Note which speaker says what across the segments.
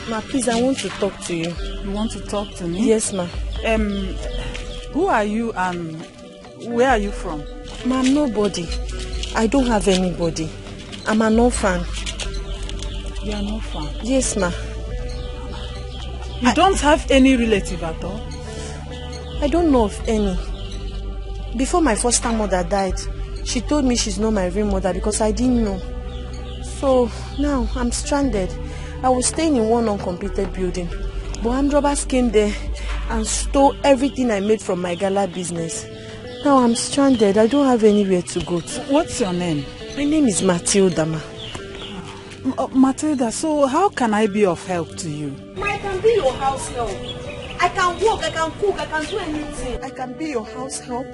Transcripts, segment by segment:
Speaker 1: Ma, please, I want to talk to you.
Speaker 2: You want to talk to me?
Speaker 1: Yes, ma.
Speaker 2: Who are you and where are you from?
Speaker 1: Ma, I'm nobody. I don't have anybody. I'm an orphan.
Speaker 2: You are an orphan?
Speaker 1: Yes, ma.
Speaker 2: You don't have any relative at all?
Speaker 1: I don't know of any. Before my foster mother died, she told me she's not my real mother because I didn't know. So now I'm stranded. I was staying in one uncompleted building, but armed robbers came there and stole everything I made from my gala business. Now I'm stranded. I don't have anywhere to go to.
Speaker 2: What's your name?
Speaker 1: My name is Matilda, ma.
Speaker 2: Matilda, so how can I be of help to you?
Speaker 1: I can be your house help. I can walk, I can cook, I can do anything. I can be your house help.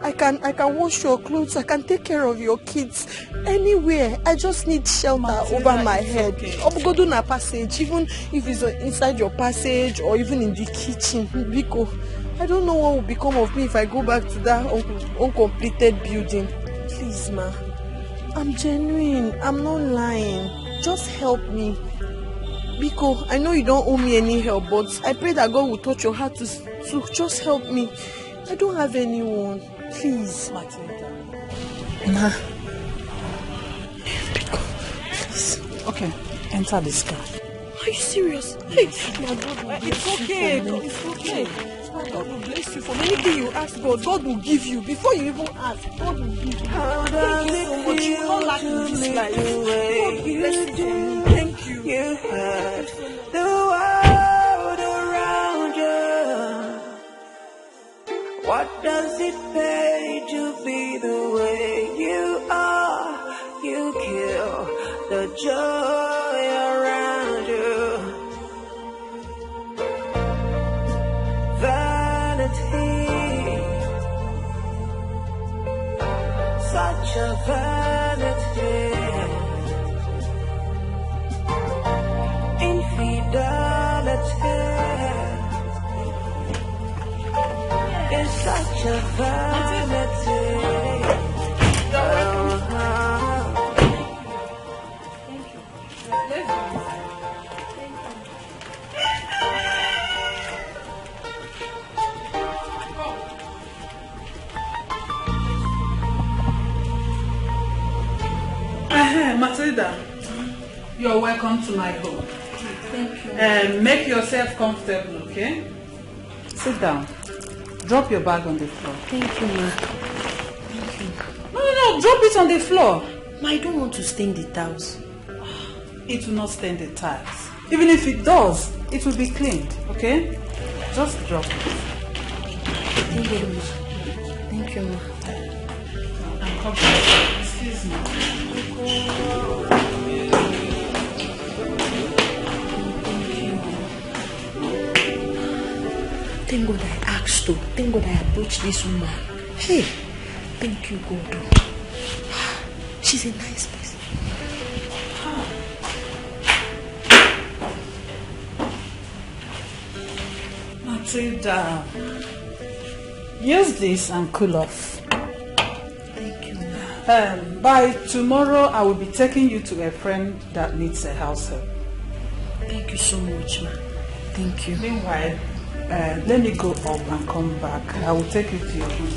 Speaker 1: I can wash your clothes, I can take care of your kids. Anywhere. I just need shelter over my head. Okay. Go to my passage, even if it's inside your passage or even in the kitchen. Biko, I don't know what will become of me if I go back to that uncompleted building. Please, ma. I'm genuine. I'm not lying. Just help me. Biko, I know you don't owe me any help, but I pray that God will touch your heart to just help me. I don't have anyone. Please.
Speaker 2: Matilda.
Speaker 1: Ma.
Speaker 2: Biko, please. Okay, enter this car.
Speaker 1: Are you serious? Hey, my God,
Speaker 2: it's okay. It's okay.
Speaker 1: God will bless you for anything you ask God. God will give you. Before you even ask, God will give you. Thank you so much. You will not lack in this life. God bless you. Thank you.
Speaker 3: You heard the world around you. What does it pay to be the way you are? You kill the joy around you. Vanity, such a vanity. Infidelity is such a vanity.
Speaker 2: Matilda, you're welcome to my home.
Speaker 1: Thank you.
Speaker 2: Make yourself comfortable, okay? Sit down. Drop your bag on the floor.
Speaker 1: Thank you, ma. Thank you.
Speaker 2: No, drop it on the floor.
Speaker 1: Ma, I don't want to stain the towels.
Speaker 2: It will not stain the tiles. Even if it does, it will be cleaned, okay? Just drop it.
Speaker 1: Thank you, ma. Thank you, ma.
Speaker 2: I'm comfortable. Excuse me.
Speaker 1: Thank God I asked to. Thank God I approached this woman. Hey, thank you, God. She's a nice person.
Speaker 2: Matilda, use this and cool off.
Speaker 1: Thank you.
Speaker 2: By tomorrow, I will be taking you to a friend that needs a house help.
Speaker 1: Thank you so much, ma. Thank you.
Speaker 2: Meanwhile, let me go up and come back. I will take you to your room.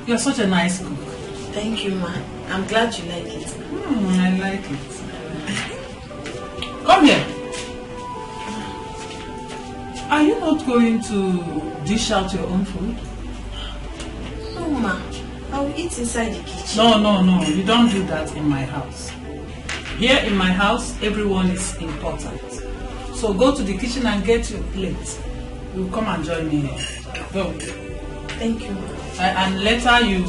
Speaker 2: You're such a nice cook.
Speaker 1: Thank you, ma. I'm glad you like it.
Speaker 2: I like it. Come here. Are you not going to dish out your own food?
Speaker 1: No, ma. I'll eat inside the kitchen.
Speaker 2: No. You don't do that in my house. Here in my house, everyone is important. So go to the kitchen and get your plate. You come and join me here. Go.
Speaker 1: Thank you.
Speaker 2: And later you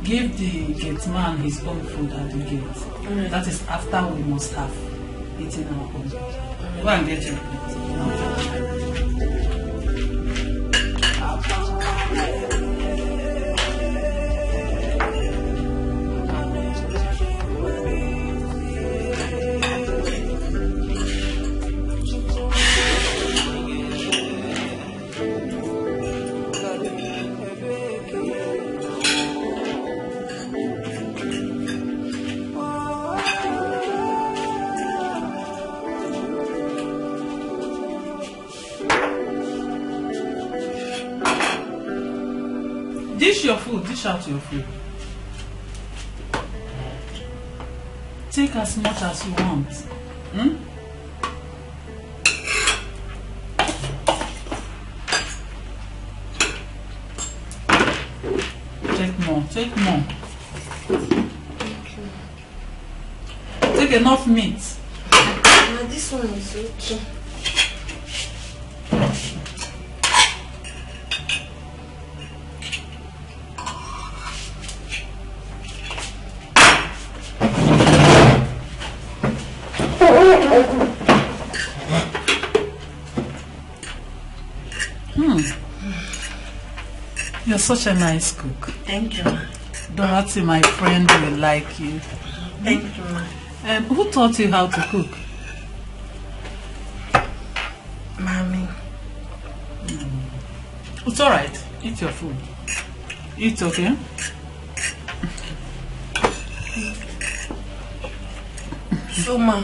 Speaker 2: give the gate man his own food at the gate.
Speaker 1: Right.
Speaker 2: That is after we must have eaten our own. Right. Go and get your plate. Dish your food, dish out your food. Take as much as you want. Take more. Take enough meat.
Speaker 1: Now this one is okay.
Speaker 2: You're such a nice cook.
Speaker 1: Thank you.
Speaker 2: Dorothy, my friend, will like you.
Speaker 1: Thank you.
Speaker 2: Who taught you how to cook?
Speaker 1: Mommy.
Speaker 2: It's alright. Eat your food. Eat, okay?
Speaker 1: So, Ma,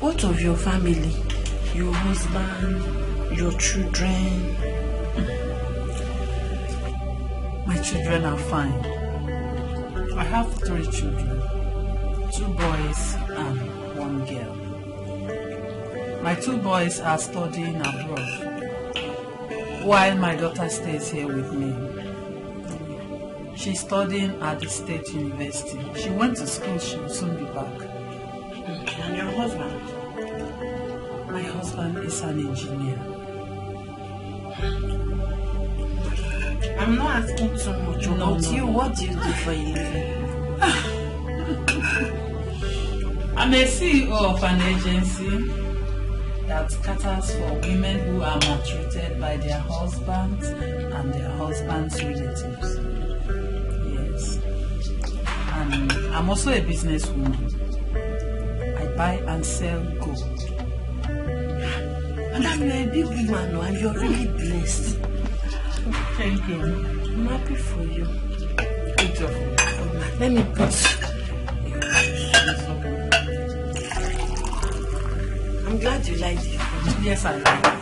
Speaker 1: what of your family? Your husband, your children?
Speaker 2: My children are fine. I have 3 children. 2 boys and 1 girl. My 2 boys are studying abroad, while my daughter stays here with me. She's studying at the State University. She went to school, she will soon be back.
Speaker 1: And your husband?
Speaker 2: My husband is an engineer.
Speaker 1: I'm not asking too much about you. What do you do for a living?
Speaker 2: I'm a CEO of an agency that caters for women who are maltreated by their husbands and their husbands' relatives. Yes. And I'm also a businesswoman. I buy and sell gold.
Speaker 1: And you're a big woman and you're really blessed.
Speaker 2: Thank you.
Speaker 1: I'm happy for you.
Speaker 2: Good job.
Speaker 1: Let me put. I'm glad you like it.
Speaker 2: Yes, I like it.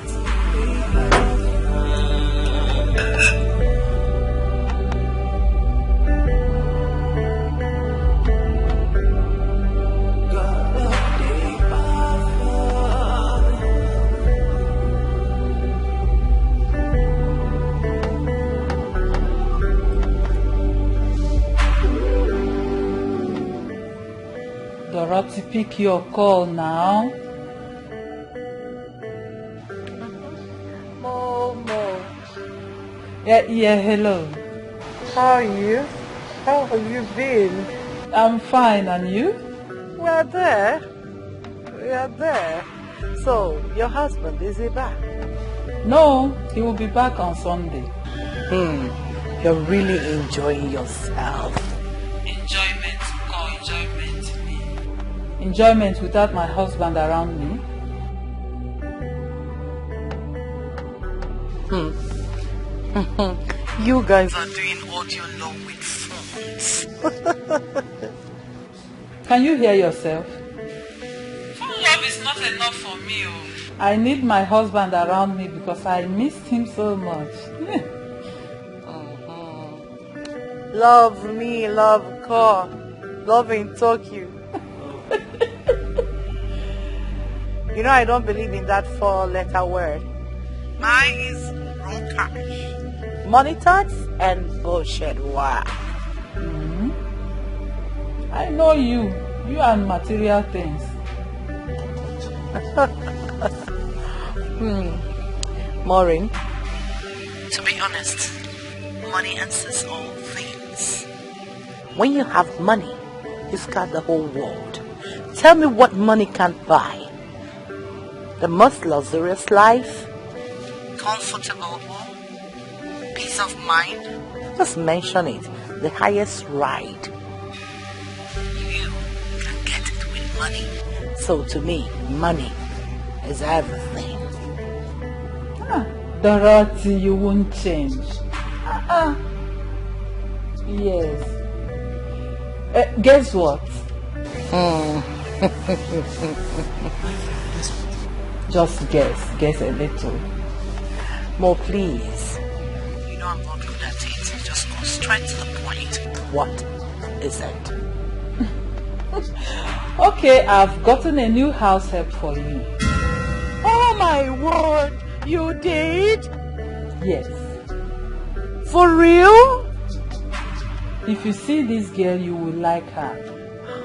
Speaker 2: Dorothy, pick your call now.
Speaker 4: Momo.
Speaker 2: Yeah, hello.
Speaker 4: How are you? How have you been?
Speaker 2: I'm fine, and you?
Speaker 4: We are there. So, your husband, is he back?
Speaker 2: No, he will be back on Sunday.
Speaker 4: You're really enjoying yourself.
Speaker 2: Enjoyment, call enjoyment me. Enjoyment without my husband around me?
Speaker 4: You guys are doing audio long with phones.
Speaker 2: Can you hear yourself? Phone love is not enough for me. I need my husband around me because I missed him so much.
Speaker 4: Love me, love call, love in Tokyo. You know I don't believe in that 4-letter word. Mine is Ronkash.
Speaker 5: money talks and bullshit. Wow.
Speaker 2: I know you and material things.
Speaker 5: Maureen?
Speaker 4: To be honest, money answers all things.
Speaker 5: When you have money, you've got the whole world. Tell me what money can't buy. The most luxurious life?
Speaker 4: Comfortable home, peace of mind.
Speaker 5: Just mention it. The highest ride.
Speaker 4: You can get it with money.
Speaker 5: So to me, money is everything.
Speaker 2: Dorothy, you won't change. Yes. Guess what? Just guess a little.
Speaker 5: More, please.
Speaker 4: You know I'm not good at it. Just go straight to the point.
Speaker 5: What is it?
Speaker 2: Okay, I've gotten a new house help for you.
Speaker 5: Oh my word! You did?
Speaker 2: Yes.
Speaker 5: For real?
Speaker 2: If you see this girl, you will like her.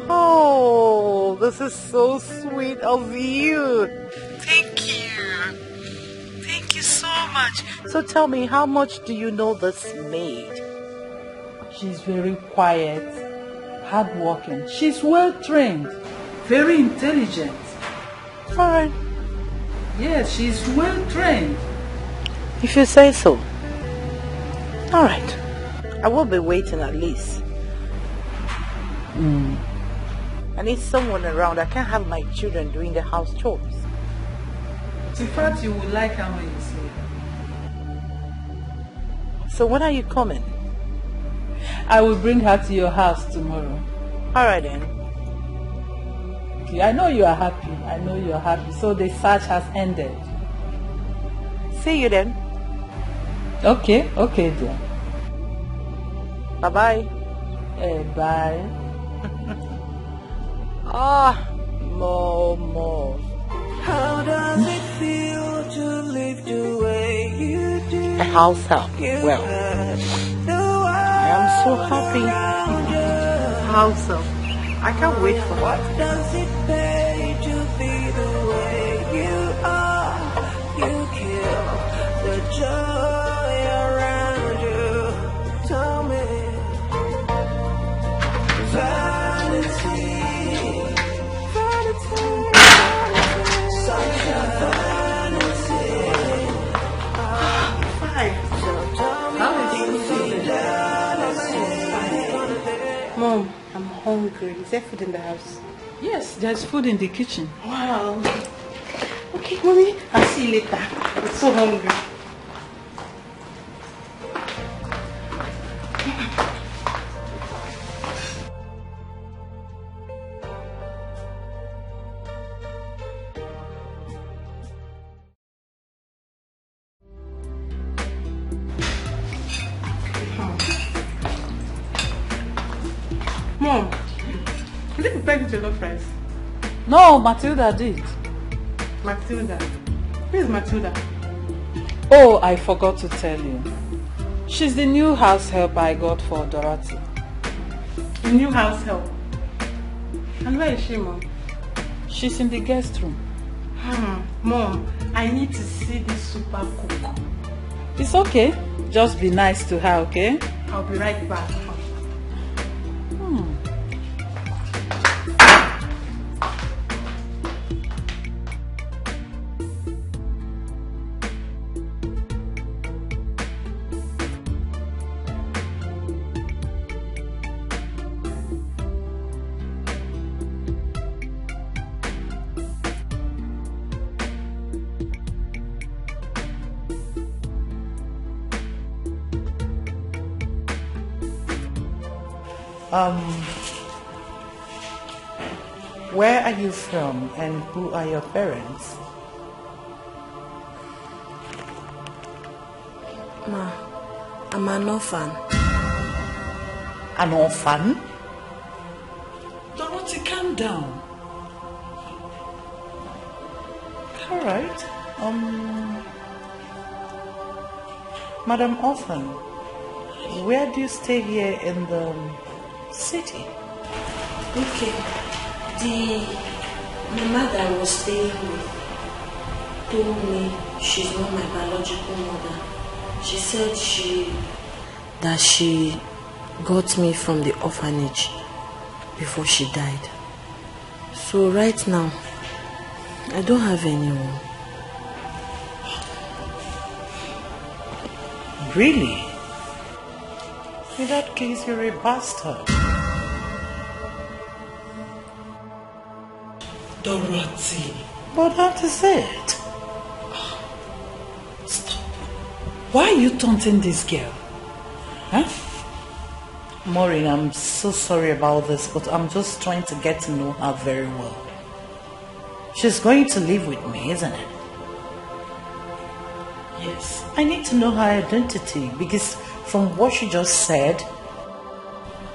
Speaker 5: Oh, this is so sweet of you.
Speaker 4: Thank you. Thank you so much.
Speaker 5: So tell me, how much do you know this maid?
Speaker 2: She's very quiet, hardworking. She's well trained, very intelligent.
Speaker 5: Alright.
Speaker 2: Yes, she's well trained.
Speaker 5: If you say so. Alright. I will be waiting at least. I need someone around. I can't have my children doing the house chores.
Speaker 2: In fact, you will like her when you see her.
Speaker 5: So when are you coming?
Speaker 2: I will bring her to your house tomorrow.
Speaker 5: Alright then.
Speaker 2: Okay, I know you are happy. I know you are happy. So the search has ended.
Speaker 5: See you then.
Speaker 2: Okay, dear.
Speaker 5: Bye-bye.
Speaker 2: Bye.
Speaker 5: More.
Speaker 3: How does it feel to live the way you do?
Speaker 5: A house help. Well, I am so happy. House help. I can't wait for
Speaker 3: What
Speaker 5: that.
Speaker 3: does it pay to be the way you are? You kill the joy around you. Tell me, vanity, such a vanity. So tell me,
Speaker 1: Mom, I'm hungry. Is there food in the house?
Speaker 2: Yes, there's food in the kitchen.
Speaker 1: Wow. Okay, Mommy, I'll see you later. I'm so hungry. Mom, did you prepare the jollof rice?
Speaker 2: No, Matilda did.
Speaker 1: Matilda. Where's Matilda?
Speaker 2: Oh, I forgot to tell you. She's the new house help I got for Dorothy.
Speaker 1: The new house help. And where is she, Mom?
Speaker 2: She's in the guest room.
Speaker 1: Mom, I need to see this super cook.
Speaker 2: It's okay. Just be nice to her, okay?
Speaker 1: I'll be right back.
Speaker 5: Where are you from and who are your parents?
Speaker 1: Ma, I'm an orphan.
Speaker 5: An orphan?
Speaker 2: Dorothy, calm down.
Speaker 5: Alright. Madam Orphan, where do you stay here in the city?
Speaker 1: Okay. The mama that I was staying with told me she's not my biological mother. She said she got me from the orphanage before she died. So right now, I don't have anyone.
Speaker 5: Really? In that case, you're a bastard.
Speaker 2: Dorothy.
Speaker 5: But that is it.
Speaker 2: Stop. Why are you taunting this girl? Huh?
Speaker 5: Maureen, I'm so sorry about this, but I'm just trying to get to know her very well. She's going to live with me, isn't it?
Speaker 2: Yes.
Speaker 5: I need to know her identity because from what she just said,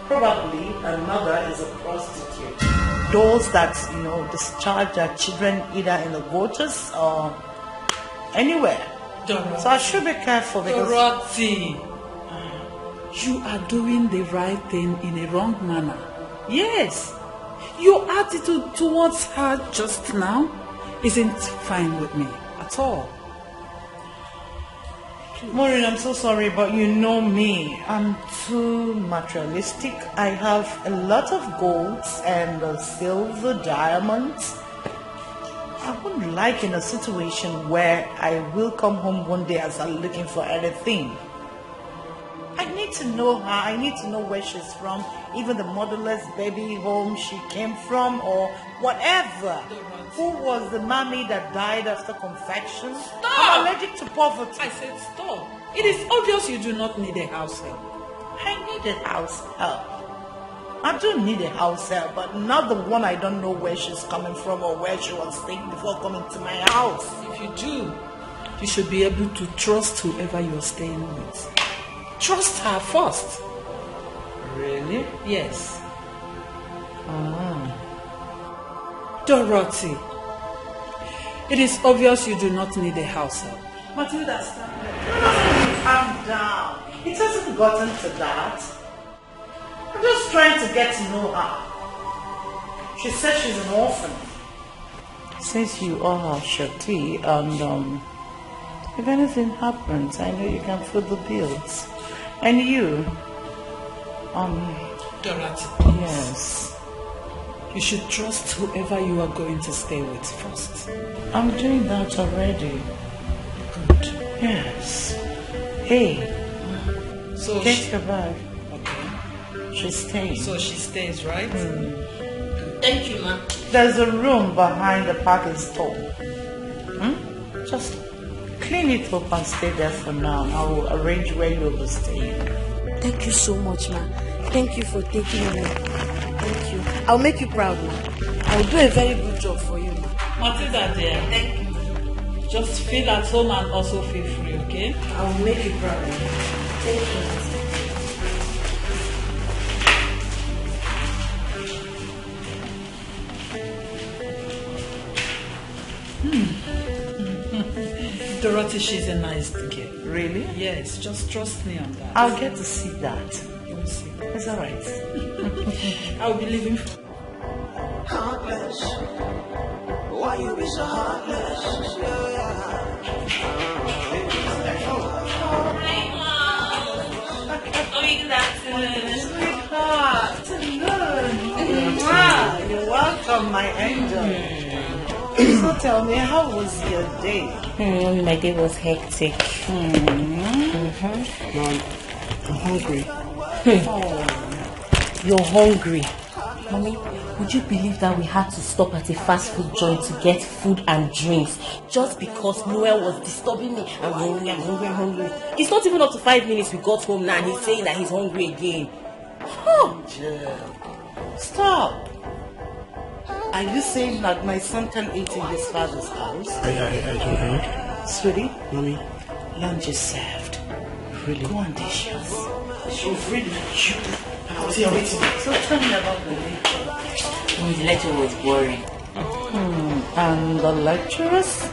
Speaker 5: probably her mother is a prostitute. Those that, discharge their children either in the waters or anywhere.
Speaker 2: Dorothy.
Speaker 5: So I should be careful because...
Speaker 2: Dorothy, you are doing the right thing in a wrong manner. Yes. Your attitude towards her just now isn't fine with me at all.
Speaker 5: Maureen, I'm so sorry, but you know me. I'm too materialistic. I have a lot of golds and silver, diamonds. I wouldn't like in a situation where I will come home one day as I'm looking for anything. I need to know her. I need to know where she's from, even the motherless baby home she came from or whatever. Who was the mommy that died after confection?
Speaker 2: Stop!
Speaker 5: I'm allergic to poverty.
Speaker 2: I said stop. It is obvious you do not need a house help.
Speaker 5: I need a house help. I do need a house help, but not the one I don't know where she's coming from or where she was staying before coming to my house.
Speaker 2: If you do, you should be able to trust whoever you're staying with. Trust her first.
Speaker 5: Really?
Speaker 2: Yes. Dorothy, it is obvious you do not need a house help.
Speaker 5: Matilda, stop. Calm down. It hasn't gotten to that. I'm just trying to get to know her. She says she's an orphan. Since you are her shorty, and if anything happens, I know you can foot the bills. And you,
Speaker 2: Dorothy,
Speaker 5: yes.
Speaker 2: you should trust whoever you are going to stay with first.
Speaker 5: I'm doing that already.
Speaker 2: Good.
Speaker 5: Yes. Hey,
Speaker 2: So
Speaker 5: get your bag.
Speaker 2: okay.
Speaker 5: She's staying.
Speaker 2: So she stays, right? Thank you, ma'am.
Speaker 5: There's a room behind the parking store. Just clean it up and stay there for now. I will arrange where you'll be staying.
Speaker 1: Thank you so much, ma. Thank you for taking me. Thank you. I'll make you proud, ma. I'll do a very good job for you, ma.
Speaker 2: Matilda, dear.
Speaker 1: Thank you.
Speaker 2: Just feel at home and also feel free, okay?
Speaker 1: I will make you proud. Thank you.
Speaker 2: Dorothy, she's a nice girl.
Speaker 5: Really?
Speaker 2: Yes, just trust me on that.
Speaker 5: I'll get to see that.
Speaker 2: You will see.
Speaker 5: It's alright.
Speaker 2: I'll be leaving.
Speaker 3: Heartless. Why you be so heartless?
Speaker 5: Sweetheart, you're welcome, my angel. So tell me, how was your day?
Speaker 6: My day was hectic.
Speaker 7: Mom, I'm hungry.
Speaker 6: You're hungry. Mommy, would you believe that we had to stop at a fast food joint to get food and drinks just because Noel was disturbing me? I'm hungry, I'm hungry, I'm hungry. It's not even up to 5 minutes we got home now and he's saying that he's hungry again.
Speaker 5: Stop. Are you saying that my son can eat in his father's house?
Speaker 7: I don't know.
Speaker 5: Sweetie,
Speaker 7: Mommy,
Speaker 5: lunch is served.
Speaker 7: really?
Speaker 5: Go on, dishes.
Speaker 7: Oh, really? I was here waiting.
Speaker 5: So tell me about the lecture.
Speaker 6: The lecture was boring.
Speaker 5: And the lecturers?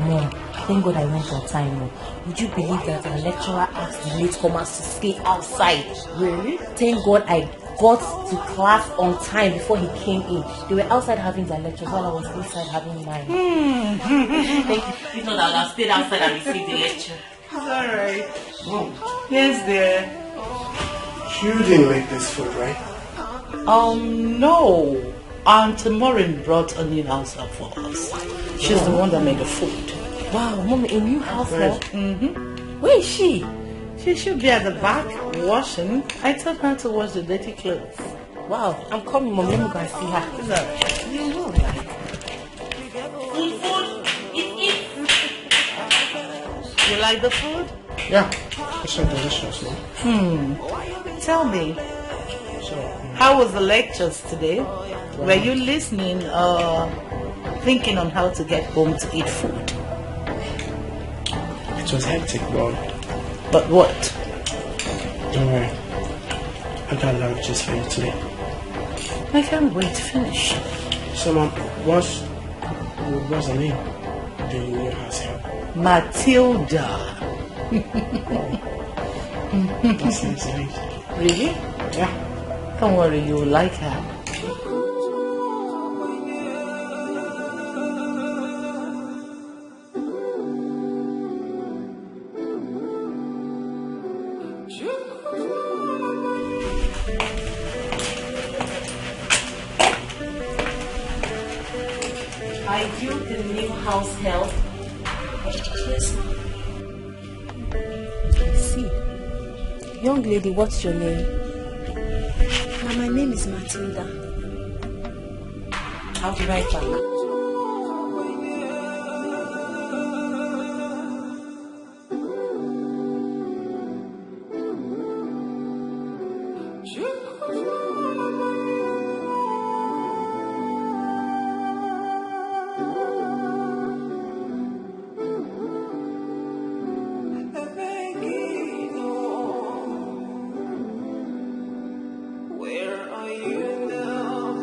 Speaker 6: Mom, Thank God I went on time. Oh. Would you believe that our lecturer asked the latecomers to stay outside?
Speaker 5: Really?
Speaker 6: Thank God I got to class on time before he came in. They were outside having their lectures while I was inside having mine. Thank you. If not, I would have stayed outside and received the lecture.
Speaker 5: It's alright. Yes, dear.
Speaker 7: You didn't make this food, right?
Speaker 5: No. Aunt Maureen brought a new house help for us. She's the one that made the food.
Speaker 6: Wow, Mommy, a new house help?
Speaker 5: Mm-hmm.
Speaker 6: Where is she?
Speaker 5: She should be at the back washing. I told her to wash the dirty clothes.
Speaker 6: Wow, I'm coming, Mom. Let me go and see her.
Speaker 5: Is that
Speaker 6: You will like. Food. Eat.
Speaker 5: You like the food?
Speaker 7: Yeah, it's so delicious, no?
Speaker 5: Tell me,
Speaker 7: So,
Speaker 5: how was the lectures today? Were you listening or thinking on how to get home to eat food?
Speaker 7: it was hectic,
Speaker 5: But what?
Speaker 7: don't worry. I got lunches for you today.
Speaker 5: I can't wait to finish.
Speaker 7: So, Mom, what's the name? The new house help.
Speaker 5: Matilda.
Speaker 7: That seems nice.
Speaker 5: Really?
Speaker 7: Yeah.
Speaker 5: Don't worry, you will like her.
Speaker 6: Are you the new house help?
Speaker 1: Yes, ma'am.
Speaker 6: See. Young lady, what's your name?
Speaker 1: Now, my name is Matilda.
Speaker 6: I'll be right back.
Speaker 3: Where are you now?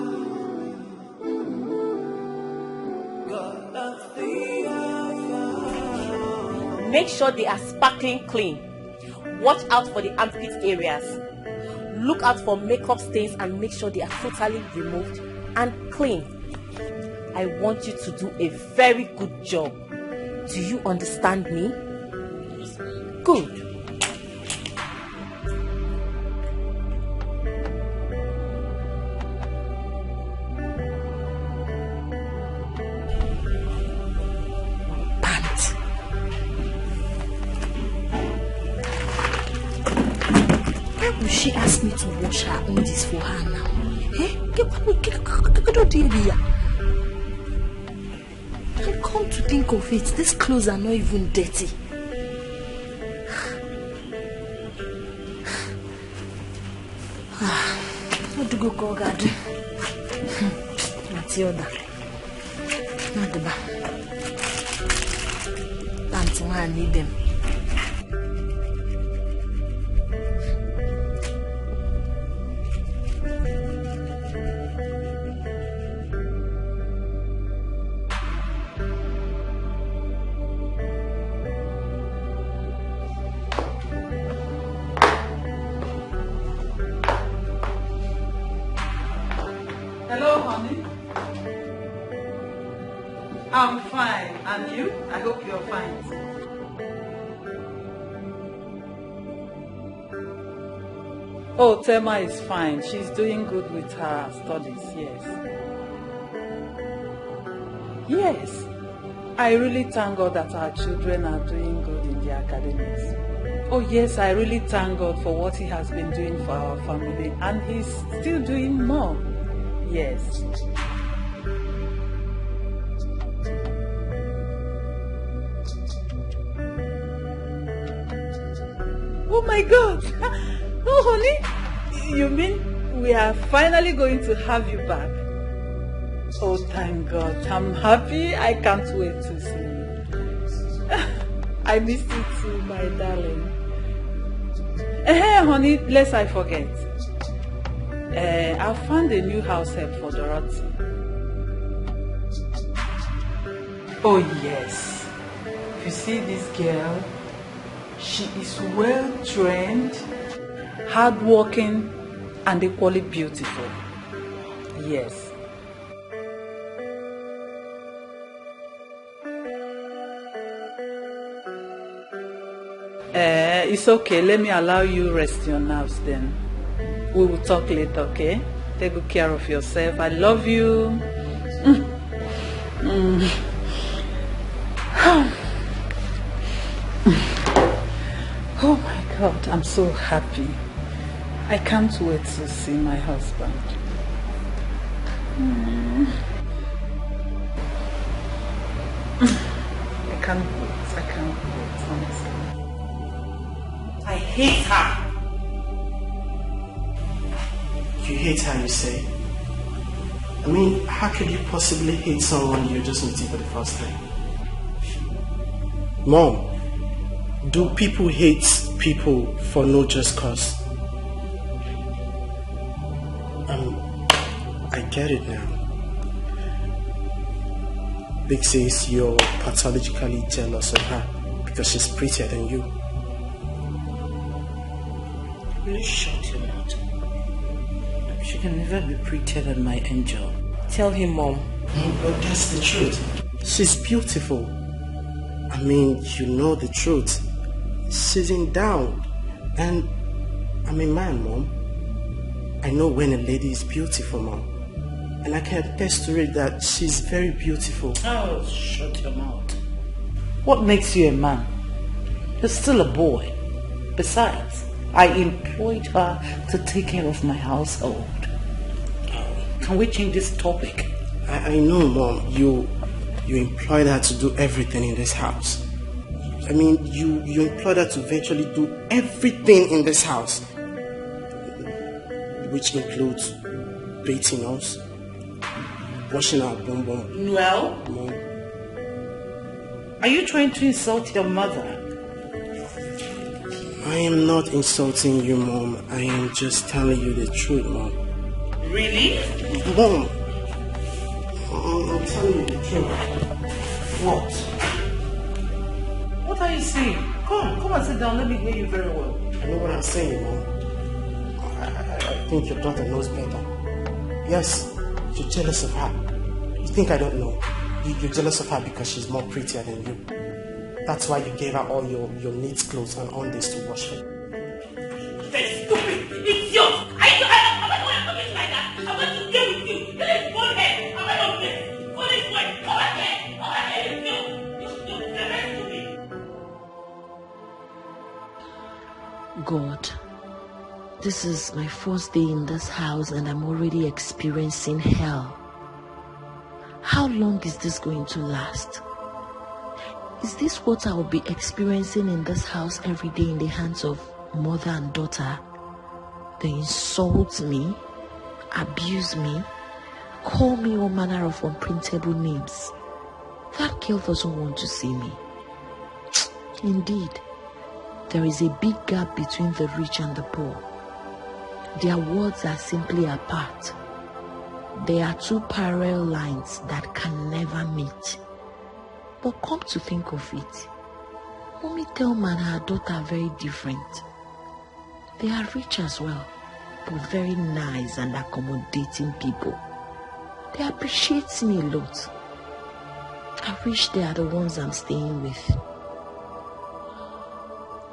Speaker 3: Got nothing I
Speaker 6: Make sure they are sparkling clean. Watch out for the armpit areas. Look out for makeup stains and make sure they are totally removed and clean. I want you to do a very good job. Do you understand me? Good.
Speaker 1: Pant. Why would she ask me to wash her undies for her now? Eh? And come to think of it, these clothes are not even dirty. What do you go, God? Matilda. Not the back. I need them.
Speaker 2: Hello, honey. I'm fine. And you? I hope you're fine. Oh, Tema is fine. She's doing good with her studies, yes. Yes. I really thank God that our children are doing good in their academics. Oh yes, I really thank God for what He has been doing for our family, and He's still doing more. Yes. Oh my God! Oh honey, you mean we are finally going to have you back? Oh thank God, I'm happy. I can't wait to see you. I miss you too, my darling. Hey honey, lest I forget. I found a new house help for Dorothy. Oh yes. If you see this girl, she is well trained, hardworking, and equally beautiful. Yes. It's okay. Let me allow you rest your nerves then. We will talk later, okay? Take good care of yourself. I love you. Oh my God, I'm so happy. I can't wait to see my husband. I can't wait, honestly. I hate her.
Speaker 7: You hate her, you say? I mean, how could you possibly hate someone you're just meeting for the first time? Mom, do people hate people for no just cause? I get it now. Big says you're pathologically jealous of her because she's prettier than you.
Speaker 5: Will you shut your mouth? She can never be prettier than my angel.
Speaker 6: Tell him, Mom.
Speaker 7: But that's the truth. She's beautiful. I mean, you know the truth. Sitting down. And I'm a man, Mom. I know when a lady is beautiful, Mom. And I can attest to it that she's very beautiful.
Speaker 5: Oh, shut your mouth. What makes you a man? You're still a boy. Besides, I employed her to take care of my household. Can we change this topic?
Speaker 7: I know, Mom. You employed her to do everything in this house. I mean, you employed her to virtually do everything in this house. Which includes bathing us, washing our bum bum.
Speaker 5: Well,
Speaker 7: Mom.
Speaker 5: Are you trying to insult your mother?
Speaker 7: I am not insulting you, Mom. I am just telling you the truth, Mom.
Speaker 5: Really?
Speaker 7: Mom, I'm telling you the truth.
Speaker 5: What? What are you saying? Come and sit down. Let me hear you very well.
Speaker 7: I know what I'm saying, Mom. I think your daughter knows better. Yes, you're jealous of her. You think I don't know? You're jealous of her because she's more prettier than you. That's why you gave her all your neat clothes and on this to wash her.
Speaker 5: That's stupid! Idiot! Am I going to like that? I'm going to deal with you! Go ahead! Am I not this? Go this way! Go ahead! Go ahead!
Speaker 8: God, this is my first day in this house and I'm already experiencing hell. How long is this going to last? Is this what I will be experiencing in this house every day in the hands of mother and daughter? They insult me, abuse me, call me all manner of unprintable names. That girl doesn't want to see me. Indeed, there is a big gap between the rich and the poor. Their worlds are simply apart. They are two parallel lines that can never meet. But come to think of it, Mommy Thelma and her daughter are very different. They are rich as well, but very nice and accommodating people. They appreciate me a lot. I wish they are the ones I'm staying with.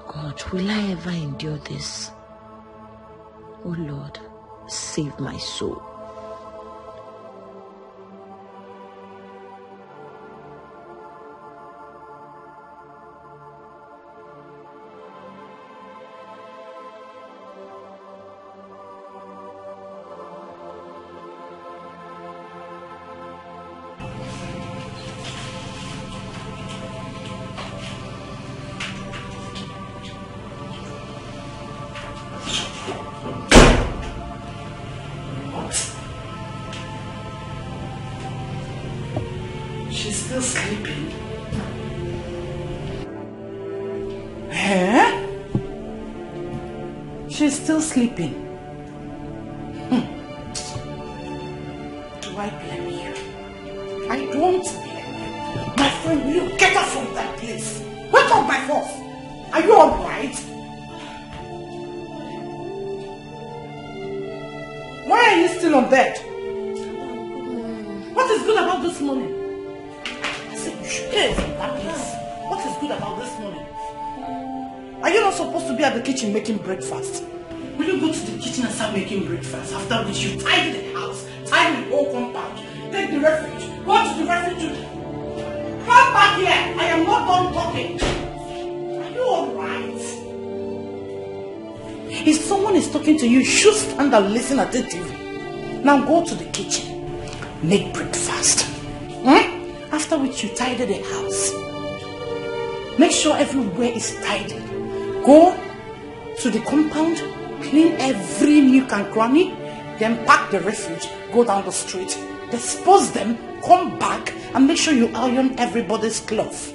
Speaker 8: God, will I ever endure this? Oh Lord, save my soul.
Speaker 5: She's still sleeping. Huh? She's still sleeping. Do I blame you? I don't blame you. My friend, will you get her from that place? place. Wake up by force. Are you alright? Why are you still on bed? What is good about this morning? I said you should get from that place. What is good about this morning? Are you not supposed to be at the kitchen making breakfast? Will you go to the kitchen and start making breakfast? After which you tidy the house, tidy the whole compound, take the refuge, go to the refuge. Come back here! I am not done talking. Are you alright? If someone is talking to you, you should stand and listen attentively. Now go to the kitchen, make breakfast. After which you tidy the house. Make sure everywhere is tidy. Go to the compound, clean every nook and cranny, then pack the refuge, go down the street, dispose them, come back, and make sure you iron everybody's clothes.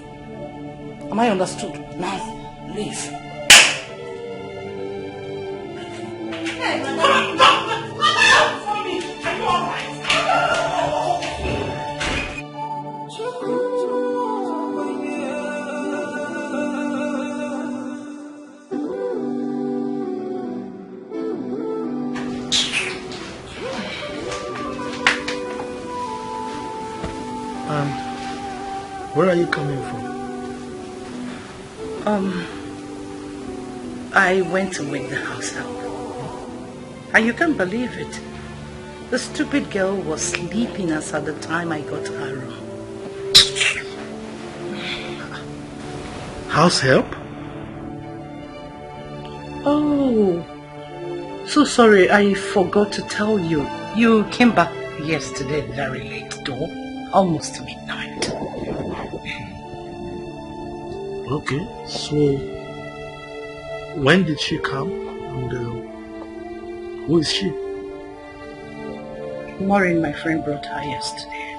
Speaker 5: Am I understood? Now, leave. Hey, madam! For me! Are you alright?
Speaker 7: Where are you coming from?
Speaker 5: I went to wake the house help. And you can't believe it. The stupid girl was sleeping as at the time I got to her room.
Speaker 7: House help?
Speaker 5: Oh, so sorry, I forgot to tell you. You came back yesterday very late though, almost midnight.
Speaker 7: Okay, so when did she come and who is she?
Speaker 5: Maureen, my friend, brought her yesterday.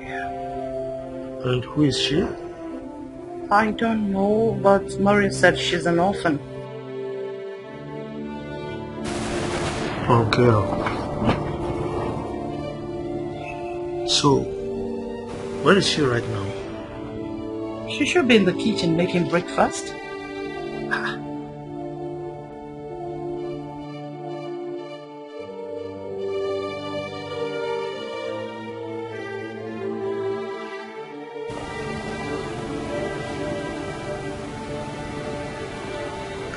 Speaker 5: Yeah.
Speaker 7: And who is she?
Speaker 5: I don't know, but Maureen said she's an orphan.
Speaker 7: Oh, girl. So, where is she right now?
Speaker 5: She should be in the kitchen making breakfast.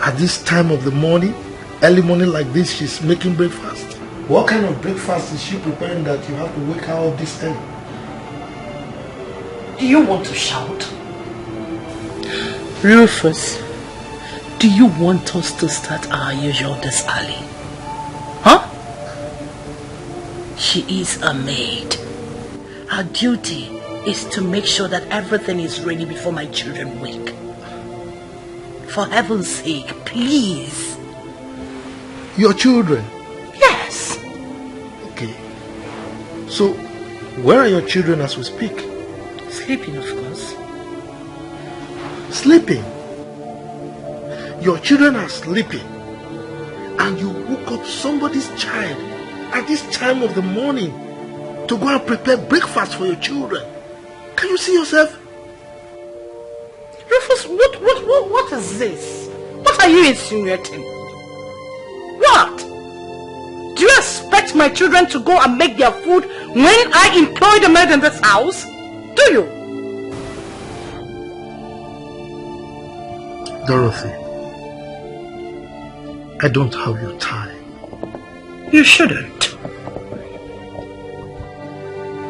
Speaker 7: At this time of the morning, early morning like this, she's making breakfast. What kind of breakfast is she preparing that you have to wake her up this early?
Speaker 5: Do you want to shout? Rufus, do you want us to start our usual this early? Huh? She is a maid. Her duty is to make sure that everything is ready before my children wake. For heaven's sake, please.
Speaker 7: Your children?
Speaker 5: Yes.
Speaker 7: Okay. So, where are your children as we speak?
Speaker 5: Sleeping, of course.
Speaker 7: Sleeping? Your children are sleeping and you woke up somebody's child at this time of the morning to go and prepare breakfast for your children. Can you see yourself?
Speaker 5: Rufus, what is this? What are you insinuating? What? Do you expect my children to go and make their food when I employ the maid in this house? Do you?
Speaker 7: Dorothy, I don't have your time.
Speaker 5: You shouldn't.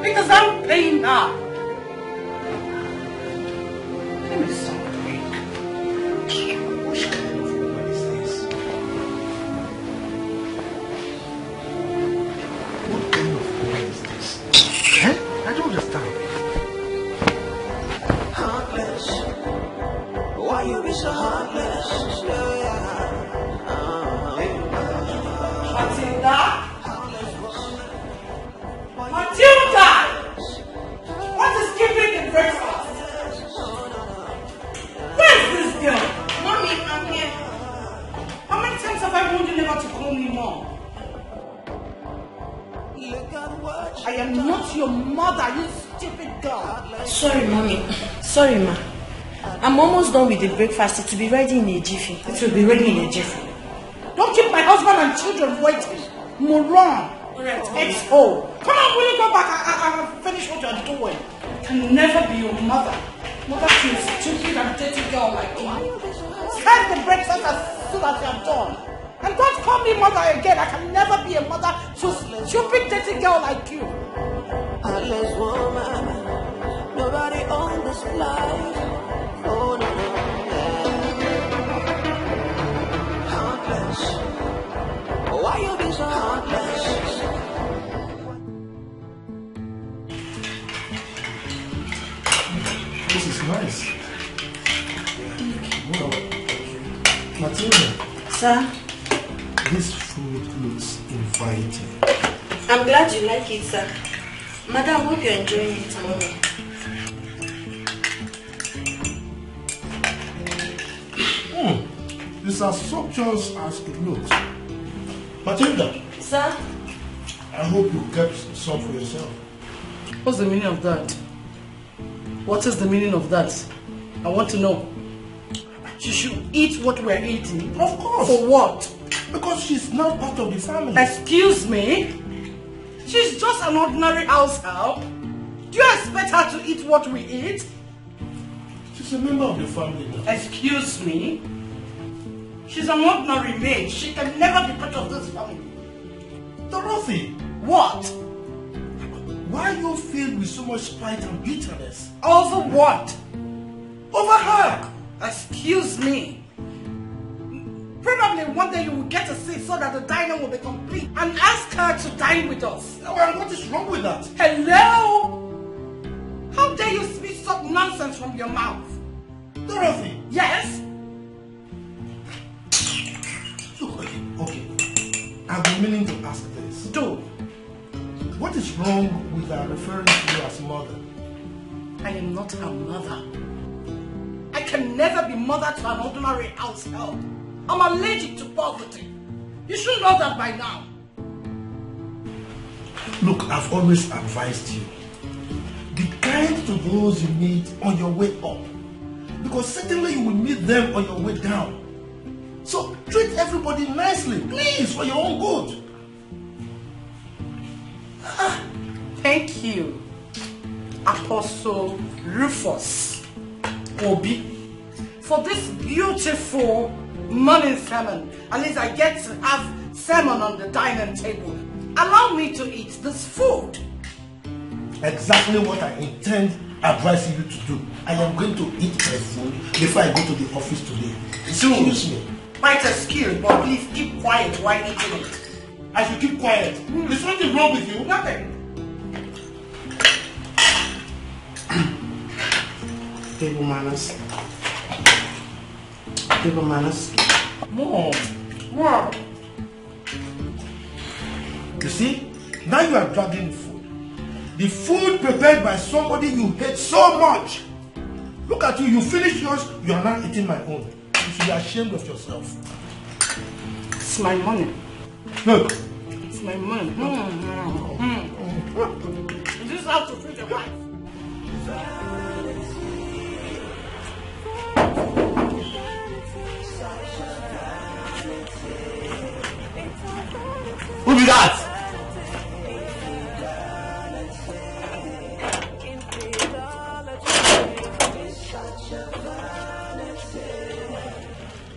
Speaker 5: Because I'm paying now. Give me some drink.
Speaker 7: Which kind of woman is this? What kind of woman is this? Eh? I don't understand.
Speaker 3: Heartless. Why you be so heartless?
Speaker 5: Matilda! Matilda! What I am not your mother, you stupid girl.
Speaker 6: Sorry, mommy. Sorry, ma. I'm almost done with the breakfast. It will be ready in a jiffy.
Speaker 5: It will be ready in a jiffy. Don't keep my husband and children waiting. Moron. X-O. Come on, will you go back and finish what you're doing? I can never be your mother. Mother to a stupid and dirty girl like you. Serve the breakfast as soon as you're done. And don't call me mother again. I can never be a mother to a stupid dirty girl like you.
Speaker 3: Heartless woman, nobody on this life. Oh no, heartless. Why you be so heartless?
Speaker 9: This is nice. Wow. Matilda.
Speaker 6: Sir?
Speaker 9: This food looks inviting.
Speaker 6: I'm glad you like it, sir. Madam, hope you're enjoying it, mommy.
Speaker 9: It's as sumptuous as it looks. Matilda.
Speaker 6: Sir?
Speaker 9: I hope you kept some for yourself.
Speaker 5: What's the meaning of that? What is the meaning of that? I want to know. She should eat what we're eating.
Speaker 9: Of course.
Speaker 5: For what?
Speaker 9: Because she's now part of the family.
Speaker 5: Excuse me? She's just an ordinary house help. Do you expect her to eat what we eat?
Speaker 9: She's a member of the family now.
Speaker 5: Excuse me? She's an ordinary maid. She can never be part of this family.
Speaker 9: Dorothy!
Speaker 5: What?
Speaker 9: Why are you filled with so much spite and bitterness?
Speaker 5: Over what?
Speaker 9: Over her!
Speaker 5: Excuse me. Probably one day you will get a seat so that the diner will be complete and ask her to dine with us.
Speaker 9: Now, and what is wrong with that?
Speaker 5: Hello? How dare you speak such nonsense from your mouth?
Speaker 9: Dorothy!
Speaker 5: Yes?
Speaker 9: Look, okay. I've been meaning to ask this.
Speaker 5: Do.
Speaker 9: What is wrong with her referring to you as mother?
Speaker 5: I am not her mother. I can never be mother to an ordinary house help. I'm allergic to poverty. You should know that by now.
Speaker 9: Look, I've always advised you. Be kind to those you meet on your way up. Because certainly you will meet them on your way down. So treat everybody nicely, please, for your own good.
Speaker 5: Thank you, Apostle Rufus Obi, for this beautiful morning sermon. At least I get to have sermon on the dining table. Allow me to eat this food.
Speaker 9: Exactly what I intend advising you to do. I am going to eat my food before I go to the office today. Excuse me.
Speaker 5: Quite excuse, but please keep quiet while eating it.
Speaker 9: I should keep quiet. There's something wrong with you?
Speaker 5: Nothing.
Speaker 7: Table manners. Table manners.
Speaker 9: Mom.
Speaker 5: Wow.
Speaker 9: You see, now you are dragging the food. The food prepared by somebody you hate so much. Look at you, you finish yours, you are now eating my own. You should be ashamed of yourself.
Speaker 5: It's my money.
Speaker 9: Look.
Speaker 5: It's my money. Is this how to treat a wife?
Speaker 7: Who be that?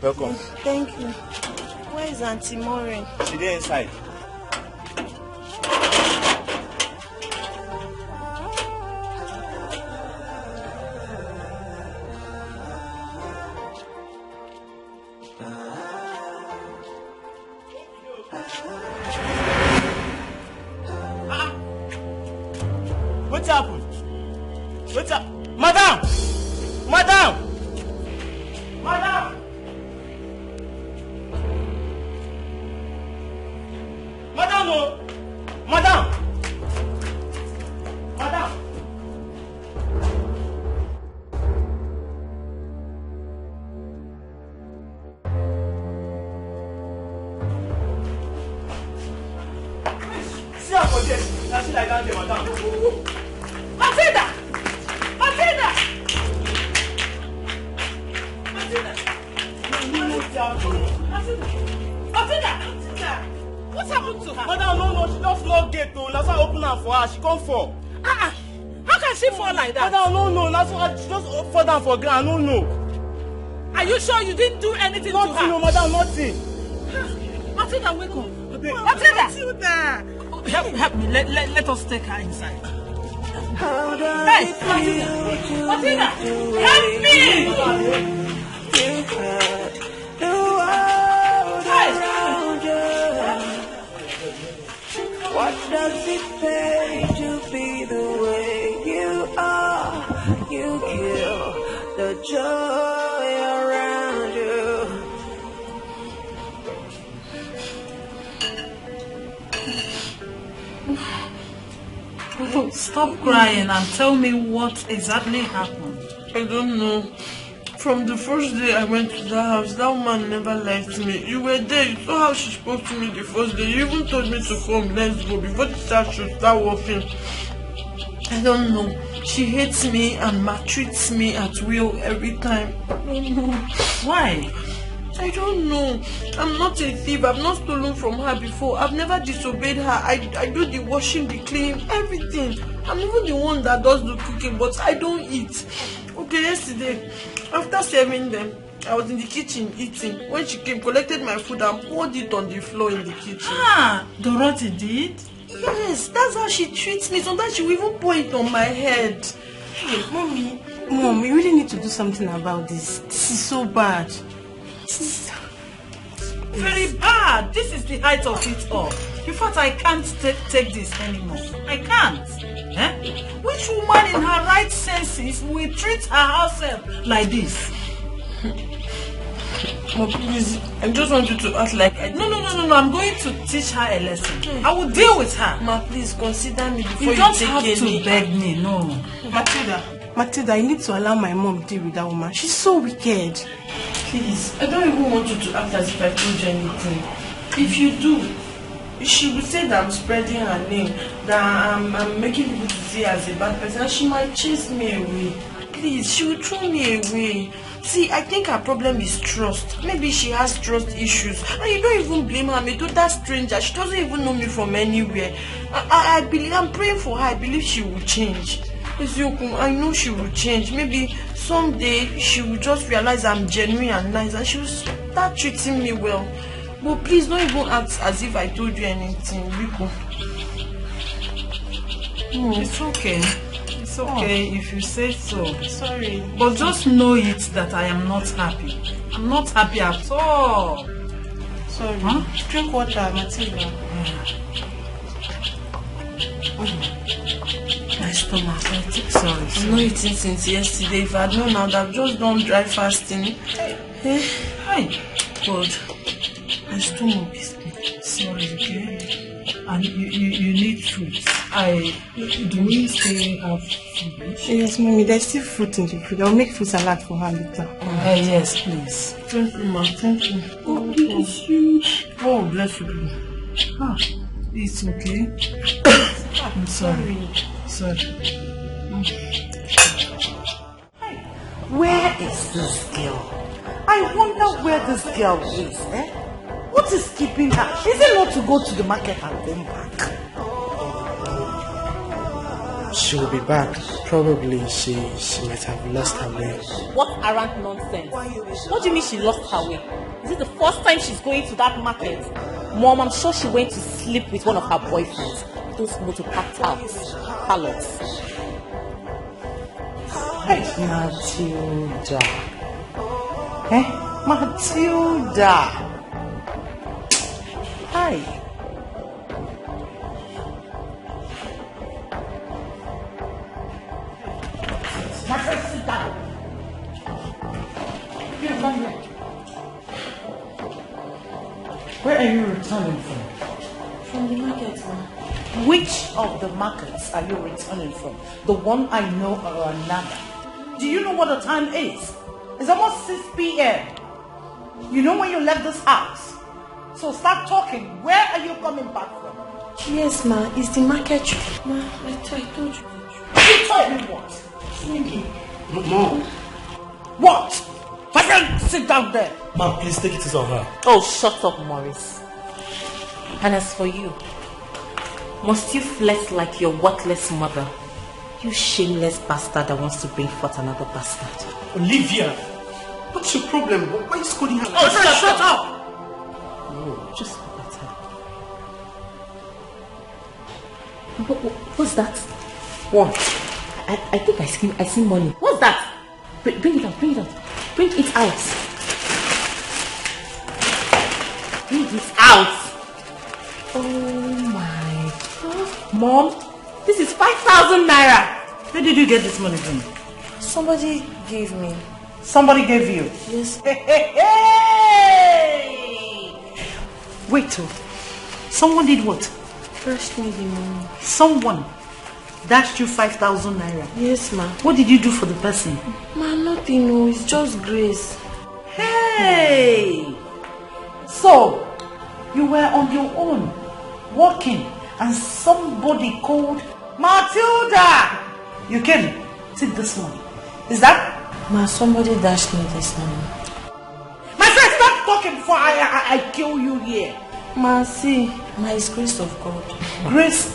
Speaker 10: Welcome.
Speaker 6: Thank you. Where is Auntie Maureen?
Speaker 10: She there inside.
Speaker 7: What's happened? What's up? Madam! Madam! Madam! Madam, no! Madam! Madam! Please, see
Speaker 10: see her for this. Now she like that, madam.
Speaker 2: Matilda! Matilda! Matilda! Matilda! What happened to her?
Speaker 10: Madam, no, she just locked gate. No, that's why I open her for her. She come fall.
Speaker 2: How can she fall like that?
Speaker 10: Madam, no, that's why she just fall down for ground. No.
Speaker 2: Are you sure you didn't do anything to her?
Speaker 10: Nothing, no, madam, nothing.
Speaker 2: Matilda, wake up. Matilda! Help me. Let us take her inside. Hey, Matilda! Help me!
Speaker 3: What does it pay to be the way you are? You kill the joy around you.
Speaker 2: Oh, stop crying and tell me what exactly happened.
Speaker 11: I don't know. From the first day I went to that house, that woman never liked me. You were there, you saw how she spoke to me the first day. You even told me to come, let's go, before the child should start walking. I don't know. She hates me and maltreats me at will every time. I don't know.
Speaker 2: Why?
Speaker 11: I don't know. I'm not a thief. I've not stolen from her before. I've never disobeyed her. I do the washing, the cleaning, everything. I'm even the one that does the cooking, but I don't eat. Okay, yesterday, after serving them, I was in the kitchen eating. When she came, collected my food and poured it on the floor in the kitchen.
Speaker 2: Dorothy did?
Speaker 11: Yes, that's how she treats me. Sometimes she will even pour it on my head.
Speaker 6: Hey, Mom, we really need to do something about this. This is so bad.
Speaker 2: Very bad. This is the height of it all. In fact, I can't take this anymore. I can't. Which woman in her right senses will treat her herself like this?
Speaker 11: Mom, please, I just want you to act like I...
Speaker 2: No. I'm going to teach her a lesson. I will deal with her.
Speaker 11: Ma, please consider me before
Speaker 2: you don't
Speaker 11: take
Speaker 2: have
Speaker 11: any...
Speaker 2: to beg me, no.
Speaker 6: Matilda, you need to allow my mom to deal with that woman. She's so wicked.
Speaker 11: Please, I don't even want you to act as if I told you anything. If you do, she will say that I'm spreading her name, that I'm making people to see her as a bad person, and she might chase me away. Please, she will throw me away. See, I think her problem is trust. Maybe she has trust issues. And you don't even blame her. I'm a total stranger. She doesn't even know me from anywhere. I believe, I'm praying for her. I believe she will change. I know she will change. Maybe someday she will just realize I'm genuine and nice and she will start treating me well. But please don't even act as if I told you anything, Rico.
Speaker 2: It's okay. It's okay if you say so.
Speaker 6: Sorry.
Speaker 2: But just know it that I am not happy. I'm not happy at all.
Speaker 6: Sorry. Drink water, Matilda.
Speaker 11: My stomach.
Speaker 2: Sorry.
Speaker 11: I'm not eating since yesterday. If I had known, I would have just done dry fasting.
Speaker 2: Hi.
Speaker 11: God. My stomach is...
Speaker 2: Sorry, okay? And you need fruit. Do we still have fruit?
Speaker 6: Yes, Mommy, there's still fruit in the fridge. I'll make fruit salad for her later.
Speaker 2: Yes, please.
Speaker 11: Thank you, ma. Thank you.
Speaker 2: Oh, bless you.
Speaker 11: Oh, bless you.
Speaker 2: It's okay. I'm sorry.
Speaker 5: Where is this girl? I wonder where this girl is, What is keeping her? Is it not to go to the market and come back?
Speaker 7: She will be back. Probably she might have lost her way.
Speaker 6: What arrant nonsense? What do you mean she lost her way? Is it the first time she's going to that market? Mom, I'm sure she went to sleep with one of her boyfriends. Those motor-packed palots.
Speaker 5: Hey, Matilda. Matilda. Hi. Matilda, sit down. Here, come here. Where are you returning from?
Speaker 6: From the market, Ma.
Speaker 5: Which of the markets are you returning from? The one I know or another? Do you know what the time is? It's almost 6 p.m. You know when you left this house. So start talking. Where are you coming back from?
Speaker 1: Yes, ma. It's the market. Ma, I told you.
Speaker 5: You told me what?
Speaker 7: Mom.
Speaker 5: What? My friend, sit down there.
Speaker 9: Mom, please take it easy on her.
Speaker 6: Oh, shut up, Maurice. And as for you, must you flex like your worthless mother? You shameless bastard that wants to bring forth another bastard.
Speaker 9: Olivia, what's your problem? Why are you scolding her?
Speaker 6: Oh, shut up!
Speaker 7: No.
Speaker 6: Just look at her. What's that? What? I think I see money. What's that? Bring it out, bring it out. Bring it out. Bring it out. Oh my God. Mom, this is 5,000 naira.
Speaker 5: Where did you get this money from?
Speaker 1: Somebody gave me.
Speaker 5: Somebody gave you?
Speaker 1: Yes.
Speaker 5: Hey! Wait till. Someone did what?
Speaker 1: First me the money.
Speaker 5: Someone dashed you 5,000 naira?
Speaker 1: Yes, ma.
Speaker 5: What did you do for the person?
Speaker 1: Ma, nothing, no. It's just grace.
Speaker 5: Hey! So, you were on your own, walking, and somebody called Matilda! You came, take this money. Is that?
Speaker 1: Ma, somebody dashed me this money.
Speaker 5: My friend, stop talking before I kill you here.
Speaker 1: Ma, see, ma, it's grace of God.
Speaker 5: Grace?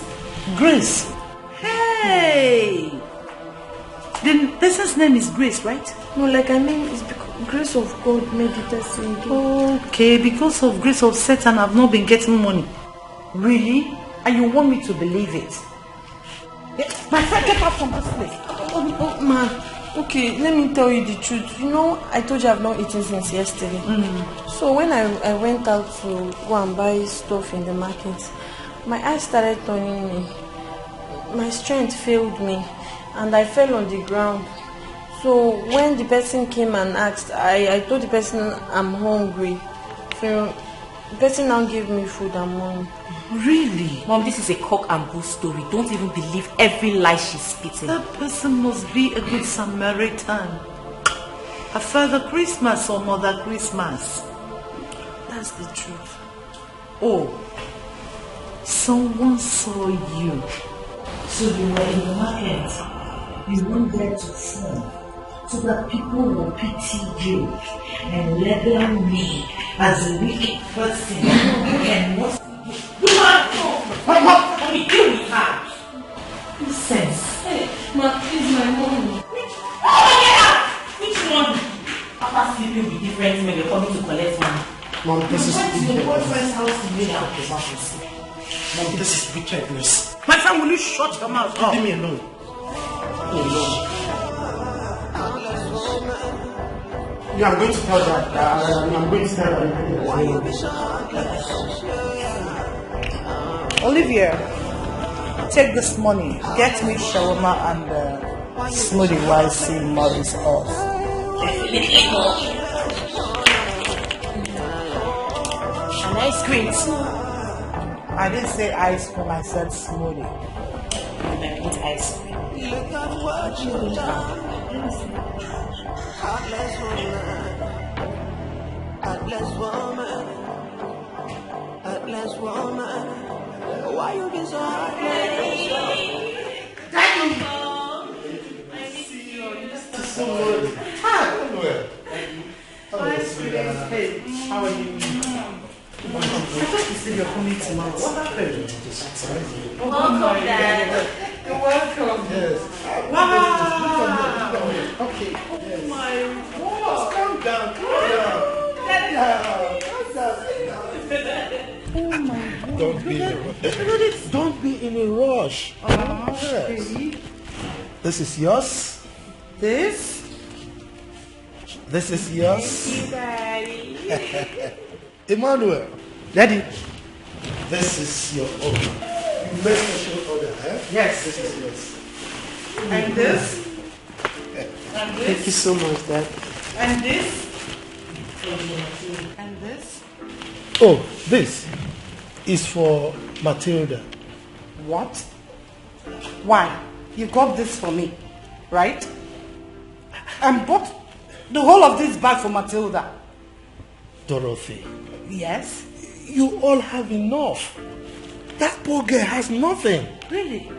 Speaker 5: Grace? Hey! The person's name is Grace, right?
Speaker 1: No, like I mean, it's because grace of God made the person do.
Speaker 5: Okay, because of grace of Satan, I've not been getting money. Really? And you want me to believe it? My friend, get out from this place.
Speaker 1: Oh, ma, okay, let me tell you the truth. You know, I told you I've not eaten since yesterday. So when I went out to go and buy stuff in the market, my eyes started turning me. My strength failed me and I fell on the ground. So when the person came and asked, I told the person I'm hungry. So the person now gave me food and money.
Speaker 6: Really? Mom, this is a cock and bull story. Don't even believe every lie she's spitting.
Speaker 5: That person must be a good Samaritan. A Father Christmas or Mother Christmas.
Speaker 1: That's the truth.
Speaker 5: Oh, someone saw you. So you were in the market. You went there to phone so that people will pity you and label me as a wicked person and what
Speaker 6: Let me kill you now.
Speaker 5: Nonsense.
Speaker 6: Hey, ma, please, my money. Oh, get out! Which one? After sleeping with different men, you're coming to collect money.
Speaker 9: Mom, this is
Speaker 5: your boyfriend's house to me now.
Speaker 9: Mom, this is wickedness.
Speaker 5: My friend, will you shut your mouth up?
Speaker 9: Leave me alone. Yeah, I'm going to tell that. I'm going to tell that.
Speaker 5: Olivia, take this money. Get me shawarma and smoothie while I see Maurice off.
Speaker 6: And ice cream too.
Speaker 5: I didn't say ice cream, I said smoothie.
Speaker 6: And I eat ice cream.
Speaker 3: Look at what you've done. Heartless woman. Heartless woman. Why you be so heartless?
Speaker 5: Daddy!
Speaker 6: I miss you.
Speaker 9: So good. Hi,
Speaker 5: Hey, how are you? I thought you said you're coming tomorrow. What happened?
Speaker 6: Welcome, Dad.
Speaker 5: You're welcome.
Speaker 9: Yes.
Speaker 5: Wow.
Speaker 9: Okay.
Speaker 5: Oh my God.
Speaker 9: Calm down. Calm down.
Speaker 5: Oh my God.
Speaker 9: Don't be in a rush.
Speaker 5: Okay.
Speaker 9: This is yours.
Speaker 5: This?
Speaker 9: This is yours.
Speaker 6: Daddy.
Speaker 9: Emmanuel.
Speaker 5: Daddy.
Speaker 9: This is your order. You made special order, eh?
Speaker 5: Yes.
Speaker 9: This is yours.
Speaker 5: And this? And this?
Speaker 7: Thank you so much, Dad.
Speaker 5: And this? And this?
Speaker 9: Oh, this is for Matilda.
Speaker 5: What? Why? You got this for me, right? And bought the whole of this bag for Matilda.
Speaker 9: Dorothy,
Speaker 5: Yes?
Speaker 9: you all have enough. That poor girl has nothing.
Speaker 5: Really?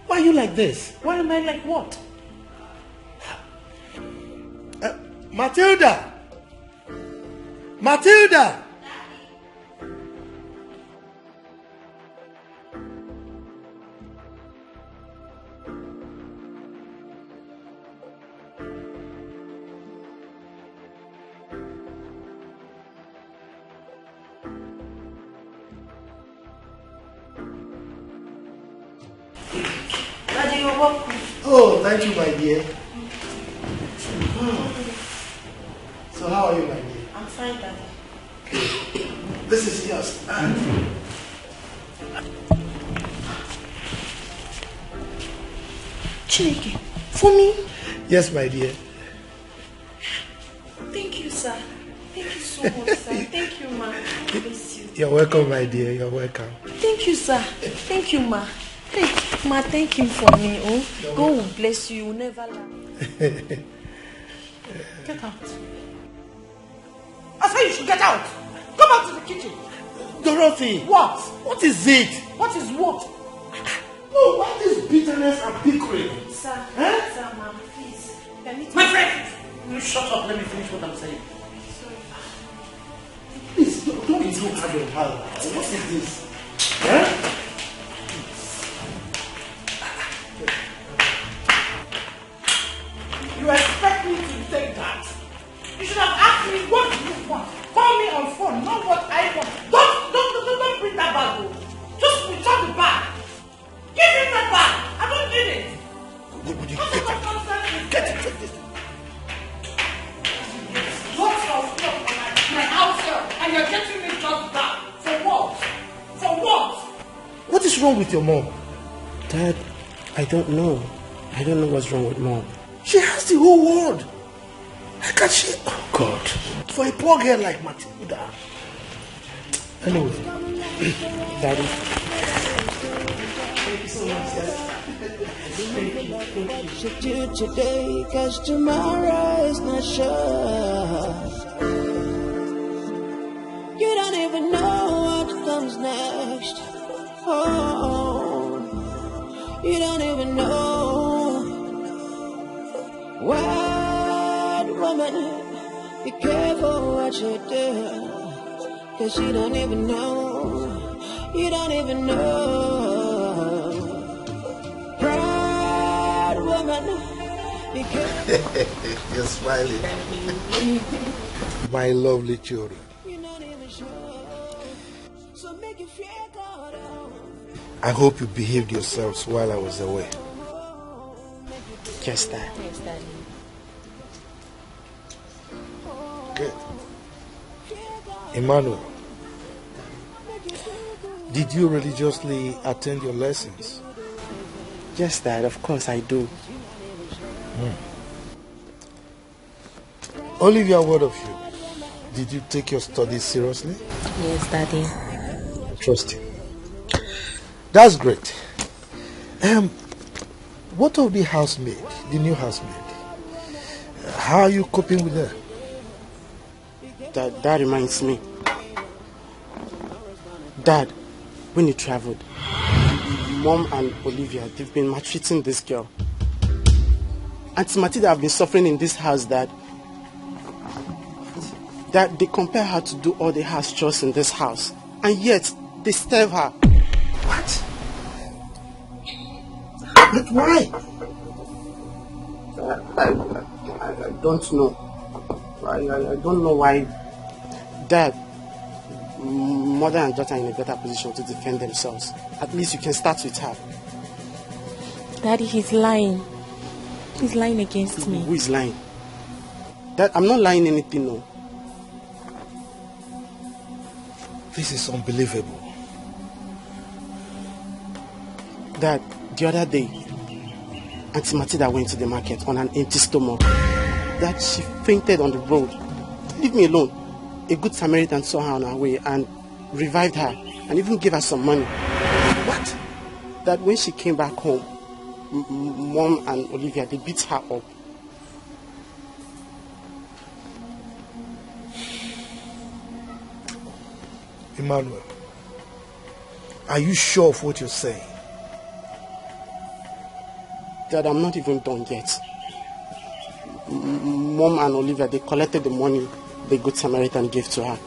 Speaker 9: Why are you like this?
Speaker 5: Why am I like what?
Speaker 9: Matilda! Matilda!
Speaker 11: Daddy, you're welcome.
Speaker 9: Oh, thank you, my dear. So how are you, my dear?
Speaker 11: I'm fine, Daddy.
Speaker 9: This is yours.
Speaker 11: Chineke, for me?
Speaker 9: Yes, my dear.
Speaker 11: Thank you, sir. Thank you so much, sir. Thank you, ma. God bless you.
Speaker 9: You're welcome, my dear. You're welcome.
Speaker 11: Thank you, sir. Thank you, ma. Hey, ma, thank him for me. Oh, God will bless you. You will never laugh.
Speaker 5: Get out. I say you should get out. Come out to the kitchen.
Speaker 9: Dorothy!
Speaker 5: What?
Speaker 9: What is it?
Speaker 5: What is what?
Speaker 9: Oh, what is bitterness and bickering?
Speaker 11: Sir,
Speaker 9: Huh?
Speaker 11: sir, ma, please. Permit
Speaker 5: My
Speaker 11: me.
Speaker 5: friend! You shut up. Let me finish what I'm saying.
Speaker 9: Please, don't be so hard on her. What is this? Huh?
Speaker 5: You expect me to take that? You should have asked me what you want. Call me on phone, not what I want. Don't bring that bag. Just return the bag. Give him the bag. I don't need it.
Speaker 9: Get it, take this.
Speaker 5: Lots of stuff on my house here, and you're getting me just that. For what? For what?
Speaker 9: What is wrong with your mom?
Speaker 7: Dad, I don't know. I don't know what's wrong with Mom.
Speaker 9: She has the whole world. How can she? Oh, God. For a poor girl like Matilda. Anyway.
Speaker 7: Daddy.
Speaker 9: Thank you so much, yes.
Speaker 3: Should do today, cause tomorrow is not sure. You don't even know what comes next. Oh, you don't even know. Wild woman, be careful what you do, cause you don't even know. You don't even know. Proud woman, be careful.
Speaker 9: You're smiling. My lovely children.
Speaker 3: You're not even sure. So make you feel God.
Speaker 9: I hope you behaved yourselves while I was away.
Speaker 7: Yes, Dad.
Speaker 6: Yes, Daddy.
Speaker 9: Good. Emmanuel, did you religiously attend your lessons?
Speaker 7: Yes, Dad. Of course I do.
Speaker 9: Olivia, what of you? Did you take your studies seriously?
Speaker 6: Yes, Daddy.
Speaker 9: Trust you. That's great. What of the housemaid, the new housemaid? How are you coping with her?
Speaker 7: That reminds me. Dad, when you traveled, Mom and Olivia, they've been maltreating this girl. Auntie Matilda have been suffering in this house, Dad. That they compare her to do all the house chores in this house, and yet they starve her.
Speaker 9: What? But why?
Speaker 7: I don't know. I don't know why. Dad, mother and daughter are in a better position to defend themselves. At least you can start with her.
Speaker 6: Daddy, he's lying. He's lying against me.
Speaker 7: Who is lying? Dad, I'm not lying anything, no.
Speaker 9: This is unbelievable.
Speaker 7: Dad, the other day, Auntie Matilda went to the market on an empty stomach. Dad, she fainted on the road. Leave me alone. A good Samaritan saw her on her way and revived her and even gave her some money.
Speaker 9: What?
Speaker 7: That when she came back home, Mom and Olivia, they beat her up.
Speaker 9: Emmanuel, Are you sure of what you're saying?
Speaker 7: Dad, I'm not even done yet. Mom and Olivia, they collected the money the Good Samaritan gave to her.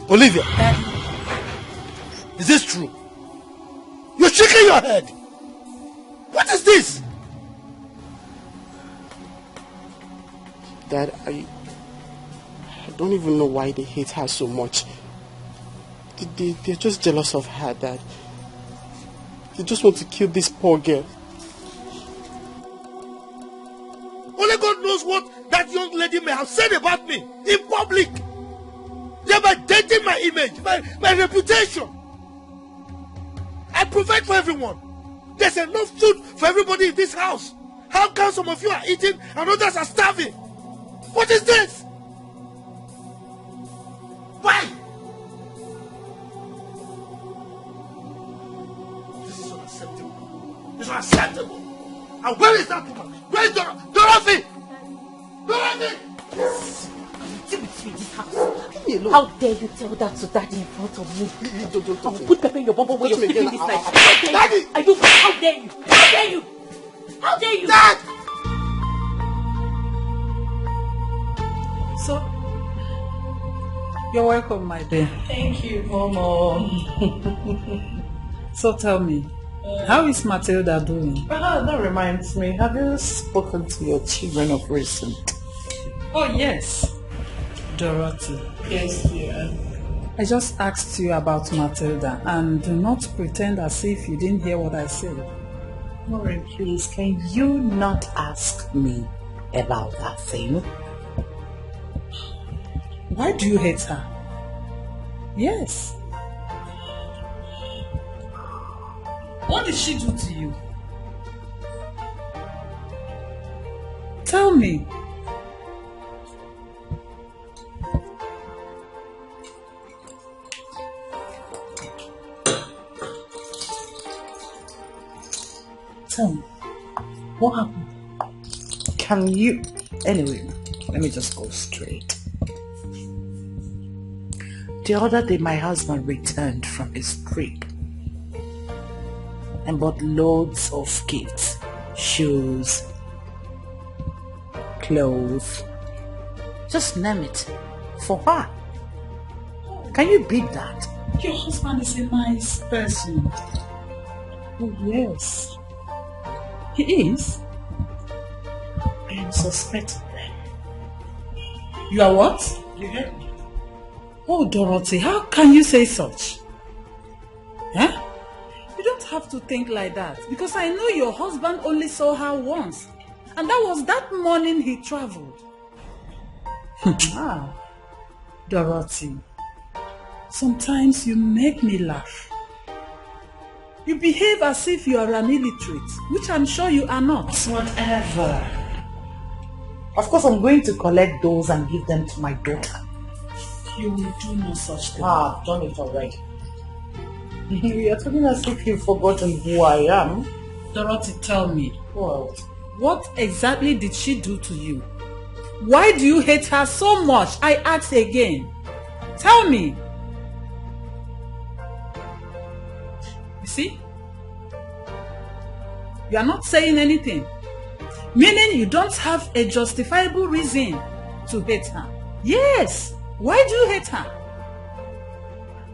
Speaker 9: Olivia! Daddy. Is this true? You're shaking your head! What is this?
Speaker 7: Dad, I don't even know why they hate her so much. They're just jealous of her, Dad. They just want to kill this poor girl.
Speaker 9: Only God knows what that young lady may have said about me in public. Thereby denting my image, my reputation. I provide for everyone. There's enough food for everybody in this house. How come some of you are eating and others are starving? What is this? Why? This is unacceptable. This is unacceptable. And where is that woman? Where is Dorothy? Dorothy!
Speaker 6: How dare you tell that to Daddy in front of me? I'll put pepper in your bumble when you're sleeping this night.
Speaker 9: Daddy!
Speaker 6: How dare you? How dare you? How dare you?
Speaker 9: Dad!
Speaker 2: So, you're welcome, my dear.
Speaker 11: Thank you, Mama.
Speaker 2: So tell me, how is Matilda doing?
Speaker 5: That reminds me, have you spoken to your children of recent?
Speaker 2: Oh yes, Dorothy.
Speaker 11: Yes, dear.
Speaker 2: I just asked you about Matilda, and do not pretend as if you didn't hear what I said.
Speaker 5: Maureen, please, can you not ask me about that thing?
Speaker 2: Why do you hate her? Yes. What did she do to you? Tell me.
Speaker 5: Tell me. What happened? Can you... Anyway, let me just go straight. The other day my husband returned from his trip and bought loads of gifts, shoes, clothes, just name it, for her. Can you beat that?
Speaker 2: Your husband is a nice person.
Speaker 5: Oh yes.
Speaker 2: He is?
Speaker 5: I am suspecting them.
Speaker 2: You are what?
Speaker 5: You heard me.
Speaker 2: Oh, Dorothy, how can you say such? Huh? You don't have to think like that, because I know your husband only saw her once, and that was that morning he traveled. Dorothy, sometimes you make me laugh. You behave as if you are an illiterate, which I'm sure you are not.
Speaker 5: Whatever. Of course, I'm going to collect those and give them to my daughter.
Speaker 2: You will do no such thing.
Speaker 5: I've done it already. You are talking as if you've forgotten who I am.
Speaker 2: Dorothy, tell me.
Speaker 5: What
Speaker 2: exactly did she do to you? Why do you hate her so much? I ask again. Tell me. You see? You are not saying anything. Meaning you don't have a justifiable reason to hate her. Yes. Why do you hate her?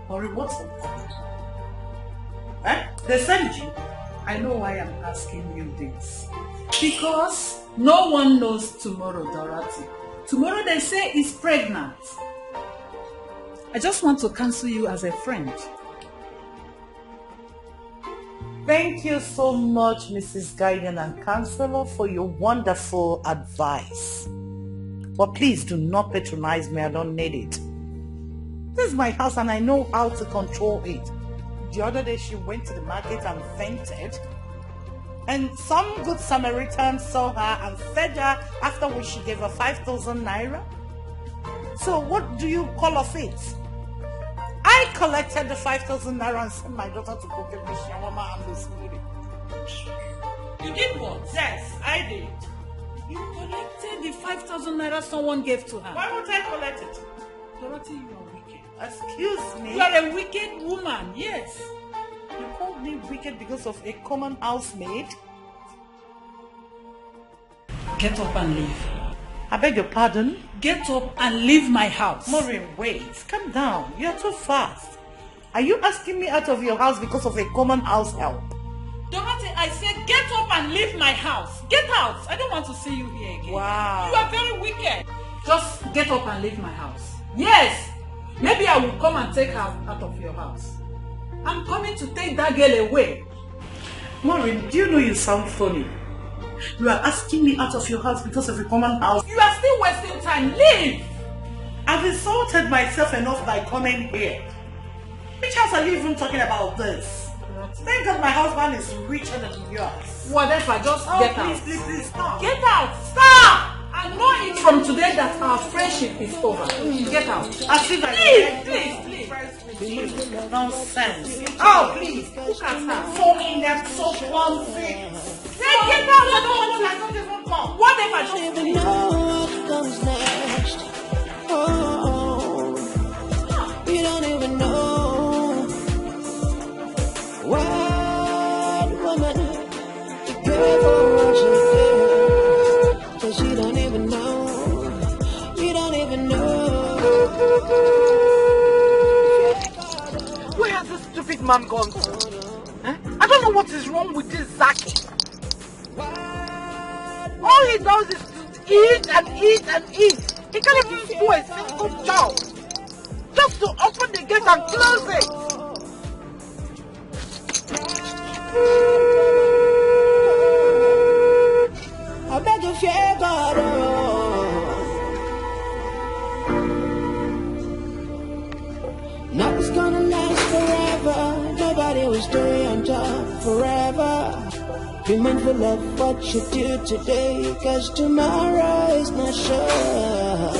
Speaker 5: Ori, what's the problem? They sent you.
Speaker 2: I know why I'm asking you this. Because no one knows tomorrow, Dorothy. Tomorrow they say is pregnant. I just want to cancel you as a friend.
Speaker 5: Thank you so much, Mrs. Guardian and Counselor, for your wonderful advice. But please do not patronize me. I don't need it. This is my house and I know how to control it. The other day she went to the market and fainted. And some good Samaritan saw her and fed her, after which she gave her 5,000 naira. So what do you call of it? I collected the 5,000 naira and sent my daughter to go get me shawarma and the smoothie.
Speaker 2: You did what?
Speaker 5: Yes, I did.
Speaker 2: You collected the 5,000 naira someone gave to her.
Speaker 5: Why would I collect it?
Speaker 2: Dorothy, you are wicked.
Speaker 5: Excuse me?
Speaker 2: You are a wicked woman, yes.
Speaker 5: You called me wicked because of a common housemaid?
Speaker 2: Get up and leave.
Speaker 5: I beg your pardon?
Speaker 2: Get up and leave my house.
Speaker 5: Maureen, wait. Calm down. You're too fast. Are you asking me out of your house because of a common house help?
Speaker 2: Dorothy, I said get up and leave my house. Get out. I don't want to see you here again.
Speaker 5: Wow.
Speaker 2: You are very wicked. Just get up and leave my house. Yes. Maybe I will come and take her out of your house. I'm coming to take that girl away.
Speaker 5: Maureen, do you know you sound funny? You are asking me out of your house because of a common house.
Speaker 2: You are still wasting time. Leave.
Speaker 5: I've insulted myself enough by coming here. Which house are you even talking about this? Thank God my husband is richer than yours.
Speaker 2: Whatever, just get out.
Speaker 5: Please, stop.
Speaker 2: Get out. Stop. I know it from today that our friendship is over. Get out. Please.
Speaker 5: Nonsense. Oh, please.
Speaker 2: Look at her.
Speaker 5: So inept, so clumsy.
Speaker 2: Get out. I don't even come. Whatever,
Speaker 3: I don't even know what comes next. Oh, you don't even know. What woman, be careful what you do, 'cause you don't even know. You don't even know.
Speaker 5: Where has this stupid man gone to? I don't know what is wrong with this Zaki. All he does is to eat and eat and eat. He can't even do a simple job. Just to open the gate and close it.
Speaker 3: I beg you, fear God. Nothing's gonna last forever. Nobody will stay on top forever. Be mindful of what you do today, 'cause tomorrow is not sure.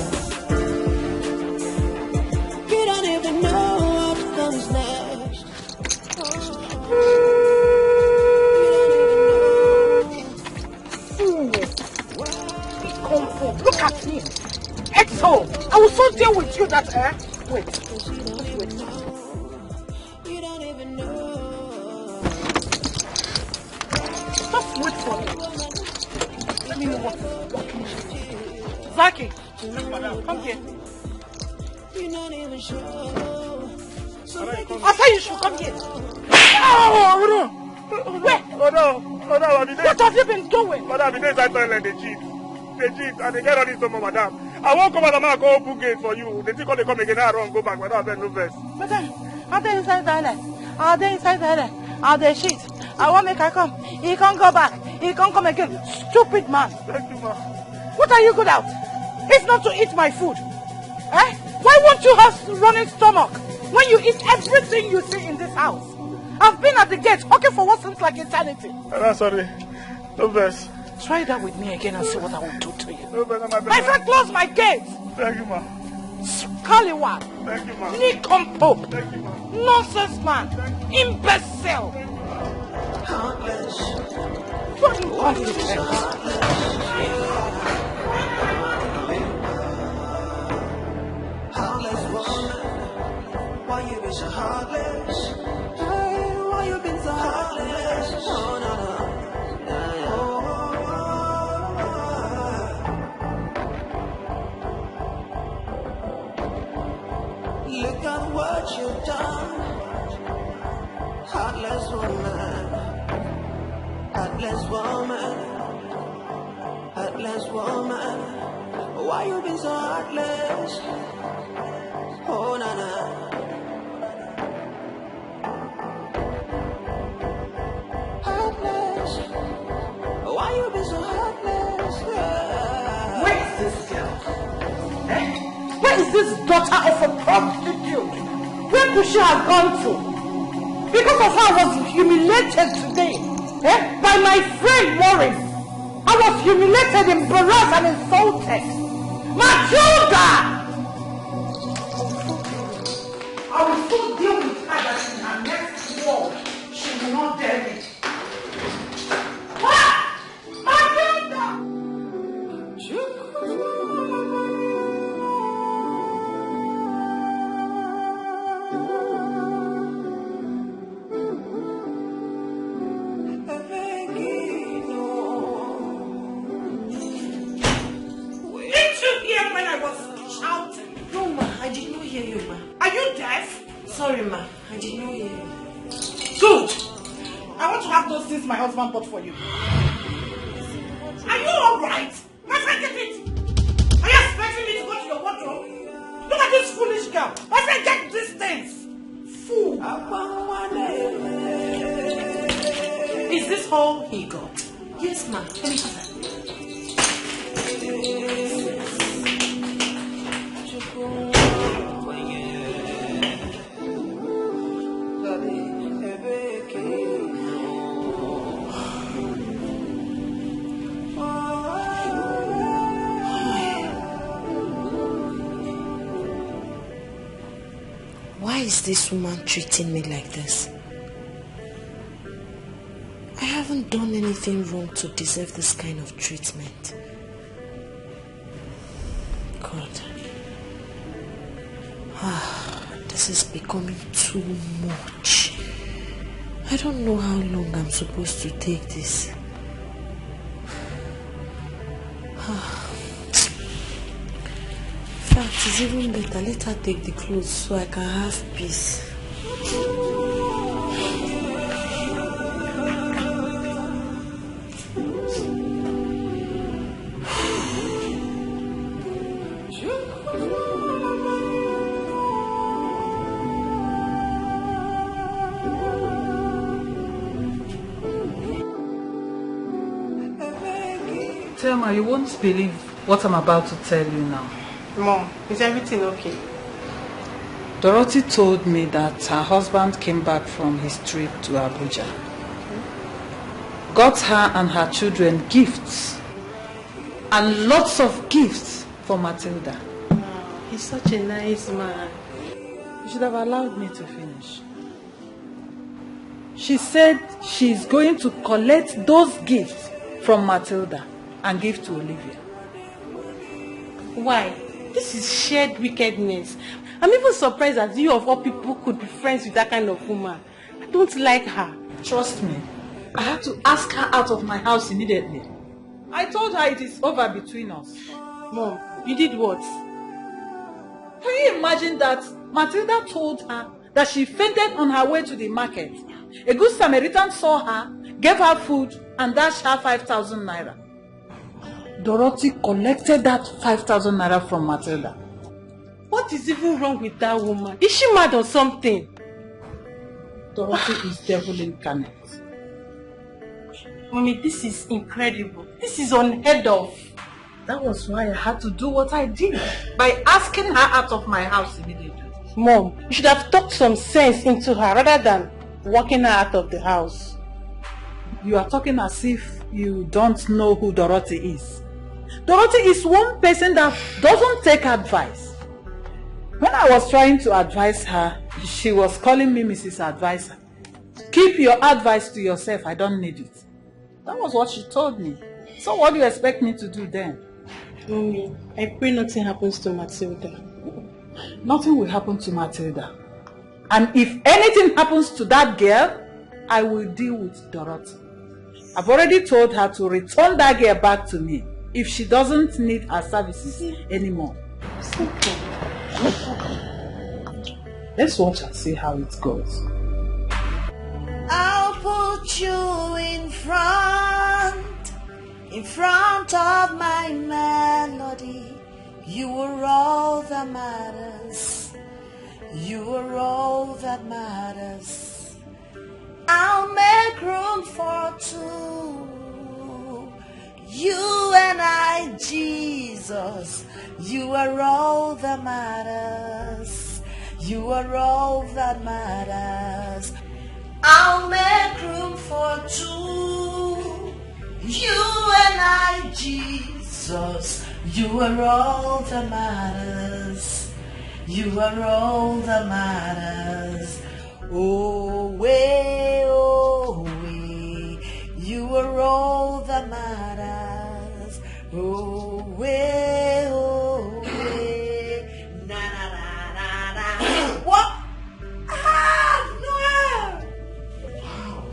Speaker 3: You don't even know what comes next.
Speaker 5: Look at me. Exo, I will so deal with you that wait.
Speaker 3: You don't even know.
Speaker 5: Just wait for me. Let me know what Zaki, come here.
Speaker 3: You're not even sure. So
Speaker 5: I said you should come here. Oh, where?
Speaker 10: Oh no,
Speaker 5: What have you been doing?
Speaker 10: Madam, the days I toilet, they cheat, and they get all this to madam. I won't come out and go open gate for you. They think they come again, I run, go back, madam, then no first.
Speaker 5: Madam, are they inside toilet? Are they inside toilet? Are they shit? I want make her come. He can't go back. He can't come again. Stupid man.
Speaker 10: Thank you, ma'am.
Speaker 5: What are you good at? It's not to eat my food. Why won't you have running stomach when you eat everything you see in this house? I've been at the gate okay for what seems like eternity.
Speaker 10: Sorry. No verse.
Speaker 5: Try that with me again and see what I will do to you.
Speaker 10: No verse,
Speaker 5: my friend, close my gate.
Speaker 10: Thank you, ma'am.
Speaker 5: Scallywag.
Speaker 10: Thank you, ma'am.
Speaker 5: Nincompoop.
Speaker 10: Thank you, ma'am.
Speaker 5: Nonsense man. Imbecile.
Speaker 3: heartless.
Speaker 5: What incompetence.
Speaker 3: Heartless woman, why you been so heartless? Hey, why you been so heartless? Oh, no, no. Look at what you've done. Heartless woman. Heartless woman. Heartless woman. Why you been so heartless? Oh, na na. Heartless. Why you been so heartless? Yeah.
Speaker 5: Where is this girl? Where is this daughter of a prostitute? Where could she have gone to? Because of her, I was humiliated today. By my friend Maureen. I was humiliated, embarrassed, and insulted. Matilda! I will so deal with her that in her next war, she will not dare me. What? Matilda!
Speaker 11: Sorry, ma. I did not hear you.
Speaker 5: Good. I want to have those things my husband bought for you. Are you alright? My friend, get it. Are you expecting me to go to your wardrobe? Look at this foolish girl. My friend, get these things. Fool. Is this all he got?
Speaker 11: Yes, ma. Let me have that.
Speaker 1: Why is this woman treating me like this? I haven't done anything wrong to deserve this kind of treatment. God. This is becoming too much. I don't know how long I'm supposed to take this. In fact, it's even better. Let her take the clothes so I can have peace.
Speaker 2: Thelma, you won't believe what I'm about to tell you now.
Speaker 11: Mom, is everything okay?
Speaker 2: Dorothy told me that her husband came back from his trip to Abuja. Got her and her children gifts. And lots of gifts for Matilda.
Speaker 11: He's such a nice man.
Speaker 2: You should have allowed me to finish. She said she's going to collect those gifts from Matilda and give to Olivia.
Speaker 11: Why? This is shared wickedness. I'm even surprised that you of all people could be friends with that kind of woman. I don't like her.
Speaker 2: Trust me, I had to ask her out of my house immediately. I told her it is over between us.
Speaker 11: Mom, you did what?
Speaker 2: Can you imagine that Matilda told her that she fainted on her way to the market? A good Samaritan saw her, gave her food, and dashed her 5,000 naira. Dorothy collected that 5,000 naira from Matilda.
Speaker 11: What is even wrong with that woman? Is she mad or something?
Speaker 2: Dorothy is devil incarnate.
Speaker 11: Mommy, this is incredible. This is unheard of.
Speaker 2: That was why I had to do what I did, by asking her out of my house immediately.
Speaker 11: Mom, you should have talked some sense into her rather than walking her out of the house.
Speaker 2: You are talking as if you don't know who Dorothy is. Dorothy is one person that doesn't take advice. When I was trying to advise her, she was calling me Mrs. Advisor. Keep your advice to yourself, I don't need it. That was what she told me. So what do you expect me to do then?
Speaker 11: Mommy, I pray nothing happens to Matilda.
Speaker 2: Nothing will happen to Matilda. And if anything happens to that girl, I will deal with Dorothy. I've already told her to return that girl back to me if she doesn't need her services anymore. Let's watch and see how it goes.
Speaker 1: I'll put you in front of my melody. You are all that matters. You are all that matters. I'll make room for two. You and I, Jesus. You are all that matters. You are all that matters. I'll make room for two. You and I, Jesus. You are all that matters. You are all that matters. Oh, way, you are all that matters. Oh, way, na na na na na. What? Noel!
Speaker 7: Wow,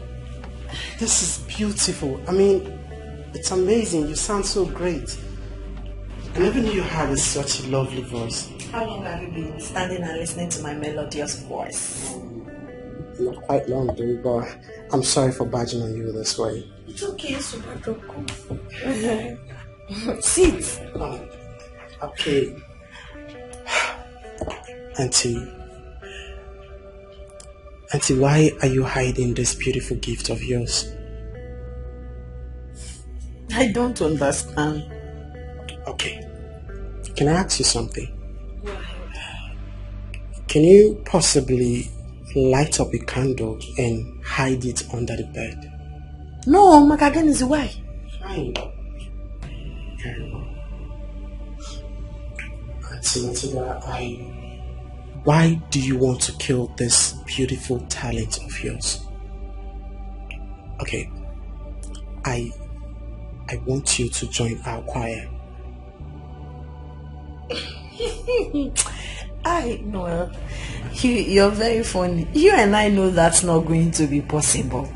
Speaker 7: this is beautiful. I mean, it's amazing. You sound so great. I never knew you had such a lovely voice.
Speaker 5: How long have you been standing and listening to my melodious voice?
Speaker 7: Not quite long, though, but I'm sorry for barging on you this way.
Speaker 5: It's okay, Superdoko. Sit.
Speaker 7: Okay. Auntie, why are you hiding this beautiful gift of yours?
Speaker 5: I don't understand.
Speaker 7: Okay. Can I ask you something? Can you possibly light up a candle and hide it under the bed?
Speaker 5: No, Makagen is why.
Speaker 7: Fine. Very well. Auntie, why do you want to kill this beautiful talent of yours? Okay. I want you to join our choir.
Speaker 5: I know. You're very funny. You and I know that's not going to be possible.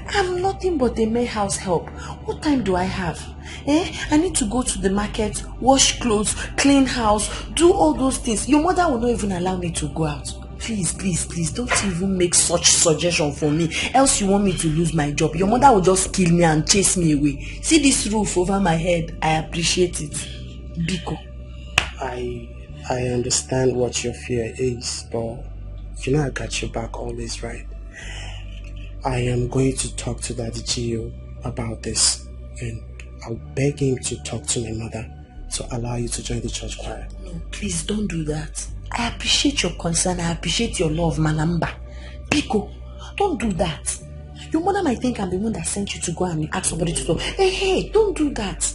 Speaker 5: I'm nothing but a mere house help. What time do I have? I need to go to the market, wash clothes, clean house, do all those things. Your mother will not even allow me to go out. Please, don't even make such suggestion for me. Else you want me to lose my job. Your mother will just kill me and chase me away. See this roof over my head? I appreciate it. Biko.
Speaker 7: I understand what your fear is, but you know I got your back always, right? I am going to talk to Daddy Gio about this, and I'll beg him to talk to my mother to allow you to join the church choir.
Speaker 5: No, please don't do that. I appreciate your concern. I appreciate your love, Manamba. Biko, don't do that. Your mother might think I'm the one that sent you to go and ask somebody to talk. Hey, don't do that.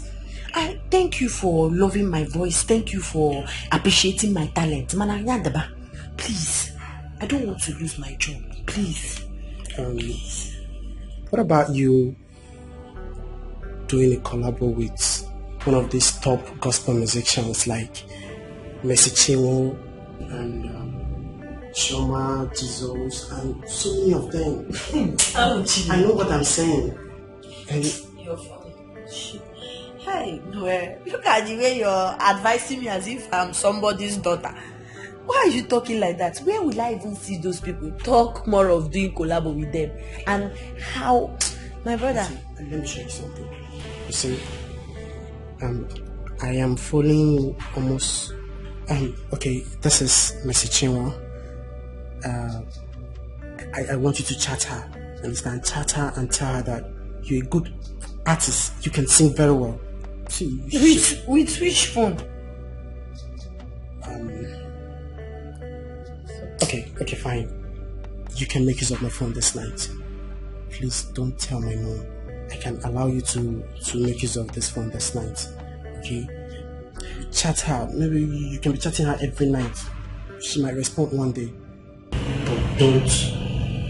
Speaker 5: I thank you for loving my voice. Thank you for appreciating my talent. Mananyandaba, please. I don't want to lose my job. Please.
Speaker 7: What about you doing a collab with one of these top gospel musicians like Mercy Chinwo and Shoma, Jesus, and so many of them? I know what I'm saying. And
Speaker 5: you're funny. Hey, Noel, look at the way you're advising me as if I'm somebody's daughter. Why are you talking like that? Where will I even see those people? Talk more of doing collab with them. And how, my brother.
Speaker 7: Let me show you something. You see, I am following almost. Okay, this is Mercy Chinwo. I want you to chat her. Understand? Chat her and tell her that you're a good artist. You can sing very well.
Speaker 5: With which phone?
Speaker 7: Okay, fine. You can make use of my phone this night. Please don't tell my mom. I can allow you to make use of this phone this night. Okay? Chat her. Maybe you can be chatting her every night. She might respond one day. But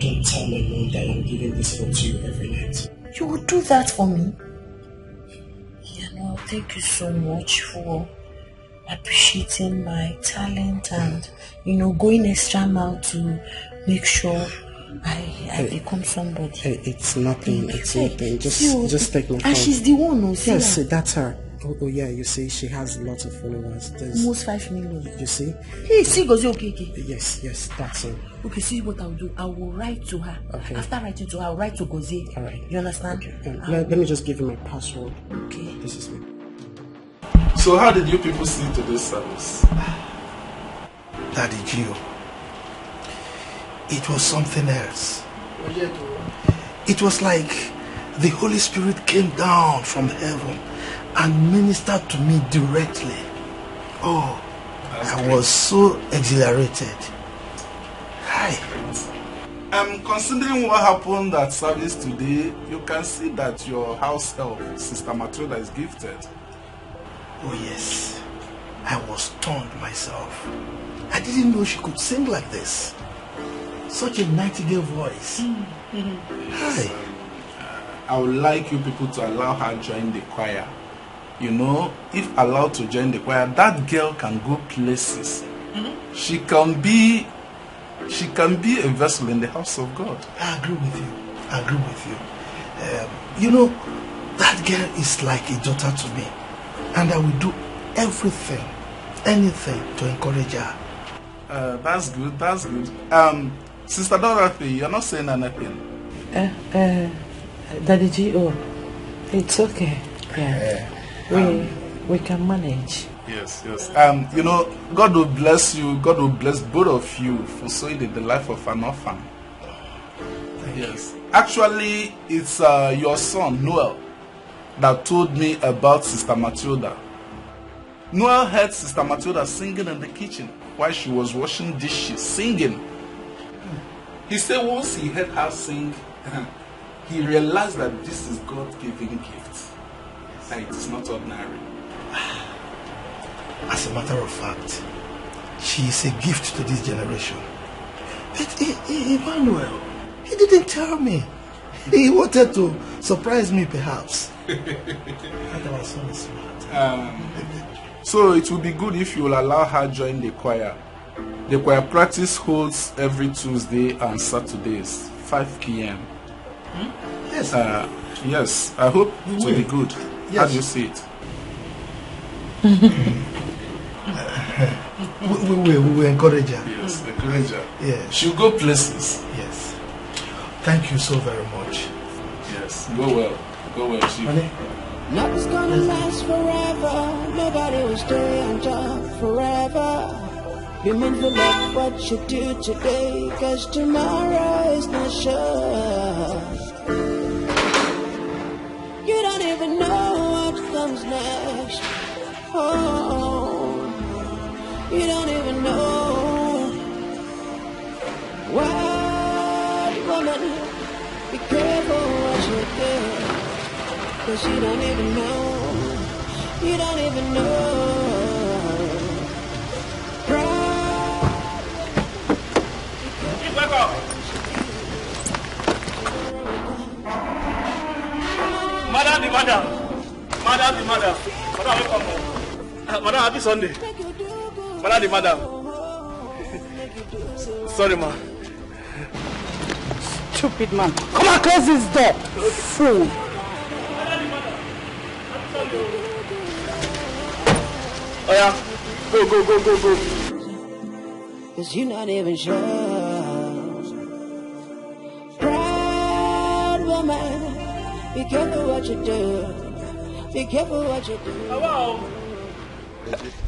Speaker 7: don't tell my mom that I'm giving this phone to you every night.
Speaker 5: You will do that for me? Yeah, no, thank you so much for appreciating my talent and going extra mile to make sure I become somebody.
Speaker 7: Hey, it's nothing. Nothing. Just take my phone.
Speaker 5: And she's the one who
Speaker 7: yes, that's her. Oh yeah, you see, she has lots of followers. There's
Speaker 5: almost 5 million.
Speaker 7: You see?
Speaker 5: Hey, see, Gozi, okay.
Speaker 7: Yes, that's it.
Speaker 5: Okay, see what I'll do. I will write to her.
Speaker 7: Okay.
Speaker 5: After writing to her, I'll write to Gozi.
Speaker 7: All right.
Speaker 5: You understand?
Speaker 7: Okay. Let me just give you my password.
Speaker 5: Okay.
Speaker 7: This is me.
Speaker 12: So how did you people see today's service?
Speaker 9: Daddy Gio, it was something else. It was like the Holy Spirit came down from heaven and ministered to me directly. Oh, I was so exhilarated. Hi.
Speaker 12: Considering what happened at service today, you can see that your house help, Sister Matilda, is gifted.
Speaker 9: Oh yes, I was stunned myself. I didn't know she could sing like this. Such a nightingale voice. Hi.
Speaker 12: I would like you people to allow her join the choir. If allowed to join the choir, that girl can go places. She can be a vessel in the house of God.
Speaker 9: I agree with you. That girl is like a daughter to me. And I will do everything anything to encourage her.
Speaker 12: That's good, that's good. Sister Dorothy, you're not saying anything.
Speaker 5: Daddy G.O., it's okay. Yeah. We can manage.
Speaker 12: Yes. You know, God will bless you. God will bless both of you for sowing in the life of an orphan. Yes. Actually, it's your son, Noel, that told me about Sister Matilda. Noel heard Sister Matilda singing in the kitchen while she was washing dishes, singing. He said once he heard her sing, he realized that this is God-given gift. And it is not ordinary.
Speaker 9: As a matter of fact, she is a gift to this generation. But Emmanuel, he didn't tell me. He wanted to surprise me, perhaps. And our son is smart.
Speaker 12: So it will be good if you will allow her join the choir. The choir practice holds every Tuesday and Saturdays, 5 p.m.
Speaker 9: Yes.
Speaker 12: Yes, I hope it will be good.
Speaker 9: Yes.
Speaker 12: How do you see it?
Speaker 9: We will encourage her.
Speaker 12: Yes, encourage her.
Speaker 9: Yes.
Speaker 12: She'll go places.
Speaker 9: Yes. Thank you so very much.
Speaker 12: Yes, go well. Go well, Chief.
Speaker 3: Nothing's gonna last forever. Nobody will stay on top forever. Be mindful of what you do today, cause tomorrow is not sure. You don't even know what comes next. Oh, you don't even know. Wild woman, be careful what you do, cause you don't even know. You don't even know.
Speaker 10: Madam, happy Sunday. Madam. Sorry, ma.
Speaker 5: Stupid man. Come on, close this door. Fool.
Speaker 10: Oh yeah, go.
Speaker 3: Cause you're not even sure. Proud woman, be careful what you do. Be careful what you do.
Speaker 10: Wow.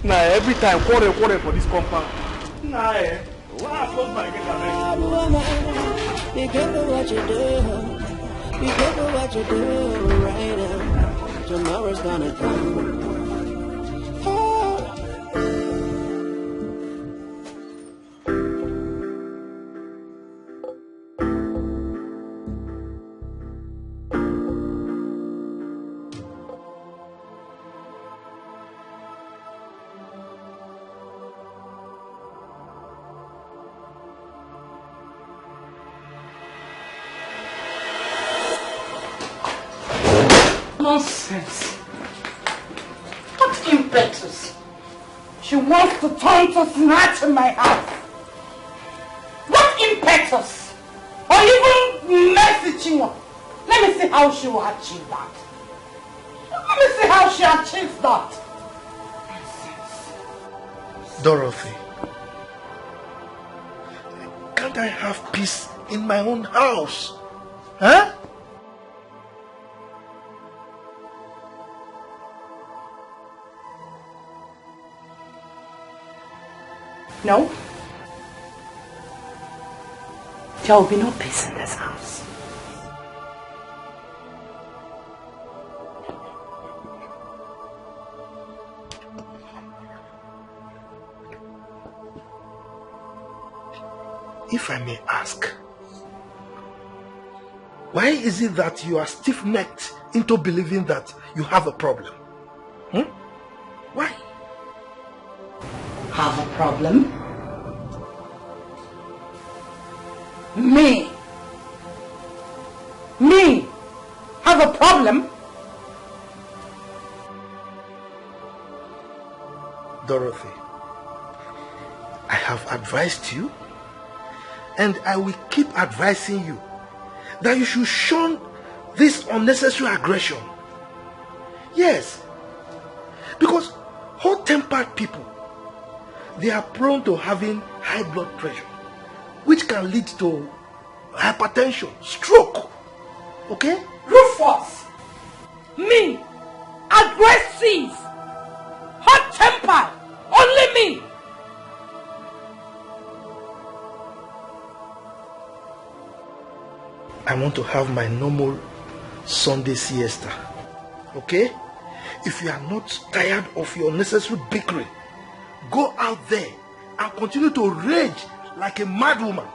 Speaker 10: Nah, every time quarter for this compound. Nah, why I close my gate?
Speaker 3: Proud woman, be careful what you do. Be careful what you do right now. Tomorrow's gonna come.
Speaker 5: Nonsense. What impetus? She wants to turn to snatch in my house. What impetus? Or even Mercy Chinwa. Let me see how she will achieve that. Let me see how she achieves that.
Speaker 9: Dorothy, can't I have peace in my own house? Huh?
Speaker 5: No. There will be no peace in this house.
Speaker 9: If I may ask, why is it that you are stiff-necked into believing that you have a problem? Why?
Speaker 5: Have a problem? Me? Have a problem?
Speaker 9: Dorothy, I have advised you, and I will keep advising you that you should shun this unnecessary aggression. Yes, because hot-tempered people they are prone to having high blood pressure, which can lead to hypertension, stroke. Okay?
Speaker 5: Rufus! Me! Aggressive! Hot-tempered! Only me!
Speaker 9: I want to have my normal Sunday siesta. Okay? If you are not tired of your unnecessary bickering, go out there and continue to rage like a mad woman.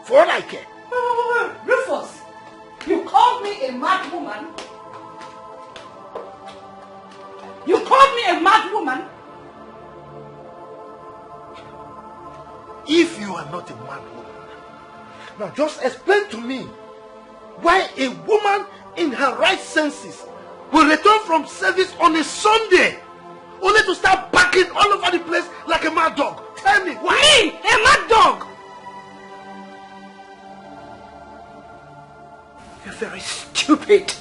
Speaker 9: For all I care.
Speaker 5: Rufus, you called me a mad woman? You called me a mad woman?
Speaker 9: If you are not a mad woman, now just explain to me why a woman in her right senses will return from service on a Sunday only to start barking all over the place like a mad dog. Tell me why?
Speaker 5: Me, a mad dog?
Speaker 9: You're very stupid.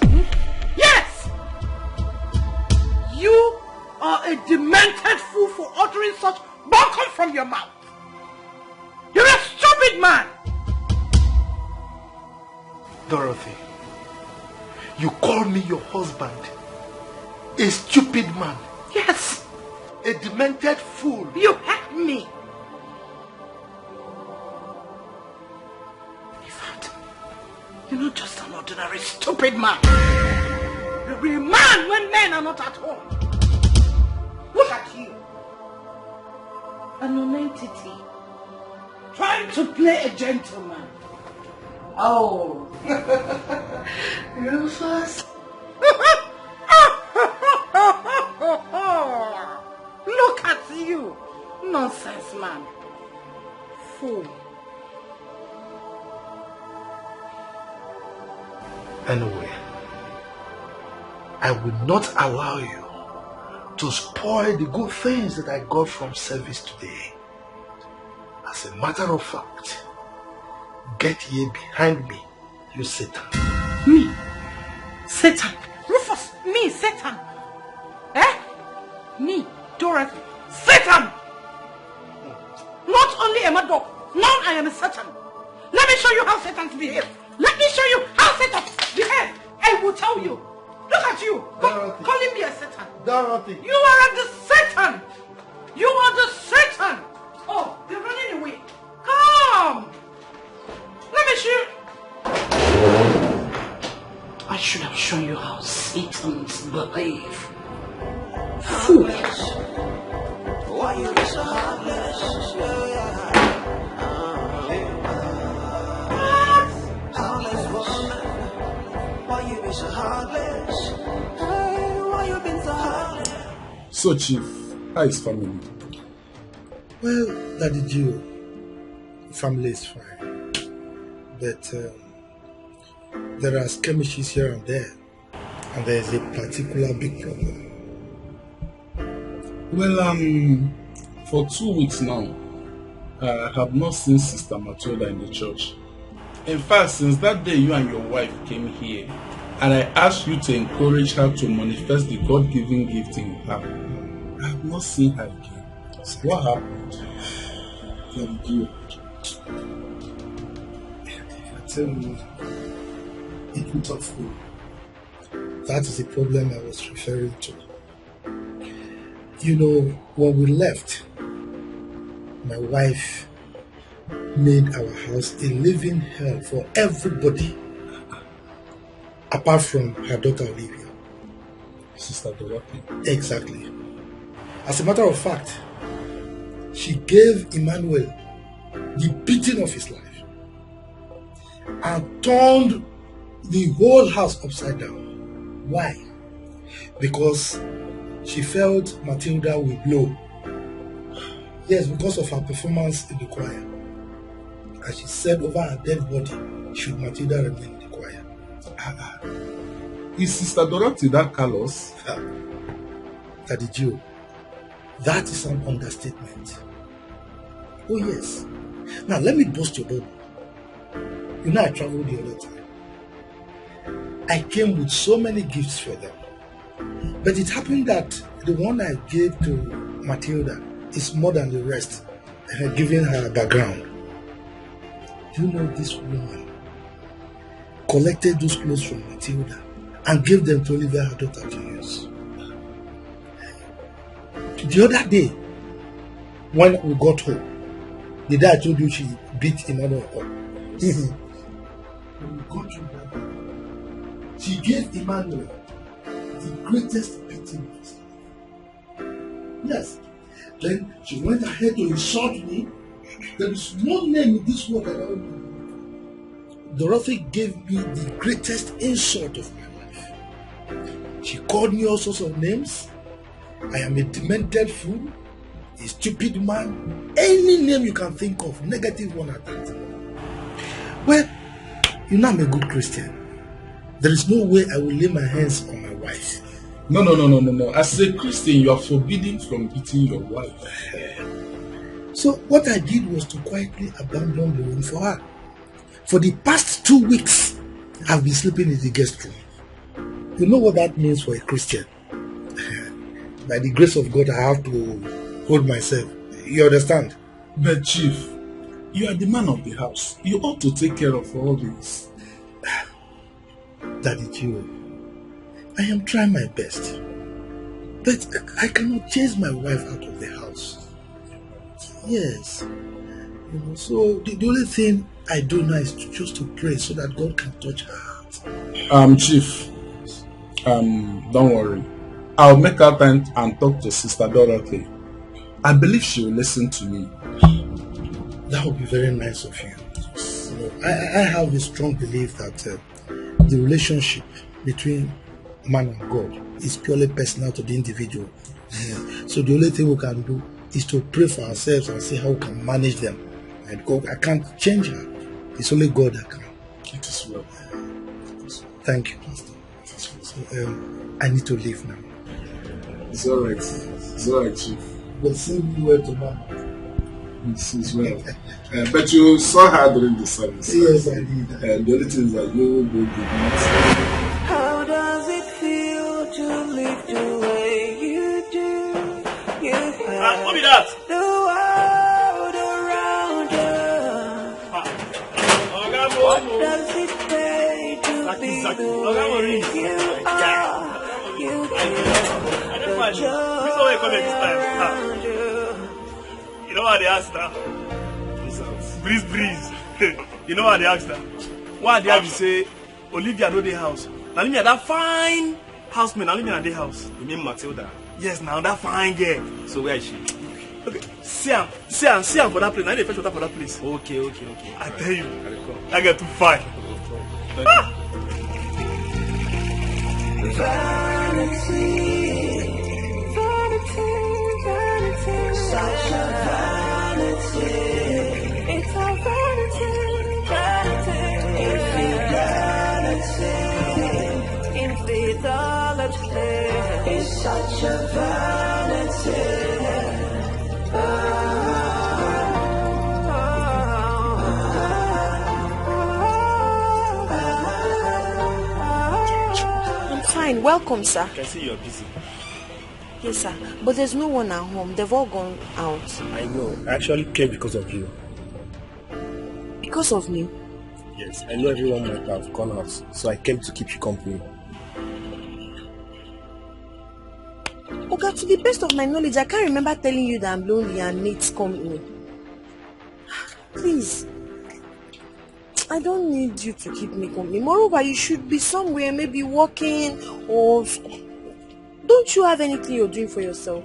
Speaker 5: Yes! You are a demented fool for uttering such buncombe from your mouth. You're a stupid man.
Speaker 9: Dorothy, you call me your husband a stupid man.
Speaker 5: Yes.
Speaker 9: A demented fool.
Speaker 5: You hurt me. In fact, you're not just an ordinary stupid man. You're a man when men are not at home. Look at you. A non-entity. Trying to play a gentleman. Oh. Rufus. Look at you. Nonsense man. Fool.
Speaker 9: Anyway, I will not allow you to spoil the good things that I got from service today. As a matter of fact, get ye behind me, you Satan.
Speaker 5: Me? Satan? Rufus, me, Satan? Eh? Me, Dorothy, Satan! Not only am I dog, now I am a Satan. Let me show you how Satans behave. Let me show you how Satans behave. I will tell you. Look at you. Calling me a Satan.
Speaker 9: Dorothy.
Speaker 5: You are the Satan. You are the Satan. Oh, they're running away. Come. Let me show you. I should have shown you how Satans behave. Foolish.
Speaker 3: Why you be so heartless? Heartless woman. Why you be so heartless? Why you been so heartless?
Speaker 12: So, Chief, how is family?
Speaker 9: Well, Daddy Joe, family is fine. But there are skirmishes here and there. And there is a particular big problem.
Speaker 12: Well, for 2 weeks now, I have not seen Sister Matilda in the church. In fact, since that day you and your wife came here, and I asked you to encourage her to manifest the God-given gift in her, I have not seen her again. So what happened?
Speaker 9: Thank you. If I tell you, it will tough food. That is the problem I was referring to. You know, when we left, my wife made our house a living hell for everybody, apart from her daughter Olivia.
Speaker 12: Sister Dorothy.
Speaker 9: Exactly. As a matter of fact, she gave Emmanuel the beating of his life and turned the whole house upside down. Why? Because she felt Matilda will blow. Yes, because of her performance in the choir. And she said over her dead body, should Matilda remain in the choir.
Speaker 12: Is Sister Dorothy that callous?
Speaker 9: Daddy Joe, that is an understatement. Oh yes. Now let me boast your bubble. You know I traveled the other time. I came with so many gifts for them. But it happened that the one I gave to Matilda is more than the rest. giving her background. Do you know this woman collected those clothes from Matilda and gave them to Olivia, her daughter, to use? The other day, when we got home, the day I told you she beat Emmanuel up. When we got home that day, she gave Emmanuel the greatest beating of his life. Yes. Then she went ahead to insult me. There is no name in this world that I don't know. Dorothy gave me the greatest insult of my life. She called me all sorts of names. I am a demented fool, a stupid man, any name you can think of, negative one at that. Well, you know I'm a good Christian. There is no way I will lay my hands on my wife.
Speaker 12: No. As a Christian, you are forbidden from beating your wife.
Speaker 9: So what I did was to quietly abandon the room for her. For the past 2 weeks, I've been sleeping in the guest room. You know what that means for a Christian? By the grace of God, I have to hold myself. You understand?
Speaker 12: But Chief, you are the man of the house. You ought to take care of all this.
Speaker 9: Daddy Gio, I am trying my best. But I cannot chase my wife out of the house. Yes. You know, so the only thing I do now is just to pray so that God can touch her heart.
Speaker 12: Chief, don't worry. I'll make out time and talk to Sister Dorothy. I believe she will listen to me.
Speaker 9: That would be very nice of you. You know, I have a strong belief that the relationship between man and God is purely personal to the individual. So the only thing we can do is to pray for ourselves and see how we can manage them. And God, I can't change her. It's only God that can.
Speaker 12: It is well.
Speaker 9: Thank you, Pastor. So, I need to leave now.
Speaker 12: It's alright. It's alright, Chief.
Speaker 9: We'll see you well tomorrow.
Speaker 12: It's well. But you saw her during the service.
Speaker 9: Yes, I did.
Speaker 12: The only thing is that you will be
Speaker 3: How does it feel to live the way you do? You have
Speaker 10: what be that?
Speaker 3: the world around you. What does it pay to be the way you are? You feel the joy around you.
Speaker 10: You know what they asked her? Breeze. You know what they asked her? Why they have to say Olivia no dey house? Now me that fine housemate, now me at the house.
Speaker 13: You mean Matilda?
Speaker 10: Yes, now that fine girl.
Speaker 13: So where is she?
Speaker 10: Okay, see am for that place. Now they fetch water for that place.
Speaker 13: Okay.
Speaker 10: I tell you, I get too fine.
Speaker 3: Vanity, such a vanity. It's a vanity. Infidelity is such a vanity.
Speaker 1: I'm fine. Welcome, sir.
Speaker 13: I can see you're busy.
Speaker 1: Yes, sir. But there's no one at home. They've all gone out.
Speaker 13: I know. I actually came because of you.
Speaker 1: Because of me?
Speaker 13: Yes, I know everyone might have gone out, so I came to keep you company.
Speaker 1: Okay, to the best of my knowledge, I can't remember telling you that I'm lonely and needs company. Please. I don't need you to keep me company. Moreover, you should be somewhere, maybe working or... Don't you have anything you're doing for yourself?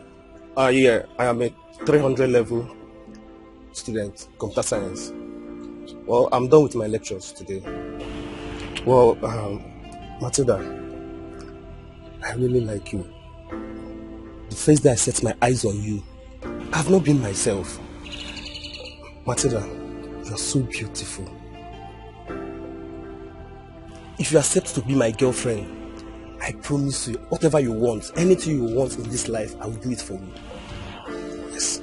Speaker 13: Yeah, I am a 300 level student, computer science. Well, I'm done with my lectures today. Well, Matilda, I really like you. The first day I set my eyes on you, I've not been myself. Matilda, you're so beautiful. If you accept to be my girlfriend, I promise you, whatever you want, anything you want in this life, I will do it for you. Yes.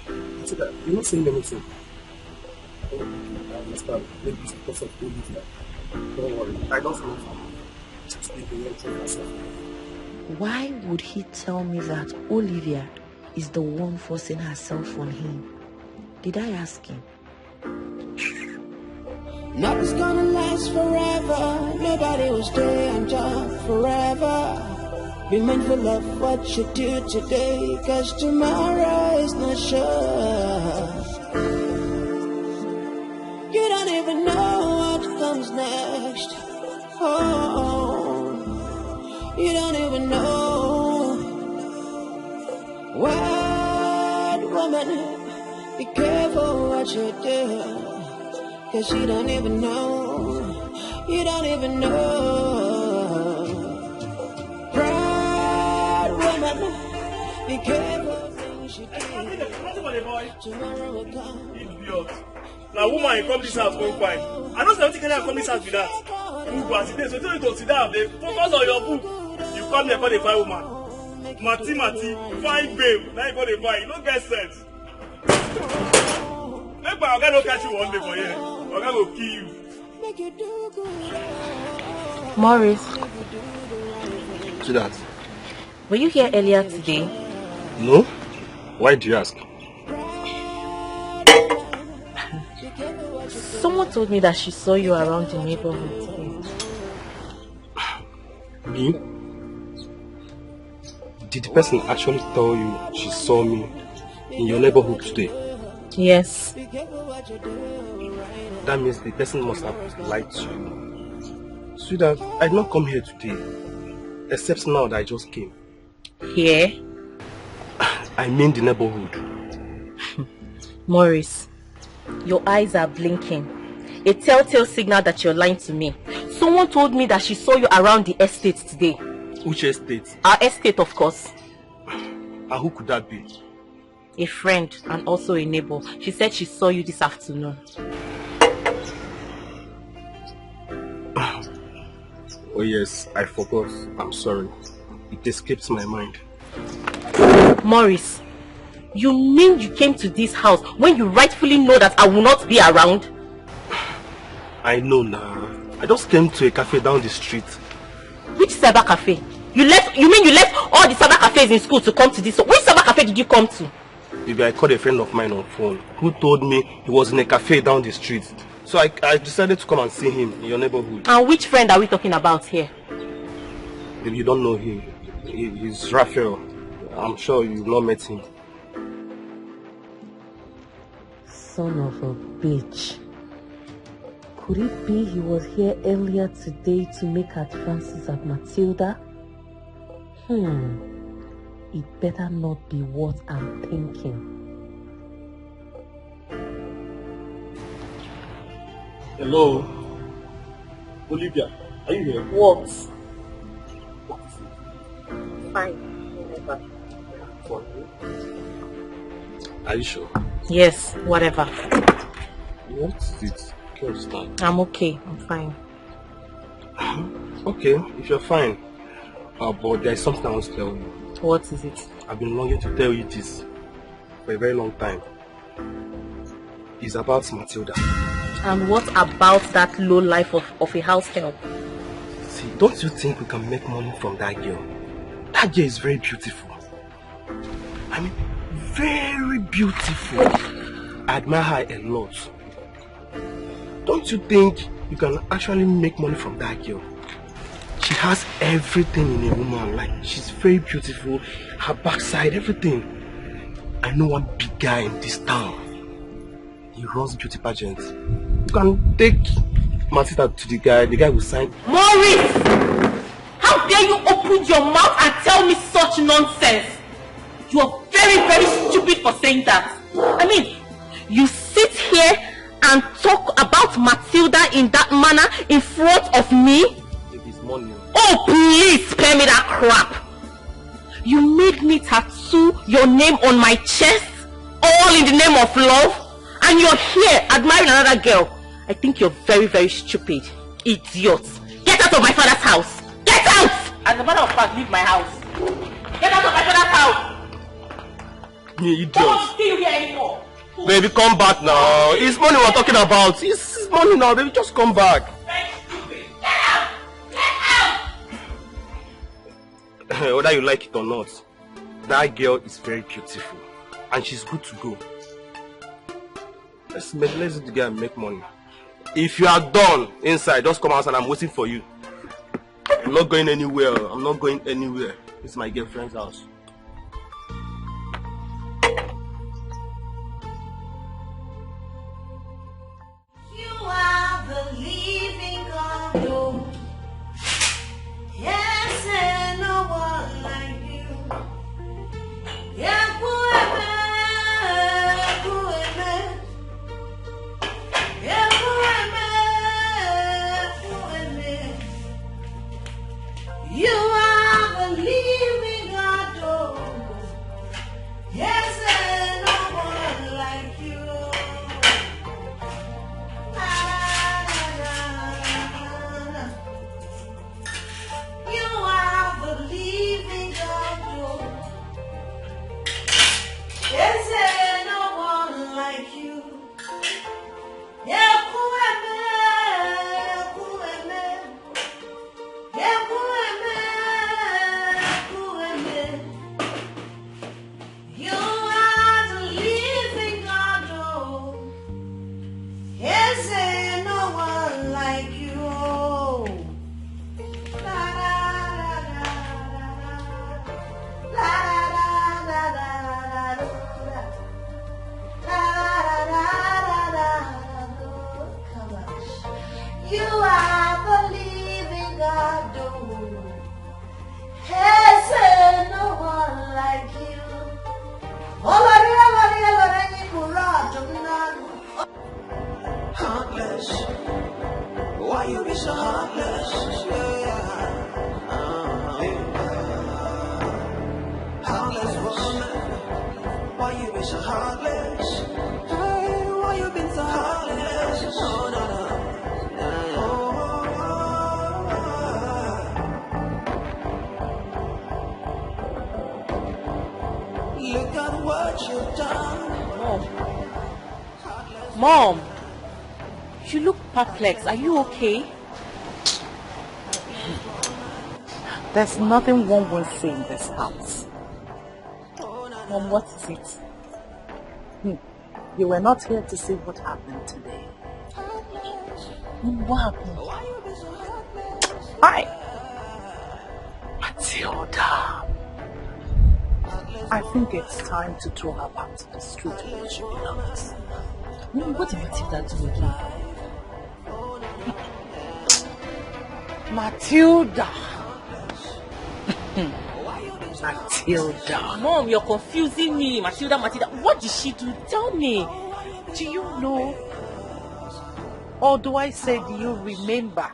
Speaker 13: Matilda, you're not saying anything. I understand. Maybe it's because of Olivia. Don't worry. I don't feel fine. Just leave me enjoy yourself.
Speaker 8: Why would he tell me that Olivia is the one forcing herself on him. Did I ask him?
Speaker 3: Nothing's gonna last forever. Nobody will stay on top forever. Be mindful of what you do today, cause tomorrow is not sure. You don't even know what comes next. Oh, you don't even know. What woman, be careful what you do, cause you don't even know. You don't even know. Proud woman, be careful things you do. Tomorrow will come.
Speaker 10: Idiot. Now woman you come this house go fine. I know something can come this house with that. You go sit there, so tell you to sit down. They focus on your book. You come there for the fine woman. Mati, fine babe. Now you go the fine. You don't get sense. Make my Oga no catch you one day for here. Oga go kill you.
Speaker 6: Morris.
Speaker 13: See that?
Speaker 6: Were you here earlier today?
Speaker 13: No. Why do you ask?
Speaker 6: Someone told me that she saw you around the neighborhood today.
Speaker 13: Me? Did the person actually tell you she saw me in your neighborhood today?
Speaker 6: Yes.
Speaker 13: That means the person must have lied to you. Sweetheart, I did not come here today, except now that I just came.
Speaker 6: Here?
Speaker 13: I mean the neighborhood.
Speaker 6: Morris, your eyes are blinking. A telltale signal that you're lying to me. Someone told me that she saw you around the estate today.
Speaker 13: Which estate?
Speaker 6: Our estate, of course.
Speaker 13: And who could that be?
Speaker 6: A friend and also a neighbor. She said she saw you this afternoon.
Speaker 13: Oh yes, I forgot. I'm sorry. It escapes my mind.
Speaker 6: Morris, you mean you came to this house when you rightfully know that I will not be around?
Speaker 13: I know now. I just came to a cafe down the street.
Speaker 6: Which cyber cafe? You mean you left all the cyber cafes in school to come to this? Which cyber cafe did you come to?
Speaker 13: Maybe I called a friend of mine on phone who told me he was in a cafe down the street. So I decided to come and see him in your neighborhood.
Speaker 6: And which friend are we talking about here?
Speaker 13: Maybe you don't know him. He's Raphael. I'm sure you've not met him.
Speaker 8: Son of a bitch. Could it be he was here earlier today to make advances at Matilda? It better not be what I'm thinking.
Speaker 13: Hello? Olivia, are you here?
Speaker 6: What? Fine. Whatever.
Speaker 13: Are you sure?
Speaker 6: Yes, whatever.
Speaker 13: What is it? Can you stand?
Speaker 6: I'm okay. I'm fine.
Speaker 13: Okay, if you're fine. But there's something I want to tell you.
Speaker 6: What is it?
Speaker 13: I've been longing to tell you this for a very long time. It's about Matilda.
Speaker 6: And what about that low life of a house help?
Speaker 13: See, don't you think we can make money from that girl? That girl is very beautiful. I mean, very beautiful. I admire her a lot. Don't you think you can actually make money from that girl? She has everything in a woman. Like, she's very beautiful, her backside, everything. I know one big guy in this town. He runs beauty pageants. You can take Matilda to the guy will sign.
Speaker 6: Maurice! How dare you open your mouth and tell me such nonsense? You are very, very stupid for saying that. I mean, you sit here and talk about Matilda in that manner in front of me?
Speaker 13: It is money.
Speaker 6: Oh, please spare me that crap. You made me tattoo your name on my chest, all in the name of love, and you're here admiring another girl. I think you're very, very stupid. Idiot. Get out of my father's house. Get out! As a matter of fact, leave my house. Get out of my father's house.
Speaker 13: You idiot.
Speaker 6: Don't stay here anymore.
Speaker 13: Baby, come back now. It's money we're talking about. It's money now, baby. Just come back.
Speaker 6: Very stupid. Get out! Get out!
Speaker 13: Whether you like it or not, That girl is very beautiful and she's good to go. Let's do the girl and make money. If you are done inside, just come outside. I'm waiting for you. I'm not going anywhere. I'm not going anywhere. It's my girlfriend's house.
Speaker 3: You are the living God, oh. Yes, and no one like you. Yeah, you are the living God, oh. Yes, and no one like you. You are the living God, oh. Yes, and no one like you. Yeah, you are the living God, oh. Yes, and no one like you, oh. La la la la la la la la. You are the living God, oh. Yes, and no one like you. Heartless, why you be so heartless? Heartless woman, why you be so heartless? Hey, why you been so heartless? Oh, no, no. Look at what you've done.
Speaker 6: Mom, you look perplexed. Are you okay?
Speaker 5: There's nothing one won't say in this house.
Speaker 6: Mom, what is it?
Speaker 5: You were not here to see what happened today.
Speaker 6: Mom, what happened?
Speaker 5: Hi, Matilda. I think it's time to throw her back to the street where she belongs.
Speaker 6: Mom, what did Matilda do again?
Speaker 5: Matilda. Matilda.
Speaker 6: Mom, you're confusing me. Matilda. What did she do? Tell me.
Speaker 5: Do you know? Or do I say, do you remember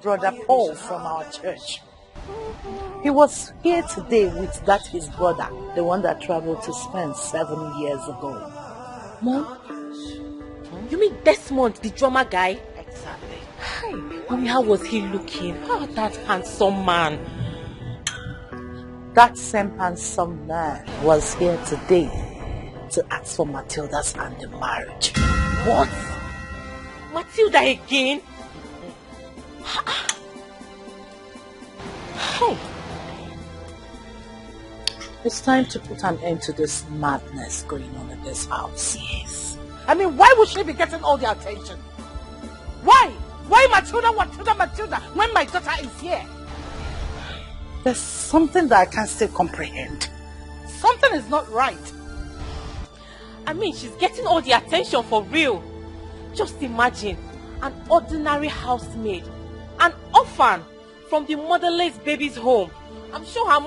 Speaker 5: Brother Paul from our church? He was here today with that his brother, the one that traveled to Spain 7 years ago.
Speaker 6: Mom? You mean Desmond, the drummer guy?
Speaker 5: Exactly.
Speaker 6: Hi. Mommy, how was he looking? Oh, that handsome man.
Speaker 5: That same handsome man was here today to ask for Matilda's hand in marriage.
Speaker 6: What? Matilda again?
Speaker 5: Hey. It's time to put an end to this madness going on in this house.
Speaker 6: Yes.
Speaker 5: I mean, why would she be getting all the attention? Why? Why Matilda, when my daughter is here? There's something that I can't still comprehend. Something is not right.
Speaker 6: I mean, she's getting all the attention for real. Just imagine, an ordinary housemaid, an orphan from the motherless baby's home. I'm sure her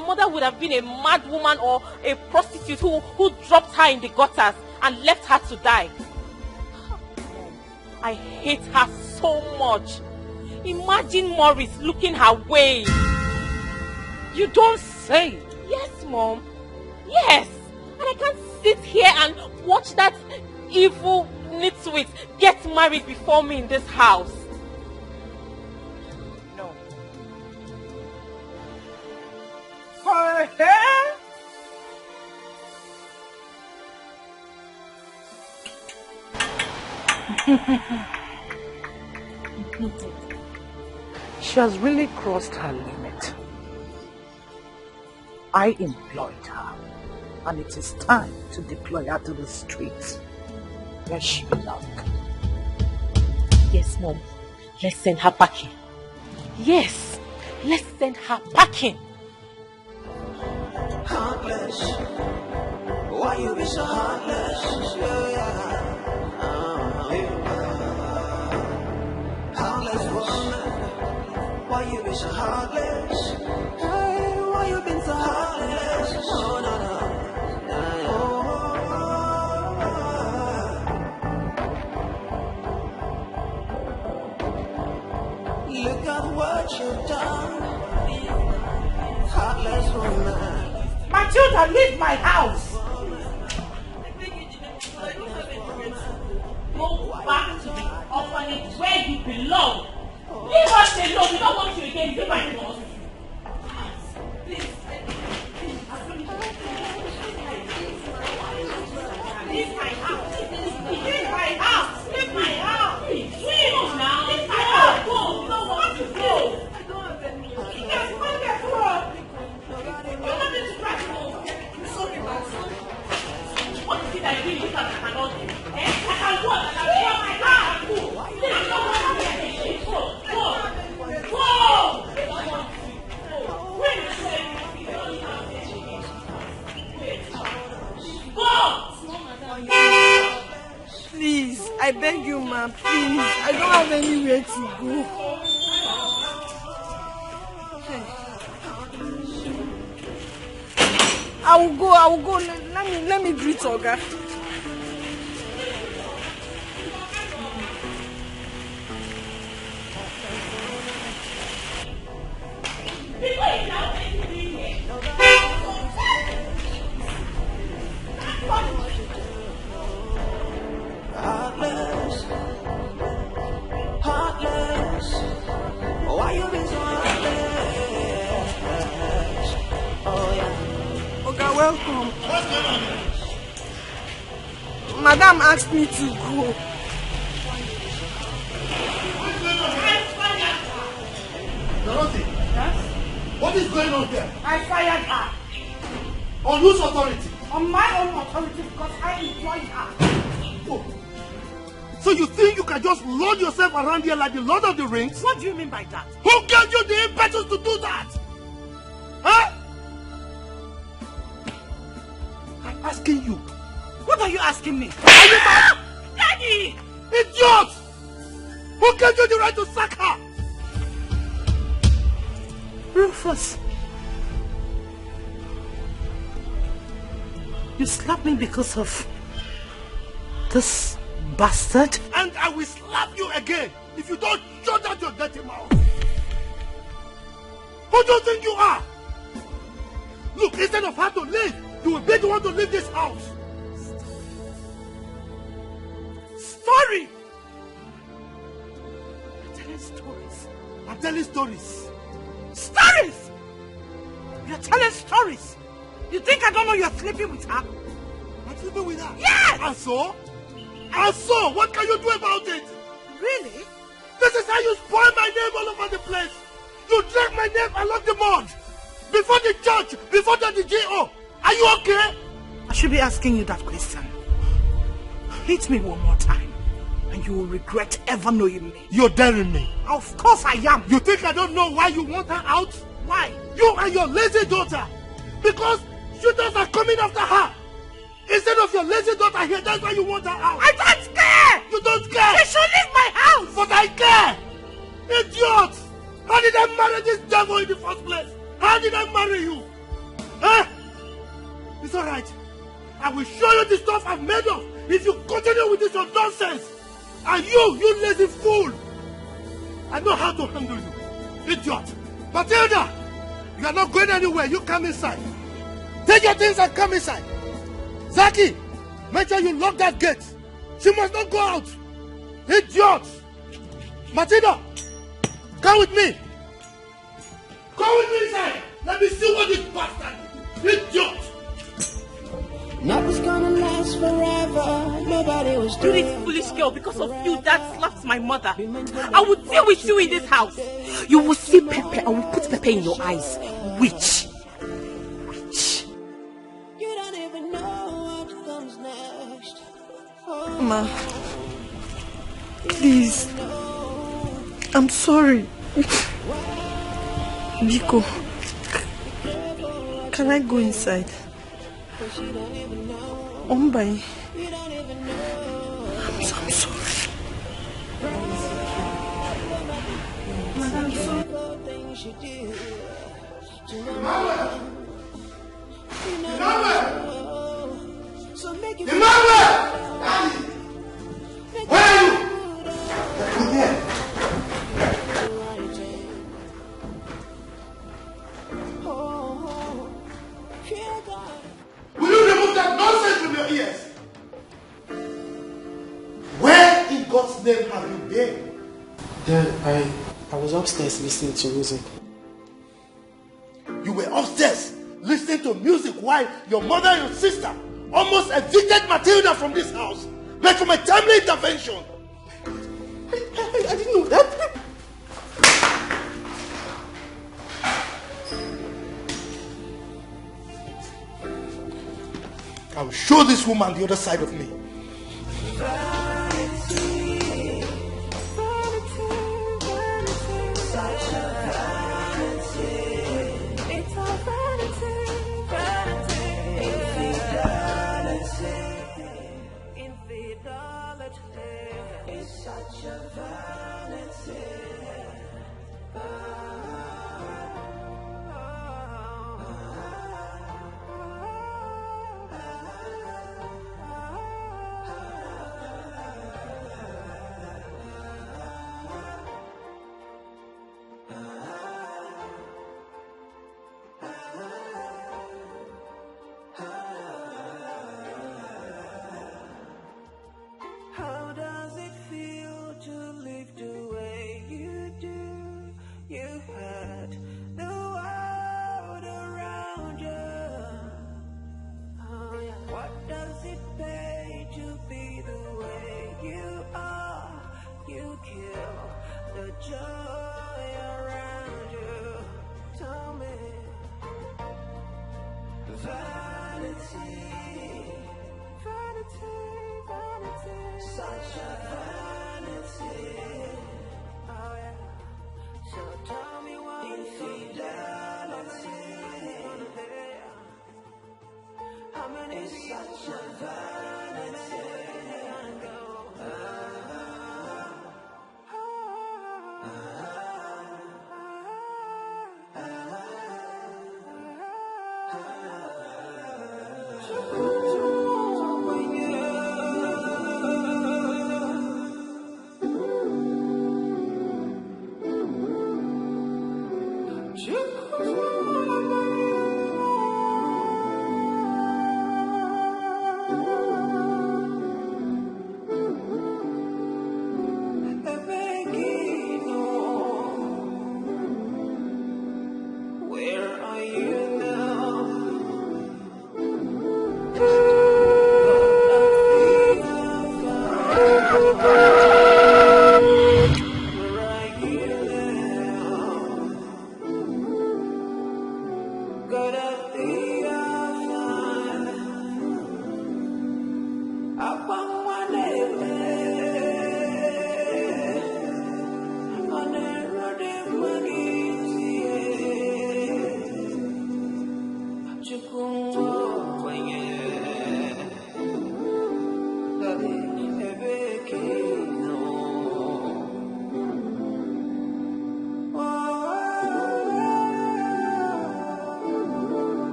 Speaker 6: mother would have been a mad woman or a prostitute who dropped her in the gutters and left her to die. I hate her so much. Imagine Morris looking her way.
Speaker 5: You don't say.
Speaker 6: Yes, Mom. Yes. And I can't sit here and watch that evil nitwit get married before me in this house.
Speaker 5: No. For her? She has really crossed her limit. I employed her. And it is time to deploy her to the streets, where she belongs.
Speaker 6: Yes, Mom. Let's send her packing. Yes, let's send her packing.
Speaker 3: Heartless. Why you be so heartless? Yeah. Heartless woman. Why you be so heartless? Hey, why you been so heartless? Oh, no, no. Look at what you've done. Heartless woman.
Speaker 5: Matilda, leave my house!
Speaker 6: Go back to the orphanage where you belong. Leave us alone. We don't want you again. Leave my house. Please. Leave my house. Leave my house. Leave my house. Leave now. Leave my house. Go. You don't want to go. I don't have any. Yes, what the fuck? You're not going to practice. Sorry, man. What is it I do? You cannot do. I can walk. I can walk. I can't go. Please don't want to get this shit. Go. Go. Go. Wait a second. Go.
Speaker 1: Please, I beg you, ma, please. I don't have anywhere to go. I will go. Let me greet Oga.
Speaker 3: Heartless. Heartless. Why you been so heartless? Oh, yeah.
Speaker 1: Oga, welcome.
Speaker 9: What's going on here?
Speaker 1: Madam asked me to go.
Speaker 9: Dorothy,
Speaker 5: Yes?
Speaker 9: what is going on here?
Speaker 5: I fired her.
Speaker 9: On whose authority?
Speaker 5: On my own authority because I employed her.
Speaker 9: Oh. So you think you can just load yourself around here like the Lord of the Rings?
Speaker 5: What do you mean by that?
Speaker 9: Who gave you the impetus to do that? Huh? I'm asking you.
Speaker 5: What are you asking me?
Speaker 9: Are you mad?
Speaker 5: Daddy!
Speaker 9: Idiot! Who gave you the right to sack her?
Speaker 5: Rufus. You slapped me because of this bastard?
Speaker 9: And I will slap you again if you don't shut out your dirty mouth. Who do you think you are? Look, instead of her to leave, you will be the one to leave this house. Story!
Speaker 5: You're telling stories.
Speaker 9: I'm telling stories.
Speaker 5: Stories! You're telling stories. You think I don't know you're sleeping with her?
Speaker 9: I'm sleeping with her?
Speaker 5: Yes!
Speaker 9: And so? And so, what can you do about it?
Speaker 5: Really?
Speaker 9: This is how you spoil my name all over the place. You drag my name along the mud. Before the judge, before the GO. Are you okay?
Speaker 5: I should be asking you that question. Hit me one more time, and you will regret ever knowing me.
Speaker 9: You're daring me.
Speaker 5: Of course I am.
Speaker 9: You think I don't know why you want her out?
Speaker 5: Why?
Speaker 9: You and your lazy daughter. Because shooters are coming after her. Instead of your lazy daughter here, that's why you want her out.
Speaker 5: I don't care!
Speaker 9: You don't care!
Speaker 5: She should leave my house!
Speaker 9: But I care! Idiot! How did I marry this devil in the first place? How did I marry you? Huh? It's alright. I will show you the stuff I'm made of if you continue with this your nonsense. And you lazy fool! I know how to handle you. Idiot! Matilda! You are not going anywhere. You come inside. Take your things and come inside. Zaki! Make sure you lock that gate. She must not go out. Idiot! Matilda! Come with me. Come with me inside. Let me see what this bastard. Idiot!
Speaker 3: Nothing's gonna last forever. Nobody was
Speaker 6: You
Speaker 3: doing
Speaker 6: this foolish girl, because of you, Dad slapped my mother. I will deal with you in this house. You will see pepper. I will put pepper in your eyes. Witch.
Speaker 1: Mama, please. I'm sorry. Biko, can I go inside? Ombai. I'm sorry.
Speaker 9: Where are you? I'm here. Will you remove that nonsense from your ears? Where in God's name have you been?
Speaker 7: Dad, I was upstairs listening to music.
Speaker 9: You were upstairs listening to music while your mother and your sister almost evicted Matilda from this house, but from a timely intervention. I didn't know that. I will show this woman the other side of me.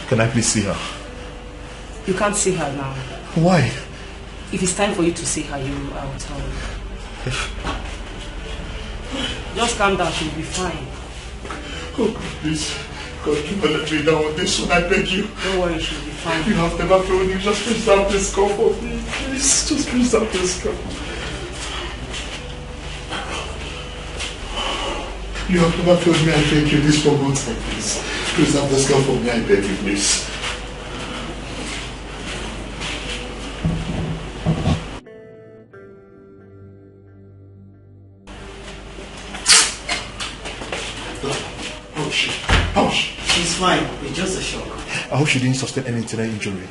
Speaker 9: Can I please see her?
Speaker 6: You can't see her now.
Speaker 9: Why?
Speaker 6: If it's time for you to see her, I will tell you. Just calm down, she'll be fine.
Speaker 9: Oh, please. God, you will let me down with this one, I beg you.
Speaker 6: Don't worry, she'll be fine.
Speaker 9: You have never failed me. Just preserve this girl for me. Please, just preserve this girl. You have never failed me, I beg you. This for God's sake, please. Preserve this girl for me, I beg you, please.
Speaker 14: fine. It's just a shock.
Speaker 9: I hope she didn't sustain any internal injury.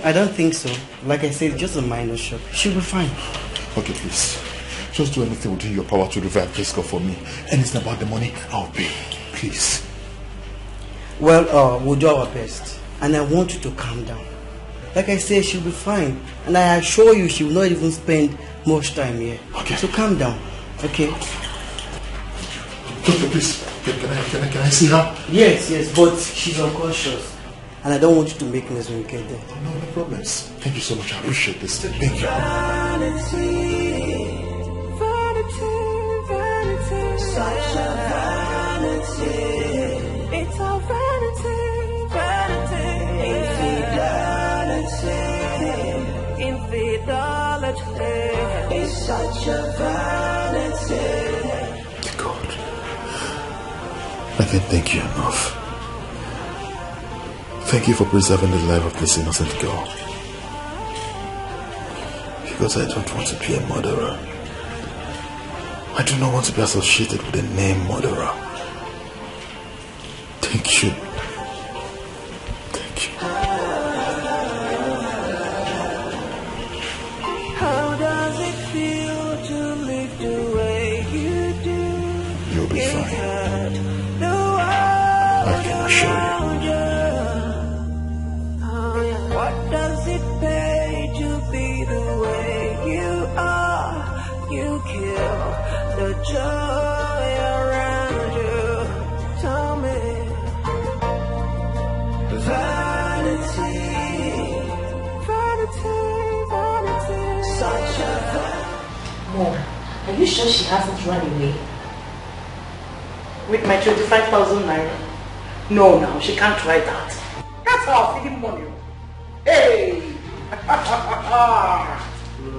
Speaker 14: I don't think so. Like I said, just a minor shock. She'll be fine.
Speaker 9: Okay, please. Just do anything within your power to revive this girl for me. Anything about the money, I'll pay. Please.
Speaker 14: Well, we'll do our best. And I want you to calm down. Like I said, she'll be fine. And I assure you, she will not even spend much time here.
Speaker 9: Okay.
Speaker 14: So calm down. Okay?
Speaker 9: Doctor, please. Can I see her?
Speaker 14: Yes, but she's unconscious. And I don't want you to make noise when you get there.
Speaker 9: No problems. Thank you so much. I appreciate this. Thank you.
Speaker 3: Such a vanity. It's a vanity. Infidelity. It's such a vanity.
Speaker 9: God, I can't thank you enough. Thank you for preserving the life of this innocent girl. Because I don't want to be a murderer. I do not want to be associated with the name murderer. Thank you. Thank you.
Speaker 3: How does it feel to live the way you do?
Speaker 9: You'll be fine. I can assure you.
Speaker 3: What does it pay to be the way you are? You kill the joy around you. Tell me, vanity, such a vanity.
Speaker 6: Mom, are you sure she hasn't run away?
Speaker 5: With my 25,000 naira? No, she can't try that. That's how I'm feeding money. Hey!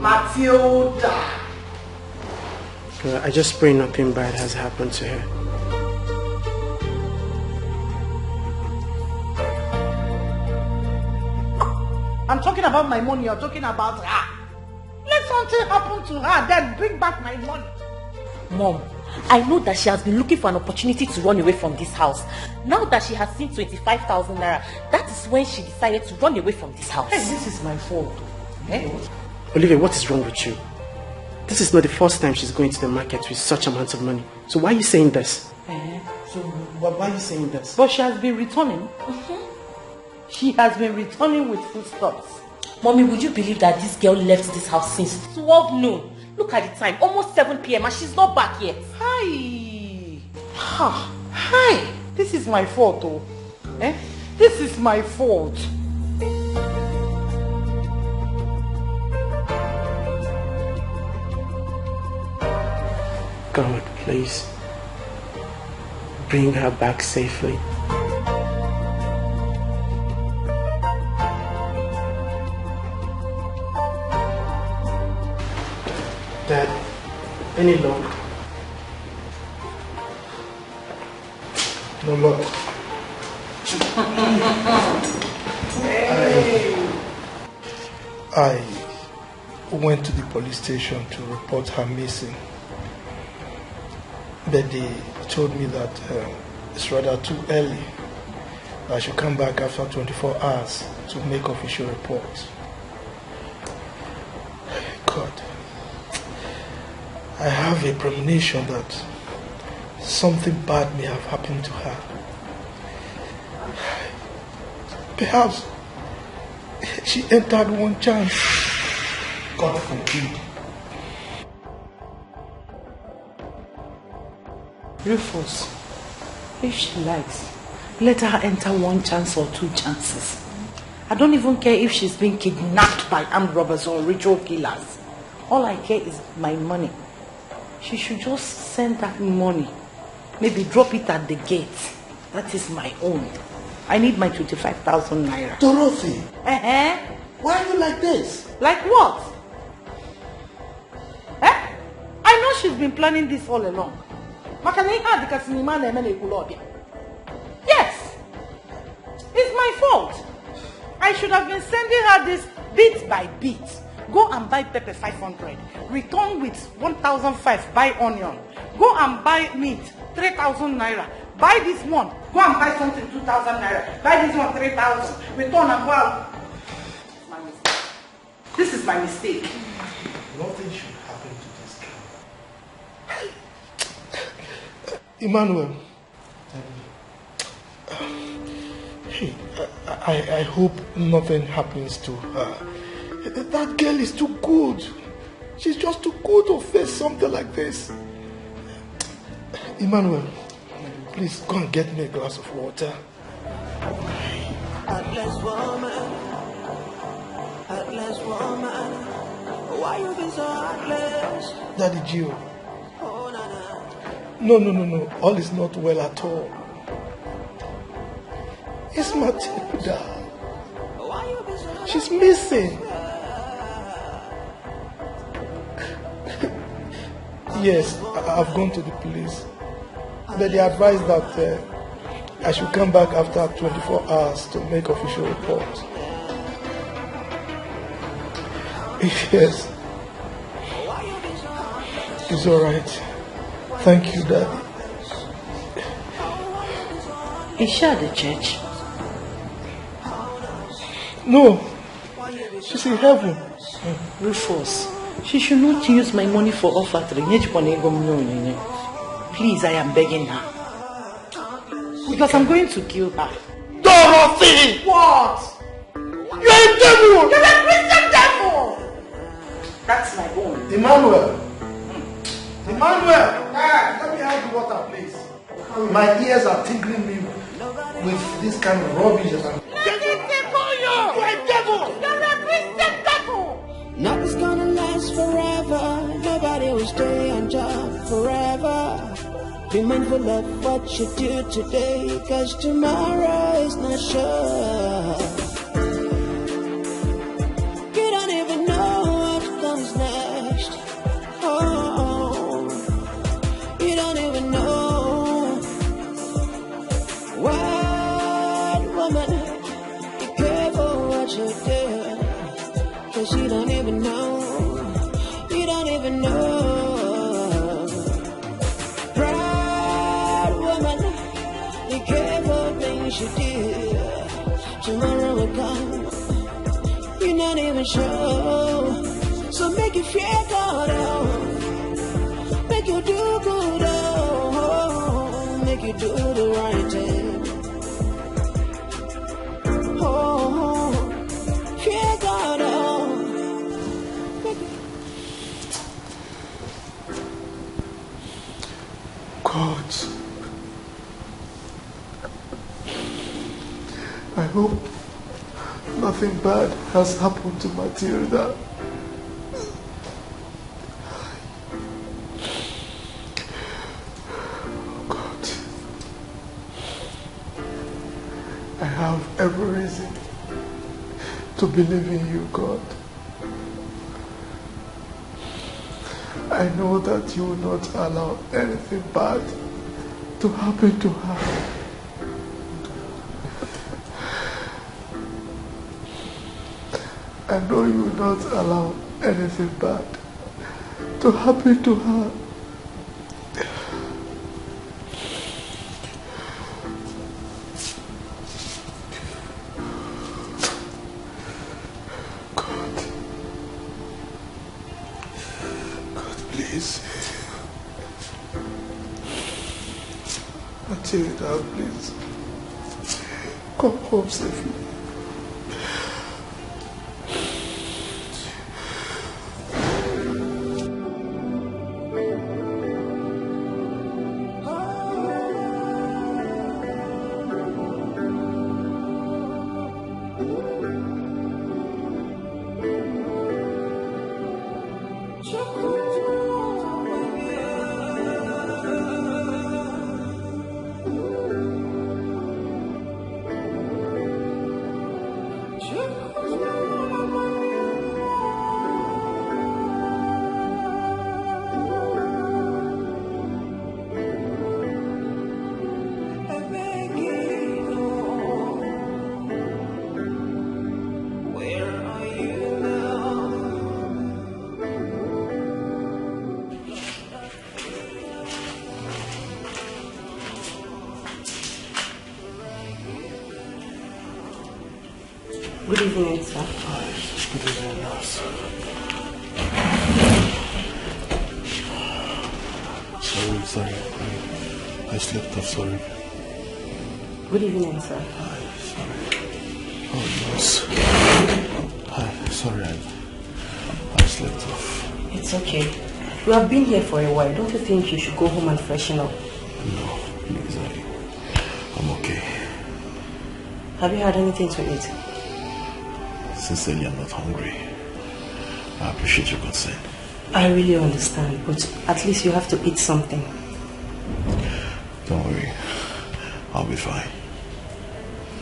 Speaker 5: Matilda!
Speaker 7: I just pray nothing bad has happened to her.
Speaker 5: I'm talking about my money, you're talking about her. Let something happen to her, then bring back my money.
Speaker 6: Mom, I know that she has been looking for an opportunity to run away from this house. Now that she has seen 25,000 naira, that is when she decided to run away from this house.
Speaker 5: Hey, this is my fault.
Speaker 7: Olivia, what is wrong with you? This is not the first time she's going to the market with such amounts of money. So why are you saying this?
Speaker 5: So
Speaker 7: why are you saying this?
Speaker 5: But she has been returning. She has been returning with foodstuffs.
Speaker 6: Mommy, would you believe that this girl left this house since 12 noon? Look at the time, almost 7 p.m. and she's not back yet.
Speaker 5: Hi. This is my fault, oh. This is my fault.
Speaker 7: God, please, bring her back safely. Dad, any luck?
Speaker 9: No luck.
Speaker 15: I went to the police station to report her missing. But they told me that it's rather too early. I should come back after 24 hours to make official reports. God, I have a premonition that something bad may have happened to her. Perhaps she entered one chance. God forbid.
Speaker 5: Rufus, if she likes, let her enter one chance or two chances. I don't even care if she's been kidnapped by armed robbers or ritual killers. All I care is my money. She should just send that money. Maybe drop it at the gate. That is my own. I need my 25,000 naira.
Speaker 9: Dorothy! Why are you like this?
Speaker 5: Like what? I know she's been planning this all along. Yes! It's my fault. I should have been sending her this bit by bit. Go and buy pepper 500. Return with 1,500. Buy onion. Go and buy meat 3,000 naira. Buy this one. Go and buy something 2,000 naira. Buy this one 3,000. Return and go out. It's my mistake. This is my mistake.
Speaker 15: Nothing should happen to this girl. Emmanuel. Hey, I hope nothing happens to her. That girl is too good. She's just too good to face something like this. Emmanuel, please go and get me a glass of water.
Speaker 3: Heartless woman, why you be so heartless?
Speaker 15: Daddy Gio. No. All is not well at all. It's Matilda. She's missing. Yes, I've gone to the police. But they advised that I should come back after 24 hours to make official report. Yes. It's alright. Thank you, Daddy.
Speaker 5: Is she at the church?
Speaker 15: No. She's in heaven.
Speaker 5: Rufus, she should not use my money for offering. Please, I am begging her. Because I'm going to kill her.
Speaker 15: Dorothy!
Speaker 5: What?
Speaker 15: You're a devil!
Speaker 5: You're a Christian devil! That's my own.
Speaker 15: Emmanuel! Emmanuel! Let me have the water, please. My ears are tingling me with this kind of rubbish. You're a devil!
Speaker 5: You're a Christian devil!
Speaker 3: Nothing's gonna last forever. Nobody will stay on job forever. Be mindful of what you do today, cause tomorrow is not sure. You don't even know what comes next. Oh, you don't even know. What woman, be careful what you do, cause you don't even know. You don't even know. Be careful things you do. Tomorrow will come. You're not even sure. So make you feel good, oh. Make you do good, oh. Make you do the right thing. Oh, feel good, oh.
Speaker 15: God. I hope nothing bad has happened to Matilda. God, I have every reason to believe in you, God. I know that you will not allow anything bad to happen to her. I know you will not allow anything bad to happen to her. God, please. Matilda, please. Come home safely.
Speaker 6: Good evening, sir.
Speaker 9: Good evening, nurse. Sorry. I slept off, sorry.
Speaker 6: Good evening, sir.
Speaker 9: Sorry. Oh, nurse. Hi, sorry, I slept off.
Speaker 6: It's okay. You have been here for a while. Don't you think you should go home and freshen up?
Speaker 9: No, please, I'm okay.
Speaker 6: Have you had anything to eat?
Speaker 9: Sincerely, I'm not hungry. I appreciate your concern.
Speaker 6: I really understand, but at least you have to eat something.
Speaker 9: Don't worry. I'll be fine.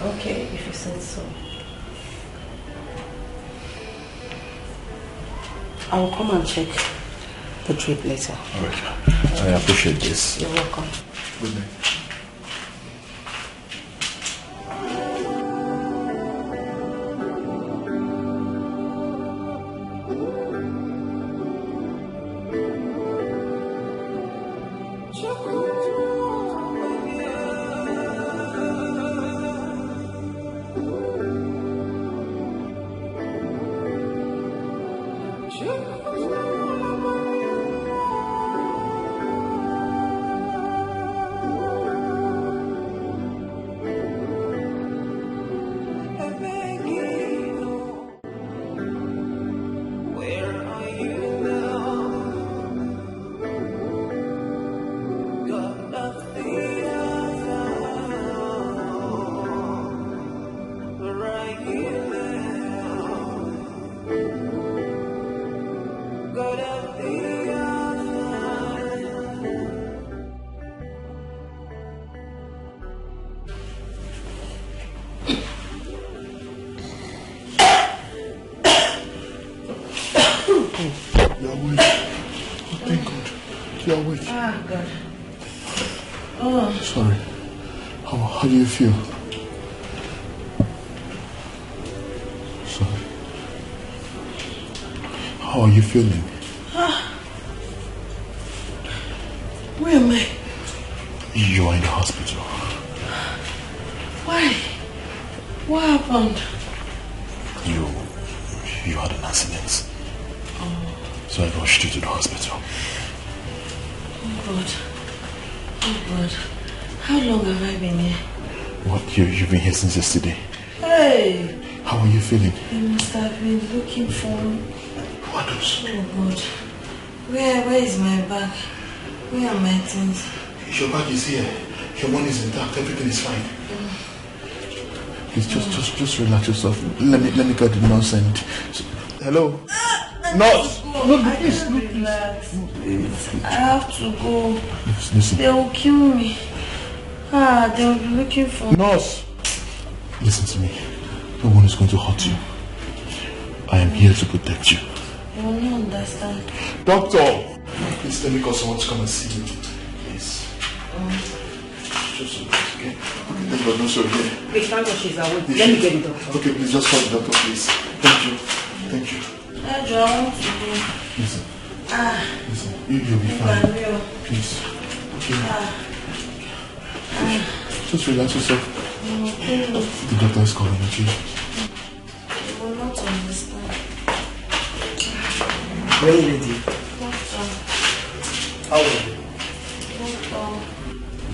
Speaker 6: Okay, if you said so. I will come and check the drip later.
Speaker 9: Alright. I appreciate this.
Speaker 6: You're welcome.
Speaker 9: Good night. Sorry. How do you feel? Sorry. How are you feeling?
Speaker 11: Where am I?
Speaker 9: You are in the hospital.
Speaker 11: Why? What happened?
Speaker 9: You had an accident. So I rushed you to the hospital.
Speaker 11: Oh God. How long have I been here?
Speaker 9: What? You've been here since yesterday.
Speaker 11: Hey!
Speaker 9: How are you feeling?
Speaker 11: You must have been looking for me.
Speaker 9: What else?
Speaker 11: Oh God. Where is my bag? Where are my things?
Speaker 9: Your bag is here. Your money is intact. Everything is fine. Please just relax yourself. Let me get the nurse and... Hello? Nurse!
Speaker 11: I have to go.
Speaker 9: Listen.
Speaker 11: They will kill me. They will be looking for me.
Speaker 9: Nurse! Listen to me. No one is going to hurt you. I am here to protect you.
Speaker 11: You will not understand.
Speaker 9: Doctor! Please let me call someone to come and see you. Please. Just okay? Thank God, no, sorry.
Speaker 6: Wait, thank God she's awake. Let me get the doctor.
Speaker 9: Okay, please just call the doctor, please. Thank you. Thank you.
Speaker 11: I want to go.
Speaker 9: Listen. Listen. You'll be fine. Please. Okay. Just relax yourself.
Speaker 11: Okay.
Speaker 9: The doctor is calling, okay?
Speaker 11: You will not understand.
Speaker 14: Young lady.
Speaker 11: Doctor.
Speaker 14: How are you?
Speaker 11: Doctor.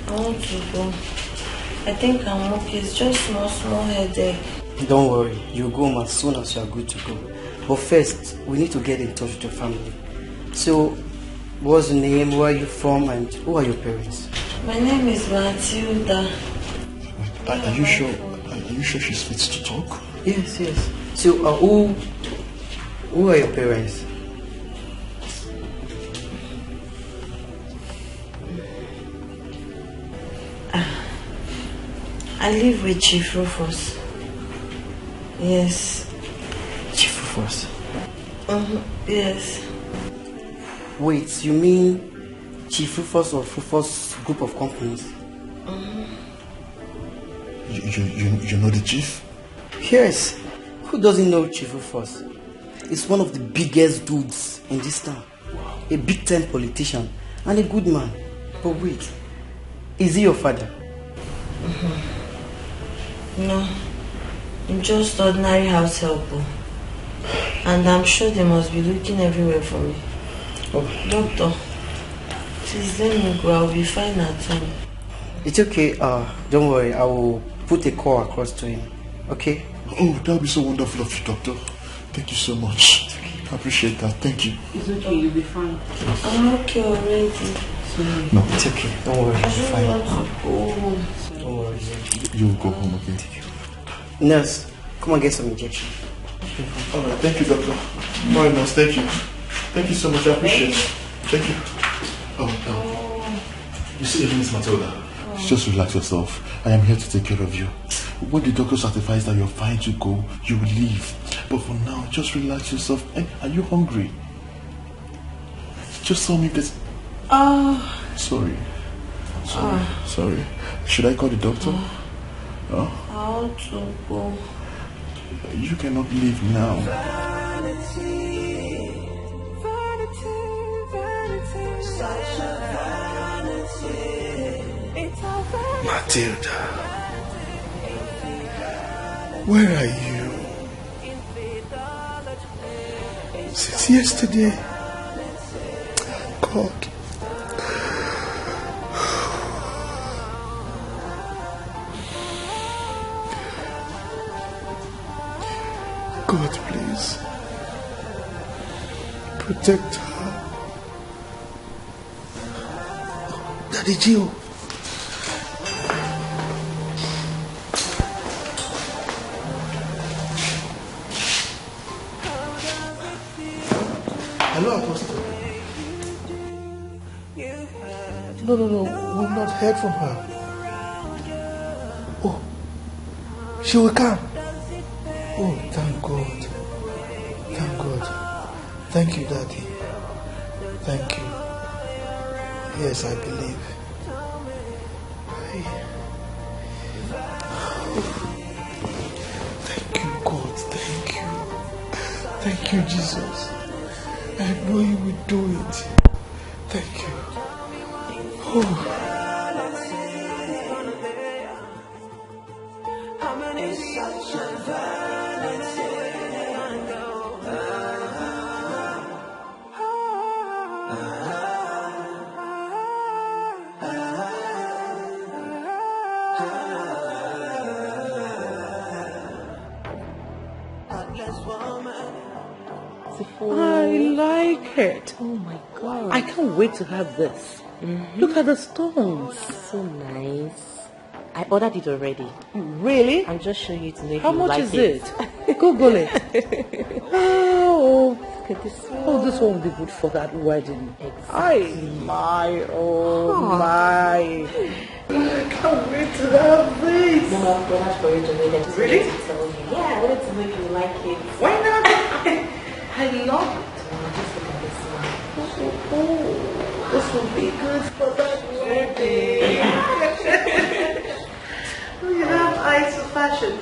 Speaker 11: I want to go. I think I'm okay. It's just small headache.
Speaker 14: Don't worry. You'll go home as soon as you are good to go. But first, we need to get in touch with your family. So, what's your name, where are you from, and who are your parents?
Speaker 11: My name is Matilda.
Speaker 9: Are you sure? Are you sure she's fit to talk?
Speaker 14: Yes. So, who are your parents?
Speaker 11: I live with Chief Rufus. Yes.
Speaker 14: Chief Rufus?
Speaker 11: Yes.
Speaker 14: Wait, you mean Chief Rufus of Rufus Group of Companies?
Speaker 9: You know the chief?
Speaker 14: Yes. Who doesn't know Chief Rufus? He's one of the biggest dudes in this town. A big-time politician and a good man. But wait, is he your father?
Speaker 11: No. I'm just ordinary house helper. And I'm sure they must be looking everywhere for me.
Speaker 14: Oh.
Speaker 11: Doctor, please let me go. I'll be fine at home.
Speaker 14: It's okay. Don't worry. I will put a call across to him. Okay?
Speaker 15: Oh, that would be so wonderful of you, doctor. Thank you so much. I appreciate that. Thank you.
Speaker 6: It's okay. You'll be fine.
Speaker 11: I'm okay already.
Speaker 14: Sorry. No, it's okay. Don't worry.
Speaker 11: I
Speaker 14: It's
Speaker 11: don't
Speaker 14: fine.
Speaker 11: want to go.
Speaker 14: Don't worry.
Speaker 15: You'll go home, okay?
Speaker 14: Nurse, come and get some injection.
Speaker 15: Alright, thank you, doctor. Alright, nurse, thank you. Thank you so much. I appreciate it. Thank you. Oh. You see, Miss Matilda, just relax yourself. I am here to take care of you. When the doctor certifies that you're fine to go, you will leave. But for now, just relax yourself. And are you hungry? Just tell me this. Sorry. Sorry. Should I call the doctor?
Speaker 11: I want to go.
Speaker 15: You cannot leave now. Matilda, where are you? Since yesterday. God. God, please. Protect her. Daddy Gio. Hello, Apostle. No. We've not heard from her. Oh, she will come. Oh, thank God. Thank God. Thank you, Daddy. Thank you. Yes, I believe. Thank you, God. Thank you. Thank you, Jesus. I know you will do it. Thank you. Oh.
Speaker 5: I like it.
Speaker 6: Oh my God.
Speaker 5: I can't wait to have this. Look at the stones.
Speaker 6: So nice. I ordered it already.
Speaker 5: Really?
Speaker 6: I'm just showing you to know if
Speaker 5: How
Speaker 6: you
Speaker 5: much
Speaker 6: like
Speaker 5: is it? Google it. Oh,
Speaker 6: look at this one.
Speaker 5: Oh, this one will be good for that wedding.
Speaker 6: Exactly.
Speaker 5: My. I can't wait to have this.
Speaker 6: Mama, I've ordered for it already.
Speaker 5: Really?
Speaker 6: To tell you. Yeah, I wanted to know if you like it.
Speaker 5: Why not? I love it.
Speaker 6: Just look at this one.
Speaker 5: This will be good for that wedding. You have eyes for fashion.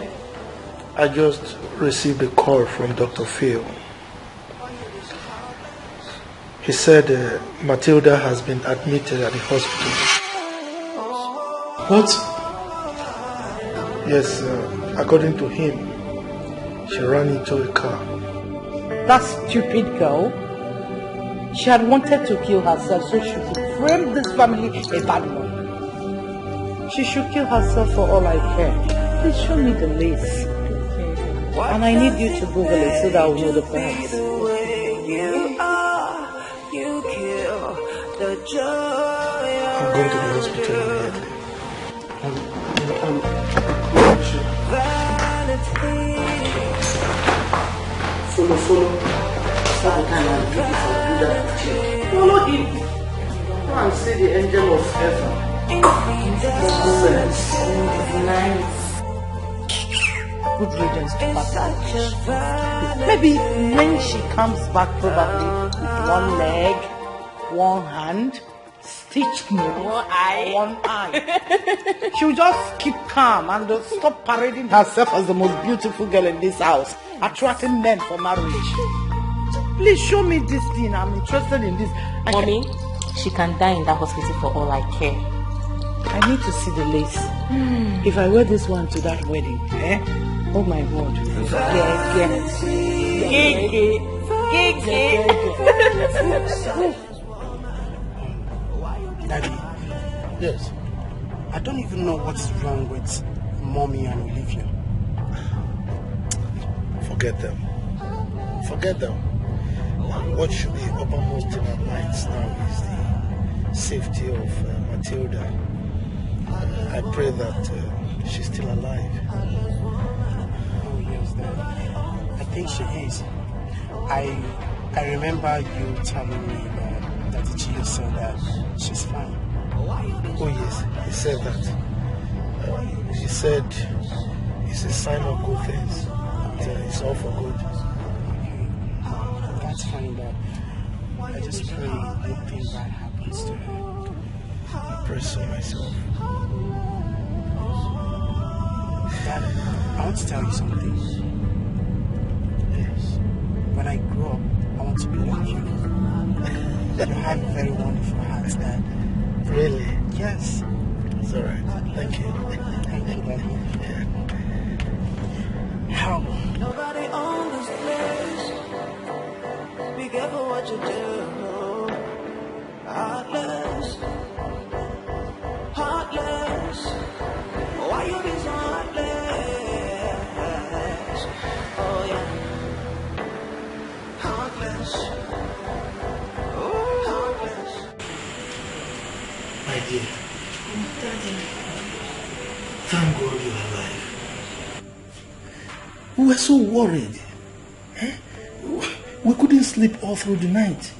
Speaker 15: I just received a call from Dr. Phil. He said Matilda has been admitted at the hospital.
Speaker 5: What?
Speaker 15: Yes, according to him, she ran into a car.
Speaker 5: That stupid girl. She had wanted to kill herself so she could frame this family a bad one. She should kill herself for all I care. Please show me the lace. And I need you to Google it so that I will know the price.
Speaker 15: I'm going to the hospital immediately.
Speaker 7: Follow. Follow him. Go and see the angel of heaven.
Speaker 6: Nice.
Speaker 5: Good riddance to Papa. Maybe when she comes back, probably with one leg, one hand, stitched nose, one eye. She'll just keep calm and stop parading herself as the most beautiful girl in this house, attracting men for marriage. Please show me this thing. I'm interested in this.
Speaker 6: Mommy, she can die in that hospital for all I care.
Speaker 5: I need to see the lace. If I wear this one to that wedding,
Speaker 6: Oh my God.
Speaker 7: Daddy.
Speaker 9: Yes.
Speaker 7: I don't even know what's wrong with Mommy and Olivia.
Speaker 9: Forget them. Forget them. What should be uppermost in our minds now is the safety of Matilda. I pray that she's still alive.
Speaker 7: Oh yes, Daddy. I think she is. I remember you telling me that the GO said that she's fine.
Speaker 9: Oh yes, he said that. He said it's a sign of good things. It's all for good.
Speaker 7: That's fine, Dad. I just pray nothing bad happens to her.
Speaker 9: I pray so myself.
Speaker 7: Dad, I want to tell you something.
Speaker 9: Yes.
Speaker 7: When I grow up, I want to be like you. You have a very wonderful heart, Dad.
Speaker 9: Really?
Speaker 7: Yes.
Speaker 9: It's alright. Thank you.
Speaker 7: Thank you, Daddy.
Speaker 9: Yeah.
Speaker 7: How?
Speaker 3: Nobody owns this place. Be careful what you do. Heartless. Heartless. Why you be so heartless? Oh yeah. Heartless. Oh, heartless.
Speaker 9: My dear.
Speaker 11: Daddy.
Speaker 9: Thank God you're alive. We were so worried. We couldn't sleep all through the night.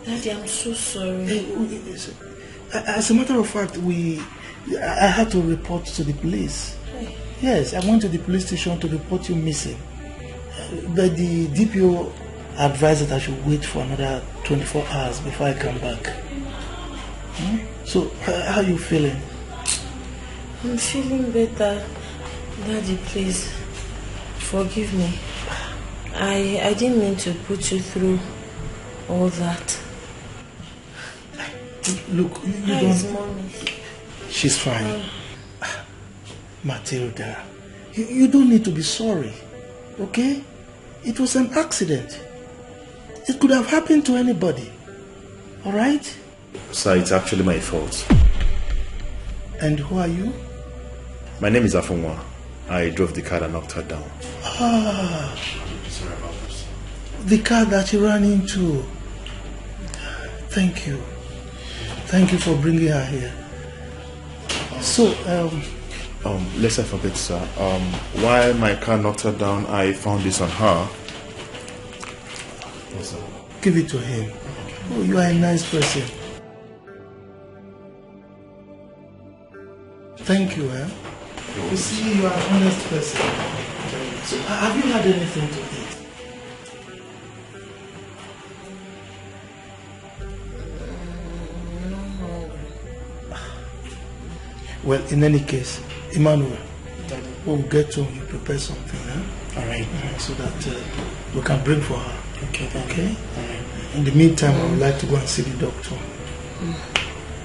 Speaker 11: Daddy, I'm so sorry.
Speaker 9: As a matter of fact, I had to report to the police. Yes, I went to the police station to report you missing. But the DPO advised that I should wait for another 24 hours before I come back. So, how are you feeling?
Speaker 11: I'm feeling better. Daddy, please, forgive me. I didn't mean to put you through all that.
Speaker 9: Look, you
Speaker 11: How
Speaker 9: don't...
Speaker 11: is Mommy?
Speaker 9: She's fine. Matilda, you don't need to be sorry, okay? It was an accident. It could have happened to anybody, alright?
Speaker 15: Sir, it's actually my fault.
Speaker 9: And who are you?
Speaker 15: My name is Afonwa. I drove the car and knocked her down.
Speaker 9: Ah,
Speaker 15: Sorry about this.
Speaker 9: the car that you ran into. Thank you. Thank you for bringing her here. So,
Speaker 15: lest I forget, sir. While my car knocked her down, I found this on her. Yes, sir.
Speaker 9: give it to him. Oh, you are a nice person. Thank you, eh? You see, you are an honest person. So, have you had anything to eat? Well, in any case, Emmanuel, when we get home, you prepare something, eh?
Speaker 7: All right.
Speaker 9: So that we can bring for her.
Speaker 7: Okay, Daddy.
Speaker 9: Okay?
Speaker 7: All right.
Speaker 9: In the meantime, I would like to go and see the doctor.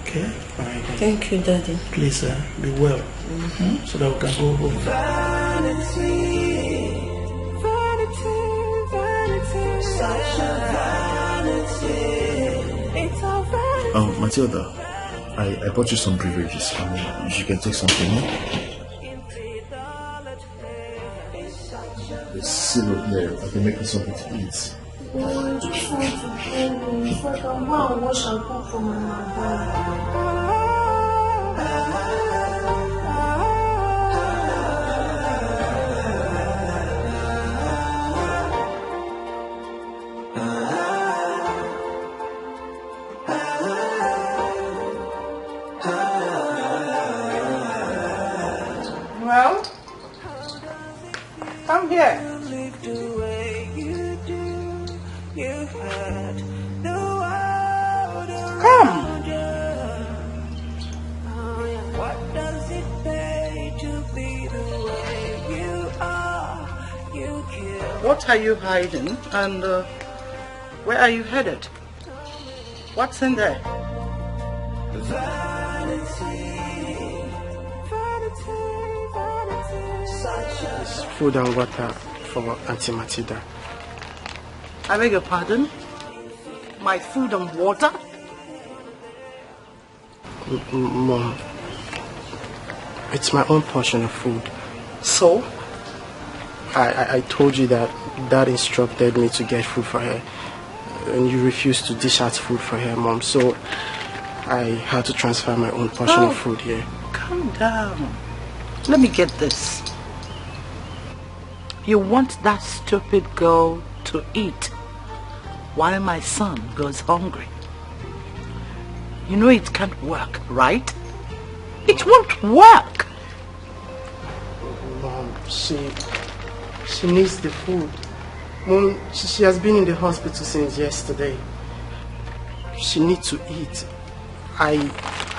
Speaker 9: Okay?
Speaker 7: All right, Daddy.
Speaker 11: Thank you, Daddy.
Speaker 9: Please, be well. So that we can go home.
Speaker 3: Vanity, vanity, vanity, such a vanity. It's all vanity.
Speaker 15: Matilda, I bought you some beverages. If you can take something. There's still up there. I can make you something to eat.
Speaker 11: I just want to bring me so I can go and wash and cook for my mother.
Speaker 5: Well, come here. Come.
Speaker 3: What does it pay to be the way you are? You kill.
Speaker 5: What are you hiding? And where are you headed? What's in there?
Speaker 3: Vanity, vanity, vanity,
Speaker 7: It's food and water for Auntie Matilda.
Speaker 5: I beg your pardon? My food and water?
Speaker 7: Mom, it's my own portion of food.
Speaker 5: So?
Speaker 7: I told you that Dad instructed me to get food for her, and you refused to dish out food for her, Mom, so I had to transfer my own portion of food here.
Speaker 5: Calm down. Let me get this. You want that stupid girl to eat while my son goes hungry. You know it can't work, right? It won't work.
Speaker 7: Mom, she needs the food. Mom, she has been in the hospital since yesterday. She needs to eat.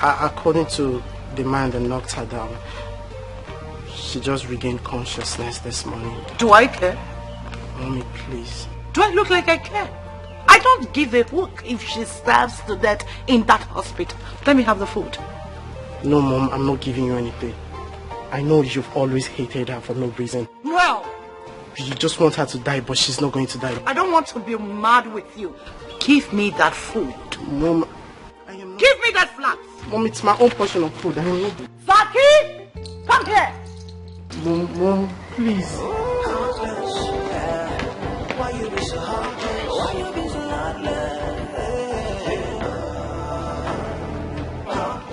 Speaker 7: According to the man that knocked her down, she just regained consciousness this morning.
Speaker 5: Do I care?
Speaker 7: Mommy, please.
Speaker 5: Do I look like I care? I don't give a hook if she starves to death in that hospital. Let me have the food.
Speaker 7: No, Mom, I'm not giving you anything. I know you've always hated her for no reason.
Speaker 5: Well,
Speaker 7: you just want her to die, but she's not going to die.
Speaker 5: I don't want to be mad with you. Give me that food.
Speaker 7: Mom,
Speaker 5: give me that flask.
Speaker 7: Mom, it's my own portion of food. I am not...
Speaker 5: Zaki, come here.
Speaker 7: Mom, please.
Speaker 3: Why you be so heartless? Why you be so heartless?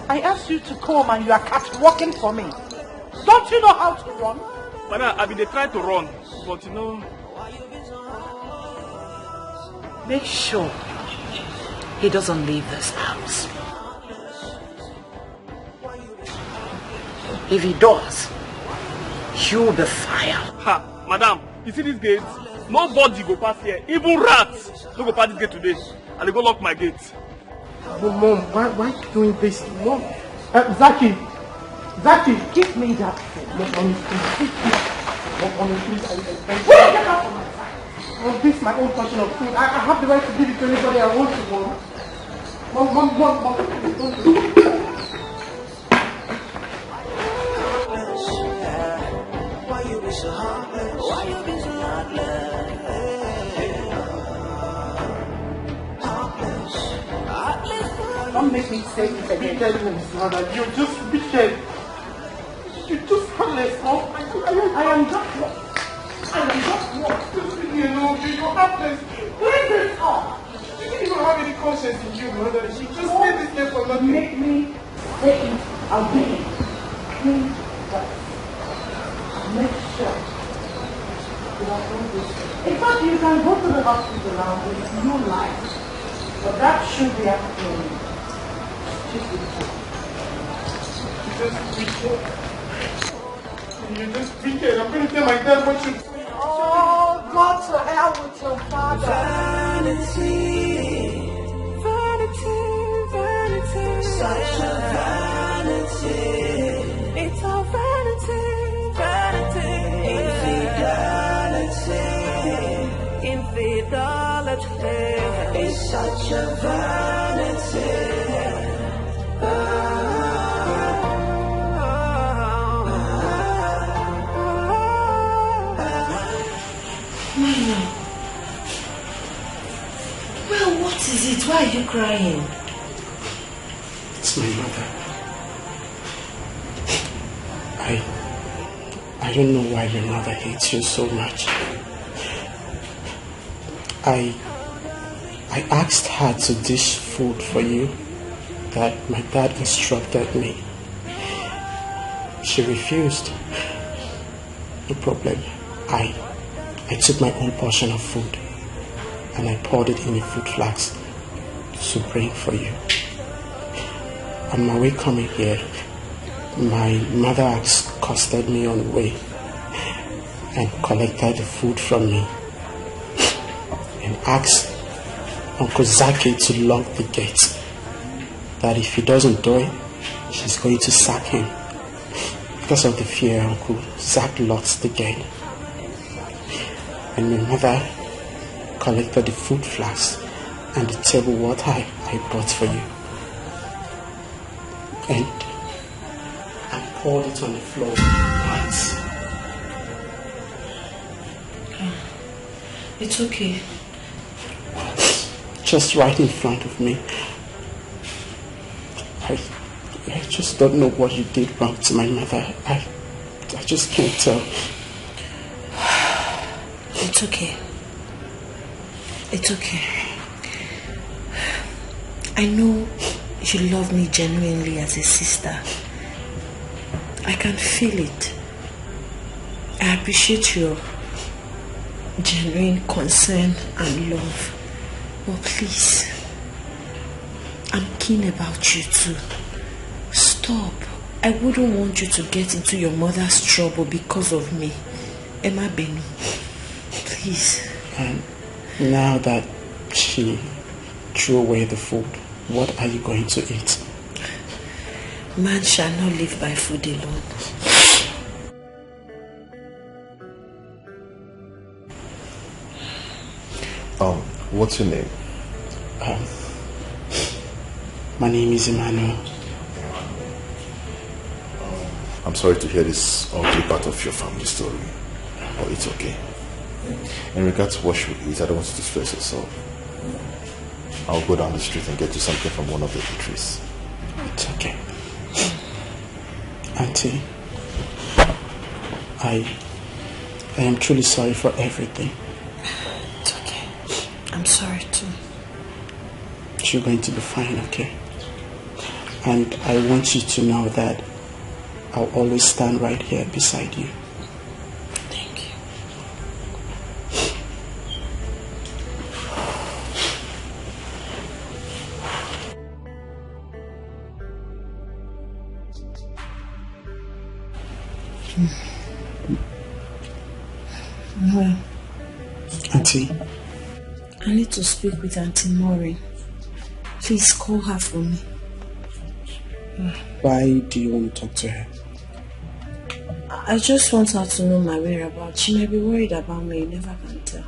Speaker 5: I asked you to come and you are catwalking for me. Don't you know how to run?
Speaker 10: Madam, I been trying to run, but you know...
Speaker 5: Make sure he doesn't leave this house. If he does, you'll be fired.
Speaker 10: Ha, madam, you see this gate? Nobody go pass here. Even rats don't go pass this gate today. And they go lock my gate.
Speaker 7: Mom, why are you doing this? Mom, Zaki,
Speaker 5: give me that food.
Speaker 7: Mommy, please. Mommy, please.
Speaker 5: Get out of my sight.
Speaker 7: Mom, this is my own portion of food. I have the right to give it to anybody I want to, Mom. Mom, please don't do it.
Speaker 3: Why you be so heartless? Why you be so heartless?
Speaker 5: Don't make me say it again.
Speaker 7: You're just wicked. You're just heartless, Mom.
Speaker 5: I am just what?
Speaker 7: Just leave me alone. You're heartless.
Speaker 5: Bring this up.
Speaker 7: You didn't even have any conscience in you, Mother. You just made this game for nothing.
Speaker 5: Make me say it again. Please, make sure you are doing this. In fact, you can go to the hospital now with no life. But that should be happening.
Speaker 7: You're just wicked. I'm going to tell my dad what you...
Speaker 5: Oh, go to hell with your father.
Speaker 3: Vanity, vanity, vanity. Such a vanity. It's all vanity, vanity. Infidelity. It's such a vanity.
Speaker 8: Well, what is it? Why are you crying?
Speaker 7: It's my mother. I don't know why your mother hates you so much. I asked her to dish food for you that my dad instructed me. She refused. No problem. I took my own portion of food and I poured it in a food flask to bring for you. On my way coming here, my mother accosted me on the way and collected the food from me and asked Uncle Zaki to lock the gate, that if he doesn't do it, she's going to sack him. Because of the fear, Uncle Zak locked the gate. And my mother collected the food flask and the table water I brought for you. And I poured it on the floor once.
Speaker 11: It's okay.
Speaker 1: Just right in front of me. I just don't know what you did wrong to my mother. I just can't tell.
Speaker 11: It's okay. It's okay. I know you love me genuinely as a sister. I can feel it. I appreciate your genuine concern and love. But please, I'm keen about you too. Stop. I wouldn't want you to get into your mother's trouble because of me. Emma Benu. Please.
Speaker 1: And now that she threw away the food, what are you going to eat?
Speaker 11: Man shall not live by food alone.
Speaker 15: What's your name?
Speaker 1: My name is Emmanuel.
Speaker 15: I'm sorry to hear this ugly part of your family story. Oh, it's okay. In regards to what you eat, I don't want you to stress yourself. I'll go down the street and get you something from one of the eateries.
Speaker 1: It's okay. Auntie, I am truly sorry for everything.
Speaker 11: It's okay. I'm sorry too.
Speaker 1: You're going to be fine, okay? And I want you to know that I'll always stand right here beside you.
Speaker 11: Thank you. No.
Speaker 1: Auntie?
Speaker 11: I need to speak with Auntie Maureen. Please call her for me.
Speaker 1: Why do you want to talk to her?
Speaker 11: I just want her to know my whereabouts. She might be worried about me. You never can tell.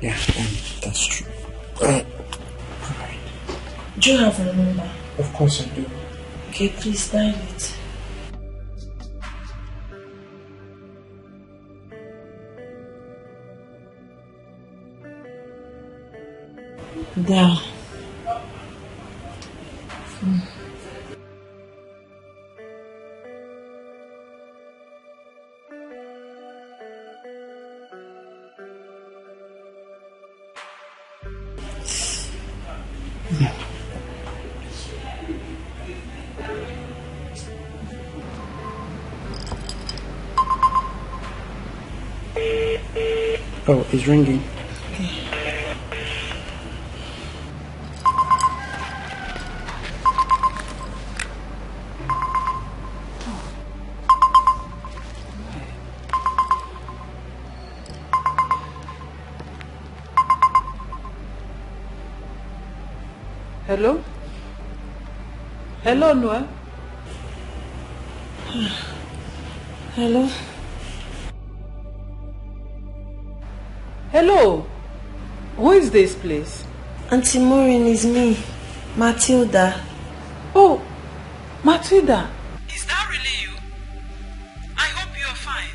Speaker 1: Yeah, that's true.
Speaker 11: Do you have her number?
Speaker 1: Of course I do.
Speaker 11: Okay, please dial it. There.
Speaker 1: Oh, it's ringing.
Speaker 2: Hello? Hello, Noel?
Speaker 11: Hello?
Speaker 2: Hello? Who is this, please?
Speaker 11: Auntie Maureen, is me, Matilda.
Speaker 2: Oh, Matilda.
Speaker 4: Is that really you? I hope you're fine.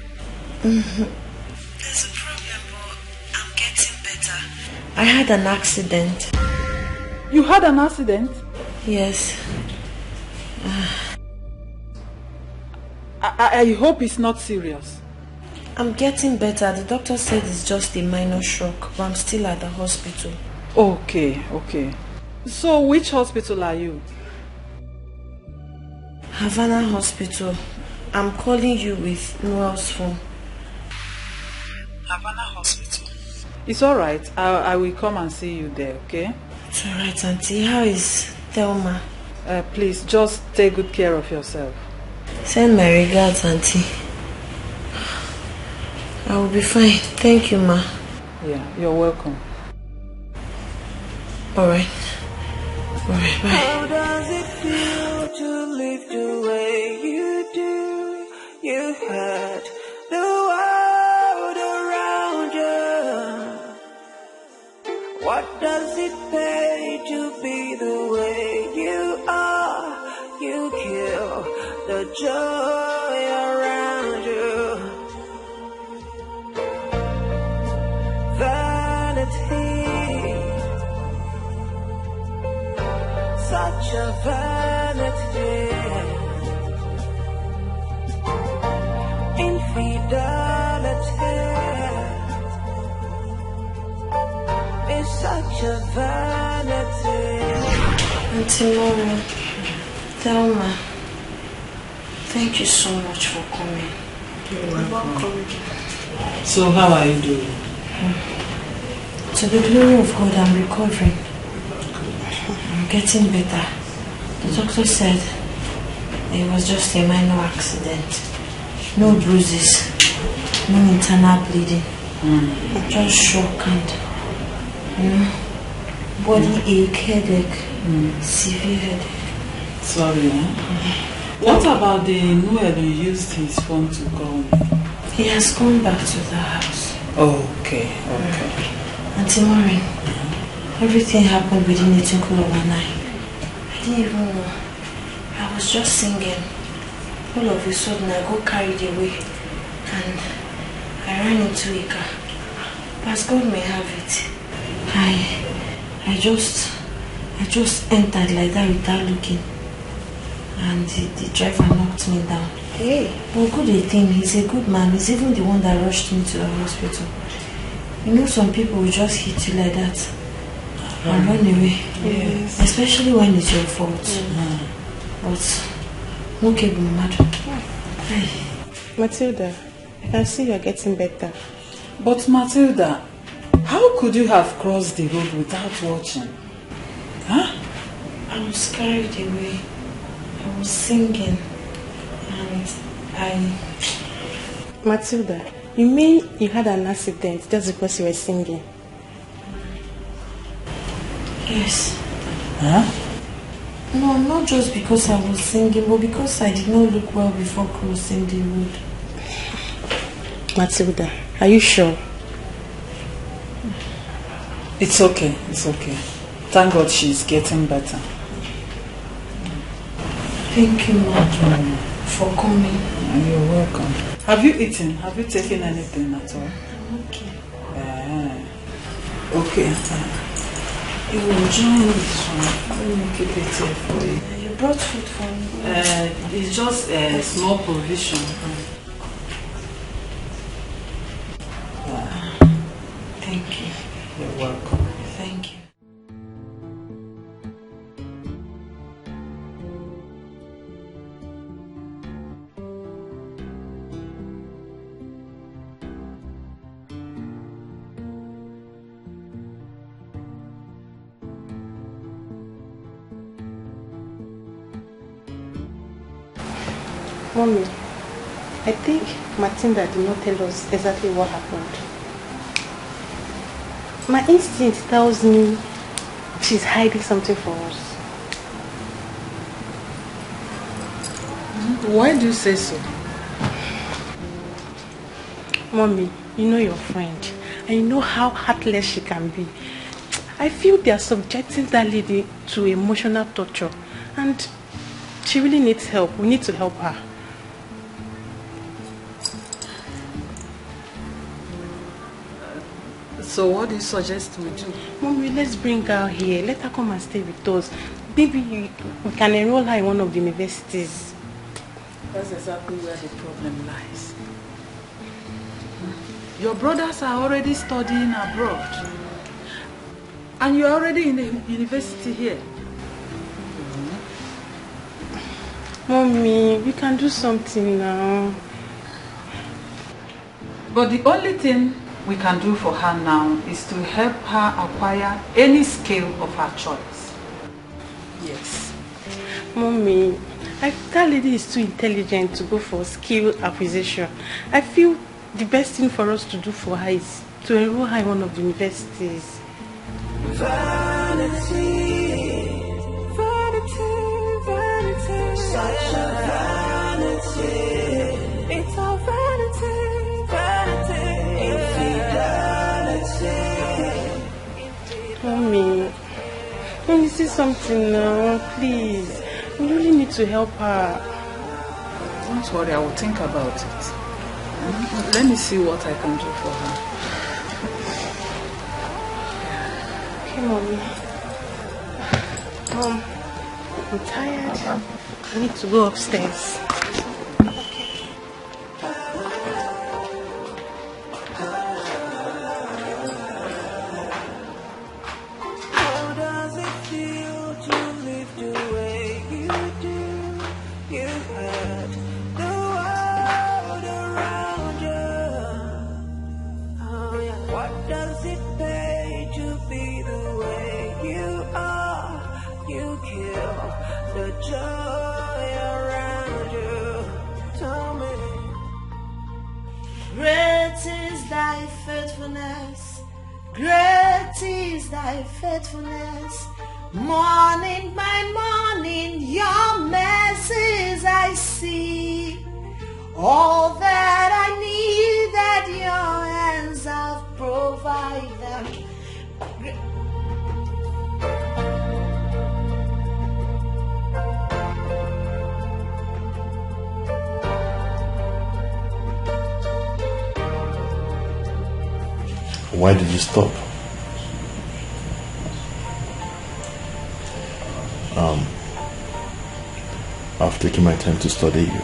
Speaker 4: There's a problem, but I'm getting better.
Speaker 11: I had an accident.
Speaker 2: You had an accident?
Speaker 11: Yes.
Speaker 2: I hope it's not serious.
Speaker 11: I'm getting better. The doctor said it's just a minor shock, but I'm still at the hospital.
Speaker 2: Okay. So which hospital are you?
Speaker 11: Havana Hospital. I'm calling you with Noel's phone.
Speaker 4: Havana Hospital.
Speaker 2: It's alright. I will come and see you there, okay?
Speaker 11: It's alright, Auntie. How is Thelma?
Speaker 2: Please, just take good care of yourself.
Speaker 11: Send my regards, Auntie. I will be fine. Thank you, Ma.
Speaker 2: Yeah, you're welcome.
Speaker 11: Alright. Alright, bye.
Speaker 3: How does it feel to live the way you do? You had the world around you. What does it pay to be the way you are? You kill the joy around you. such a vanity. Infidelity is such a vanity.
Speaker 11: Auntie Maureen, Thelma, thank you so much for coming.
Speaker 2: You're welcome. So how are you doing?
Speaker 11: To the glory of God, I'm recovering. I'm getting better. The doctor said it was just a minor accident. No bruises, no internal bleeding. Just shock and body ache, headache, severe headache.
Speaker 2: Sorry, What about the Noel you used his phone to call me?
Speaker 11: He has gone back to the house.
Speaker 2: Okay.
Speaker 11: Auntie Maureen, everything happened within a twinkle of an eye. I didn't even know. I was just singing. All of a sudden I got carried away and I ran into a car. As God may have it, I just entered like that without looking, and the driver knocked me down. Hey, but good thing, he's a good man. He's even the one that rushed me to the hospital. You know, some people will just hit you like that and run away.
Speaker 2: Yes.
Speaker 11: Especially when it's your fault. But okay, madam.
Speaker 16: Matilda, I can see you're getting better.
Speaker 2: But Matilda, how could you have crossed the road without watching? Huh?
Speaker 11: I was carried away. I was singing. And
Speaker 16: Matilda, you mean you had an accident just because you were singing?
Speaker 11: Yes.
Speaker 2: Huh?
Speaker 11: No, not just because I was singing, but because I did not look well before crossing the road.
Speaker 16: Matilda, are you sure?
Speaker 2: It's okay. Thank God she's getting better.
Speaker 11: Thank you, madam, for coming.
Speaker 2: You're welcome. Have you eaten? Have you taken anything at all?
Speaker 11: I'm okay.
Speaker 2: Okay. You will enjoy this one. Let me keep it here for you.
Speaker 11: You brought food for me?
Speaker 2: It's just a small provision.
Speaker 11: Thank you.
Speaker 2: You're welcome.
Speaker 11: Thank you.
Speaker 16: Mommy, I think Matilda did not tell us exactly what happened. My instinct tells me she's hiding something from us.
Speaker 2: Why do you say so?
Speaker 16: Mommy, you know your friend, and you know how heartless she can be. I feel they are subjecting that lady to emotional torture, and she really needs help. We need to help her.
Speaker 2: So what do you suggest we do?
Speaker 16: Mommy, let's bring her here. Let her come and stay with us. Maybe we can enroll her in one of the universities.
Speaker 2: That's exactly where the problem lies. Your brothers are already studying abroad. And you're already in the university here.
Speaker 16: Mommy, we can do something now.
Speaker 2: But the only thing we can do for her now is to help her acquire any skill of her choice. Yes.
Speaker 16: Mommy, that lady is too intelligent to go for skill acquisition. I feel the best thing for us to do for her is to enroll her in one of the universities.
Speaker 3: Vanity, vanity, vanity, such a vanity. It's all vanity, vanity, infidelity.
Speaker 16: Mommy, can you say something now, please? We really need to help her.
Speaker 2: Don't worry, I will think about it. Let me see what I can do for her.
Speaker 16: Okay, Mommy. I'm tired. I need to go upstairs.
Speaker 8: Faithfulness, morning by morning, your mercies I see. All that I need, that your hands have provided.
Speaker 15: Why did you stop? I've taken my time to study you.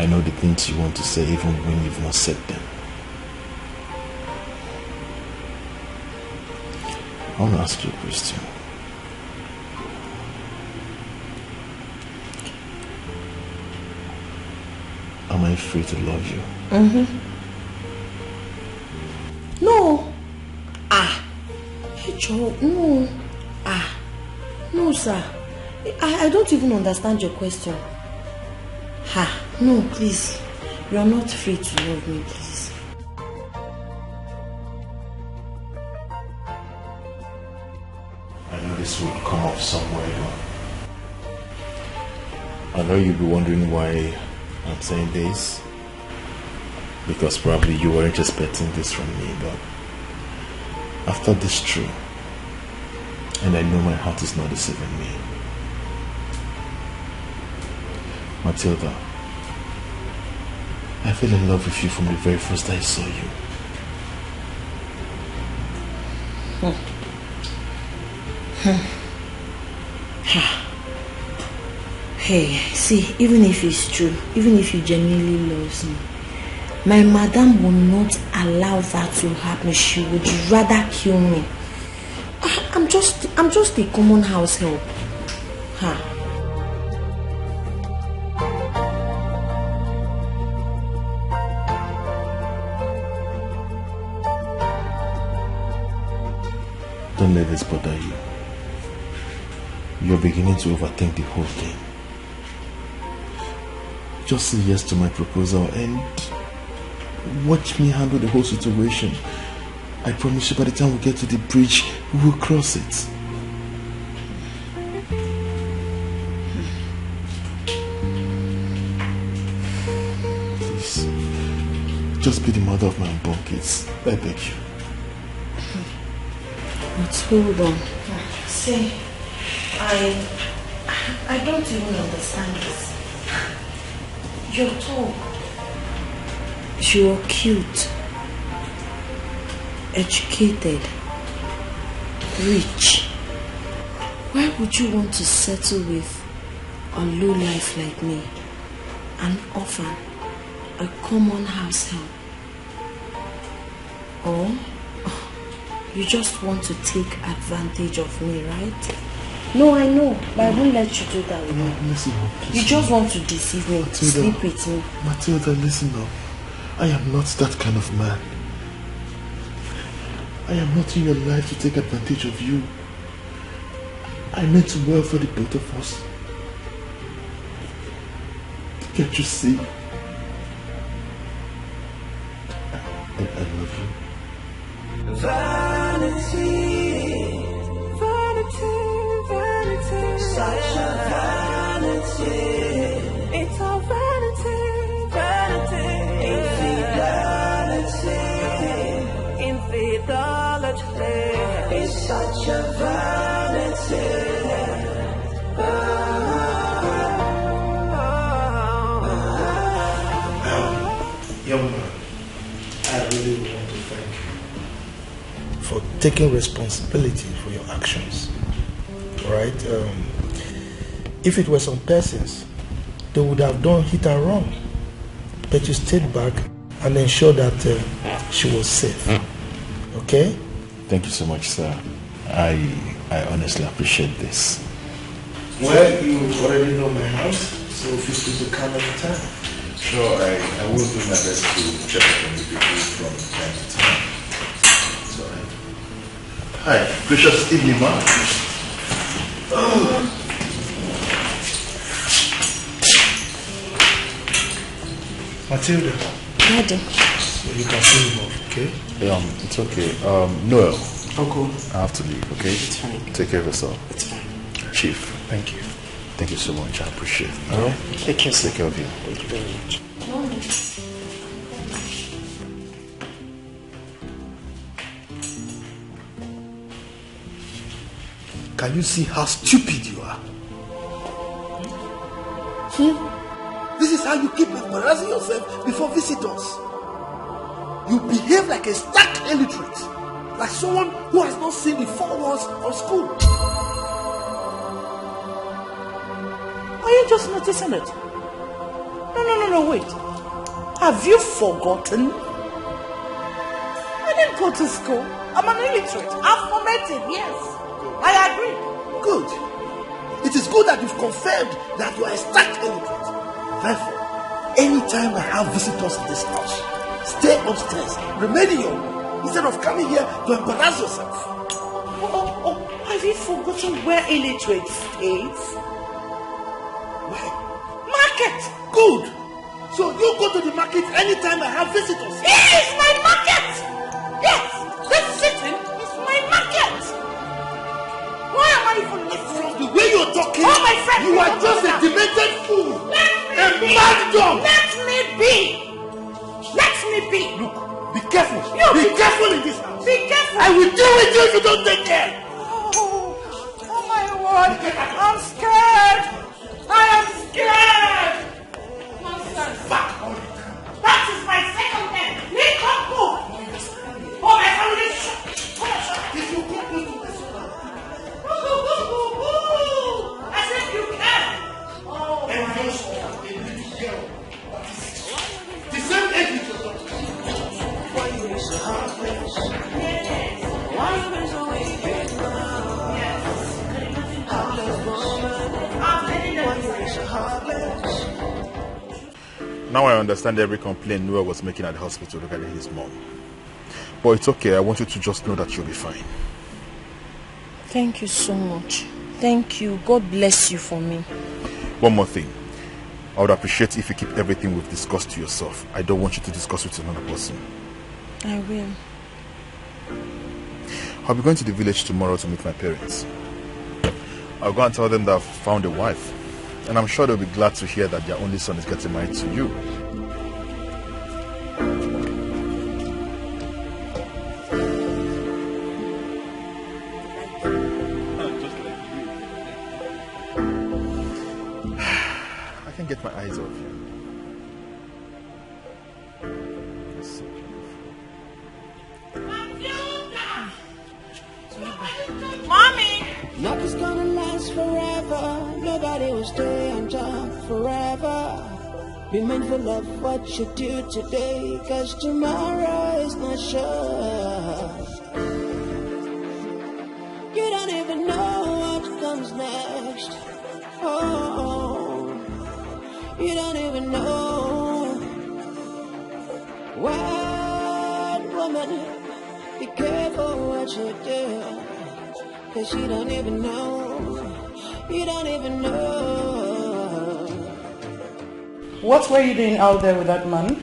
Speaker 15: I know the things you want to say even when you've not said them. I want to ask you a question. Am I free to love you?
Speaker 8: No. Hey Joe, no. No sir. I don't even understand your question. No, please. You are not free to love me, please.
Speaker 15: I know this will come up somewhere. I know you'll be wondering why I'm saying this. Because probably you weren't expecting this from me, but after this true, and I know my heart is not deceiving me. Matilda, I fell in love with you from the very first day I saw you.
Speaker 8: Hey, see, even if it's true, even if you genuinely love me, my madam will not allow that to happen. She would rather kill me. I'm just a common house help.
Speaker 15: Don't let this bother you. You're beginning to overthink the whole thing. Just say yes to my proposal and watch me handle the whole situation. I promise you by the time we get to the bridge, we will cross it. Please, just be the mother of my unborn kids. I beg you.
Speaker 8: But hold on. See, I don't even understand this. You're tall. You're cute. Educated. Rich. Why would you want to settle with a low life like me? An orphan. A common house help. Or you just want to take advantage of me, right? No, I know, but I won't let you do that with me.
Speaker 15: Listen up, please.
Speaker 8: You just want to deceive me,
Speaker 15: Matilda,
Speaker 8: sleep with me.
Speaker 15: Matilda, listen up. I am not that kind of man. I am not in your life to take advantage of you. I meant well for the both of us. Can't you see? I love you.
Speaker 3: Vanity, vanity, vanity, such a vanity. It's all vanity, vanity, infidelity, infidelity. It's such a vanity.
Speaker 9: Young man, I really want to thank you for taking responsibility for your actions. Right? If it were some persons, they would have done hit and run. But you stayed back and ensured that she was safe. Okay?
Speaker 15: Thank you so much, sir. I honestly appreciate this.
Speaker 9: Well, you already know my house, so feel free to come anytime.
Speaker 15: Sure, I will do my best to check up on the people from time to time. So, hi, gracious evening, ma'am.
Speaker 9: Matilda.
Speaker 8: Daddy.
Speaker 9: So you can see him off, okay?
Speaker 15: It's okay. Noel.
Speaker 9: Uncle.
Speaker 15: I have to leave, okay?
Speaker 14: It's fine.
Speaker 15: Take care of yourself.
Speaker 14: It's fine.
Speaker 15: Chief.
Speaker 9: Thank you.
Speaker 15: Thank you so much. I appreciate it. All right?
Speaker 14: Take care.
Speaker 15: Take care of you.
Speaker 14: Thank you very much.
Speaker 9: Can you see how stupid you are? This is how you keep embarrassing yourself before visitors. You behave like a stark illiterate, like someone who has not seen the four walls of school.
Speaker 5: Are you just noticing it? No, wait. Have you forgotten? I didn't go to school. I'm an illiterate. I'm formatted, yes. I agree.
Speaker 9: Good. It is good that you've confirmed that you are a stark illiterate. Therefore, anytime I have visitors in this house, stay upstairs, remain in your room, instead of coming here to embarrass yourself.
Speaker 5: Have you forgotten where illiterate stays?
Speaker 9: Where?
Speaker 5: Market.
Speaker 9: Good. So you go to the market anytime I have visitors.
Speaker 5: Here is my market. Yes, this sitting is my market. Why am I even listening?
Speaker 9: The way you're talking,
Speaker 5: my friend,
Speaker 9: you are just a demented fool.
Speaker 5: Let me be.
Speaker 9: Look, be careful.
Speaker 5: You
Speaker 9: be careful in this house.
Speaker 5: Be careful.
Speaker 9: I will deal with you if you don't take care.
Speaker 5: Oh my word. I'm scared. I am scared. Nonsense. That is my second name. Leave up book. Oh, my family.
Speaker 9: If you go to this one.
Speaker 5: I said you can. Oh,
Speaker 9: and you saw a little girl. The same age with your daughter.
Speaker 3: Why you be so heartless? Why you be so wicked? Heartless woman. Why you be so heartless?
Speaker 15: Now I understand every complaint Noah was making at the hospital regarding his mom. But it's okay. I want you to just know that you'll be fine.
Speaker 8: Thank you so much. Thank you. God bless you for me.
Speaker 15: One more thing. I would appreciate if you keep everything we've discussed to yourself. I don't want you to discuss with another person.
Speaker 8: I will.
Speaker 15: I'll be going to the village tomorrow to meet my parents. I'll go and tell them that I've found a wife. And I'm sure they'll be glad to hear that their only son is getting married to you. I can't get my eyes off you. You're so beautiful.
Speaker 3: Mommy! Nothing's gonna last forever. Nobody will stay on top forever. Be mindful of what you do today, 'cause tomorrow is not sure. You don't even know what comes next. Oh, you don't even know. What woman? Be careful what you do. 'Cause you don't even know. You don't even know.
Speaker 5: What were you doing out there with that man?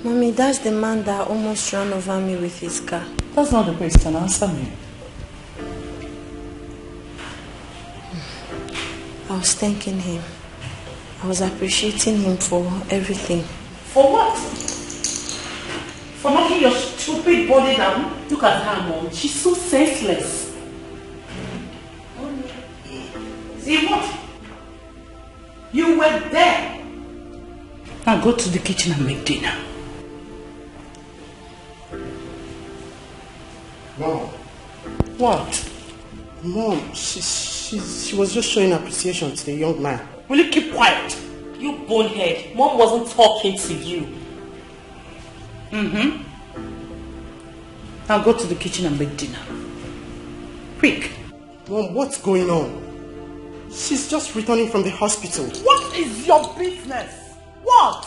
Speaker 8: Mommy, that's the man that almost ran over me with his car.
Speaker 5: That's not the question. Answer me.
Speaker 8: I was thanking him. I was appreciating him for everything.
Speaker 5: For what? For knocking your stupid body down? Look at her, Mom. She's so senseless. See what? You were there. Now go to the kitchen and make dinner.
Speaker 7: Mom.
Speaker 5: What?
Speaker 7: Mom, she was just showing appreciation to the young man.
Speaker 6: Will you keep quiet? You bonehead. Mom wasn't talking to you.
Speaker 5: Now go to the kitchen and make dinner. Quick.
Speaker 7: Mom, what's going on? She's just returning from the hospital.
Speaker 5: What is your business? What?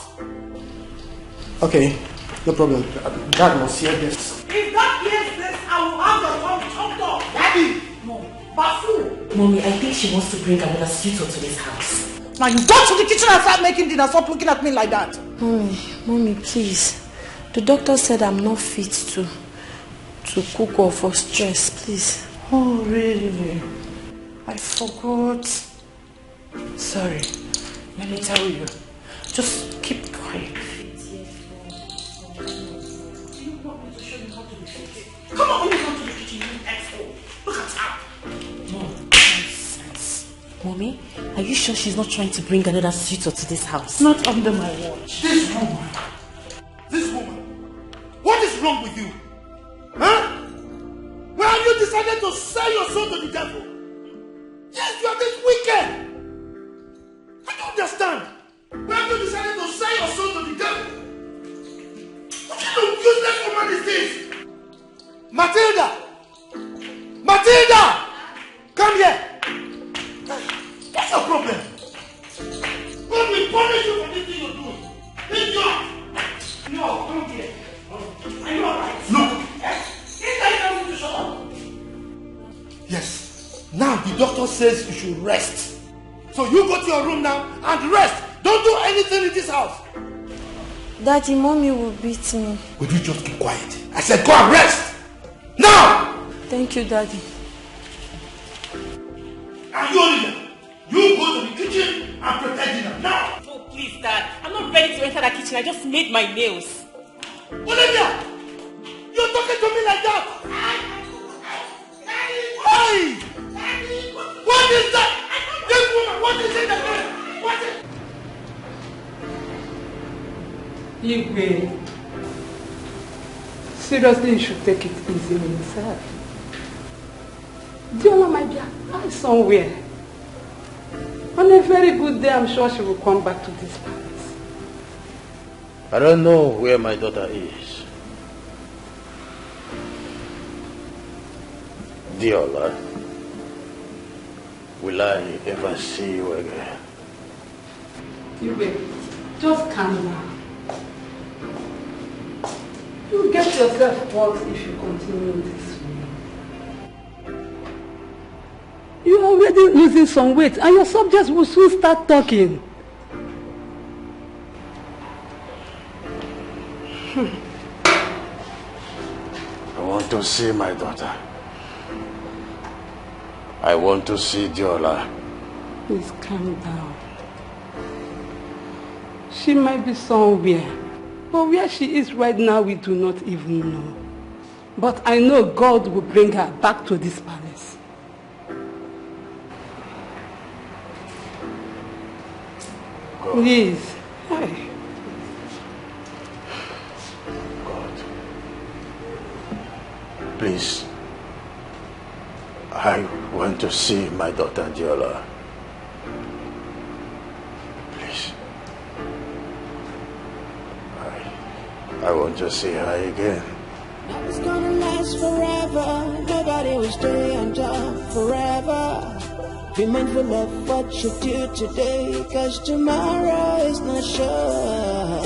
Speaker 7: Okay, no problem. Dad must hear this.
Speaker 5: If Dad hears this, I will have your tongue chopped off. Daddy! No. Bafu!
Speaker 6: Mommy, I think she wants to bring another suitor to this house.
Speaker 5: Now you go to the kitchen and start making dinner. Stop looking at me like that.
Speaker 8: Mommy, please. The doctor said I'm not fit to cook or for stress, please.
Speaker 5: Oh, really? I forgot. Sorry. Let me tell you. Just keep quiet. Come on, let me come to the kitchen, you asshole. Look at her. Nonsense.
Speaker 6: Mommy, are you sure she's not trying to bring another suitor to this house?
Speaker 5: Not under my watch.
Speaker 9: This woman. What is wrong with you? Huh? Why have you decided to sell your soul to the devil? Yes, you are this wicked. I don't understand. Why have you decided to sell your soul to the devil? What kind of useless woman is this? Matilda! Matilda! Come here! What's your problem? God will punish you for this thing you're doing. Idiot! No, come here. Are you alright? Look! To shut up. Yes. Now the doctor says you should rest. So you go to your room now and rest. Don't do anything in this house.
Speaker 8: Daddy, Mommy will beat me.
Speaker 9: Would you just keep quiet? I said go and rest! Now!
Speaker 8: Thank you, Daddy.
Speaker 9: And you, Olivia, you go to the kitchen and prepare dinner now.
Speaker 6: Oh, please, Dad. I'm not ready to enter that kitchen. I just made my nails.
Speaker 9: Olivia! You're talking to me like that! Hey! What is that? This woman, what is it again? What is
Speaker 16: Igwe, seriously, you should take it easy on yourself. Diola might be out somewhere. On a very good day, I'm sure she will come back to this palace.
Speaker 15: I don't know where my daughter is. Diola, will I ever see you again?
Speaker 16: Igwe, just calm down. You'll get yourself hurt if you continue this way. You're already losing some weight and your subjects will soon start talking.
Speaker 15: I want to see my daughter. I want to see Diola.
Speaker 16: Please calm down. She might be somewhere, but where she is right now we do not even know. But I know God will bring her back to this palace.
Speaker 15: God.
Speaker 16: Please. Hey.
Speaker 15: God. Please. I want to see my daughter Diola. Please. I want to see her again.
Speaker 3: It's gonna last forever. Nobody will stay on top forever. Be mindful of what you do today, cause tomorrow is not sure.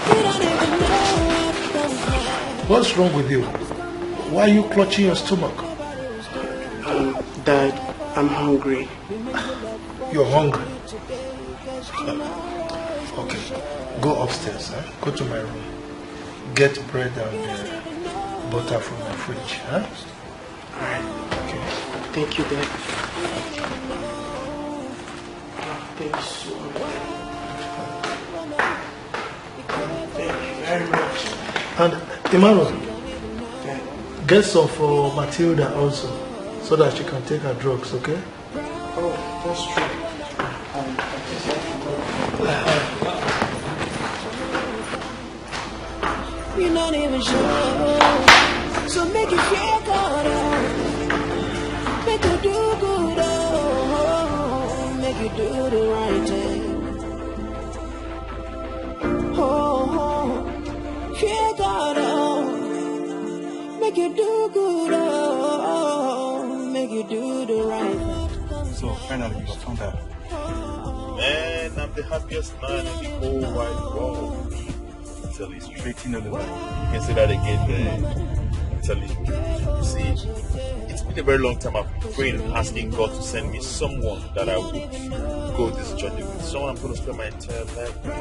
Speaker 3: You don't even know what comes next.
Speaker 9: What's wrong with you? Why are you clutching your stomach?
Speaker 7: Dad, I'm hungry.
Speaker 9: You're hungry? Okay, go upstairs, huh? Go to my room. Get bread and butter from my fridge, huh?
Speaker 7: Alright.
Speaker 9: Okay.
Speaker 7: Thank you, Dad. Thank you so much. Thank you very much.
Speaker 9: And Emmanuel, get some for Matilda also, so that she can take her drugs, okay?
Speaker 7: Oh, that's true.
Speaker 3: you're not even sure. So make you feel good, make you do good, make you do the right thing. Feel good, make you do good, make you do the right thing.
Speaker 17: So finally, you found out.
Speaker 15: Man, I'm the happiest man in the whole wide world.
Speaker 17: Tell you straight in the line.
Speaker 15: You can say that again, man. I'm telling you. You see, it's been a very long time I've been praying and asking God to send me someone that I would go this journey with. Someone I'm going to spend my entire life with.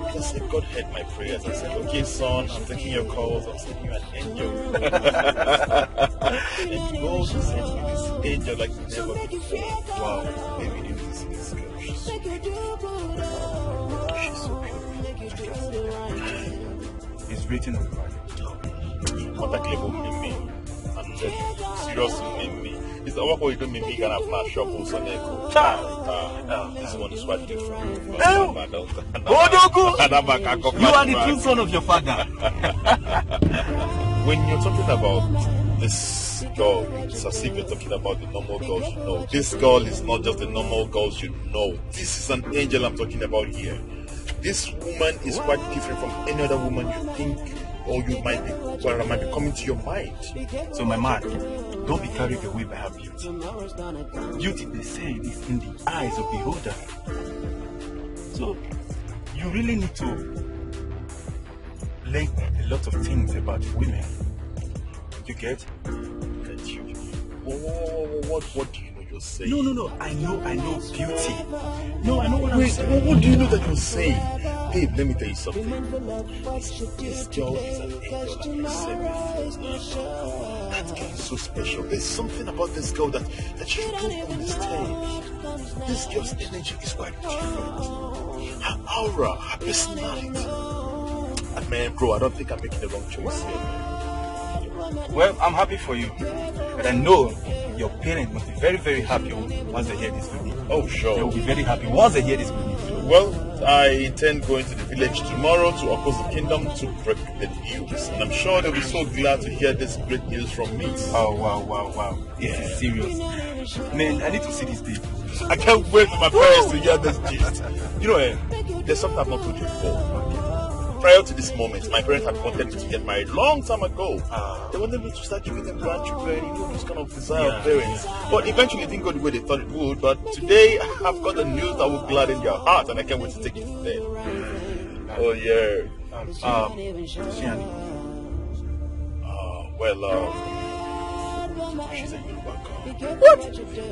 Speaker 15: I said, God heard my prayers. I said, okay, son, I'm taking your calls. I'm sending you an angel. And God sent me this angel like never before. Wow, baby, you need to see this girl. She's so beautiful. She's so beautiful.
Speaker 17: It's written on the Bible.
Speaker 15: Contact level me. And serious me. It's the work where you do me can have my shovels on it. This one is quite different.
Speaker 17: You are the true son of your father.
Speaker 15: When you're talking about this girl, it's as if you're talking about the normal girls you know. This girl is not just the normal girls you know. This is an angel I'm talking about here. This woman is quite different from any other woman you think or you might be, well, might be coming to your mind.
Speaker 17: So my man, don't be carried away by her beauty. Beauty, they say, is in the eyes of the beholder. So you really need to learn a lot of things about women. You get?
Speaker 15: What do you know you're saying?
Speaker 17: No. I know beauty. No, I know what I'm saying.
Speaker 15: What do you know that you're saying? Babe, let me tell you something. This girl is an angel like I said before. That girl is so special. There's something about this girl that you don't understand. This girl's energy is quite different. Her aura, her personality. And man, bro, I don't think I'm making the wrong choice here, man.
Speaker 17: Well, I'm happy for you. And I know your parents must be very, very happy once they hear this good news.
Speaker 15: Oh, sure.
Speaker 17: They will be very happy once they hear this good news.
Speaker 15: Well, I intend going to the village tomorrow to oppose the kingdom to break the news. And I'm sure they'll be so glad to hear this great news from me.
Speaker 17: Oh, wow. This is serious. Man, I need to see this day.
Speaker 15: I can't wait for my parents to hear this gist. You know, there's something I've not told you before. Prior to this moment, my parents had wanted me to get married long time ago. They wanted me to start giving them grandchildren, those kind of desire of parents. But eventually it didn't go the way they thought it would. But today, I've got the news that will gladden their heart, and I can't wait to take it to them. Oh, yeah. She's a Yoruba girl. What?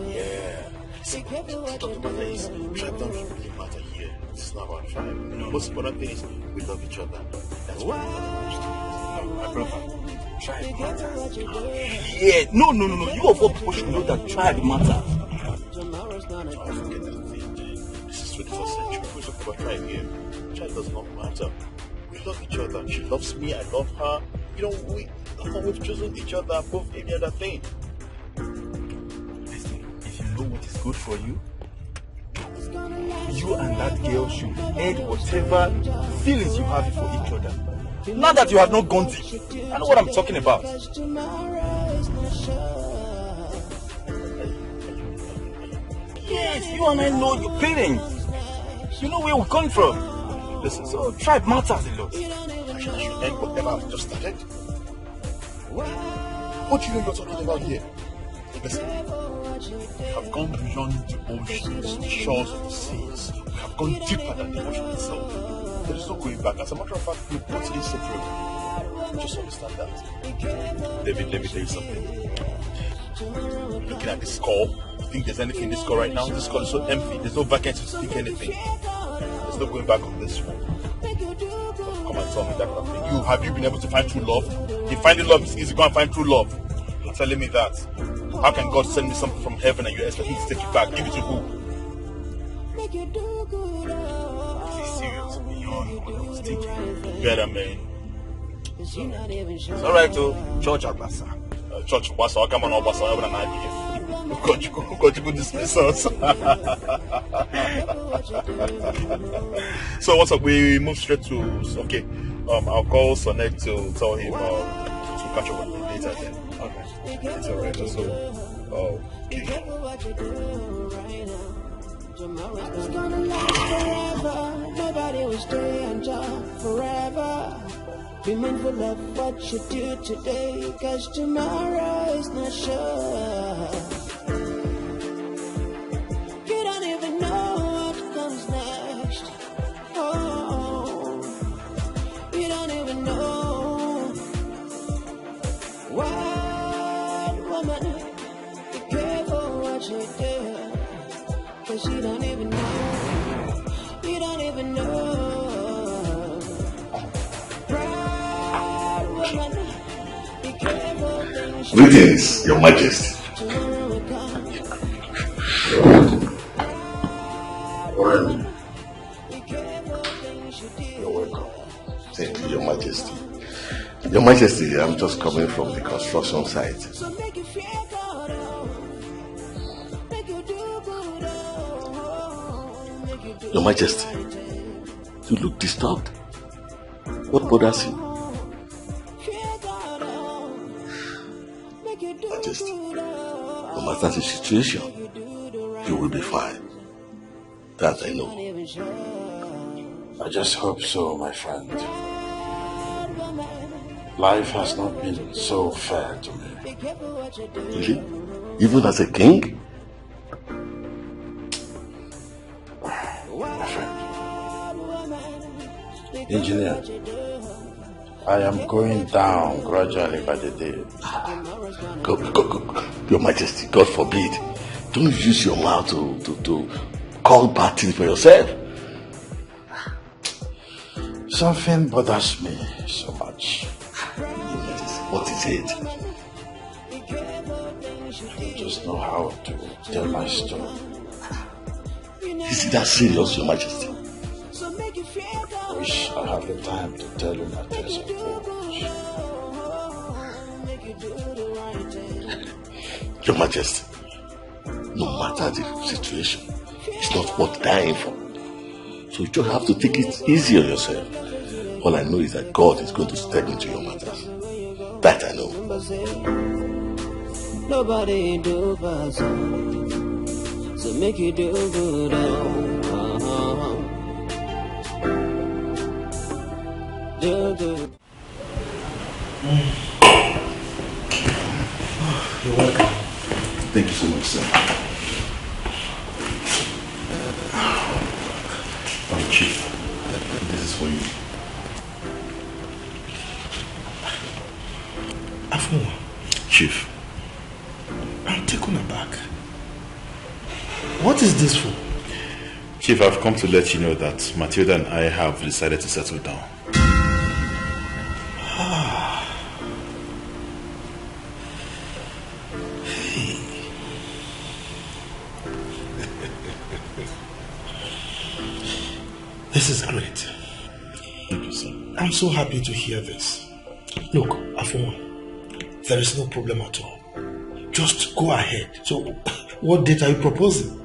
Speaker 15: Yeah. See, the matter is, tribe don't really matter here. It's not about tribe. The most important thing is we love each other. That's what we
Speaker 17: my brother, tribe matters. Yeah, no. You of all people should know that tribe matters.
Speaker 15: Forget that thing. This is 21st century. We're talking about tribe here. Tribe does not matter. We love each other. She loves me. I love her. We've chosen each other above any other thing.
Speaker 17: Listen, if you know what is good for you, you and that girl should end whatever feelings you have for each other. Now that you have not gone deep, I know what I'm talking about. Yes, you and I know your parents. You know where we're coming from. Listen, so tribe matters a lot.
Speaker 15: I should end whatever I've just started. What do you know you're talking about here? Listen, we have gone beyond the oceans, the shores of the seas. We have gone deeper than the ocean itself. There is no going back. As a matter of fact, we're both inseparable. Just understand that. David, let me tell you something. Looking at this call, you think there's anything in this call right now? This call is so empty. There's no vacancy to speak anything. There's no going back on this one. Come and tell me that kind of thing. Have you been able to find true love? If finding love is easy, go and find true love. You're telling me that. How can God send me something from heaven and you expect me to take it back? Give it to who?
Speaker 17: This is serious beyond what I was thinking.
Speaker 15: Better, man.
Speaker 17: It's alright, though. Church Agbasa.
Speaker 15: Church Agbasa. How come on Agbasa? I'm not here. God, you go dismiss us. So what's up? We move straight to, okay.
Speaker 17: I'll call Sonek to tell him to catch up with me later then. Okay. It's alright. So, keep going.
Speaker 3: Tomorrow's gonna last forever. Nobody will stay on top forever. Be mindful of what you do today, cause tomorrow is not sure. You don't even know what comes next. Oh, you don't even know. Wild woman, be careful what you do, cause you don't even know. You don't even know. Proud woman, be careful things you
Speaker 15: Greetings, Your Majesty. You're welcome. Thank you, Your Majesty. Your Majesty, I'm just coming from the construction site. Your Majesty, you look disturbed. What bothers you? Majesty, no matter the situation, you will be fine. That I know.
Speaker 18: I just hope so, my friend. Life has not been so fair to me.
Speaker 15: Really? Even as a king?
Speaker 18: My friend. Engineer, I am going down gradually by the day.
Speaker 15: Go. Your Majesty, God forbid. Don't use your mouth to call bad things for yourself.
Speaker 18: Something bothers me so much.
Speaker 15: What is it?
Speaker 18: I don't just know how to tell my story.
Speaker 15: Is it that serious, Your Majesty?
Speaker 18: I wish I had the time to tell you my tales of courage.
Speaker 15: Your Majesty, no matter the situation, it's not worth dying for. So you just have to take it easy on yourself. All I know is that God is going to step into your matters. That I know.
Speaker 3: Nobody do pass on, so make you do good. Do good.
Speaker 9: You're welcome.
Speaker 15: Thank you so much, sir. Chief, this is for you.
Speaker 9: Afua.
Speaker 15: Chief.
Speaker 9: I'm taken aback. What is this for?
Speaker 17: Chief, I've come to let you know that Matilda and I have decided to settle down.
Speaker 9: This is great.
Speaker 17: Thank you, sir.
Speaker 9: I'm so happy to hear this. Look, Afua, there is no problem at all. Just go ahead. So, what date are you proposing?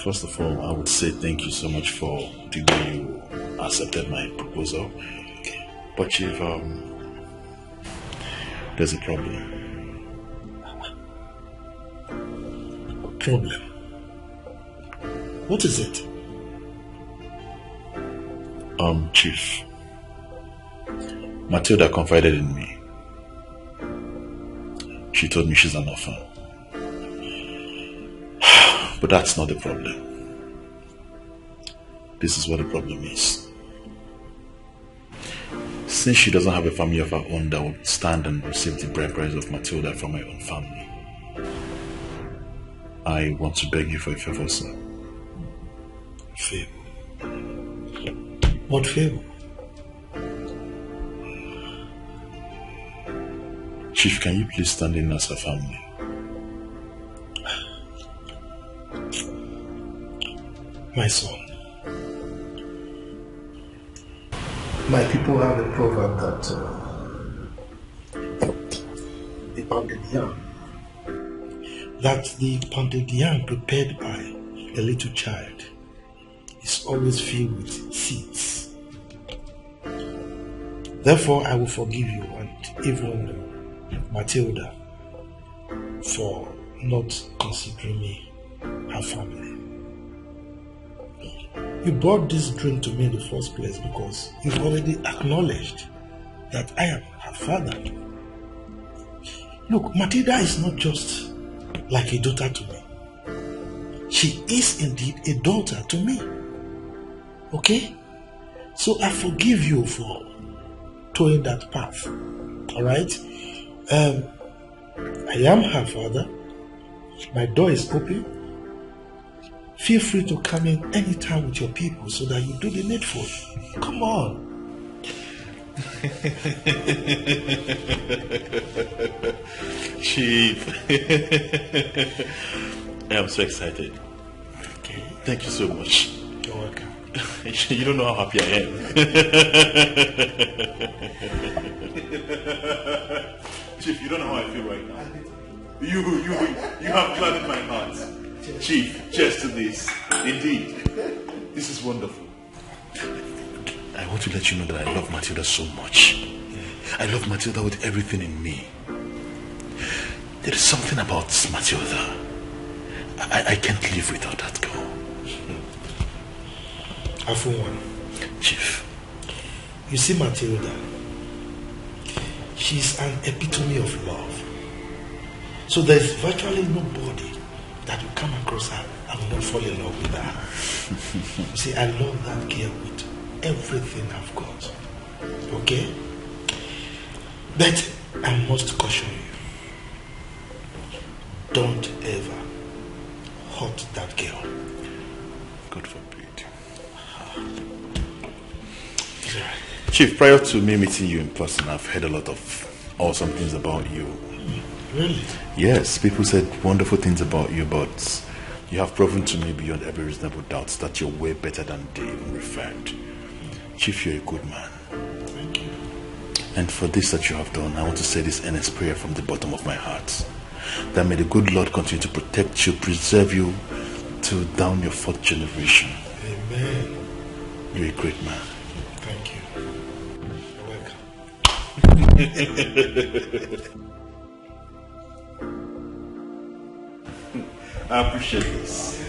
Speaker 17: First of all, I would say thank you so much for the way you accepted my proposal. Okay. But Chief, there's a problem.
Speaker 9: Problem? What is it?
Speaker 17: Chief, Matilda confided in me. She told me she's an orphan. But that's not the problem. This is what the problem is. Since she doesn't have a family of her own that would stand and receive the bride price of Matilda from my own family, I want to beg you for a favor, sir.
Speaker 9: Favor? What favor?
Speaker 17: Chief, can you please stand in as a family?
Speaker 9: My son, my people have a proverb that the pounded yam prepared by a little child is always filled with seeds. Therefore, I will forgive you and even Matilda for not considering me her family. You brought this dream to me in the first place because you've already acknowledged that I am her father. Look, Matilda is not just like a daughter to me. She is indeed a daughter to me. Okay? So I forgive you for towing that path. Alright? I am her father. My door is open. Feel free to come in anytime with your people so that you do the needful. Come on.
Speaker 15: Chief. I am so excited.
Speaker 9: Okay.
Speaker 15: Thank you so much.
Speaker 9: You're welcome.
Speaker 15: You don't know how happy I am. Chief, you don't know how I feel right now. You have gladdened my heart. Chief, cheers to this. Indeed, this is wonderful. I want to let you know that I love Matilda so much. I love Matilda with everything in me. There is something about Matilda. I can't live without that girl.
Speaker 9: For one,
Speaker 15: Chief.
Speaker 9: You see Matilda, she's an epitome of love. So there's virtually nobody that will come across her and will not fall in love with her. You see, I love that girl with everything I've got. Okay? But I must caution you. Don't ever hurt that girl.
Speaker 15: God forbid. Chief, prior to me meeting you in person, I've heard a lot of awesome things about you.
Speaker 9: Really?
Speaker 15: Yes, people said wonderful things about you, but you have proven to me beyond every reasonable doubt that you're way better than they even referred. Chief, you're a good man.
Speaker 9: Thank you.
Speaker 15: And for this that you have done, I want to say this earnest prayer from the bottom of my heart. That may the good Lord continue to protect you, preserve you till down your 4th generation.
Speaker 9: Amen.
Speaker 15: You're a great man.
Speaker 9: Thank you. You're welcome.
Speaker 15: I appreciate this.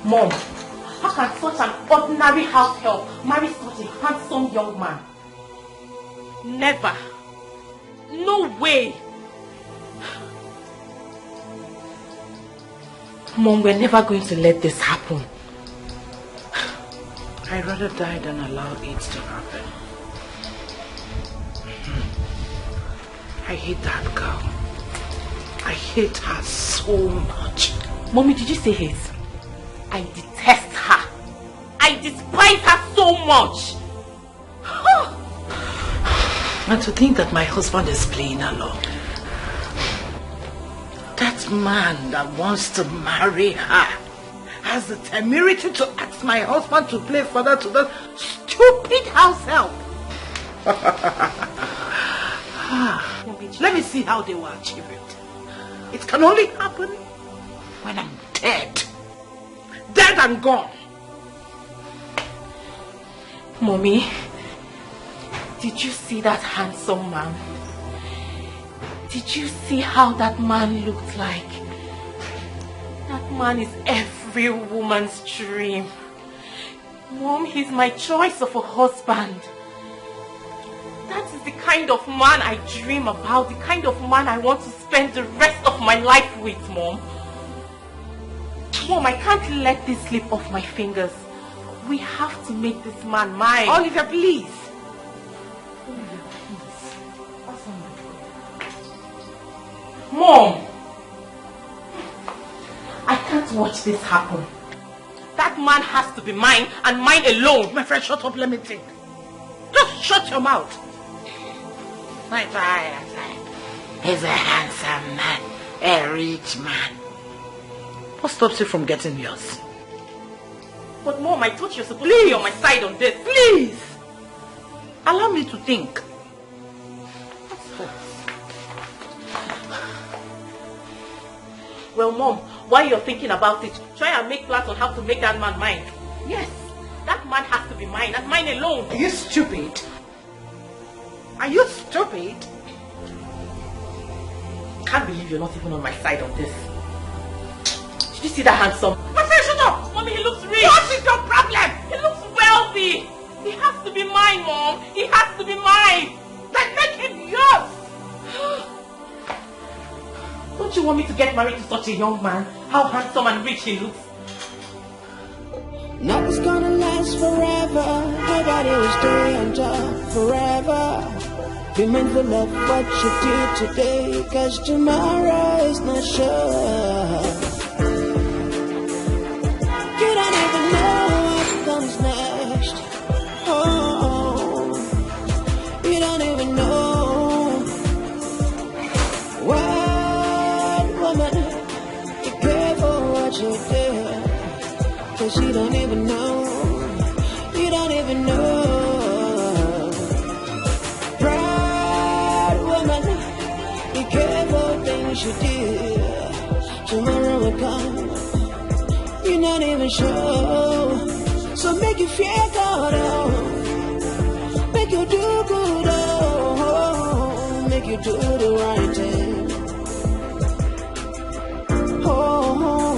Speaker 6: Mom, how can such an ordinary house help marry such a handsome young man? Never. No way. Mom, we're never going to let this happen.
Speaker 5: I'd rather die than allow it to happen. I hate that girl. I hate her so much.
Speaker 6: Mommy, did you say hate? I detest her. I despise her so much.
Speaker 5: And to think that my husband is playing along. That man that wants to marry her has the temerity to ask my husband to play father to that stupid house help. Let me see how they will achieve it. It can only happen when I'm dead. Dead and gone.
Speaker 6: Mommy, did you see that handsome man? Did you see how that man looked like? That man is every woman's dream. Mom, he's my choice of a husband. That is the kind of man I dream about, the kind of man I want to spend the rest of my life with, Mom. Mom, I can't let this slip off my fingers. We have to make this man mine.
Speaker 5: Oliver, please.
Speaker 6: Oliver, please. Mom! I can't watch this happen. That man has to be mine and mine alone.
Speaker 5: My friend, shut up, let me think. Just shut your mouth. My father is a handsome man, a rich man. What stops you from getting yours?
Speaker 6: But Mom, I thought you were supposed to be on my side on this.
Speaker 5: Please! Allow me to think.
Speaker 6: Well, Mom, while you're thinking about it, try and make plans on how to make that man mine. Yes, that man has to be mine, and mine alone.
Speaker 5: Are you stupid? Are you stupid?
Speaker 6: Can't believe you're not even on my side on this. Did you see that handsome? My friend, shut up! Mommy, he looks rich. What is your problem? He looks wealthy. He has to be mine, Mom. He has to be mine. Like, make him yours. Don't you want me to get married to such a young man? How handsome and rich he looks.
Speaker 3: Nothing's gonna last forever. Nobody will stay on top forever. Be mindful of what you do today, cause tomorrow is not sure. You don't even know what comes next. Oh, you don't even know. What woman, be careful what you do, cause you don't even know. You don't even know. Proud woman, be careful things you do. Tomorrow will come, you're not even sure. So make you feel good, oh. Make you do good, oh. Make you do the right thing. Oh,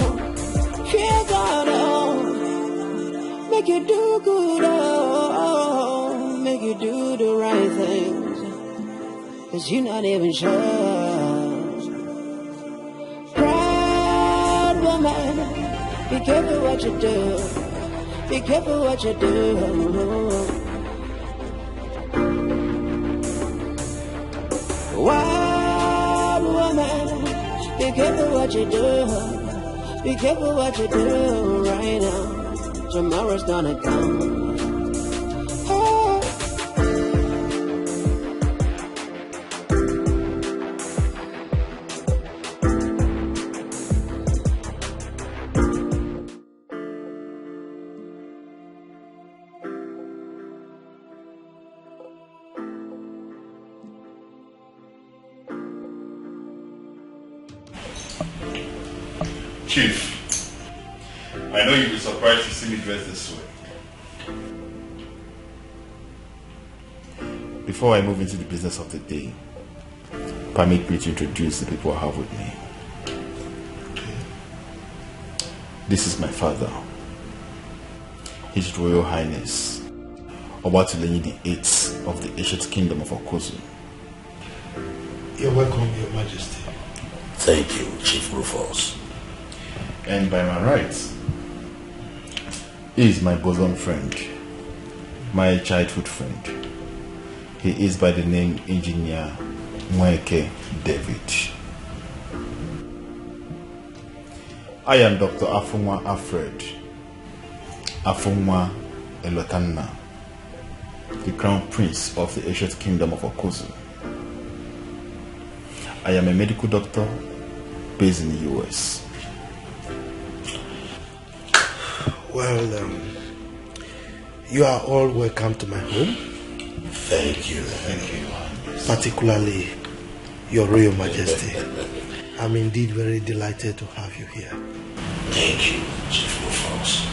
Speaker 3: feel good, oh. Make you do good, oh. Make you do the right things, cause you're not even sure. Proud woman, be careful what you do. Be careful what you do. Wild woman, be careful what you do. Be careful what you do right now. Tomorrow's gonna come. Oh.
Speaker 17: Chief, I know you'll be surprised to see me dressed this way. Before I move into the business of the day, permit me to introduce the people I have with me. This is my father, His Royal Highness Obatuleni the 8th of the ancient kingdom of Okozu.
Speaker 9: You're welcome, Your Majesty.
Speaker 18: Thank you, Chief Rufus.
Speaker 17: And by my right, he is my bosom friend, my childhood friend. He is by the name Engineer Mweke David. I am Dr. Afunwa Alfred Afunwa Elotanna, the Crown Prince of the ancient kingdom of Okozu. I am a medical doctor based in the US.
Speaker 9: Well, you are all welcome to my home.
Speaker 18: Thank you. Thank you.
Speaker 9: Particularly Your Royal Majesty. I'm indeed very delighted to have you here.
Speaker 18: Thank you, Chief Rufus.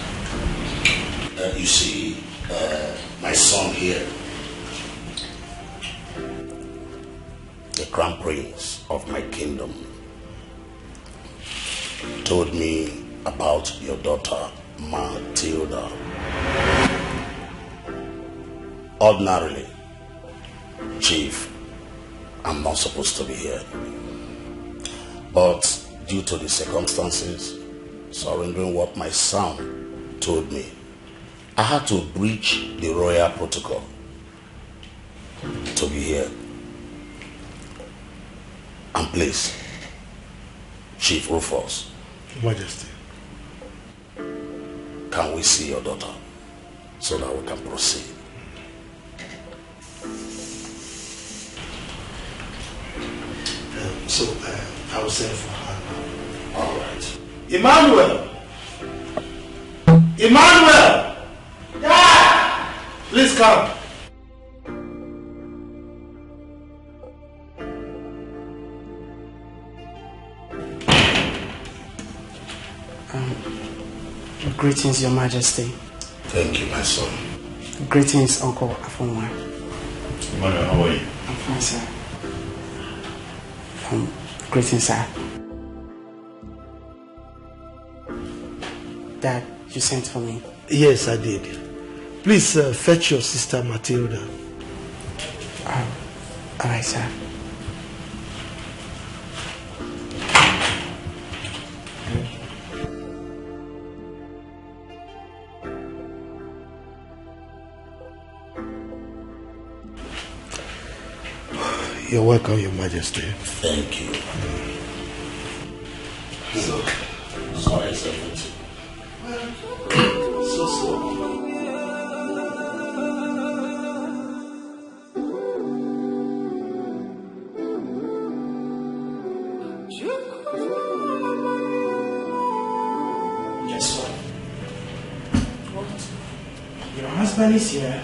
Speaker 18: You see, my son here, the Crown Prince of my kingdom, told me about your daughter, Matilda. Ordinarily, Chief, I'm not supposed to be here. But due to the circumstances, surrendering what my son told me, I had to breach the royal protocol to be here. And please, Chief Rufus,
Speaker 9: Your Majesty,
Speaker 18: can we see your daughter so that we can proceed?
Speaker 9: I will send for her now.
Speaker 18: All right.
Speaker 9: Emmanuel! Emmanuel! Dad! Please come.
Speaker 14: Greetings, Your Majesty.
Speaker 18: Thank you, my son.
Speaker 14: Greetings, Uncle Afonwa.
Speaker 15: Emmanuel, how are you?
Speaker 14: I'm fine, sir. Greetings, sir. Dad, you sent for me?
Speaker 9: Yes, I did. Please fetch your sister Matilda.
Speaker 14: Alright, sir.
Speaker 9: You're welcome, Your Majesty.
Speaker 18: Thank you. So, sorry, sir.
Speaker 14: Guess what? What? Your husband is here.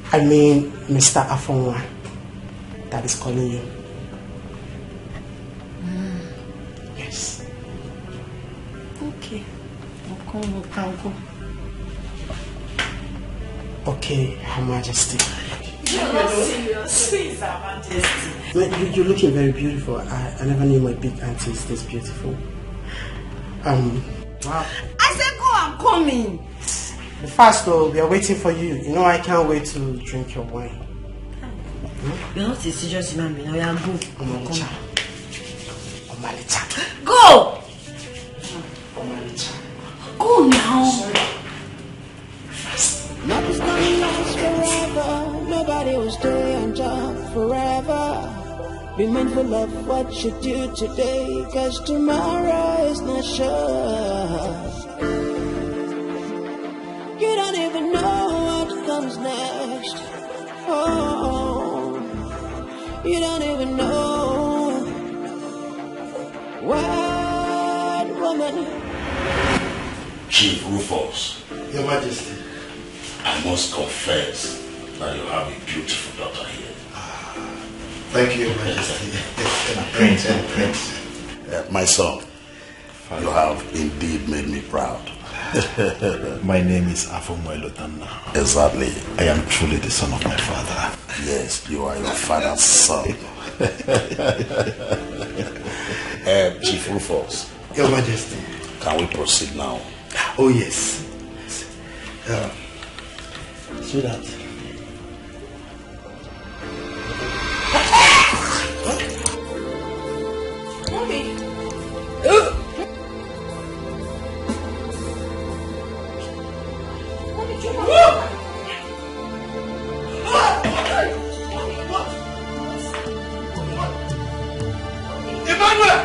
Speaker 14: I mean, Mr. Afonwa, that is calling you. Yes.
Speaker 16: Okay. We'll go.
Speaker 14: Okay, Her Majesty.
Speaker 11: You're not serious. Please, Her Majesty.
Speaker 14: You're looking very beautiful. I never knew my big auntie is this beautiful. Wow.
Speaker 11: I said go, I'm coming.
Speaker 14: The fast though, we are waiting for you. You know I can't wait to drink your wine.
Speaker 8: You're not a serious human being. Now you go.
Speaker 14: Omalicha. Omalicha.
Speaker 11: Go!
Speaker 14: Omalicha.
Speaker 11: Go now.
Speaker 14: Sorry.
Speaker 3: Nothing's gonna last forever. Nobody will stay on top forever. Be mindful of what you do today, cause tomorrow is not sure. You don't even know what comes next. Oh, you don't even know what woman.
Speaker 18: Chief Rufus.
Speaker 9: Your Majesty.
Speaker 18: I must confess that you have a beautiful daughter here.
Speaker 9: Thank you, Your Majesty. Prince.
Speaker 18: My son, you have indeed made me proud.
Speaker 15: My name is Afonwa Lotana.
Speaker 18: Exactly.
Speaker 15: I am truly the son of my father.
Speaker 18: Yes, you are your father's son. Chief Rufus.
Speaker 9: Your Majesty.
Speaker 18: Can we proceed now?
Speaker 9: Oh, yes. So that.
Speaker 11: Mommy.
Speaker 9: Emmanuel!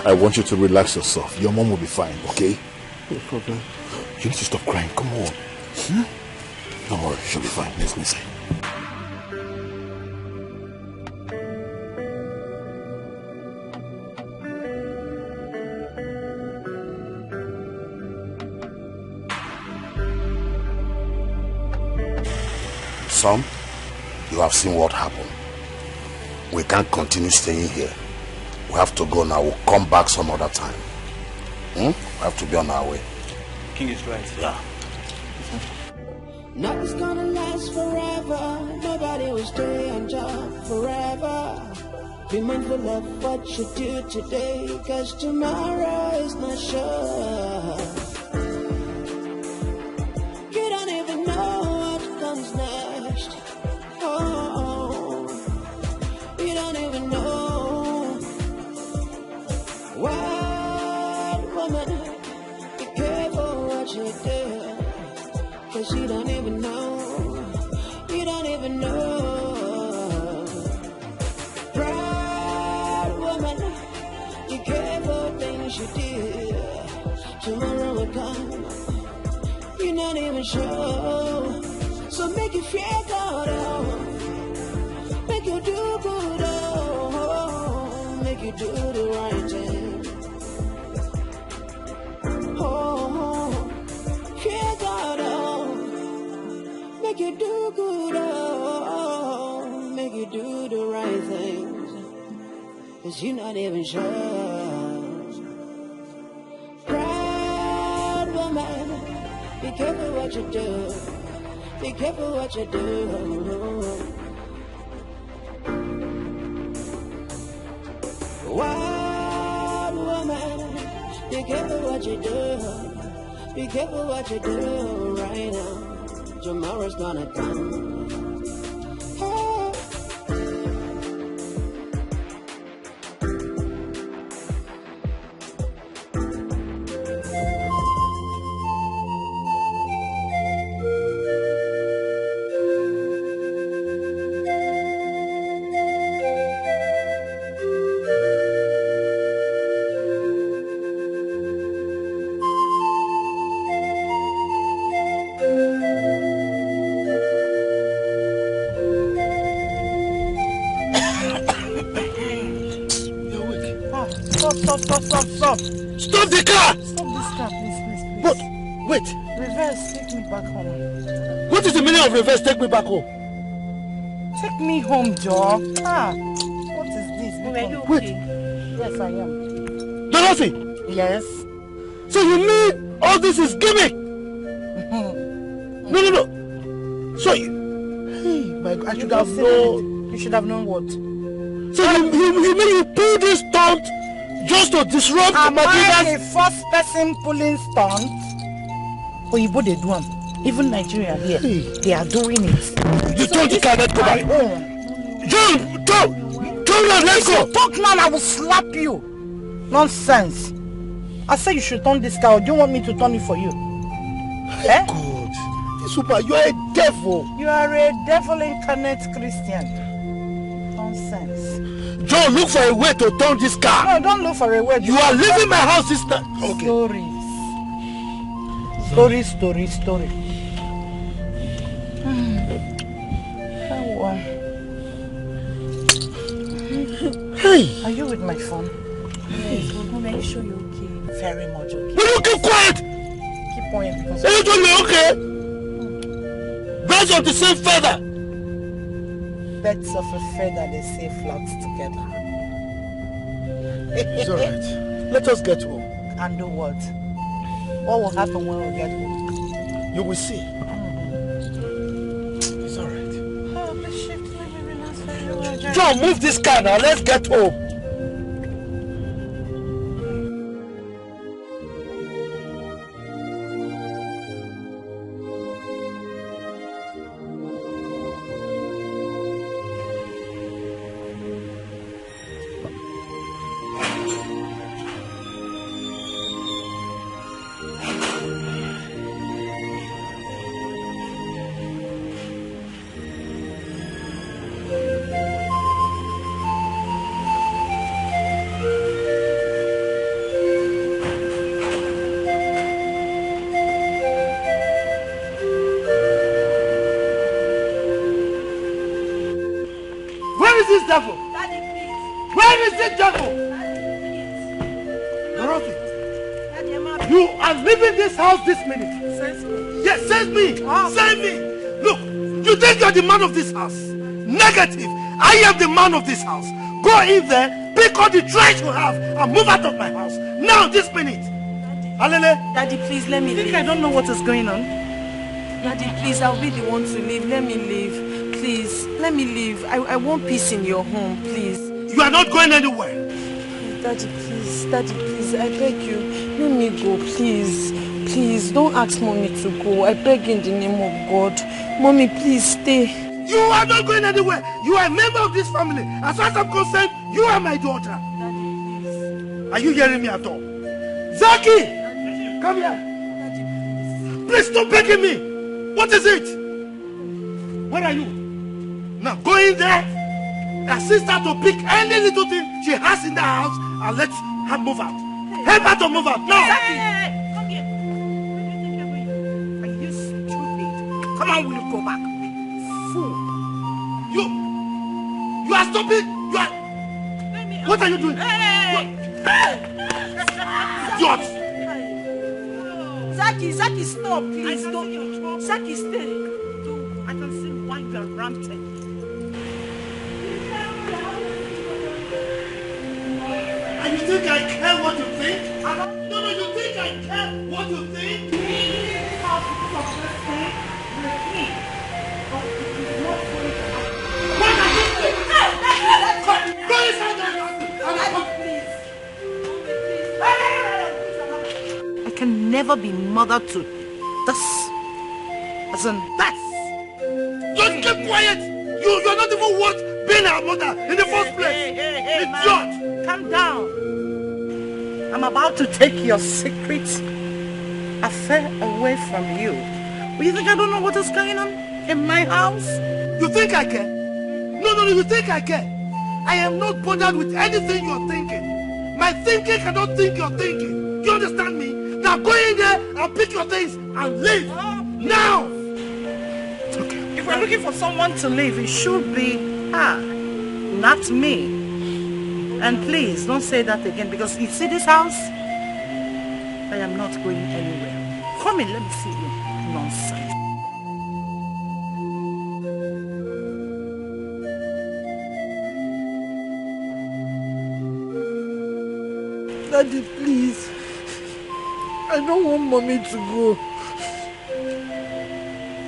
Speaker 15: I want you to relax yourself. Your mom will be fine, okay?
Speaker 14: No problem.
Speaker 15: You need to stop crying. Come on. Don't worry, she'll be fine. Let's go inside.
Speaker 18: Son, you have seen what happened. We can't continue staying here. We have to go now. We'll come back some other time. We have to be on our way.
Speaker 17: King is right.
Speaker 18: Yeah.
Speaker 3: Nothing's gonna last forever. Nobody will stay on top forever. Be mindful of what you do today, cause tomorrow is not sure. You don't even know what comes next. Oh, you don't even know. Wild woman, be careful what you do, cause you don't even know. You don't even know. Proud woman, be careful things you do. Tomorrow will come. You're not even sure. So make you feel good, oh. Make you do good, oh. Make you do the right thing. Oh, feel good, oh. Make you do good, oh. Make you do the right things. Cause you're not even sure. Proud woman, be careful what you do. Be careful what you do. Wild woman, be careful what you do. Be careful what you do right now. Tomorrow's gonna come.
Speaker 9: Stop the car!
Speaker 5: Stop this car, please.
Speaker 9: What? Wait.
Speaker 5: Reverse, take me back home.
Speaker 9: What is the meaning of reverse? Take me back home.
Speaker 5: Take me home, Joe. What is this?
Speaker 9: Wait.
Speaker 5: Yes, I am.
Speaker 9: Dorothy!
Speaker 5: Yes?
Speaker 9: So you mean all this is gimmick? No. So you... Hey, my God, I should have known.
Speaker 5: You should have known what?
Speaker 9: So you mean you pulled this stunt just to disrupt
Speaker 5: Am I
Speaker 9: Madina's...
Speaker 5: the first person pulling stunt? Oyibo they do them. Even Nigeria here, they are doing it.
Speaker 9: You told the car, let's go back. John, let's go.
Speaker 5: Talk man, I will slap you. Nonsense. I said you should turn this car. Or do you want me to turn it for you? Eh?
Speaker 9: God, Super, you are a devil.
Speaker 5: You are a devil incarnate Christian. Nonsense.
Speaker 9: John, look for a way to turn this car.
Speaker 5: No, don't look for a way.
Speaker 9: You are leaving my house this time. Okay.
Speaker 5: Story.
Speaker 9: Hey.
Speaker 5: Are you with my phone?
Speaker 16: Yes, we'll make sure you're okay.
Speaker 5: Very much okay.
Speaker 9: Will you keep quiet?
Speaker 5: Keep quiet because...
Speaker 9: Are you totally okay? Birds of the same feather.
Speaker 5: Birds of a feather, they say flocks together.
Speaker 9: It's alright. Let us get home.
Speaker 5: And do what? What will happen when we get home?
Speaker 9: You will see. It's alright.
Speaker 5: Oh, the shift, let me relax very well.
Speaker 9: John, move this car now. Let's get home. Devil?
Speaker 16: Daddy, please.
Speaker 9: Where is this devil? Dorothy, you are leaving this house this minute.
Speaker 16: Sense me.
Speaker 9: Yes, save me. Save me. Look, You think you're the man of this house? Negative. I am the man of this house. Go in there, pick all the trash you have, and move out of my house. Now, this minute. Alele.
Speaker 1: Daddy, please let me leave.
Speaker 2: I don't know what is going on.
Speaker 1: Daddy, please, I'll be the one to leave. Let me leave. Please, let me leave. I want peace in your home, please.
Speaker 9: You are not going anywhere.
Speaker 1: Daddy, please, I beg you. Let me go, please. Please, don't ask Mommy to go. I beg in the name of God. Mommy, please stay.
Speaker 9: You are not going anywhere. You are a member of this family. As far as I'm concerned, you are my daughter.
Speaker 1: Daddy, please.
Speaker 9: Are you hearing me at all? Zaki! Come here. Please stop begging me. What is it? Where are you? Now go in there. Assist her to pick any little thing she has in the house and let her move out. Help her to move out. Now.
Speaker 1: Zaki! Come here. Are you stupid? Come on, will you go back? Fool.
Speaker 9: You are stupid. You are. What are you doing? Idiot.
Speaker 1: Zaki, stop, please. Don't. Zaki, stay. I can see why you are ranting.
Speaker 9: And you think I care what you think? No, you think I care what you think? What are you doing? Go inside there.
Speaker 5: I can never be mother to this. As in that.
Speaker 9: Just keep quiet. You're not even worth being our mother in the first place.
Speaker 5: Hey, man. Calm down. I'm about to take your secret affair away from you. But you think I don't know what is going on in my house?
Speaker 9: You think I care? No, you think I care? I am not bothered with anything you're thinking. My thinking cannot think your thinking. Do you understand me? Now go in there and pick your things and leave. Now!
Speaker 5: Okay. If we're looking for someone to leave, it should be her, not me. And please, don't say that again, because you see this house? I am not going anywhere. Come in, let me see you. Nonsense.
Speaker 1: Daddy, please. I don't want Mommy to go.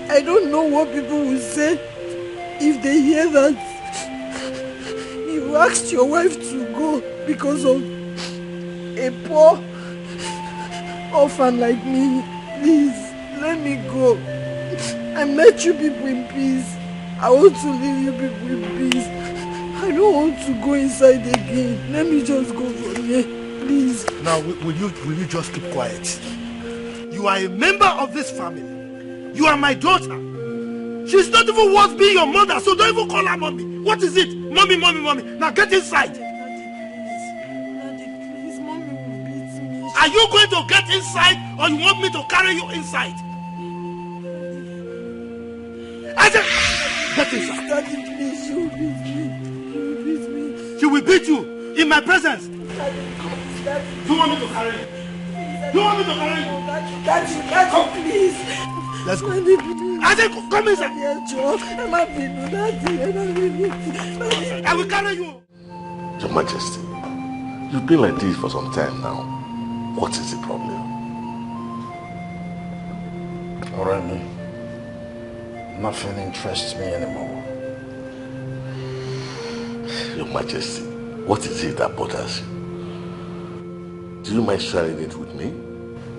Speaker 1: I don't know what people will say if they hear that you asked your wife to go because of a poor orphan like me. Please, let me go. I met you people in peace. I want to leave you people in peace. I don't want to go inside again. Let me just go from here. Please.
Speaker 9: Now, will you just keep quiet? You are a member of this family. You are my daughter. She's not even worth being your mother, so don't even call her mommy. What is it? Mommy. Now get inside.
Speaker 1: Daddy, please. Mommy will beat me.
Speaker 9: Are you going to get inside or you want me to carry you inside? I said, get inside.
Speaker 1: Daddy, please, she will beat me.
Speaker 9: She will beat you in my presence.
Speaker 1: Daddy,
Speaker 9: do you want me to carry you? Do you want me to carry you?
Speaker 1: Daddy, please.
Speaker 9: Let's go.
Speaker 1: Daddy, please.
Speaker 9: I said, come inside. I will carry you.
Speaker 18: Your Majesty, you've been like this for some time now. What is the problem?
Speaker 19: Alright, nothing interests me anymore.
Speaker 18: Your Majesty, what is it that bothers you? Do you mind sharing it with me?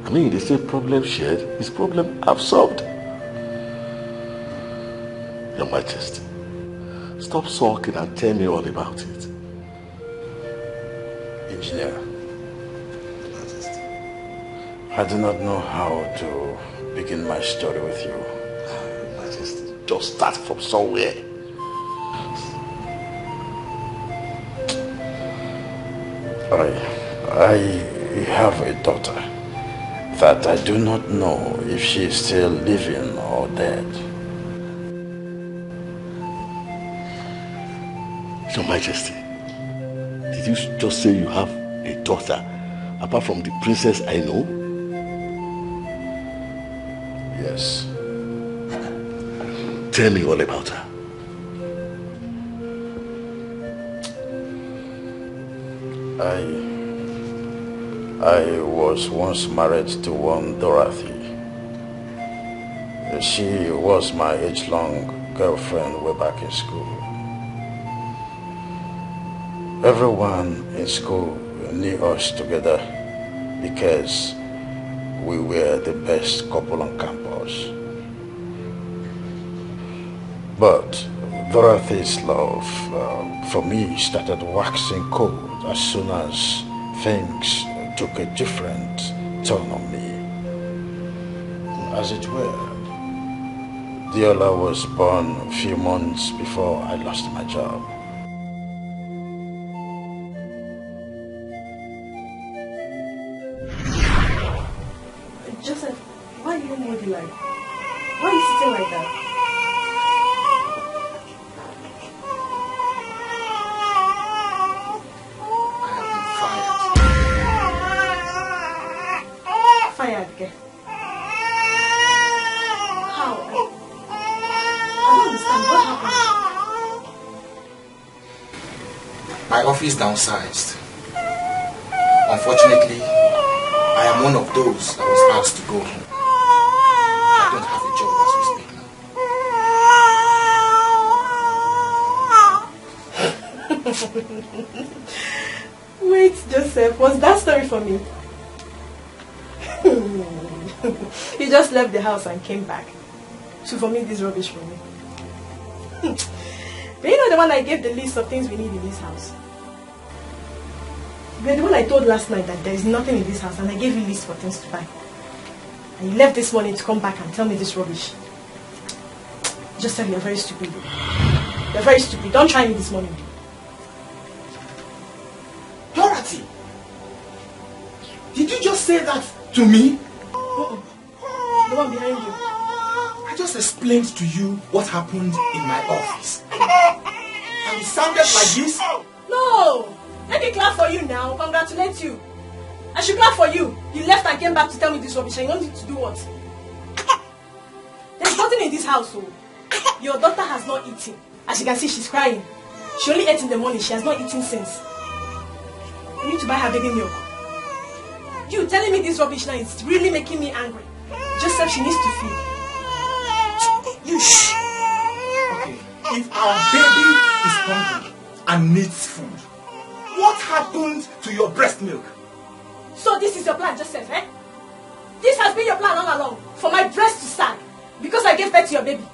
Speaker 18: I mean, they say problem shared is problem absorbed. Your Majesty, stop sulking and tell me all about it.
Speaker 19: Engineer, I do not know how to begin my story with you.
Speaker 18: Your Majesty, just start from somewhere.
Speaker 19: I have a daughter that I do not know if she is still living or dead.
Speaker 18: Your Majesty, did you just say you have a daughter apart from the princess I know?
Speaker 19: Yes.
Speaker 15: tell me all about her.
Speaker 19: I was once married to one Dorothy. She was my age-long girlfriend way back in school. Everyone in school knew us together because we were the best couple on campus. But Dorothy's love for me started waxing cold as soon as things took a different turn on me. As it were, Diola was born a few months before I lost my job.
Speaker 16: Joseph, why are you moody like? Why are you sitting like that? Fired again. How? I don't understand. What happened?
Speaker 20: My office downsized. Unfortunately, I am one of those that was asked to go home. I don't have a job as we speak now.
Speaker 16: Wait, Joseph, was that story for me? You just left the house and came back to vomit this rubbish for me. But you know the one I gave the list of things we need in this house? You're the one I told last night that there is nothing in this house, and I gave you a list for things to buy. And you left this morning to come back and tell me this rubbish. Joseph, you're very stupid. You're very stupid. Don't try me this morning.
Speaker 20: Dorothy! Did you just say that to me?
Speaker 16: The one behind you.
Speaker 20: I just explained to you what happened in my office. And it sounded like this?
Speaker 16: No! Let me clap for you now. Congratulate you. I should clap for you. You left and came back to tell me this rubbish, and you wanted to do what? There's nothing in this house, so your daughter has not eaten. As you can see, she's crying. She only ate in the morning. She has not eaten since. You need to buy her baby milk. You telling me this rubbish now is really making me angry. Just said she needs to feed.
Speaker 20: You shh. Okay, if our baby is hungry and needs food, what happened to your breast milk?
Speaker 16: So this is your plan, Joseph, eh? This has been your plan all along, for my breast to sag, because I gave birth to your baby.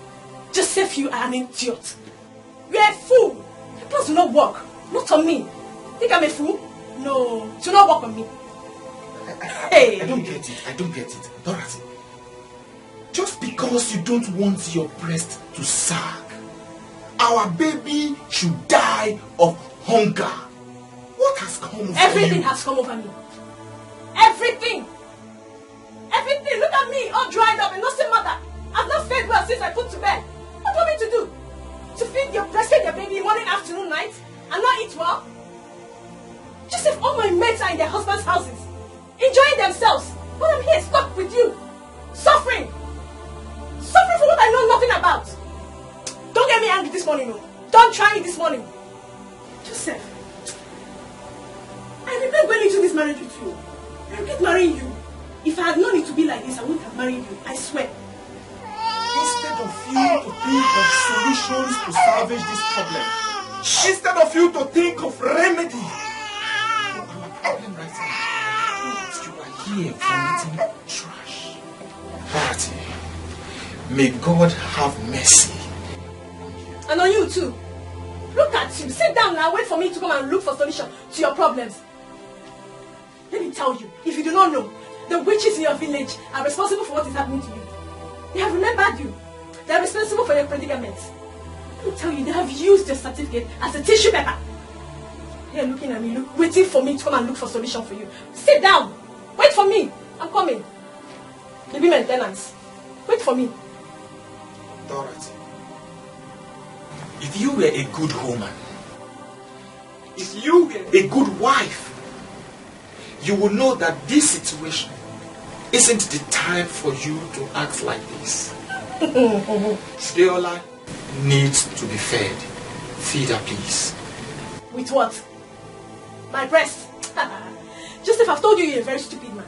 Speaker 16: Joseph, you are an idiot. You are a fool. Your plans will not work. Not on me. Think I'm a fool? No, it will not work on me.
Speaker 20: I don't get it. I don't get it. Dorothy, just because you don't want your breast to sag, our baby should die of hunger. What has come over you?
Speaker 16: Everything has come over me. Everything. Everything. Look at me, all dried up and nothing matter. I've not fed well since I put to bed. What do you want me to do? To breastfeed your baby morning, afternoon, night, and not eat well? Joseph, all my mates are in their husbands' houses, enjoying themselves, but I'm here stuck with you, suffering. Suffering for what I know nothing about. Don't get me angry this morning, no. Don't try me this morning. Joseph, I regret going into this marriage with you. I regret marrying you. If I had known it to be like this, I wouldn't have married you. I swear.
Speaker 20: Instead of you to think of solutions to salvage this problem, instead of you to think of remedy to our problem right now, you are here vomiting trash. Dorothy, may God have mercy.
Speaker 16: And on you too. Look at you. Sit down now. Wait for me to come and look for solution to your problems. Let me tell you, if you do not know, the witches in your village are responsible for what is happening to you. They have remembered you. They are responsible for your predicaments. Let me tell you, they have used your certificate as a tissue paper. They are looking at me, waiting for me to come and look for solution for you. Sit down. Wait for me. I'm coming. Give me maintenance. Wait for me.
Speaker 20: Dorothy, if you were a good woman, if you were a good wife, you will know that this situation isn't the time for you to act like this. Deola, needs to be fed. Feed her, please.
Speaker 16: With what? My breast? Joseph, I've told you you're a very stupid man.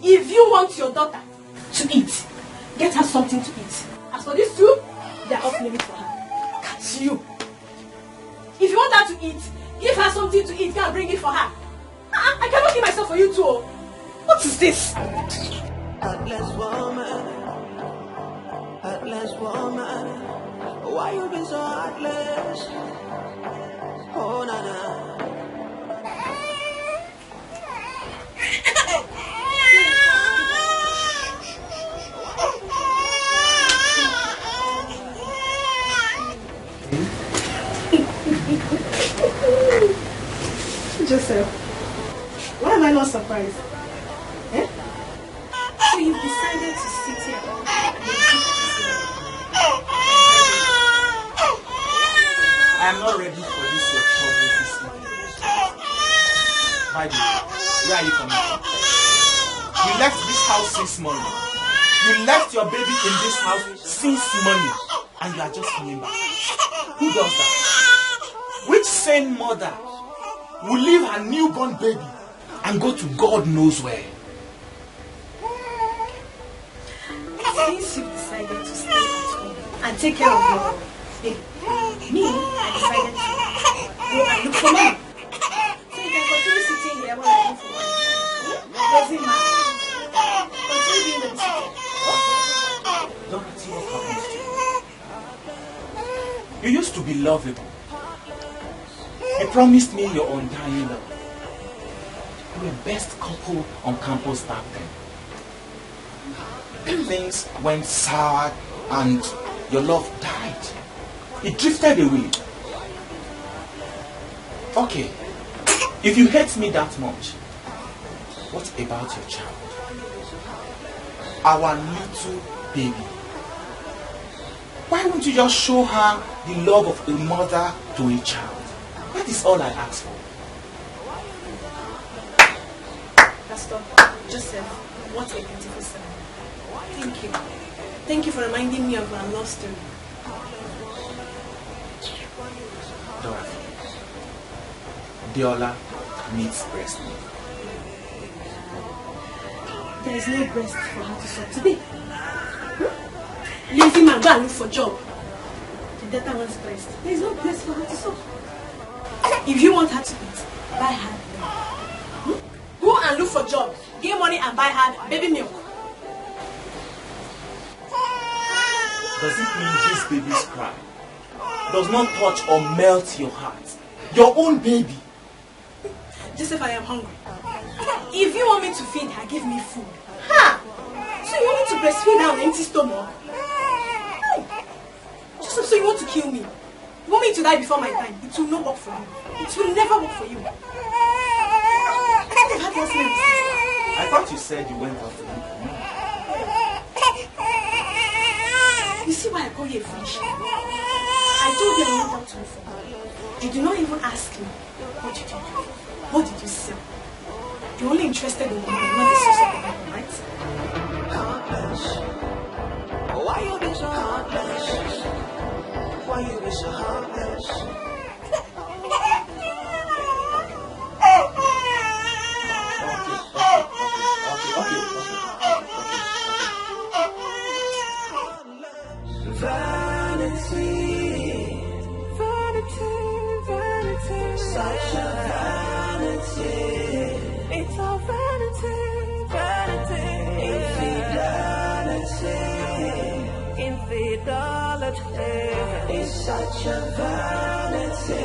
Speaker 16: If you want your daughter to eat, get her something to eat. As for these two, they're off limit for her. Catch you. If you want her to eat, give her something to eat. Go and bring it for her. I cannot kill myself for you too. What is this?
Speaker 3: Heartless woman. Heartless woman. Why you been so heartless? Oh, Nana.
Speaker 16: Joseph, why am I not surprised? Eh? So you've decided to sit here and
Speaker 20: I am not ready for this your trouble this evening. By the way, where are you coming from? You left this house since morning. You left your baby in this house since morning, and you are just coming back. Who does that? Which sane mother will leave her newborn baby and go to God knows where?
Speaker 16: Since you've decided to stay at home and take care of your baby, me, I decided to go and look for money. So you can continue sitting here while I look for money. Doesn't matter. Continue being the visitor.
Speaker 20: Dorothy, what happens to you? You used to be lovable. You promised me your undying love. You were best couple on campus back then. Things went sour and your love died. It drifted away. Okay, if you hate me that much, what about your child? Our little baby. Why won't you just show her the love of a mother to a child? That is all I ask for.
Speaker 16: Pastor Joseph, what a beautiful son. Thank you. Thank you for reminding me of our love story.
Speaker 20: Dorothy, Deola needs breast milk.
Speaker 16: There is no breast for her to suck today. Lazy man, go and look for job. The daughter wants breast. There is no breast for her to suck. If you want her to eat, buy her milk. Go and look for job. Get money and buy her baby milk.
Speaker 20: Does it mean this baby's cry does not touch or melt your heart? Your own baby.
Speaker 16: Joseph, I am hungry. If you want me to feed her, give me food. Ha! So you want me to breastfeed her on an empty stomach? Joseph, so you want to kill me? You want me to die before my time? It will not work for you. It will never work for you.
Speaker 20: I thought you said you went out to look for me.
Speaker 16: You see why I call you a foolish? I told you I went out to look for her. You did not even ask me. What did you do? What did you sell? You're only interested in the money, not the source of the money, right?
Speaker 3: Heartless. Why you be so heartless? Why you be so heartless? Vanity, vanity, vanity, such a vanity. It's all vanity, vanity, infidelity, infidelity. It's such a vanity.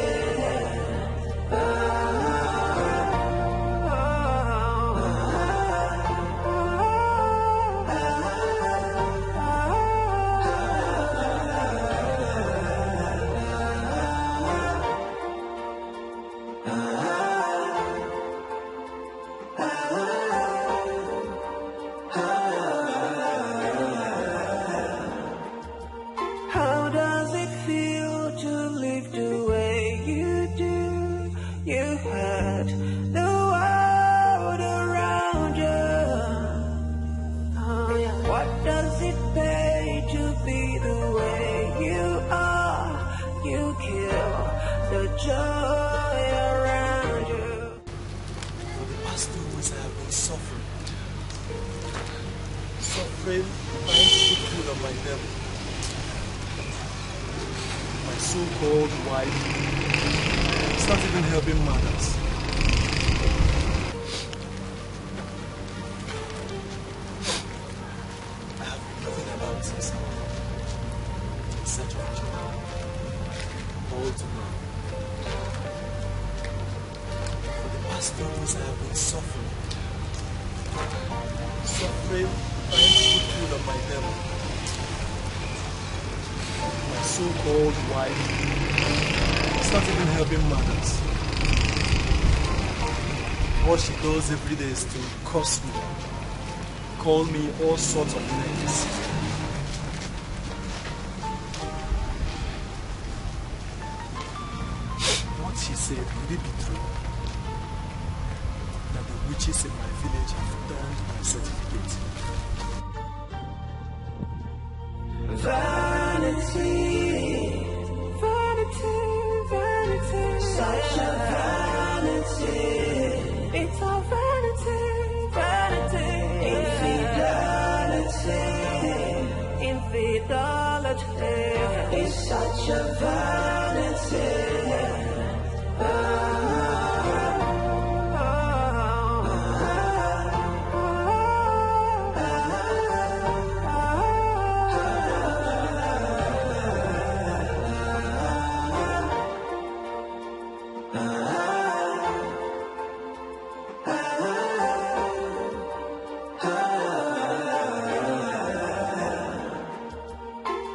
Speaker 3: How does it feel to live the way you do? You had the world around you. Oh, yeah. What does it pay to be the way you are?
Speaker 20: suffering trying to put food on my table. My so-called wife is not even helping matters. I have nothing about this in search of a job. All to know. For the past 2 days I have been suffering. Suffering trying to put food on my table. My so-called wife is not even helping matters. What she does every day is to curse me, call me all sorts of names. What she said, could it be true? That the witches in my village have burned my certificate.
Speaker 3: Vanity, vanity, vanity, such a vanity. It's a vanity, vanity, infidelity, infidelity. It's such a vanity.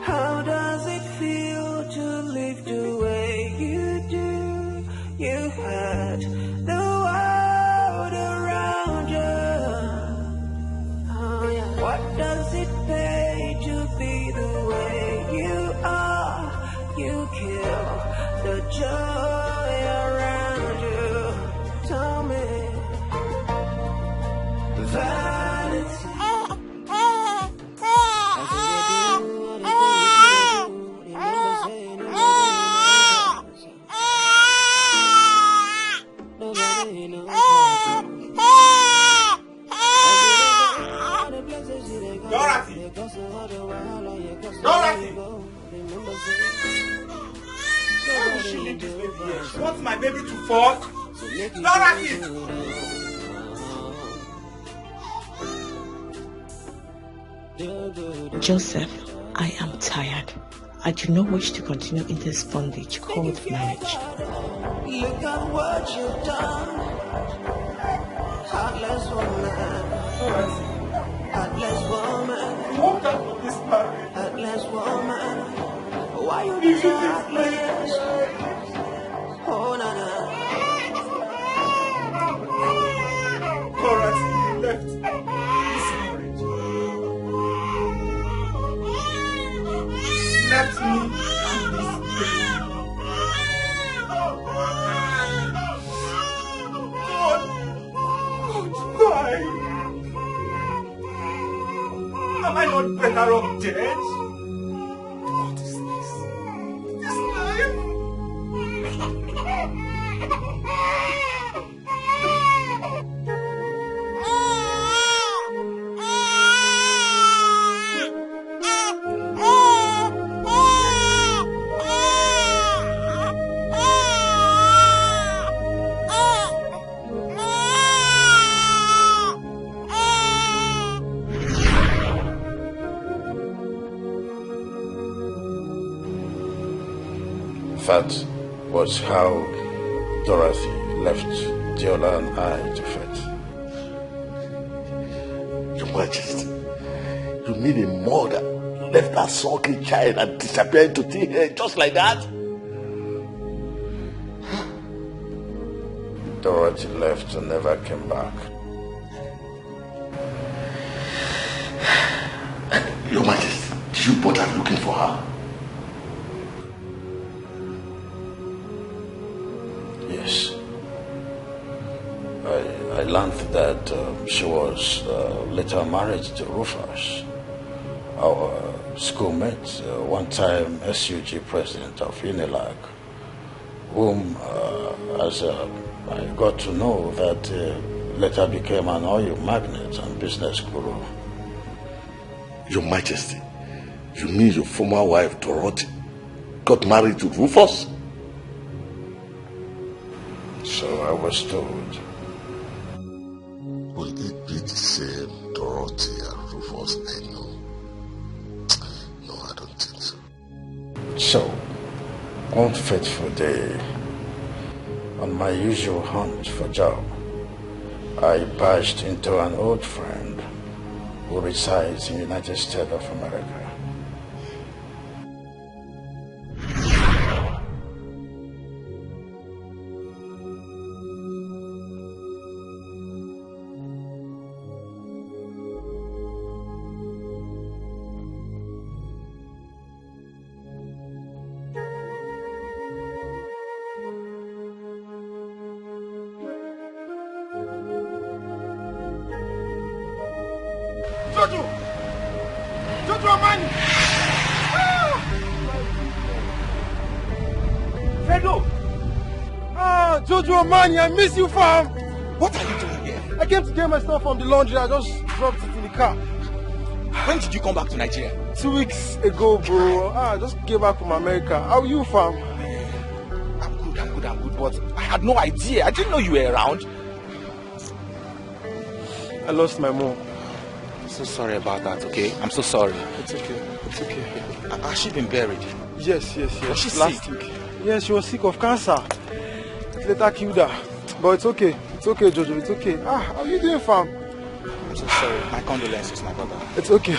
Speaker 3: How does it feel to live the way you do? You had the world around you. Oh, yeah. What does it pay to be the way you are? You kill the joy around you. Tell me, vanity.
Speaker 20: Dorothy! Dorothy! Why would she leave this baby here? She wants my baby to fall? Dorothy!
Speaker 8: Joseph, I am tired. I do not wish to continue in this bondage called marriage.
Speaker 3: Look at what you've done. Heartless woman. Heartless woman.
Speaker 20: Walk out of this marriage.
Speaker 3: Heartless woman. Why you do so heartless? Oh, Nana.
Speaker 20: Dorothy, you left this marriage. Left me and this baby. Why? Am I not better off dead? What is this? This life?
Speaker 19: That was how Dorothy left Diola and I to fate.
Speaker 18: Your Majesty, you mean a mother left that sulky child and disappeared to thin air just like that?
Speaker 19: Dorothy left and never came back.
Speaker 18: Your Majesty, did you bother looking for her?
Speaker 19: Yes. I learned that she was later married to Rufus, our schoolmate, one-time SUG president of UNILAG, whom, as I got to know, that later became an oil magnate and business guru.
Speaker 18: Your Majesty, you mean your former wife, Dorothy, got married to Rufus?
Speaker 19: So I was told.
Speaker 18: Will it be the same Dorothy and Rufus I know? No, I don't think so.
Speaker 19: So, one fateful day, on my usual hunt for job, I barged into an old friend who resides in the United States of America.
Speaker 20: Jojo, man, I miss you, fam. What are you doing here? I came to get my stuff from the laundry. I just dropped it in the car.
Speaker 17: When did you come back to Nigeria?
Speaker 20: 2 weeks ago, bro. I just came back from America. How are you, fam?
Speaker 17: I'm good, but I had no idea. I didn't know you were around.
Speaker 20: I lost my mom.
Speaker 17: I'm so sorry about that, okay? I'm so sorry.
Speaker 20: It's okay.
Speaker 17: Has she been buried?
Speaker 20: Yes.
Speaker 17: Was she
Speaker 20: last
Speaker 17: sick?
Speaker 20: week. Yes, she was sick of cancer. It later killed her. But it's okay. It's okay, Jojo. It's okay. How are you doing, fam?
Speaker 17: I'm so sorry. My condolences, my brother.
Speaker 20: It's okay.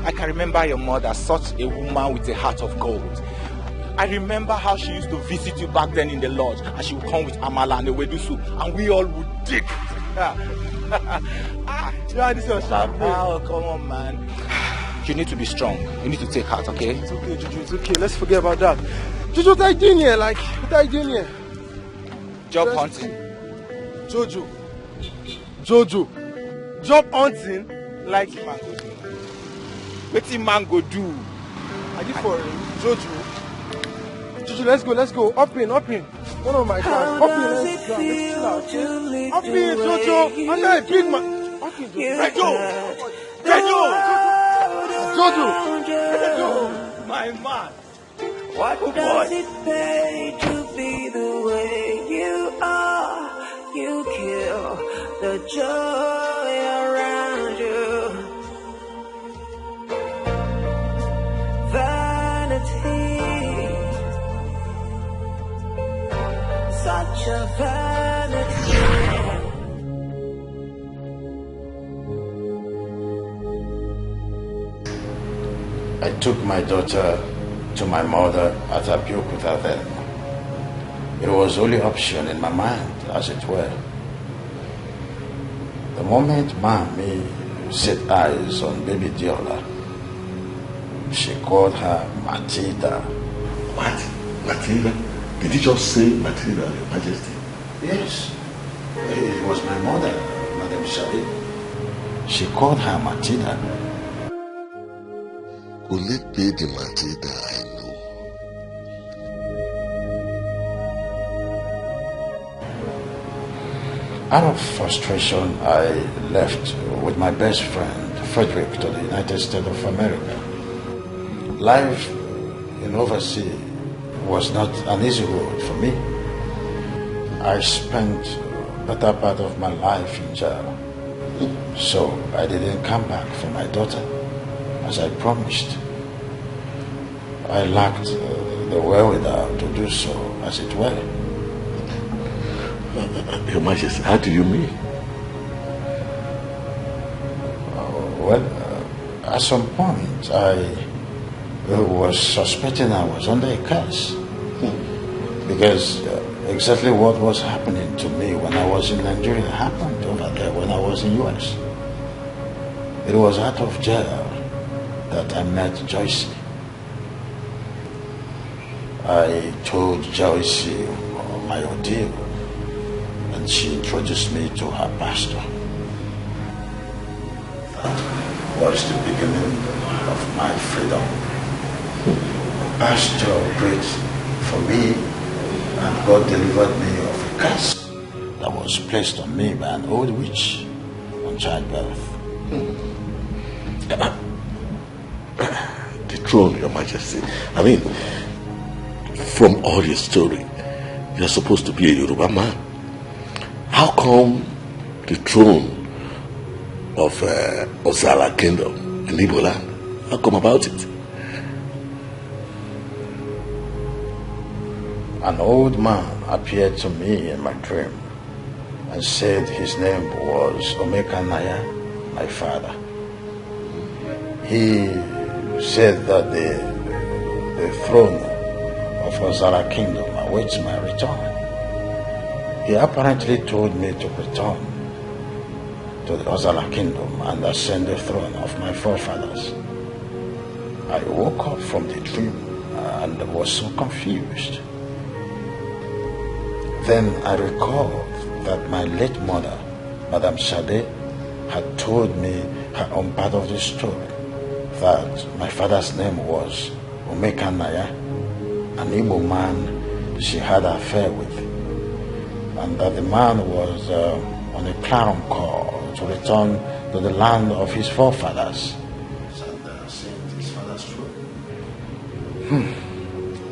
Speaker 17: I can remember your mother, such a woman with a heart of gold. I remember how she used to visit you back then in the lodge, and she would come with amala and ewedu soup, and we all would dig it.
Speaker 20: This is your champagne.
Speaker 17: Oh, come on, man. You need to be strong. You need to take heart, okay?
Speaker 20: It's okay, Jojo. It's okay. Let's forget about that. Jojo, what are you doing here? What are you doing here?
Speaker 17: Job hunting.
Speaker 20: Jojo. Job hunting?
Speaker 17: Wetin man go do?
Speaker 20: Are you for Jojo? Jojo, let's go. Up in. One of my cars. Up in, let's go. Up in, Jojo. I'm not a big man. Up in, Jojo.
Speaker 17: My man.
Speaker 3: What does it pay to be the way you are? You kill the joy around you. Vanity, such a vanity.
Speaker 19: I took my daughter to my mother at Abeokuta then. It was the only option in my mind, as it were. The moment Mami set eyes on baby Diola, she called her Matilda.
Speaker 18: What? Matilda? Did you just say Matilda, Your Majesty?
Speaker 19: Yes. It was my mother, Madam Shadi. She called her Matilda.
Speaker 18: Will it be the Matilda I know?
Speaker 19: Out of frustration, I left with my best friend, Frederick, to the United States of America. Life in overseas was not an easy road for me. I spent the better part of my life in jail. So I didn't come back for my daughter, as I promised. I lacked the wherewithal to do so, as it were.
Speaker 18: Your Majesty, how do you mean?
Speaker 19: At some point, I was suspecting I was under a curse. Because exactly what was happening to me when I was in Nigeria happened over there when I was in US. It was out of jail that I met Joyce. I told Joyce my ordeal, and she introduced me to her pastor. That was the beginning of my freedom. The pastor prayed for me, and God delivered me of a curse that was placed on me by an old witch on childbirth.
Speaker 18: throne, Your Majesty. I mean, from all your story, you're supposed to be a Yoruba man. How come the throne of Ozala Kingdom in Igbo land? How come about it?
Speaker 19: An old man appeared to me in my dream and said his name was Omekanaya, my father. He said that the throne of Ozala Kingdom awaits my return. He apparently told me to return to the Ozala Kingdom and ascend the throne of my forefathers. I woke up from the dream and was so confused. Then I recalled that my late mother, Madame Sade, had told me her own part of the story, that my father's name was Omekanaya, an Igbo man she had an affair with, and that the man was on a clarion call to return to the land of his forefathers and ascend his father's throne.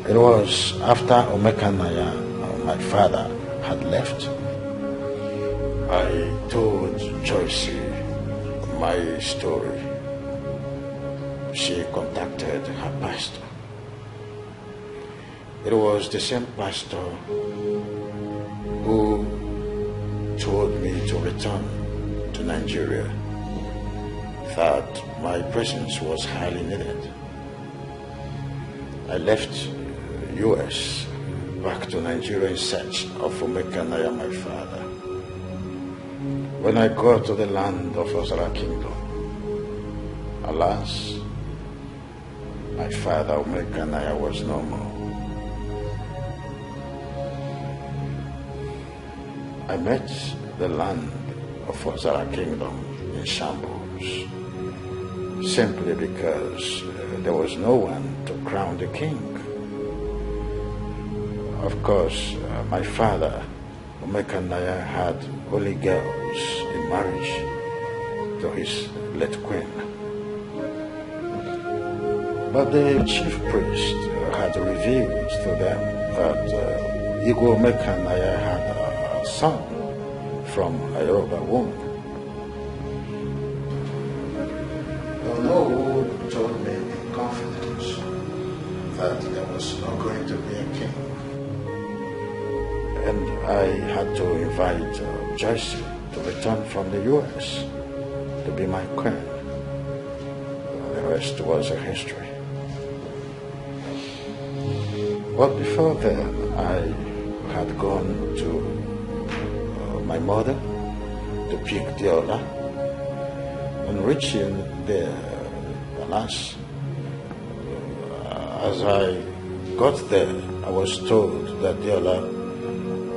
Speaker 19: It was after Omekanaya, my father, had left. I told Joyce my story. She contacted her pastor. It was the same pastor who told me to return to Nigeria, that my presence was highly needed. I left US back to Nigeria in search of Omekanaya, my father. When I got to the land of Ozala Kingdom, alas, my father Omekanaya was no more. I met the land of Ozala Kingdom in shambles, simply because there was no one to crown the king. Of course, my father, Omekanaya, had only girls in marriage to his late queen. But the chief priest had revealed to them that Igwe Omekanaya had a son from a Yoruba womb. Although told me in confidence that there was not going to be a king, and I had to invite Joyce to return from the US to be my queen. The rest was a history. But before then, I had gone to my mother to pick Diola. On reaching there, alas, as I got there, I was told that Diola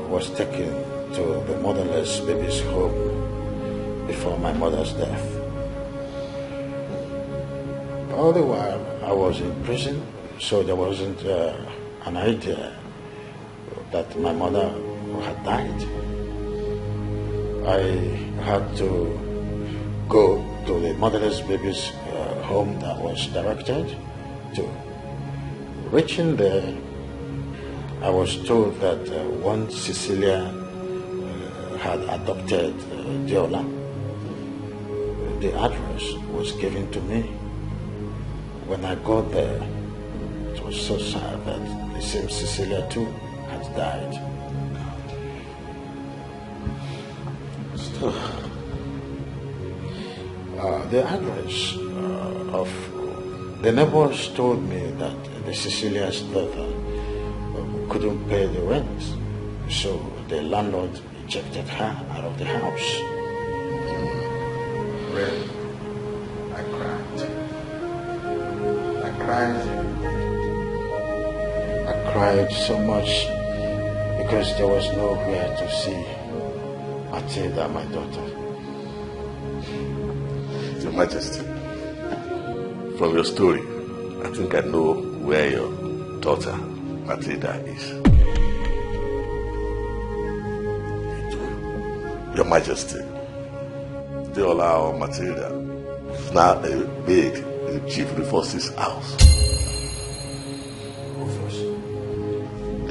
Speaker 19: was taken to the motherless baby's home before my mother's death. All the while I was in prison, so there wasn't an idea that my mother had died. I had to go to the motherless baby's home that was directed to. Reaching there, I was told that one Cecilia had adopted Diola. The address was given to me. When I got there, it was so sad that the same Cecilia too had died. So, the address of the neighbors told me that the Cecilia's daughter couldn't pay the rent, so the landlord ejected her out of the house. Really, I cried. I cried so much because there was nowhere to see Matilda, my daughter.
Speaker 18: Your Majesty, from your story, I think I know where your daughter Matilda is. Your Majesty, Deola or Matilda is now a maid in the Chief Forces house.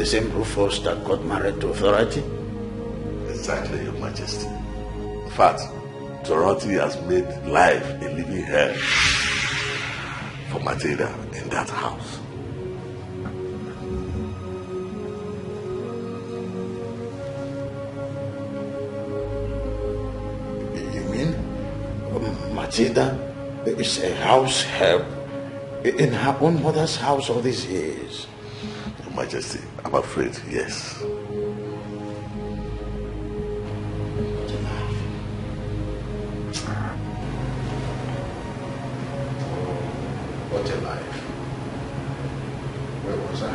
Speaker 19: same Rufus that got married to Authority?
Speaker 18: Exactly, Your Majesty. In fact, Dorothy has made life a living hell for Matilda in that house.
Speaker 19: You mean Matilda is a house help in her own mother's house all these years?
Speaker 18: Your Majesty, I'm afraid, yes.
Speaker 19: What a life. Where was I?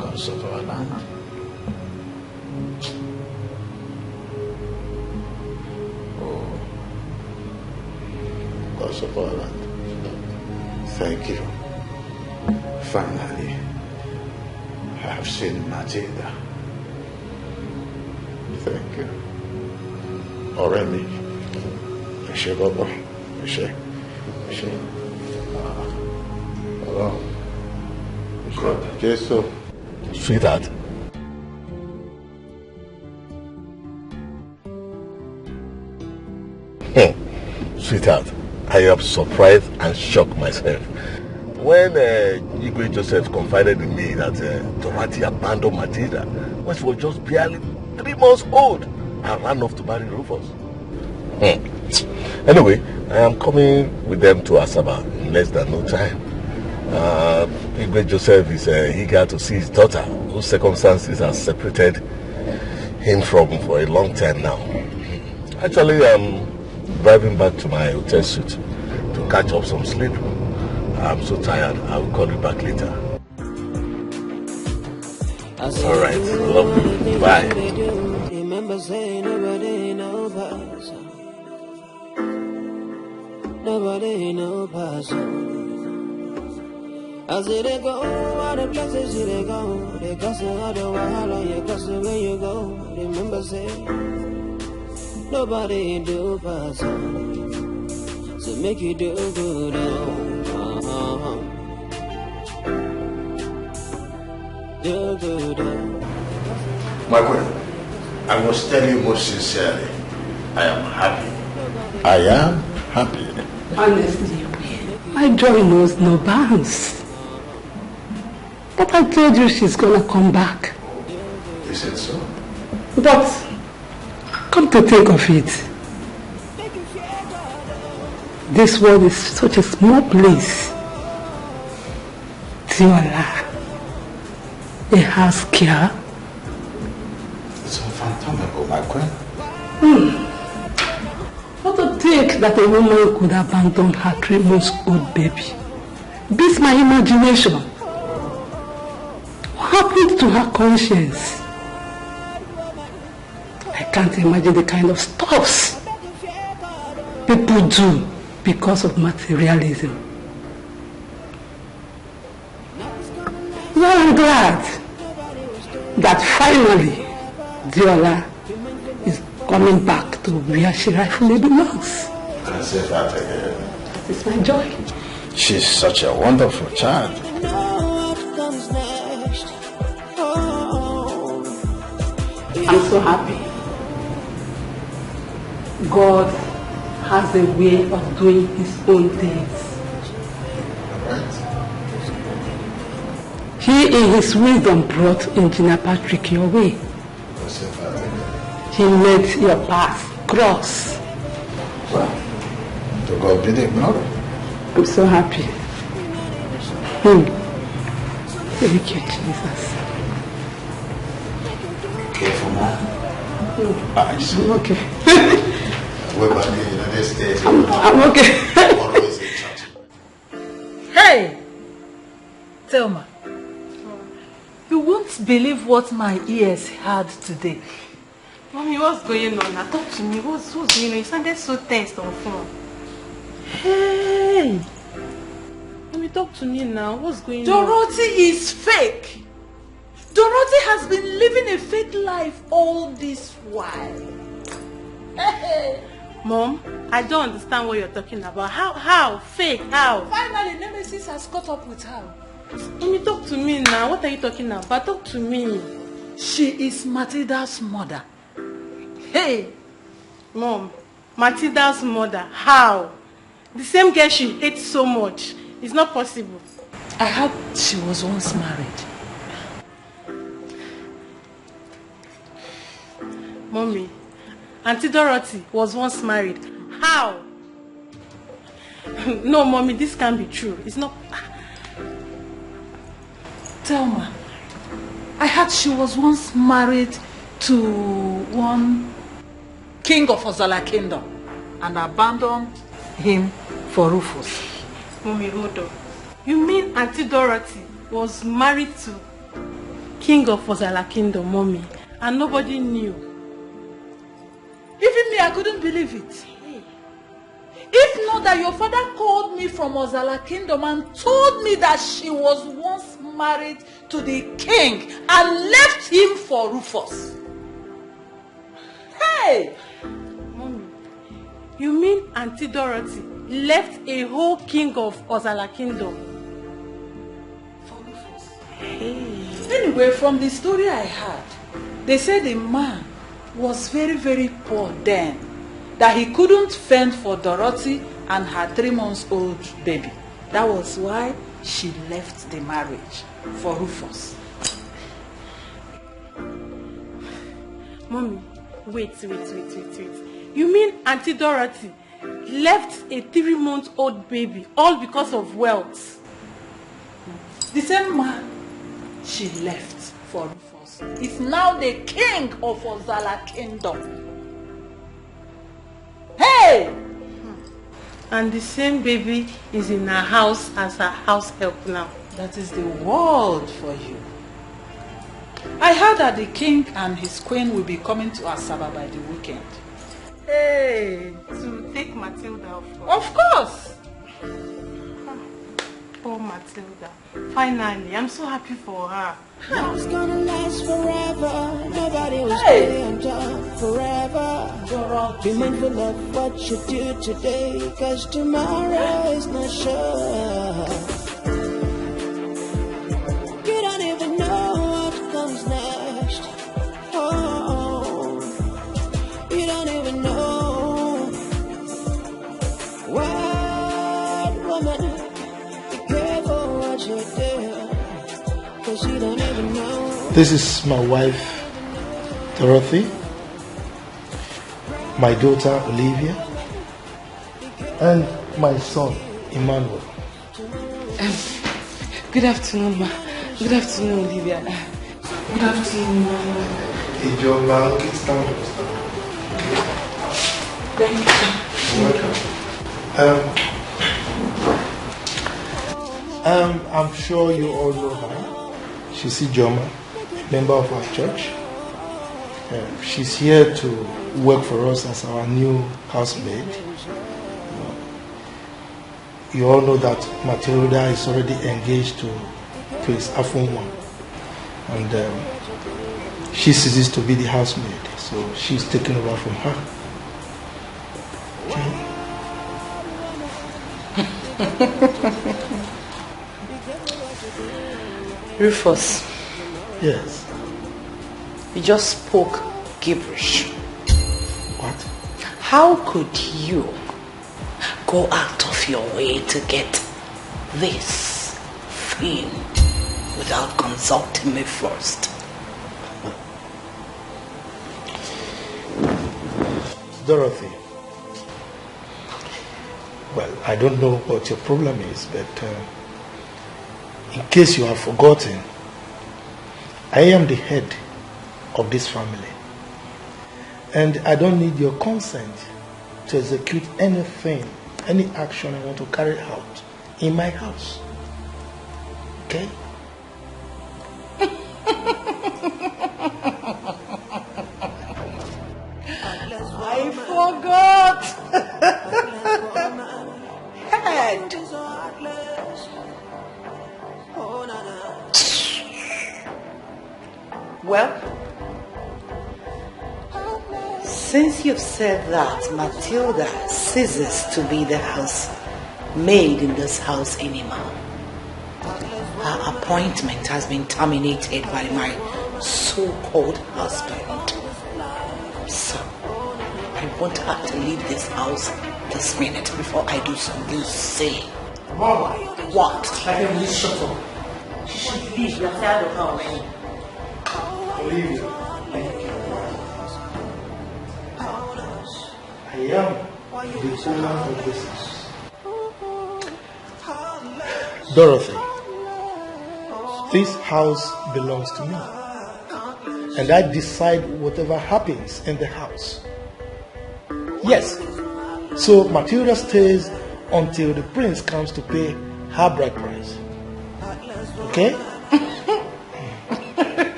Speaker 19: Gods of our land. Oh, gods of our land. Thank you. Finally, I have seen Matilda. Thank you. Oremi. Eshe Baba. Eshe. Hello. God. Jesus.
Speaker 18: Sweetheart. Sweetheart, I am surprised and shocked myself. When Igwe Joseph confided in me that Dorothy abandoned Matilda when she was just barely 3 months old and ran off to marry Rufus. Anyway, I am coming with them to Asaba in less than no time. Igwe Joseph is eager to see his daughter, whose circumstances have separated him from for a long time now. Actually, I'm driving back to my hotel suite to catch up some sleep. I'm so tired. I will call you back later. All right. Love you. Bye.
Speaker 3: Remember saying nobody knows. Nobody knows. As they go, all the places they go, they gossip all the while, you gossip where you go. Remember saying nobody do pass. So make you do good.
Speaker 19: My queen, I must tell you most sincerely, I am happy. I am happy.
Speaker 21: Honestly, my joy knows no bounds. But I told you she's gonna come back.
Speaker 19: You said so?
Speaker 21: But, come to think of it, this world is such a small place. Tiola, a house care.
Speaker 19: It's unfathomable, my queen.
Speaker 21: What to think that a woman could abandon her 3 months old baby? Beats my imagination. What happened to her conscience? I can't imagine the kind of stuffs people do because of materialism. Well, I'm glad that finally Diola is coming back to where she rightfully belongs.
Speaker 19: Can I say that again?
Speaker 21: It's my joy.
Speaker 19: She's such a wonderful child.
Speaker 21: I'm so happy. God has a way of doing his own things. He in his wisdom brought Engineer Patrick your way. He made your path cross.
Speaker 19: Well, to God be the glory.
Speaker 21: I'm so happy. Thank you, Jesus.
Speaker 19: Careful now. I see.
Speaker 21: I'm okay.
Speaker 19: We're back in the United States.
Speaker 21: I'm okay.
Speaker 19: Always in church.
Speaker 2: Hey! Thelma, you won't believe what my ears heard today.
Speaker 16: Mommy, what's going on? Now talk to me. What's going on? You sounded so tense on phone.
Speaker 2: Hey!
Speaker 16: Mommy, talk to me now. What's going on?
Speaker 2: Dorothy is fake. Dorothy has been living a fake life all this while. Hey!
Speaker 16: Mom, I don't understand what you're talking about. How? Fake? How?
Speaker 2: Finally, Nemesis has caught up with her.
Speaker 16: Mommy, talk to me now. What are you talking about? Talk to me.
Speaker 21: She is Matilda's mother. Hey!
Speaker 16: Mom, Matilda's mother. How? The same girl she hates so much. It's not possible.
Speaker 21: I heard she was once married.
Speaker 16: Mommy, Auntie Dorothy was once married. How? No, Mommy, this can't be true. It's not...
Speaker 21: Thelma, I heard she was once married to one king of Ozala Kingdom and abandoned him for Rufus.
Speaker 16: Mommy, hold on. You mean Auntie Dorothy was married to King of Ozala Kingdom, Mommy, and nobody knew?
Speaker 21: Even me, I couldn't believe it. If not that your father called me from Ozala Kingdom and told me that she was once married to the king and left him for Rufus. Hey!
Speaker 16: Mommy, you mean Auntie Dorothy left a whole king of Ozala Kingdom for Rufus?
Speaker 21: Hey. Anyway, from the story I heard, they said the man was very, very poor then, that he couldn't fend for Dorothy and her 3-month-old baby. That was why she left the marriage for Rufus.
Speaker 16: Mommy, wait. You mean Auntie Dorothy left a 3-month-old baby all because of wealth?
Speaker 21: The same man she left for Rufus is now the king of Ozala Kingdom. Hey!
Speaker 16: And the same baby is in her house as her house help now.
Speaker 21: That is the world for you. I heard that the king and his queen will be coming to Asaba by the weekend.
Speaker 16: Hey! To take Matilda,
Speaker 21: of course!
Speaker 16: Oh, Matilda. Finally, I'm so happy for her.
Speaker 3: Love's gonna last forever. Nobody will stay on top forever. Be mindful of what you do today, cause tomorrow is not sure. You don't even know what comes next. Oh, you don't even know what woman.
Speaker 9: This is my wife, Dorothy, my daughter, Olivia, and my son, Emmanuel.
Speaker 11: Good afternoon, ma. Good afternoon, Olivia. Good afternoon, Emmanuel.
Speaker 9: Hey, John, man, it's time to start.
Speaker 11: Thank you.
Speaker 9: Welcome. I'm sure you all know her. She's Ijoma, a member of our church. She's here to work for us as our new housemaid. You all know that Matilda is already engaged to Prince Afonwa, and she ceases to be the housemaid, so she's taken over from her.
Speaker 11: Rufus.
Speaker 9: Yes.
Speaker 11: You just spoke gibberish.
Speaker 9: What?
Speaker 11: How could you go out of your way to get this thing without consulting me first?
Speaker 9: Dorothy. Well, I don't know what your problem is, but in case you have forgotten, I am the head of this family. And I don't need your consent to execute anything, any action I want to carry out in my house. Okay?
Speaker 21: I forgot! Head!
Speaker 11: Well, since you've said that Matilda ceases to be the house maid in this house anymore, her
Speaker 21: appointment has been terminated by my so-called husband. So, I want her to leave this house this minute before I do something silly.
Speaker 9: Mom!
Speaker 21: What?
Speaker 9: I can please shut up.
Speaker 21: She should leave. You're tired of her already.
Speaker 9: Olivia, I am the owner of this house. Dorothy, this house belongs to me. And I decide whatever happens in the house. Yes. So Matilda stays until the prince comes to pay her bride price. Okay?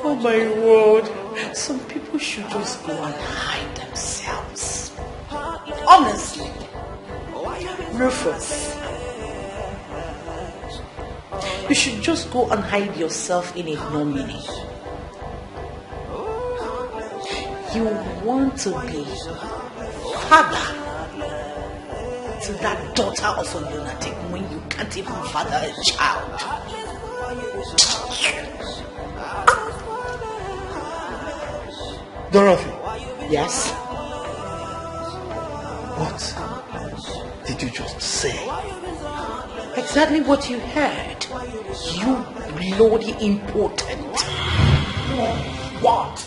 Speaker 21: Oh my word. Some people should just go and hide themselves. Honestly. Rufus. You should just go and hide yourself in ignominy. You want to be father to that daughter of a lunatic when you can't even father a child.
Speaker 9: Dorothy.
Speaker 21: Yes?
Speaker 9: What did you just say?
Speaker 21: Exactly what you heard. You bloody impotent. What?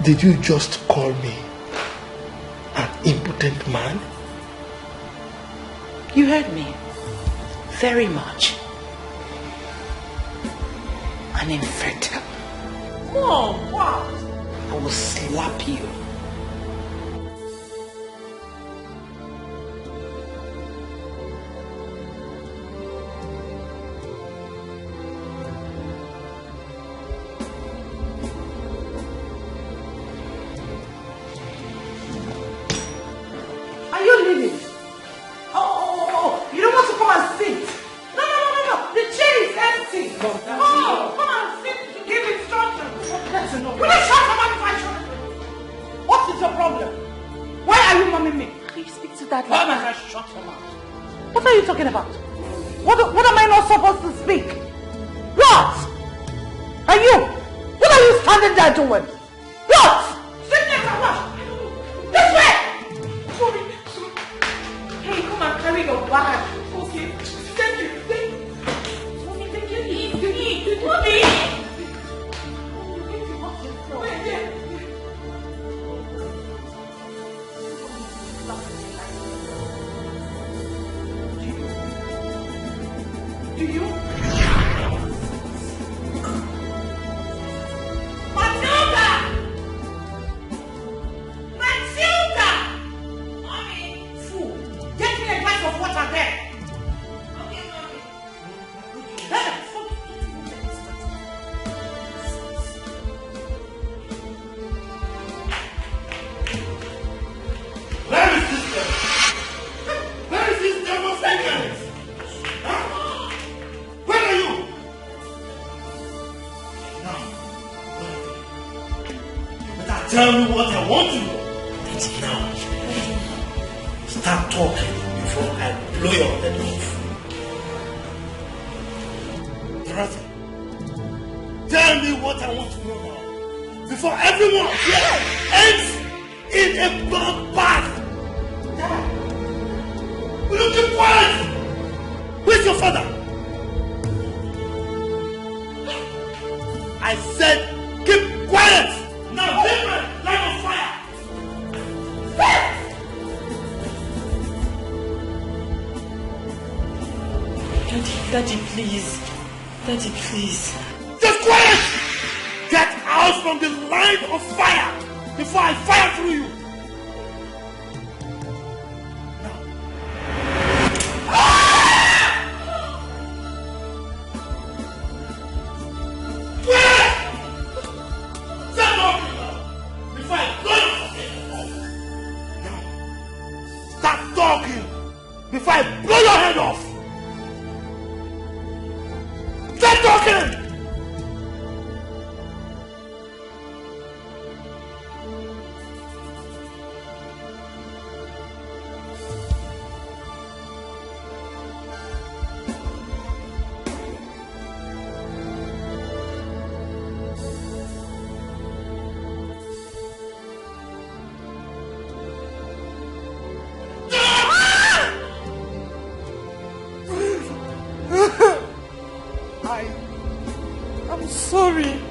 Speaker 9: Did you just call me an impotent man?
Speaker 21: You heard me. Very much. An infidel. Oh, what? I will slap you.
Speaker 9: Tell me what I want to know. Now, start talking before I blow your head off. Dorothy, tell me what I want to know now. Before everyone here ends in a bloodbath. Will you keep quiet? Where's your father? I said keep quiet. Now, different light of fire!
Speaker 21: Daddy, please. Daddy, please.
Speaker 9: Just quiet! Get out from the line of fire before I fire through you!
Speaker 21: fine. I'm sorry.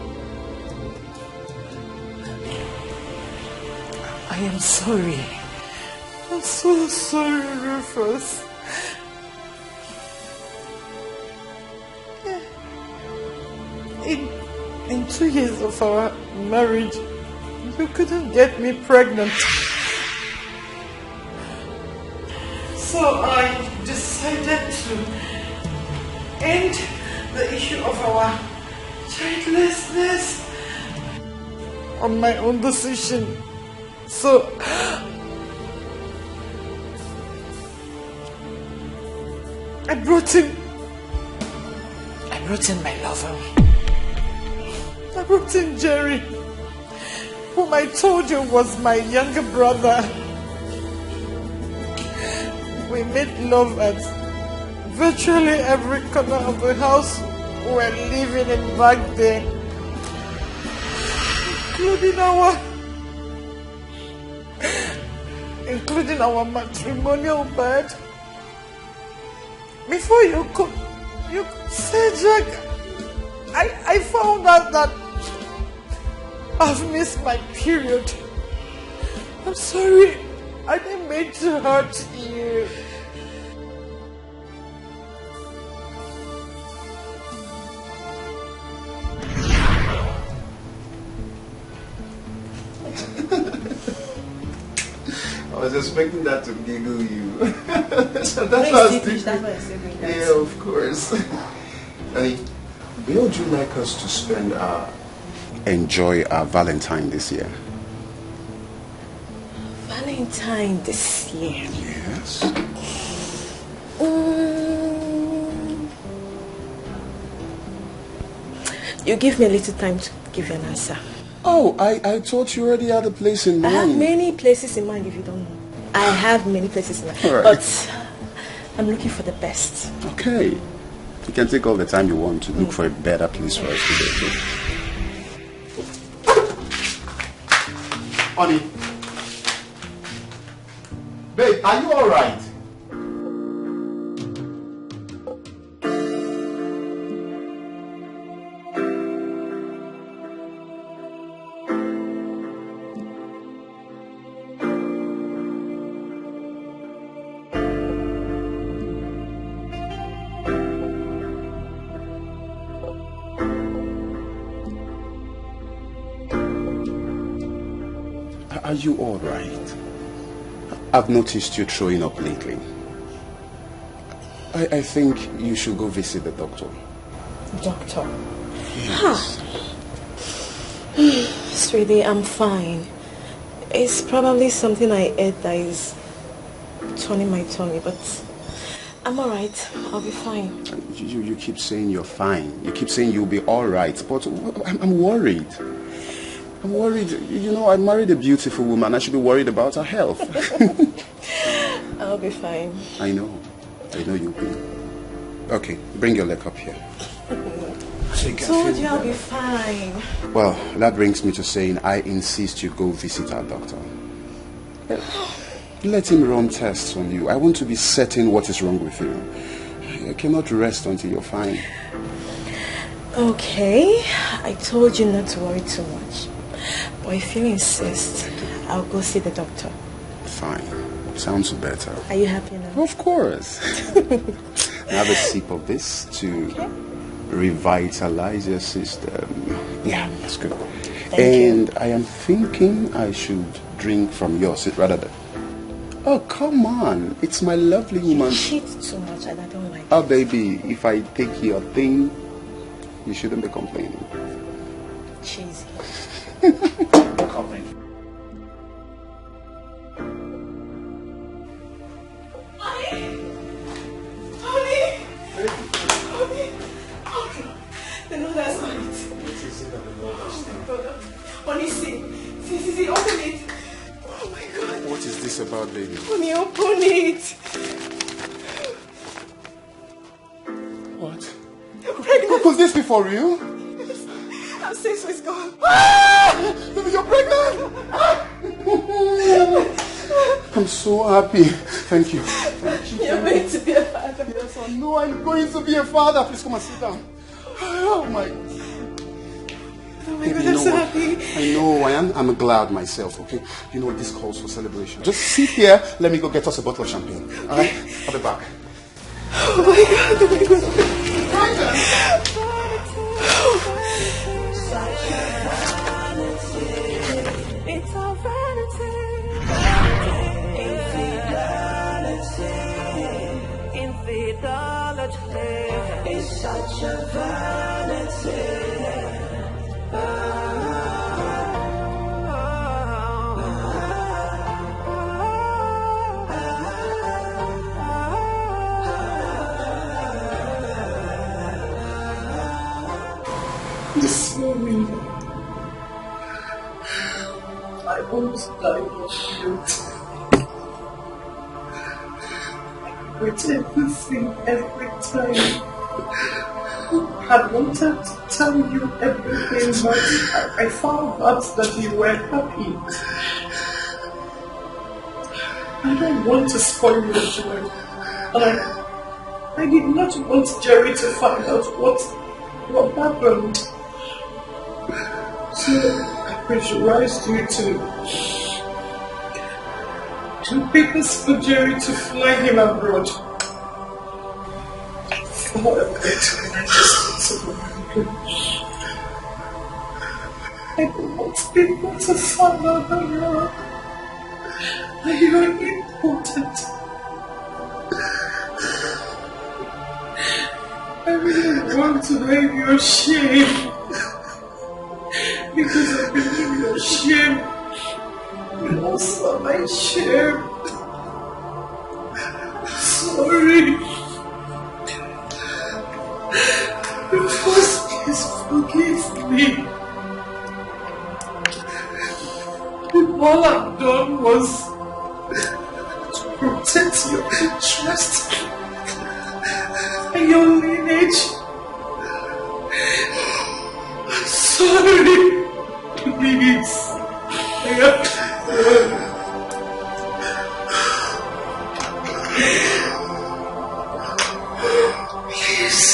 Speaker 21: I am sorry. I'm so sorry, Rufus. In 2 years of our marriage, you couldn't get me pregnant. So I decided to end the issue of our childlessness on my own decision. So I brought in my lover. I brought in Jerry, whom I told you was my younger brother. We made love at virtually every corner of the house we're living in back then, including our matrimonial bed. Before you could say, Jack, I found out that I've missed my period. I'm sorry. I didn't mean to hurt you.
Speaker 15: I was expecting that to giggle you. So that's what I was thinking. Yeah, of course. Honey, where would you like us to spend enjoy our Valentine this year?
Speaker 6: Valentine this year?
Speaker 15: Yes.
Speaker 6: You give me a little time to give you an answer.
Speaker 15: Oh, I thought you already had a place in mind.
Speaker 6: I have many places in mind if you don't know. I have many places in mind.
Speaker 15: All right.
Speaker 6: But I'm looking for the best.
Speaker 15: Okay. You can take all the time you want to look for a better place for us to go to. Honey. Babe, are you alright? Are you all right? I've noticed you throwing up lately. I think you should go visit the doctor.
Speaker 6: Doctor?
Speaker 15: Yes.
Speaker 6: Sweetie, I'm fine. It's probably something I ate that is turning my tummy, but I'm alright. I'll be fine.
Speaker 15: You keep saying you're fine. You keep saying you'll be alright, but I'm worried. I'm worried. You know, I married a beautiful woman. I should be worried about her health.
Speaker 6: I'll be fine.
Speaker 15: I know you'll be. Okay, bring your leg up here.
Speaker 6: I told you I'll be fine.
Speaker 15: Well, that brings me to saying I insist you go visit our doctor. Let him run tests on you. I want to be certain what is wrong with you. I cannot rest until you're fine.
Speaker 6: Okay, I told you not to worry too much. But if you insist, I'll go see the doctor.
Speaker 15: Fine. Sounds better.
Speaker 6: Are you happy now?
Speaker 15: Of course. Have a sip of this to revitalize your system. Yeah, that's good.
Speaker 6: Thank
Speaker 15: you. I am thinking I should drink from yours rather than... Oh, come on. It's my lovely woman.
Speaker 6: You cheat too much and I don't like it.
Speaker 15: Oh, baby, if I take your thing, you shouldn't be complaining.
Speaker 6: Cheesy.
Speaker 15: Honey.
Speaker 21: No, that's not it. Honey, see, open it. Oh my God.
Speaker 15: What is this about, baby?
Speaker 21: Honey, open it.
Speaker 15: What?
Speaker 21: You're pregnant.
Speaker 15: Could this be for real?
Speaker 21: Yes. I'm saying so it's gone.
Speaker 15: Baby, you're pregnant! I'm so happy. Thank you.
Speaker 21: You're going to be a father.
Speaker 15: Yes, I know I'm going to be a father. Please come and sit down.
Speaker 20: Oh my.
Speaker 21: Oh my God, I'm so happy.
Speaker 20: I know, I'm glad myself, okay? You know, this calls for celebration. Just sit here, let me go get us a bottle of champagne. Alright? I'll be back.
Speaker 21: Oh my God, oh my God.
Speaker 3: It's our vanity. Infidelity is such a vanity.
Speaker 11: This morning, I almost died of shit. I regret everything every time. I wanted to tell you everything, but I found out that you were happy. I don't want to spoil your joy. And I did not want Jerry to find out what happened. So I pressurized you to papers for Jerry to fly him abroad. For a bit when I just want to go home. I don't want people to find out that you're important. I really want to make you ashamed. Because I believe you're ashamed. You also my shame. Sorry. First, please forgive me. All I've done was to protect your interest and your lineage. Sorry. Please. Please.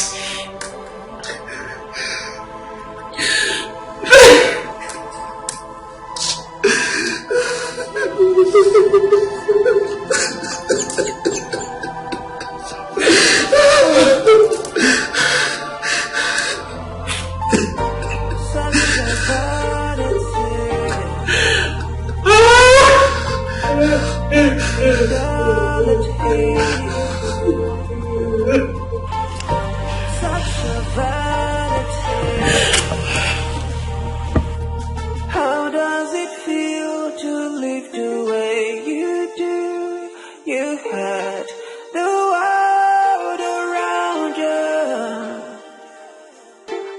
Speaker 3: How does it feel to live the way you do? You had the world around you.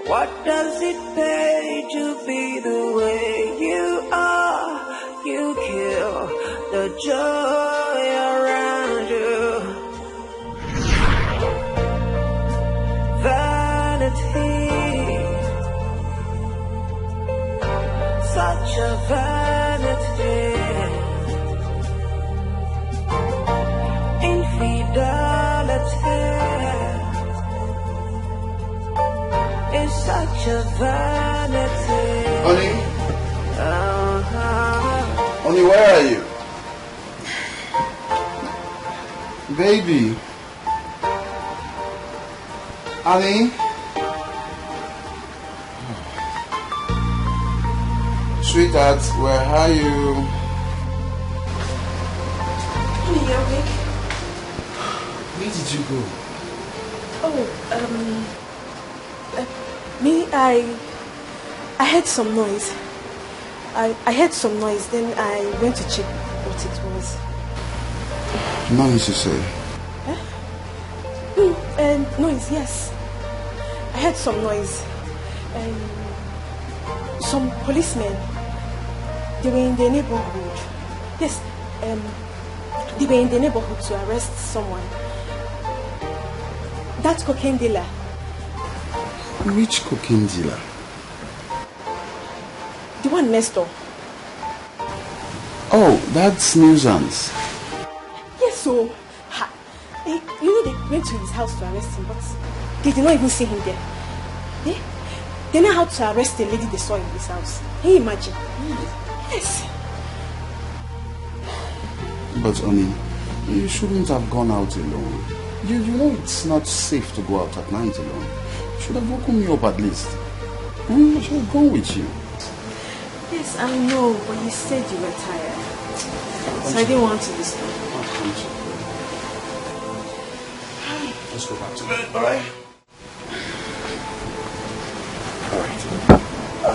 Speaker 3: What does it pay to be the way you are? You kill the joy around you. Vanity, such a vanity. Infidelity is such a vanity.
Speaker 20: Honey? Honey, where are you? Baby? Honey? Sweetheart, where are you?
Speaker 16: Honey, you awake?
Speaker 20: Where did you go?
Speaker 16: Oh, me, I heard some noise. I heard some noise, then I went to check what it was.
Speaker 20: Noise, you say?
Speaker 16: Noise, yes. I heard some noise. Some policemen, they were in the neighborhood. Yes, they were in the neighborhood to arrest someone. That cocaine dealer.
Speaker 20: Which cocaine dealer?
Speaker 16: The one next door.
Speaker 20: Oh, that's nuisance.
Speaker 16: Yes, so you know they went to his house to arrest him, but they did not even see him there. Eh? They know how to arrest a lady they saw in this house. Can you imagine? Yes.
Speaker 19: But honey, you shouldn't have gone out alone. You know it's not safe to go out at night alone. You should have woken me up at least. I should have gone with you.
Speaker 16: Yes, I know, but you said you were tired. So I didn't want to disturb you.
Speaker 19: Let's go back to bed, alright? Alright. I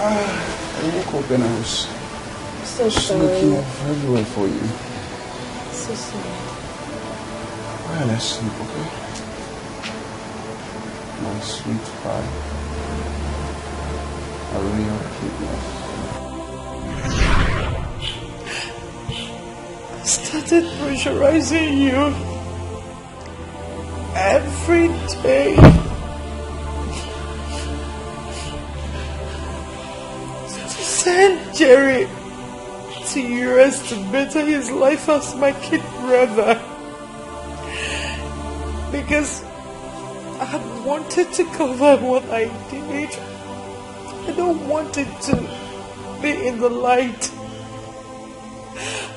Speaker 19: woke up and I was
Speaker 16: so sorry.
Speaker 19: looking everywhere for you.
Speaker 16: So sorry.
Speaker 19: Well, let's sleep, okay? My sweet pie. I really cuteness.
Speaker 5: I started pressurizing you every day. To send Jerry to US to better his life as my kid brother. Because I had wanted to cover what I did. I don't want it to be in the light.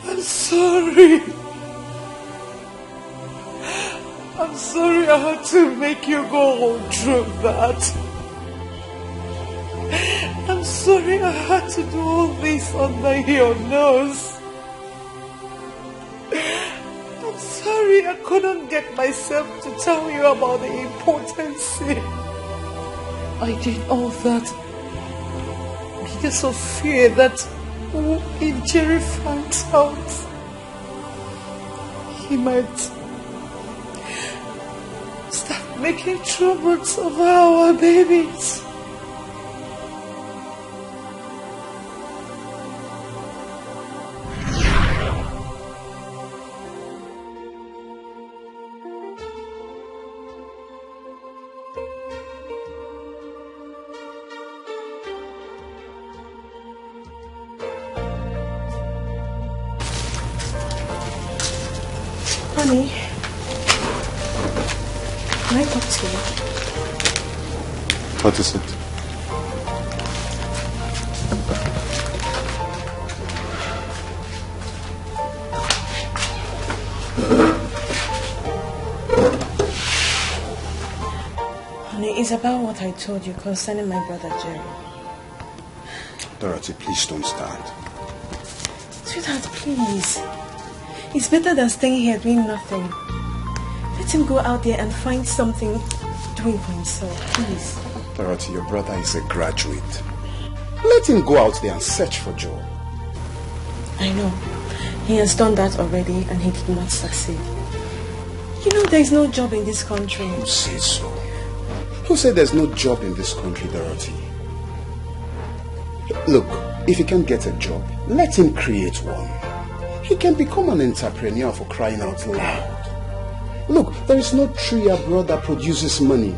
Speaker 5: I'm sorry. I'm sorry I had to make you go through that. I'm sorry I had to do all this under your nose. I'm sorry I couldn't get myself to tell you about the importance. I did all that because of fear that if Jerry finds out, he might start making troubles over our babies.
Speaker 16: Honey, can I talk to you?
Speaker 19: What is it?
Speaker 16: Honey, it's about what I told you concerning my brother Jerry.
Speaker 19: Dorothy, please don't start.
Speaker 16: Sweetheart, please. It's better than staying here doing nothing. Let him go out there and find something doing for himself, please.
Speaker 19: Dorothy, your brother is a graduate. Let him go out there and search for a job.
Speaker 16: I know. He has done that already and he did not succeed. You know there is no job in this country.
Speaker 19: Who says so? Who said there's no job in this country, Dorothy? Look, if he can't get a job, let him create one. He can become an entrepreneur for crying out loud. Look, there is no tree abroad that produces money.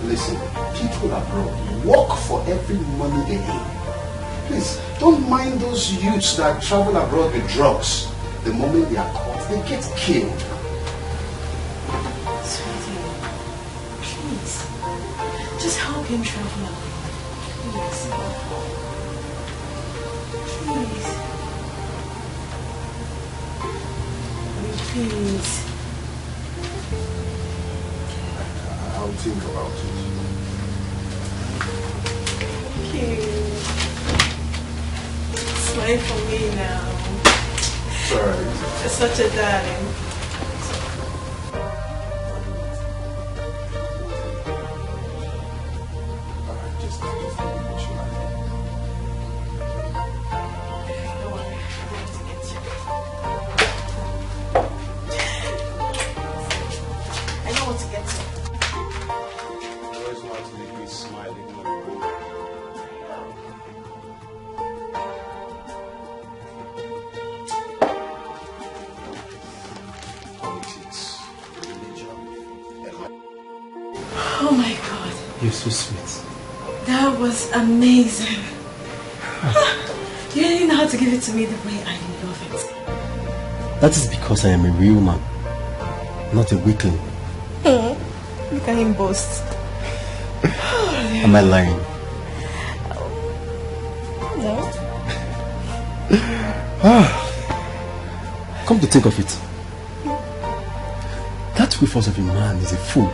Speaker 19: Listen, people abroad work for every money they earn. Please, don't mind those youths that travel abroad with drugs. The moment they are caught, they get killed.
Speaker 16: Sweetie, please, just help him travel abroad. Please. Please.
Speaker 19: I'll think about it.
Speaker 16: Okay. Smile for me now.
Speaker 19: Sorry.
Speaker 16: You're such a darling. Oh my God.
Speaker 13: You're so sweet.
Speaker 16: That was amazing. You really know how to give it to me the way I love it.
Speaker 13: That is because I am a real man, not a weakling.
Speaker 16: Look at him boast.
Speaker 12: Am I lying?
Speaker 6: No.
Speaker 12: Come to think of it, that Rufus of a man is a fool.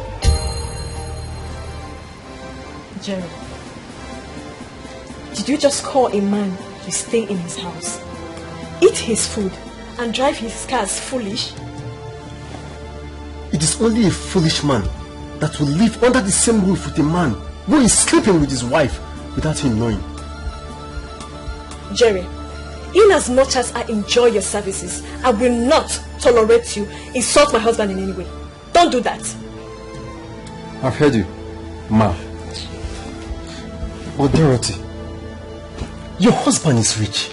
Speaker 6: Jerry, did you just call a man to stay in his house, eat his food, and drive his cars foolish?
Speaker 12: It is only a foolish man that will live under the same roof with a man who is sleeping with his wife without him knowing.
Speaker 6: Jerry, in as much as I enjoy your services, I will not tolerate you insult my husband in any way. Don't do that.
Speaker 12: I've heard you, Ma. But Dorothy, your husband is rich.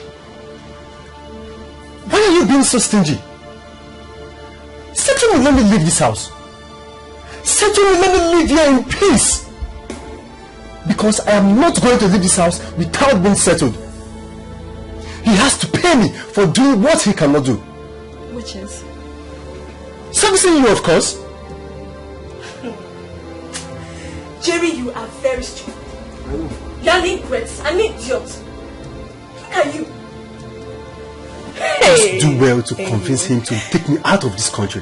Speaker 12: Why are you being so stingy? Said you will let me leave this house. Said you will let me live here in peace. Because I am not going to leave this house without being settled. He has to pay me for doing what he cannot do.
Speaker 6: Which is?
Speaker 12: Servicing you, of course.
Speaker 6: Jerry, you are very stupid.
Speaker 12: I know.
Speaker 6: You are an ingrate, an idiot. Look at you.
Speaker 12: Just do well to convince him to take me out of this country.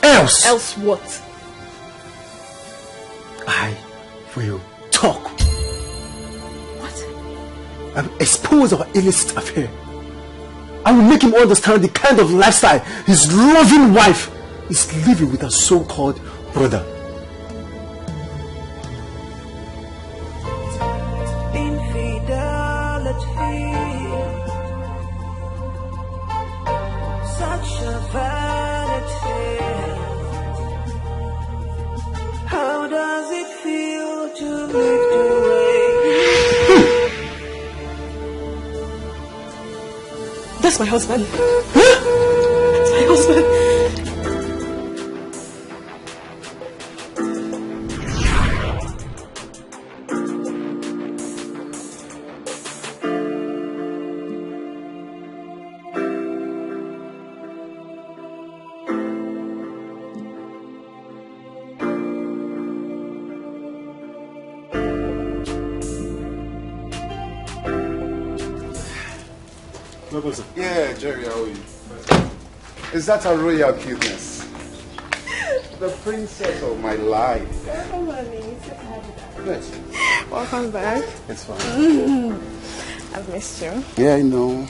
Speaker 12: Else!
Speaker 6: Else what?
Speaker 12: I will talk.
Speaker 6: What?
Speaker 12: I will expose our illicit affair. I will make him understand the kind of lifestyle his loving wife is living with her so-called brother.
Speaker 6: That's my husband. That's my husband.
Speaker 22: Yeah, Jerry, how are you? Is that a royal cuteness? The princess of my life. Yes.
Speaker 23: Welcome back.
Speaker 22: It's fine.
Speaker 23: I've missed you.
Speaker 22: Yeah, I know.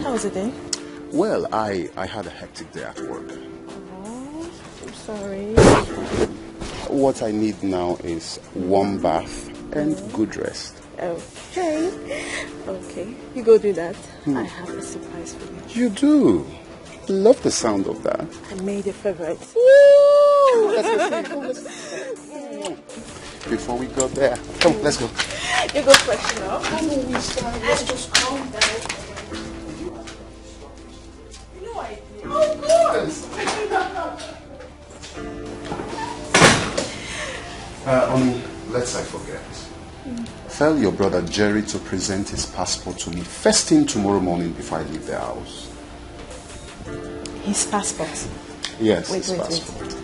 Speaker 23: How was the day?
Speaker 22: Well, I had a hectic day at work.
Speaker 23: Oh, I'm sorry.
Speaker 22: What I need now is warm bath and good rest.
Speaker 23: Okay. Okay. You go do that. I have a surprise for you.
Speaker 22: You do? Love the sound of that.
Speaker 23: I made your favorite.
Speaker 22: Woo! Let's go see. Come, let's go. Before we go there. Come, let's go.
Speaker 23: You go freshen up.
Speaker 22: Let's just calm down.
Speaker 23: You know I do.
Speaker 22: Of course. Let's I forget. Tell your brother Jerry to present his passport to me first thing tomorrow morning before I leave the house.
Speaker 23: His passport?
Speaker 22: Yes,
Speaker 23: wait.
Speaker 22: passport.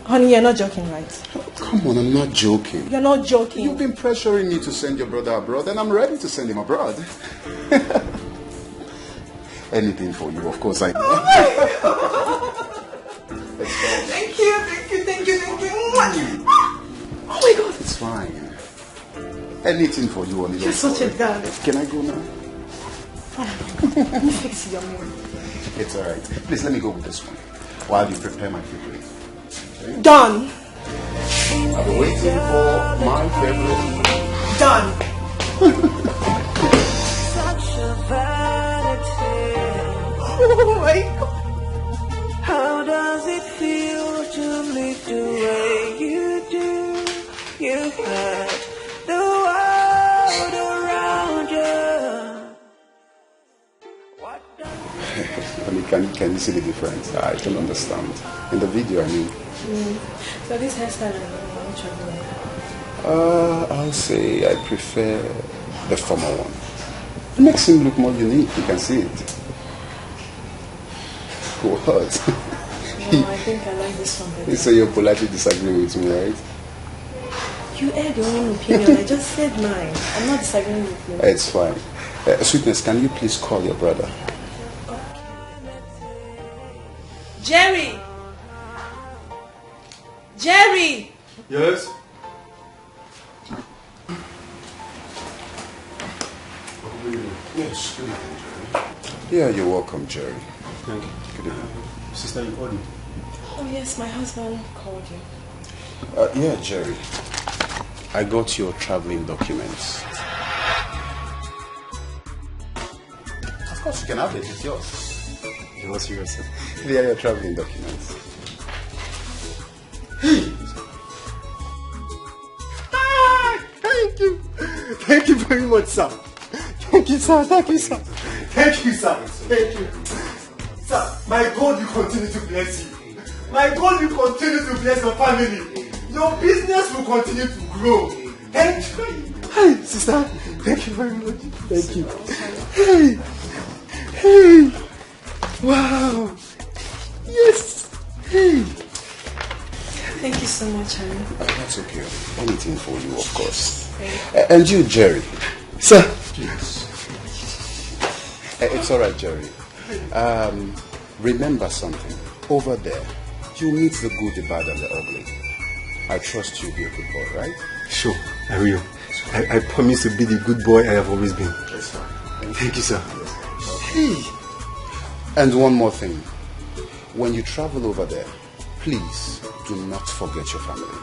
Speaker 23: Honey, you're not joking, right?
Speaker 22: Oh, come on, I'm not joking.
Speaker 23: You're not joking.
Speaker 22: You've been pressuring me to send your brother abroad, and I'm ready to send him abroad. Anything for you, of course I do.
Speaker 23: Thank you.
Speaker 22: Oh my God, it's fine. Anything for you, Only.
Speaker 23: You're such a darling.
Speaker 22: Can I go now?
Speaker 23: Let me fix your meal.
Speaker 22: It's alright. Please let me go with this one while you prepare my favorite. Okay?
Speaker 23: Done.
Speaker 22: I'll be waiting for my favorite.
Speaker 23: Done.
Speaker 3: Such a vanity.
Speaker 23: Oh my God.
Speaker 3: How does it feel to live the way you do? You had the world around you.
Speaker 22: I mean, can you see the difference? I don't understand. In the video, I mean.
Speaker 23: So this hairstyle, which one?
Speaker 22: I'll say I prefer the former one. It makes him look more unique. You can see it. What?
Speaker 23: I think I like this one better.
Speaker 12: So you're politely disagreeing with me, right?
Speaker 23: You aired your own opinion. I just said mine. I'm not disagreeing with you.
Speaker 12: It's fine. Sweetness, can you please call your brother?
Speaker 23: Jerry! Jerry!
Speaker 12: Yes? Yes, good evening, Jerry. Yeah, you're welcome, Jerry.
Speaker 4: Thank you.
Speaker 12: Good evening.
Speaker 4: Sister, you called me?
Speaker 23: Oh yes, my husband called you.
Speaker 12: Yeah, Jerry. I got your traveling documents. Of course, you can have it. It's yours.
Speaker 4: You're not serious, sir.
Speaker 12: They are your traveling documents.
Speaker 4: Thank you. Thank you very much, sir. Thank you, sir. Thank you, sir. Thank you, sir. Thank you. Sir, my God will continue to bless you. My God will continue to bless your family. Your business will continue to grow. Thank you. Hey, sister. Thank you very much. Thank you. Hey. Hey. Wow. Yes. Hey.
Speaker 23: Thank you so much, honey.
Speaker 12: That's okay. Anything for you, of course. And you, Jerry.
Speaker 4: Sir.
Speaker 12: It's all right, Jerry. Remember something. Over there, you meet the good, the bad, and the ugly. I trust you'll be a good boy, right?
Speaker 4: Sure, I will. I promise to be the good boy I have always been.
Speaker 12: Yes, sir.
Speaker 4: Thank you, sir.
Speaker 12: Hey. And one more thing. When you travel over there, please do not forget your family.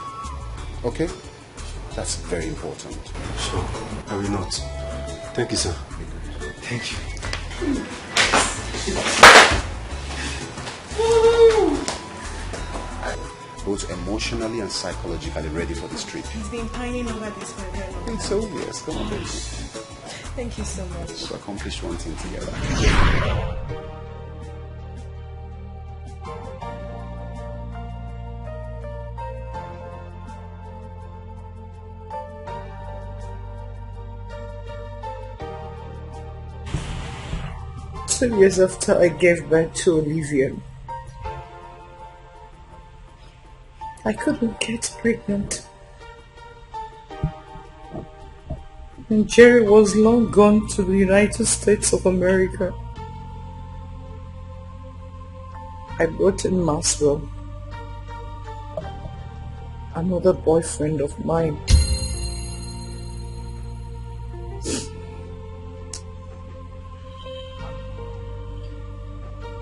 Speaker 12: Okay? That's very important.
Speaker 4: Sure, I will not. Thank you, sir. Thank you.
Speaker 12: Both emotionally and psychologically ready for this trip.
Speaker 23: He's been pining over this for a very long time.
Speaker 12: It's so yes, come on, baby.
Speaker 23: Thank you so much.
Speaker 12: We've accomplished one thing together.
Speaker 5: Two years after I gave birth to Olivia, I couldn't get pregnant. And Jerry was long gone to the United States of America. I brought in Maxwell, another boyfriend of mine.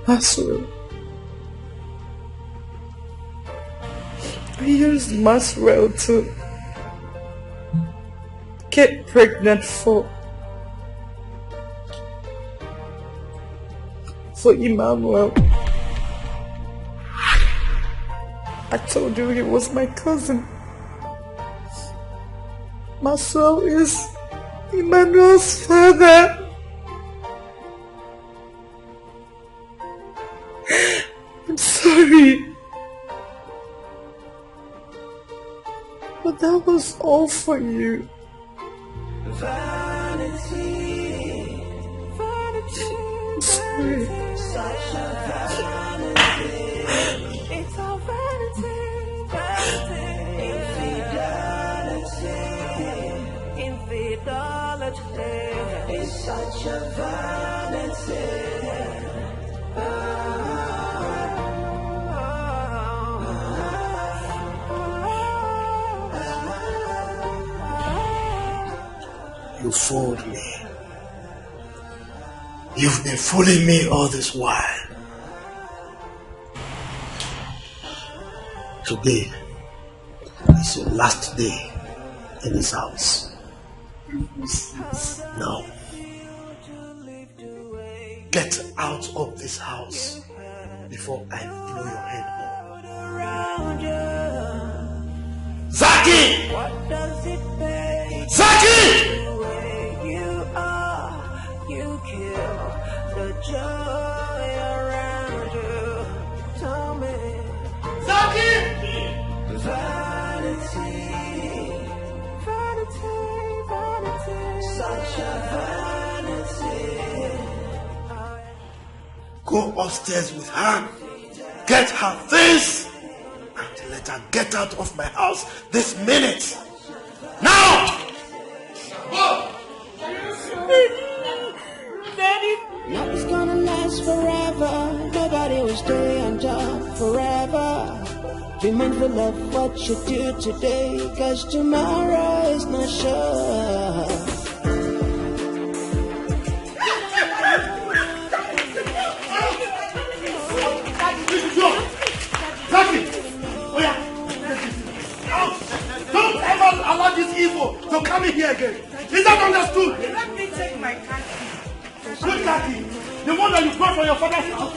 Speaker 5: Maxwell. I used Maxwell to get pregnant for Emmanuel. I told you he was my cousin. Maxwell is Emmanuel's father. I'm sorry. But that was all for you.
Speaker 3: Vanity, vanity,
Speaker 5: I'm sorry.
Speaker 3: such a vanity. It's all vanity, vanity. Infidelity, it's such a vanity.
Speaker 9: You fooled me. You've been fooling me all this while. Today is your last day in this house. Now, get out of this house before I blow your head off. Zaki!
Speaker 3: What does it pay?
Speaker 9: Zaki!
Speaker 3: You are, you kill the joy around you. Tell me,
Speaker 9: Zaki!
Speaker 3: vanity, vanity, vanity, such a vanity.
Speaker 9: Go upstairs with her. get her things and let her get out of my house this minute. Now!
Speaker 3: Daddy. Nothing's gonna last forever. Nobody will stay on top forever. Be mindful of what you do today, cause tomorrow is not sure.
Speaker 9: Don't ever allow this evil to come in here again. Is that understood?
Speaker 11: Let me take my car.
Speaker 9: Which car key? The one that you brought from your father's house?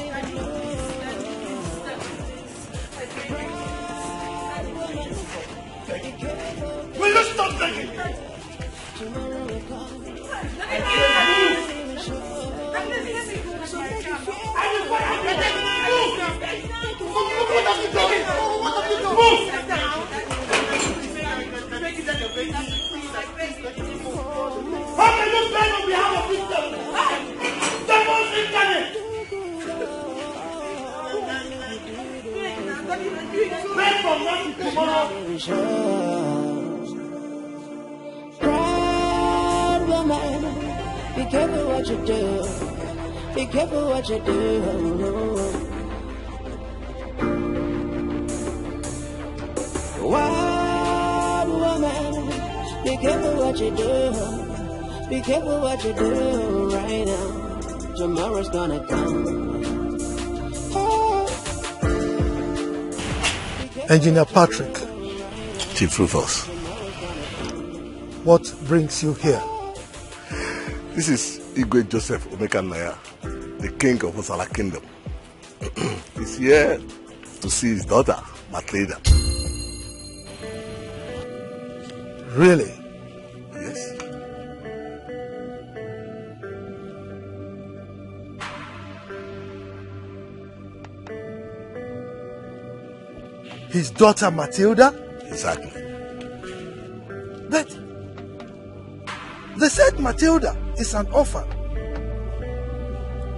Speaker 9: Will you stop taking it? How can you stand on behalf of this devil? Devil's incarnate! Pray for mercy tomorrow.
Speaker 3: Proud woman, be careful what you do. Be careful what you do. Wild woman, be careful what you do. Be careful what you do right now. Tomorrow's gonna come.
Speaker 9: Engineer Patrick.
Speaker 18: Chief Rufus.
Speaker 9: What brings you here?
Speaker 18: This is Igwe Joseph Omekanaya, the king of Osala Kingdom. He's here to see his daughter, Maltreated.
Speaker 9: Really?
Speaker 18: Yes.
Speaker 9: His daughter Matilda?
Speaker 18: Exactly.
Speaker 9: But they said Matilda is an orphan.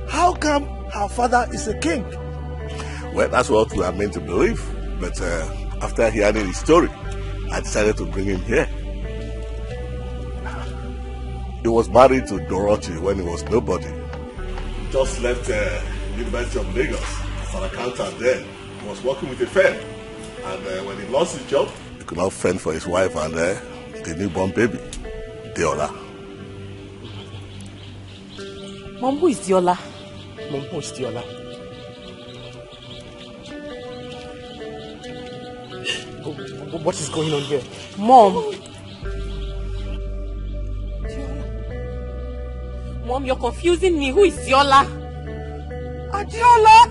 Speaker 9: How come her father is a king?
Speaker 18: Well, that's what we are meant to believe. But after hearing his story, I decided to bring him here. He was married to Dorothy when he was nobody. Just left University of Lagos as an accountant then. He was working with a firm. And when he lost his job, he could not fend for his wife and the newborn baby, Deola.
Speaker 6: Mom, who is Deola?
Speaker 12: Mom, who is Deola? What is going on here?
Speaker 6: Mom. Mom, you're confusing me. Who is Deola?
Speaker 1: Adiola!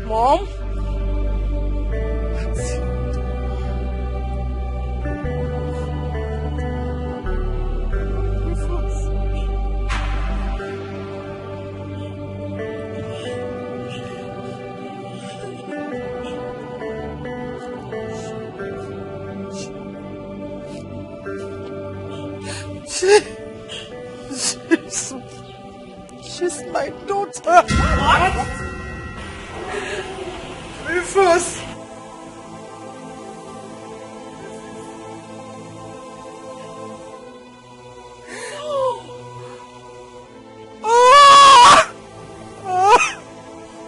Speaker 6: Mom?
Speaker 1: She's my daughter. What? Rufus.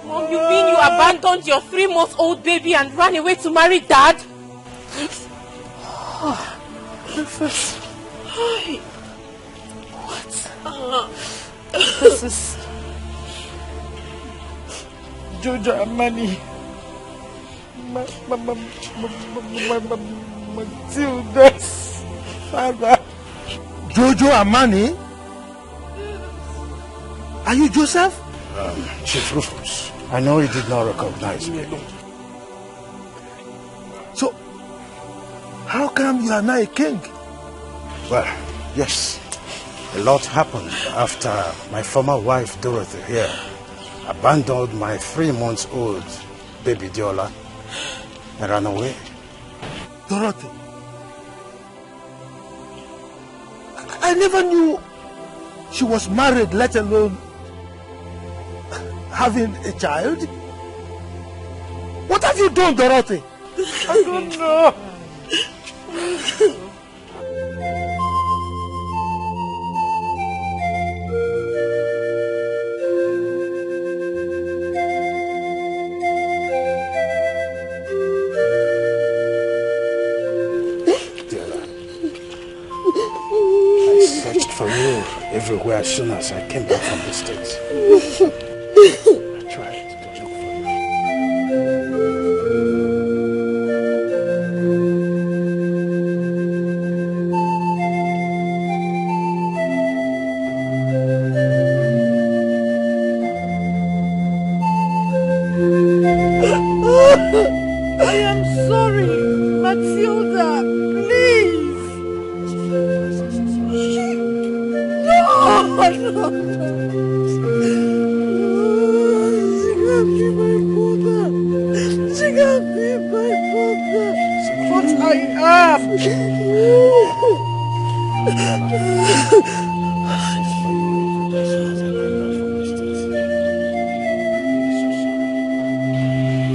Speaker 6: Mom, you mean you abandoned your 3-month-old baby and ran away to marry Dad?
Speaker 1: Rufus.
Speaker 6: What?
Speaker 1: This is Jojo Amani. Matilda's father.
Speaker 9: Jojo Amani? Are you Joseph?
Speaker 19: Chief Rufus, I know he did not recognize me.
Speaker 9: So, how come you are now a king?
Speaker 19: Well, yes. A lot happened after my former wife, Dorothy, here abandoned my 3-month-old baby Deola and ran away.
Speaker 9: Dorothy? I never knew she was married, let alone having a child? What have you done, Dorothy? I don't know.
Speaker 19: For you everywhere as soon as I came back from the States. I tried to look for
Speaker 21: I am sorry, Matilda, please. No, she can't be my mother. She can't be my mother. But I am.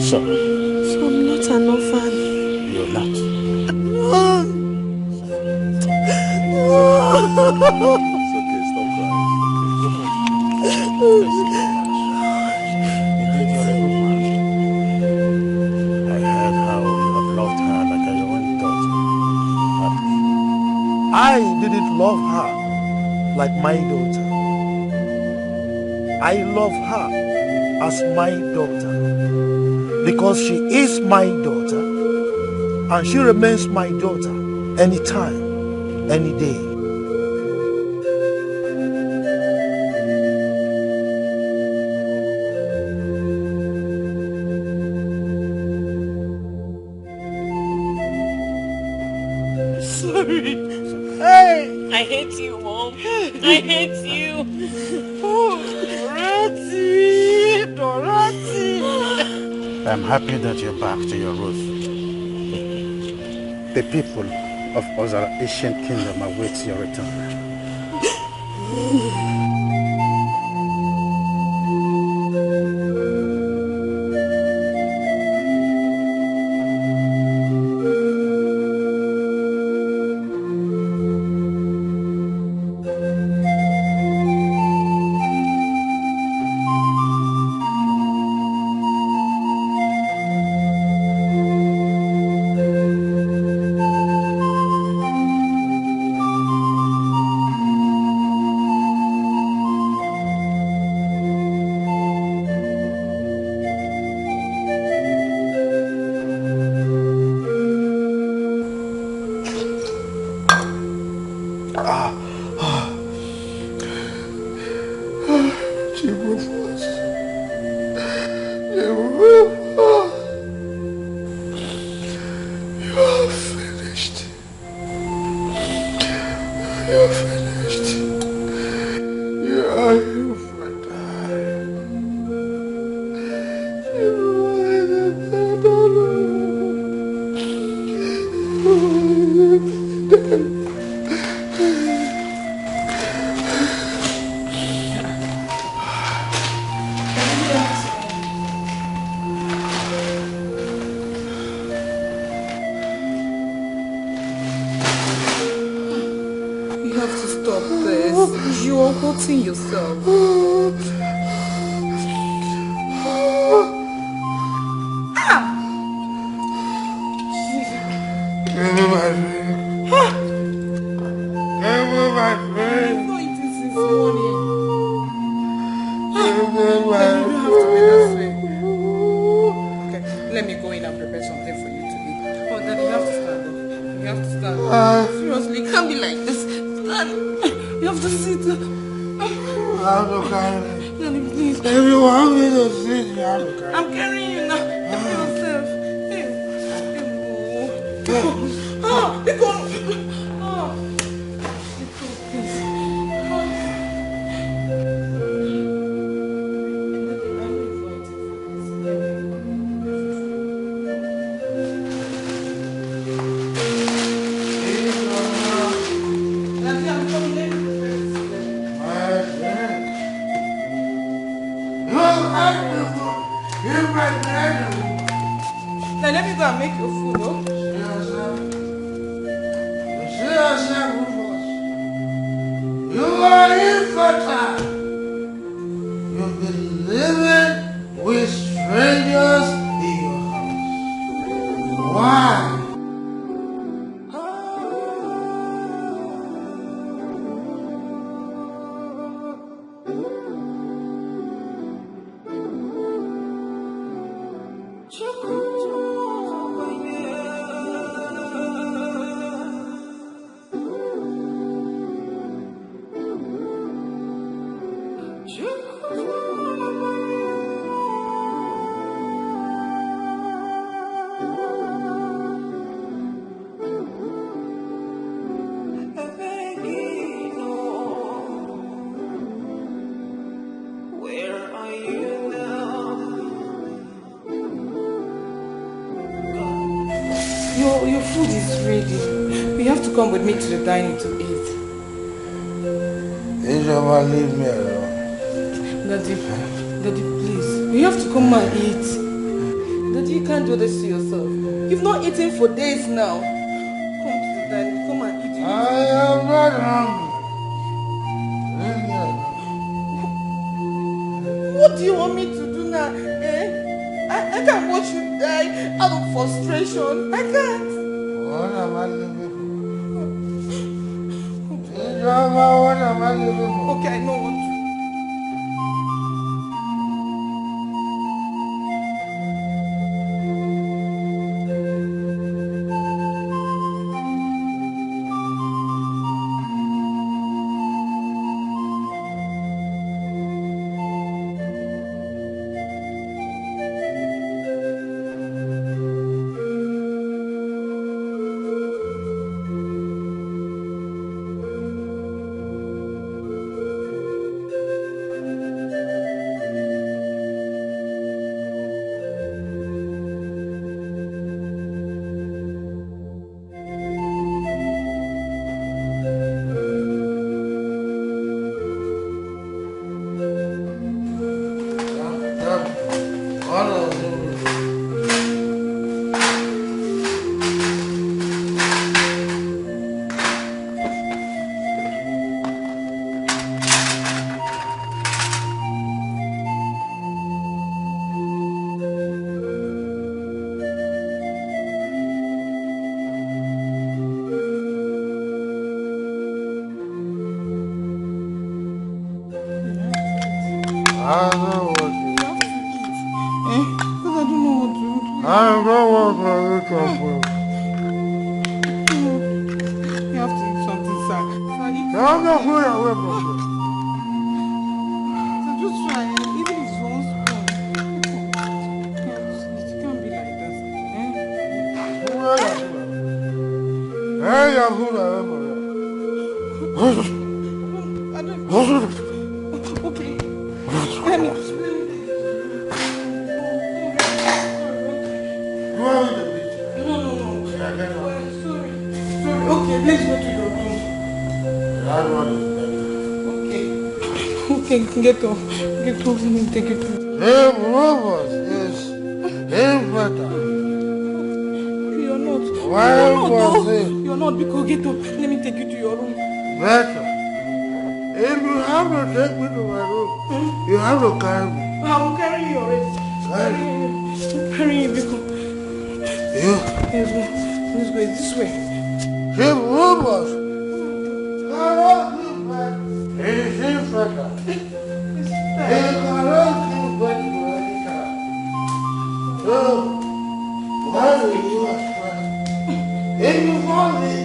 Speaker 19: So
Speaker 1: I'm not an orphan.
Speaker 19: You're not.
Speaker 15: It's okay, stop crying.
Speaker 19: Indeed, you're a good man. I heard how you have loved her like your own daughter.
Speaker 9: But I didn't love her like my daughter. I love her as my daughter because she is my daughter and she remains my daughter anytime, any day.
Speaker 21: Sorry. Hey! I hate you, Mom. I hate you. Oh, Dorothy.
Speaker 19: I'm happy that you're back to your roots. The people of other ancient kingdom await your return.
Speaker 21: You have to stop this. You are hurting yourself. Let me go in and prepare something for you to eat. Oh, Daddy, you have to stand up. You have to stand up. Seriously, it can't be like this. Stand. You have to sit. Daddy, please.
Speaker 9: If you want me to sit, you have to carry.
Speaker 21: I'm carrying you now. Help yourself. Pick on.
Speaker 9: Oh,
Speaker 21: Now let me go and make your food, oh?
Speaker 7: You are infertile. You've been living with strangers in your house. Why?
Speaker 21: Your food is ready. You have to come with me to the dining to eat.
Speaker 7: You never leave me alone.
Speaker 21: Daddy, please. You have to come and eat. Daddy, you can't do this to yourself. You've not eaten for days now. Come to the dining. Come and eat.
Speaker 7: I am not hungry. Leave me alone.
Speaker 21: What do you want me to do now? I can't watch you die out of frustration. I can't.
Speaker 7: What am I living for? What am I living for?
Speaker 21: Okay, I know what to do. Get off, let me take you to.
Speaker 7: Robert is infertile.
Speaker 21: You're not.
Speaker 7: Why was it?
Speaker 21: You're not, because get up. Let me take you to your room.
Speaker 7: Better. If you have to take me to my room, you have to carry me.
Speaker 21: I'm carrying you already. Carrying you, because.
Speaker 7: You?
Speaker 21: Let's go this way.
Speaker 7: If Robert cannot give back his infertile, he cannot give back to any child. So, why do you expect? If you fall me,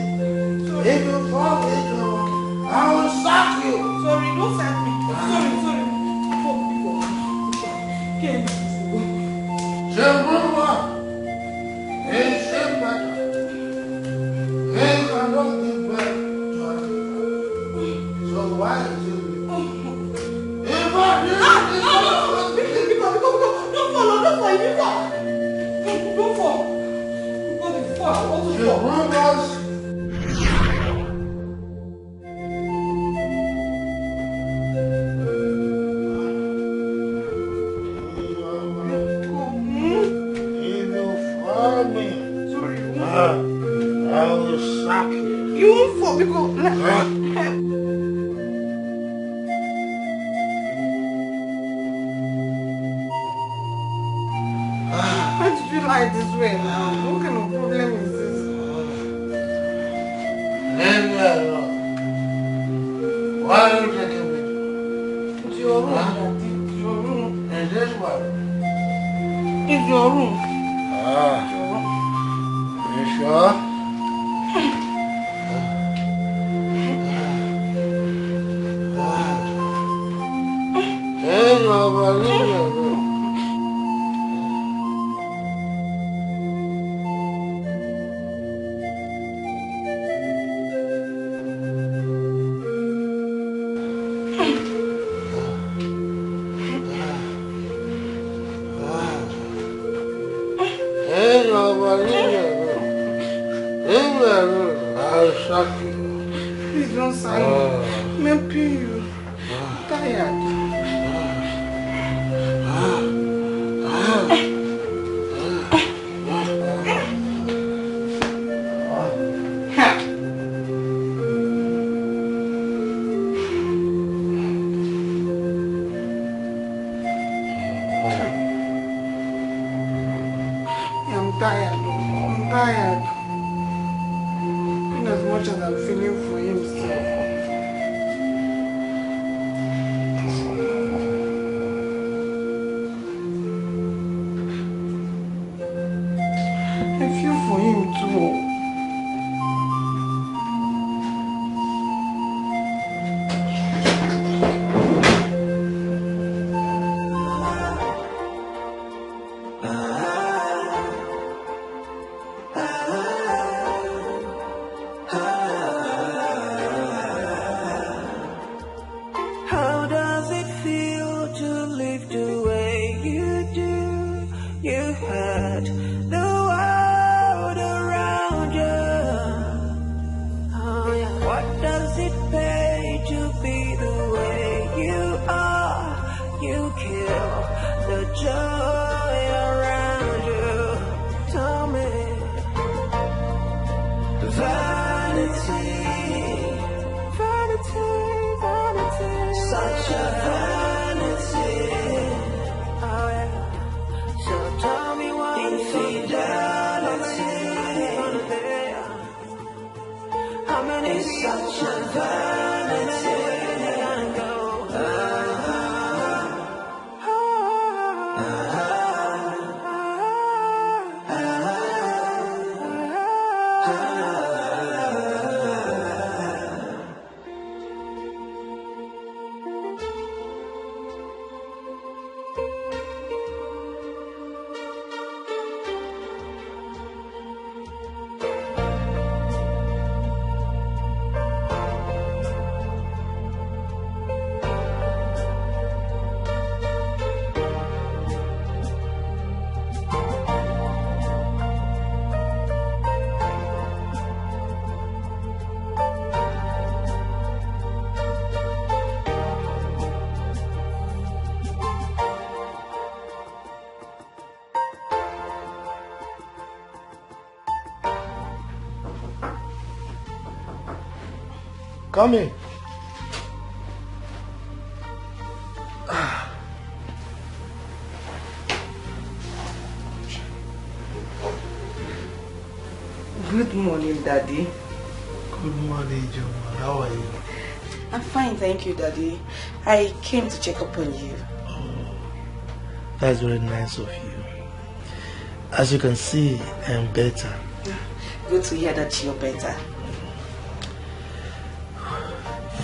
Speaker 7: I will sack you.
Speaker 21: Sorry, don't sack me. Sorry. Okay.
Speaker 7: Jehovah is infertile. He cannot give back to any child. So why is it?
Speaker 21: Don't fall.
Speaker 9: follow me.
Speaker 21: Sorry.
Speaker 9: I will sack you.
Speaker 21: You won't fall because... Why did you lie this way now? What kind of problem is this?
Speaker 9: Leave me alone. Why are you taking me?
Speaker 21: It's your room, Daddy. It's your room.
Speaker 9: Is this one?
Speaker 21: It's your room.
Speaker 9: You sure? Hey, nobody.
Speaker 21: Please don't sign. Maybe you. I'm tired. I'm tired. I'm tired. In as much as I'm feeling for him still. I feel for him too.
Speaker 3: How does it feel to live the way you do? You had the world around you. Oh, yeah. What does it pay to be the way you are? You kill the joy around you. Tell me, vanity, vanity, vanity, such a vanity. Oh yeah. So tell me what infidelity. How many such a vanity can go?
Speaker 9: Come in.
Speaker 21: Good morning, Daddy.
Speaker 9: Good morning, Joma. How are you?
Speaker 21: I'm fine, thank you, Daddy. I came to check up on you.
Speaker 9: That's very nice of you. As you can see, I'm better.
Speaker 21: Good to hear that you're better.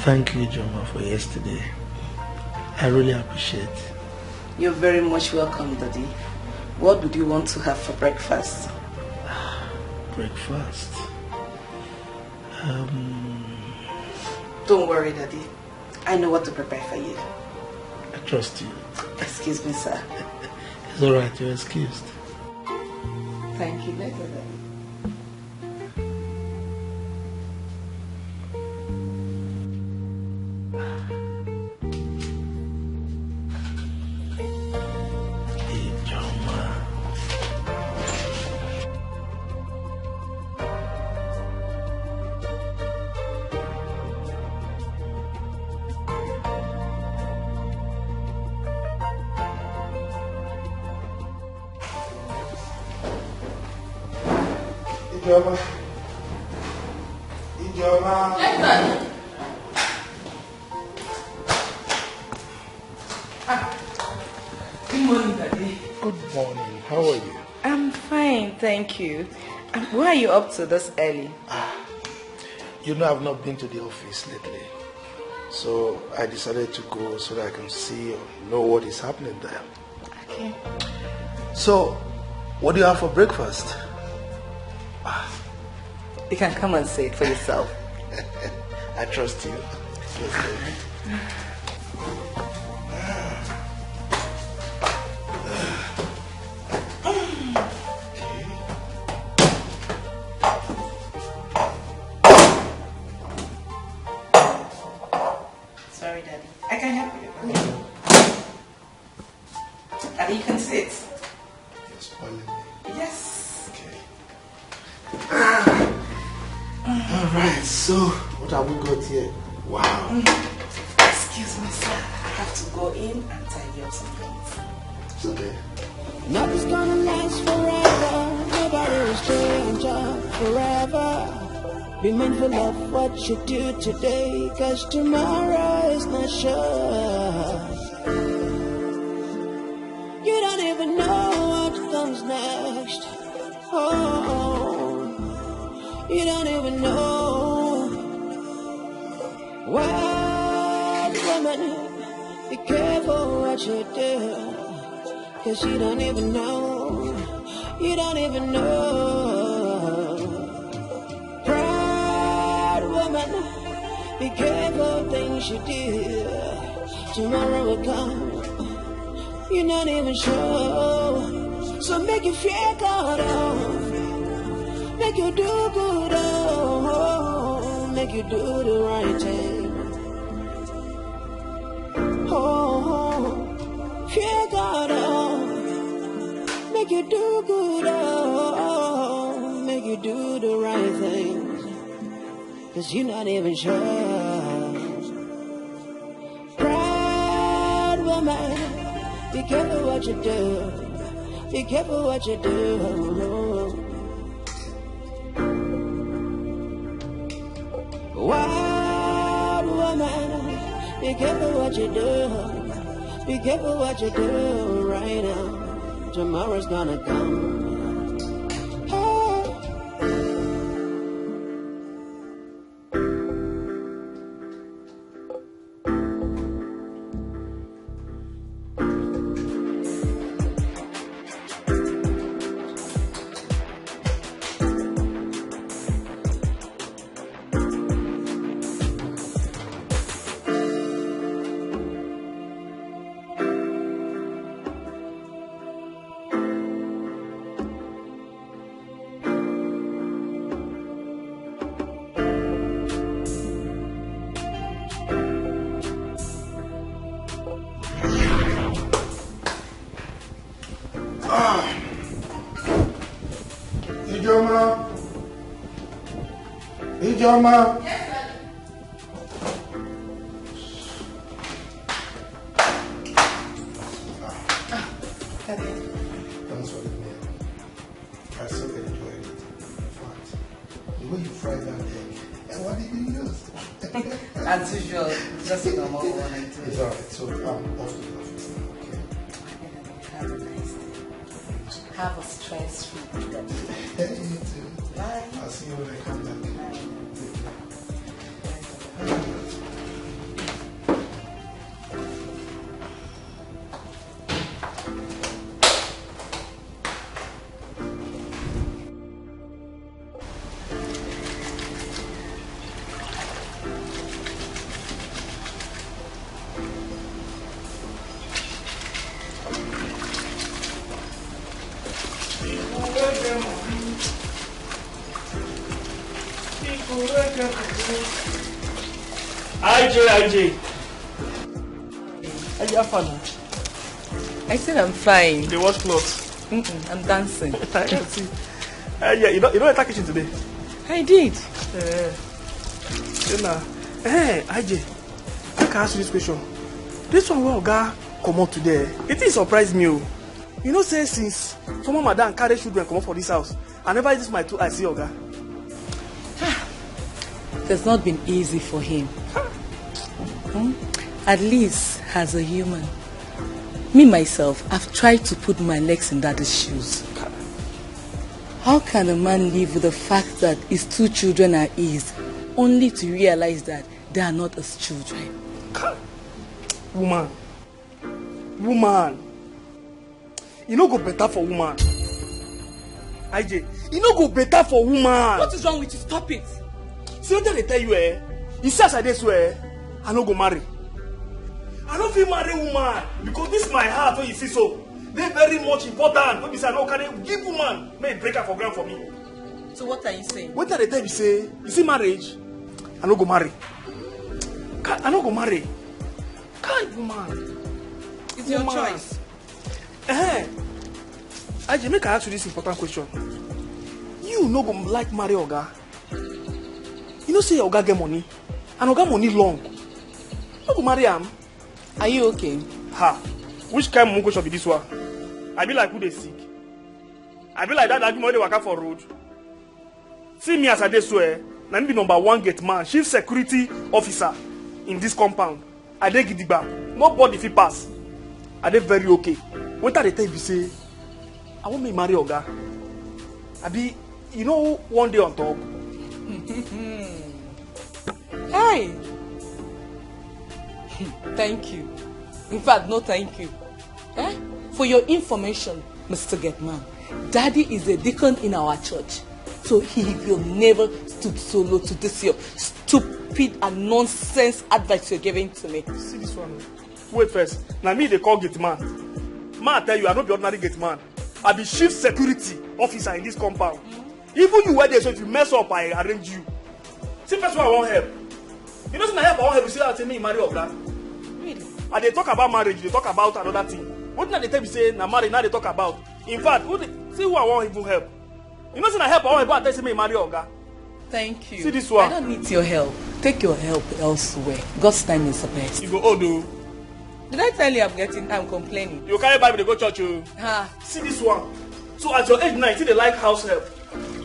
Speaker 9: Thank you, Joma, for yesterday. I really appreciate it.
Speaker 21: You're very much welcome, Daddy. What would you want to have for breakfast?
Speaker 9: Breakfast?
Speaker 21: Don't worry, Daddy. I know what to prepare for you.
Speaker 9: I trust you.
Speaker 21: Excuse me, sir.
Speaker 9: It's alright, you're excused.
Speaker 21: Thank you, later, Daddy.
Speaker 20: Ijoma. Ijoma.
Speaker 11: Yes, Daddy. Good morning, Daddy.
Speaker 9: Good morning. How are you?
Speaker 11: I'm fine, thank you. Why are you up to this early?
Speaker 9: You know I've not been to the office lately. So I decided to go so that I can see or know what is happening there.
Speaker 11: Okay.
Speaker 9: So, what do you have for breakfast?
Speaker 11: You can come and say it for yourself.
Speaker 9: I trust you.
Speaker 11: Sorry, Daddy. I can help you. Daddy, you can sit.
Speaker 9: You're spoiling me.
Speaker 11: Yes.
Speaker 9: Okay. Alright, so what have we got here? Wow.
Speaker 11: Excuse me, sir. I have to go in and tidy up some things.
Speaker 9: It's okay.
Speaker 3: Nothing's gonna last forever. Nobody will stay on top forever. Be mindful of what you do today, 'cause tomorrow is not sure. You don't even know what comes next. Oh, you don't even know. Wild woman, be careful what you do, 'cause you don't even know. You don't even know. Proud woman, be careful things you do. Tomorrow will come. You're not even sure. So make you feel God, oh. Make you do good, oh. Make you do the right thing. Oh, fear God, oh. Make you do good, oh. Make you do the right thing. 'Cause you're not even sure. Proud woman, be careful what you do. Be careful what you do. Wild woman, be careful what you do. Be careful what you do right now. Tomorrow's gonna come.
Speaker 20: Ijoma. Ijoma.
Speaker 9: Thanks for the meal. I so enjoyed it. In fact, the way you fried that egg, and what did you use?
Speaker 11: As usual, just a normal one.
Speaker 9: It's alright, so I'm off to the office now, okay?
Speaker 11: Have a nice day. Have a stress-free day.
Speaker 9: Hey, you too.
Speaker 11: Bye.
Speaker 9: I'll see you when I come back.
Speaker 8: IJ. How you have fun?
Speaker 11: I said I'm fine.
Speaker 8: You wash clothes?
Speaker 11: I'm dancing.
Speaker 8: I can see. Yeah, you don't attack kitchen today?
Speaker 11: I did.
Speaker 8: Hey, IJ, I can ask you this question. This one where Oga come out today, it is surprised me. You know, say since former madam carry children come up for this house, I never use my two eyes see Oga.
Speaker 5: It has not been easy for him. At least as a human. Me myself, I've tried to put my legs in daddy's shoes. How can a man live with the fact that his two children are his, only to realize that they are not his children?
Speaker 8: Woman. You no go better for woman. IJ, you no go better for woman.
Speaker 5: What is wrong with you? Stop it.
Speaker 8: See what they tell you, you say as I dey swear, I no go marry. I don't feel marry woman because this my heart when you see so. They very much important. When you say I no carry give woman, may break her for ground for me.
Speaker 5: So what are you saying?
Speaker 8: What are the time you say? You see marriage? I no go marry. I no go marry. Can't woman.
Speaker 5: It's your choice.
Speaker 8: Aji, make I ask you this important question. You no go like marry Oga. You know say Oga get money, and Oga money long. No go marry am.
Speaker 5: Are you okay?
Speaker 8: Ha! Which kind of question be this one? I be like who they sick. I be like that argument they waka for road. See me as I dey swear, na me be number 1 gate man, chief security officer in this compound. I dey gidigba. Nobody fit pass. I dey very okay. What are the time you say? I want me marry Oga. I be, you know, one day on top.
Speaker 5: Hey! Thank you. In fact, no thank you. For your information, Mr. Getman, Daddy is a deacon in our church. So he will never stoop so low to this your stupid and nonsense advice you're giving to me.
Speaker 8: See this one. Wait first. Now me they call gate man. Man, I tell you, I not be ordinary gate man. I be chief security officer in this compound. Even you were there, so if you mess up, I arrange you. See, first one I want help. You know, I want help. You see that tell me marry Oga.
Speaker 5: Really?
Speaker 8: And they talk about marriage, they talk about another thing. What did they tell me say na marriage? Now they talk about. In fact, see who I want even help. You know, I help. I want help. I tell me marry Oga.
Speaker 5: Thank you.
Speaker 8: See this one.
Speaker 5: I don't need your help. Take your help elsewhere. God's time is the best.
Speaker 8: You go Odo.
Speaker 5: Did I tell you I'm complaining?
Speaker 8: You carry Bible to go church. See this one. So at your age 19, they like house help,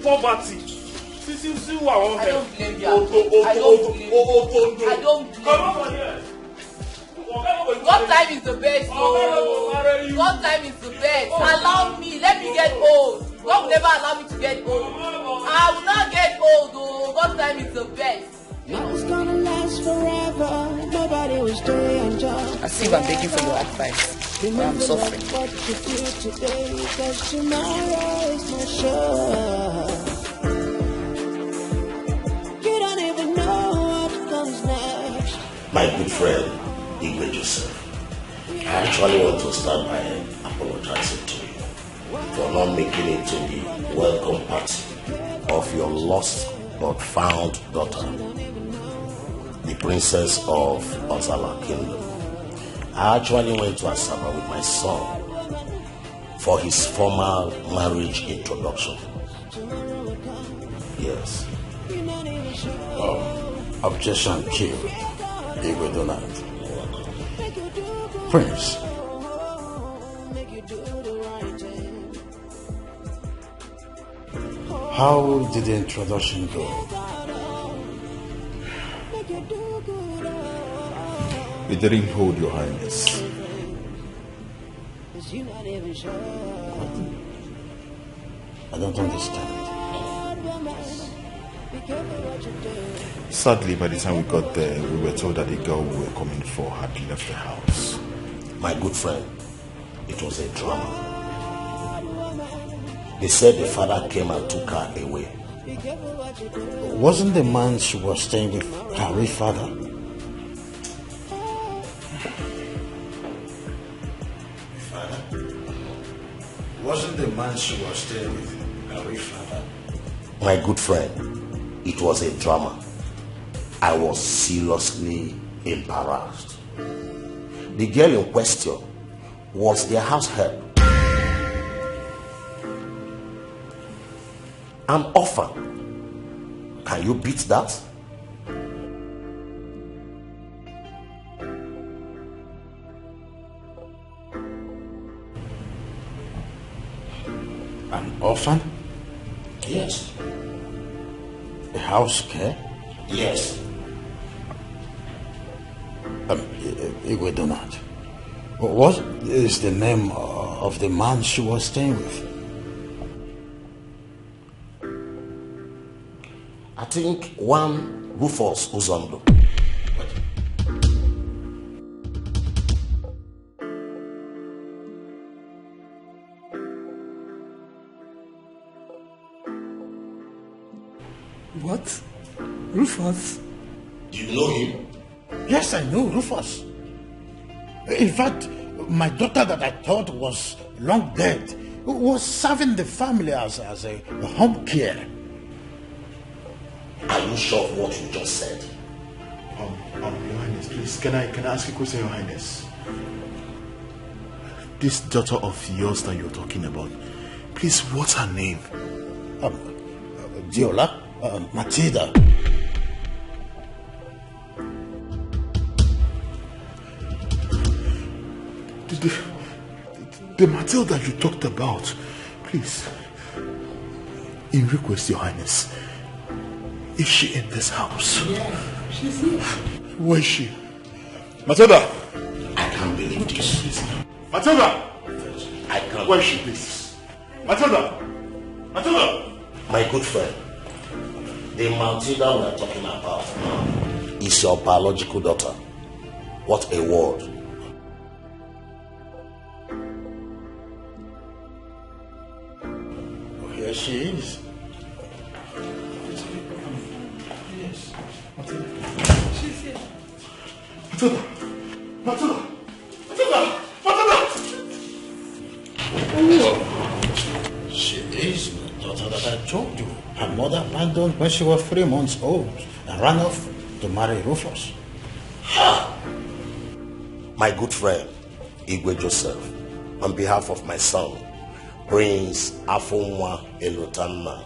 Speaker 8: poverty. See who I want help.
Speaker 5: I don't blame you. I don't blame you. I don't blame you.
Speaker 8: Come on here.
Speaker 5: What time is the best? What time is the best? Allow me. Let me get old. God will never allow me to get old. I will not get old. Oh, what time is the best?
Speaker 3: It's gonna last forever. Nobody will stay and just.
Speaker 5: As if I'm begging for your advice. I'm suffering.
Speaker 3: What you feel today, 'cause tomorrow is not sure. You don't even know what comes next.
Speaker 18: My good friend, Igwe Joseph, I actually want to start by apologizing to you for not making it to the welcome party of your lost but found daughter, the princess of Ozala Kingdom. I actually went to Asaba with my son for his formal marriage introduction. Yes.
Speaker 19: Objection killed. Igwe Donald. Prince. How did the introduction go?
Speaker 15: It didn't hold, Your Highness.
Speaker 19: I don't understand.
Speaker 15: Sadly, by the time we got there, we were told that the girl we were coming for had left the house.
Speaker 18: My good friend, it was a drama. They said the father came and took her away.
Speaker 19: Wasn't the man she was staying with her real father? Wasn't the man she was staying with her real father?
Speaker 18: My good friend, it was a drama. I was seriously embarrassed. The girl in question was their house help. An orphan. Can you beat that?
Speaker 19: An orphan?
Speaker 18: Yes.
Speaker 19: A house care?
Speaker 18: Yes.
Speaker 19: Igwe Donald. What is the name of the man she was staying with?
Speaker 18: I think one Rufus Uzondo.
Speaker 20: What? Rufus?
Speaker 18: Do you know him?
Speaker 19: Yes, I know Rufus. In fact, my daughter that I thought was long dead was serving the family as a home care.
Speaker 18: Are you sure of what you just said?
Speaker 15: Your Highness, please, can I ask a question, Your Highness? This daughter of yours that you're talking about, please, what's her name?
Speaker 19: Diola, Matilda.
Speaker 15: The Matilda you talked about, please, in request, Your Highness, is she in this house?
Speaker 18: Yeah, she's here.
Speaker 15: Where is she? Matilda!
Speaker 18: I can't believe this.
Speaker 15: Matilda!
Speaker 18: I can't.
Speaker 15: Where is she, please? Matilda! Matilda!
Speaker 18: My good friend, the Matilda we are talking about now is your biological daughter. What a word.
Speaker 19: Here she is.
Speaker 15: Yes. Matilda. She's here. Matilda! Matilda! Matilda! Matilda!
Speaker 19: She is the daughter that I told you. Her mother abandoned when she was 3 months old and ran off to marry Rufus.
Speaker 18: My good friend, Igwe Joseph, on behalf of my son, Prince Afonwa Elotanna,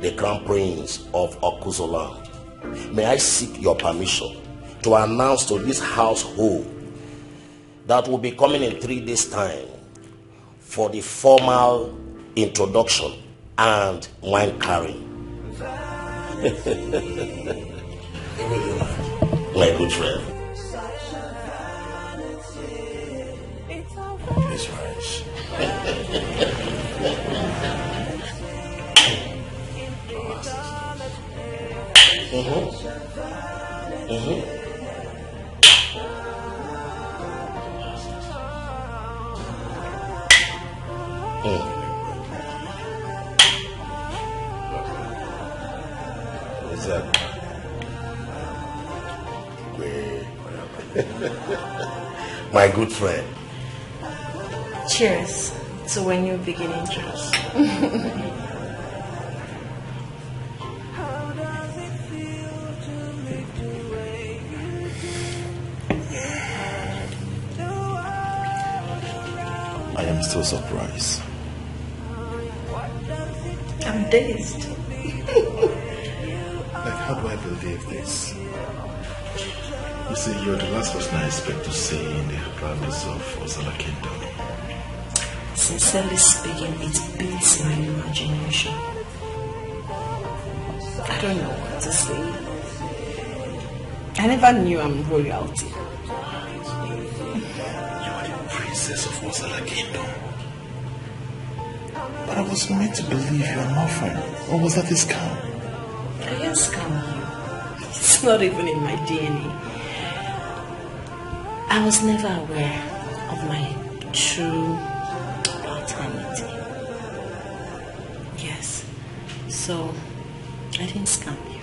Speaker 18: the Crown Prince of Okuzoland, may I seek your permission to announce to this household that will be coming in 3 days' time for the formal introduction and wine carrying. My good friend.
Speaker 19: Please rise.
Speaker 18: My good friend.
Speaker 11: Cheers to a new beginning. Cheers.
Speaker 15: I am still surprised.
Speaker 11: I'm dazed.
Speaker 15: Like, how do I believe this? You see, you're the last person I expect to see in the province of Ozala Kingdom.
Speaker 11: Sincerely speaking, it beats my imagination. I don't know what to say. I never knew I'm royalty.
Speaker 15: You are the princess of Ozala Kingdom. But I was meant to believe you are an orphan. Or was that a scam?
Speaker 11: I can't scam you. It's not even in my DNA. I was never aware of my true paternity. Yes. So, I didn't scam you.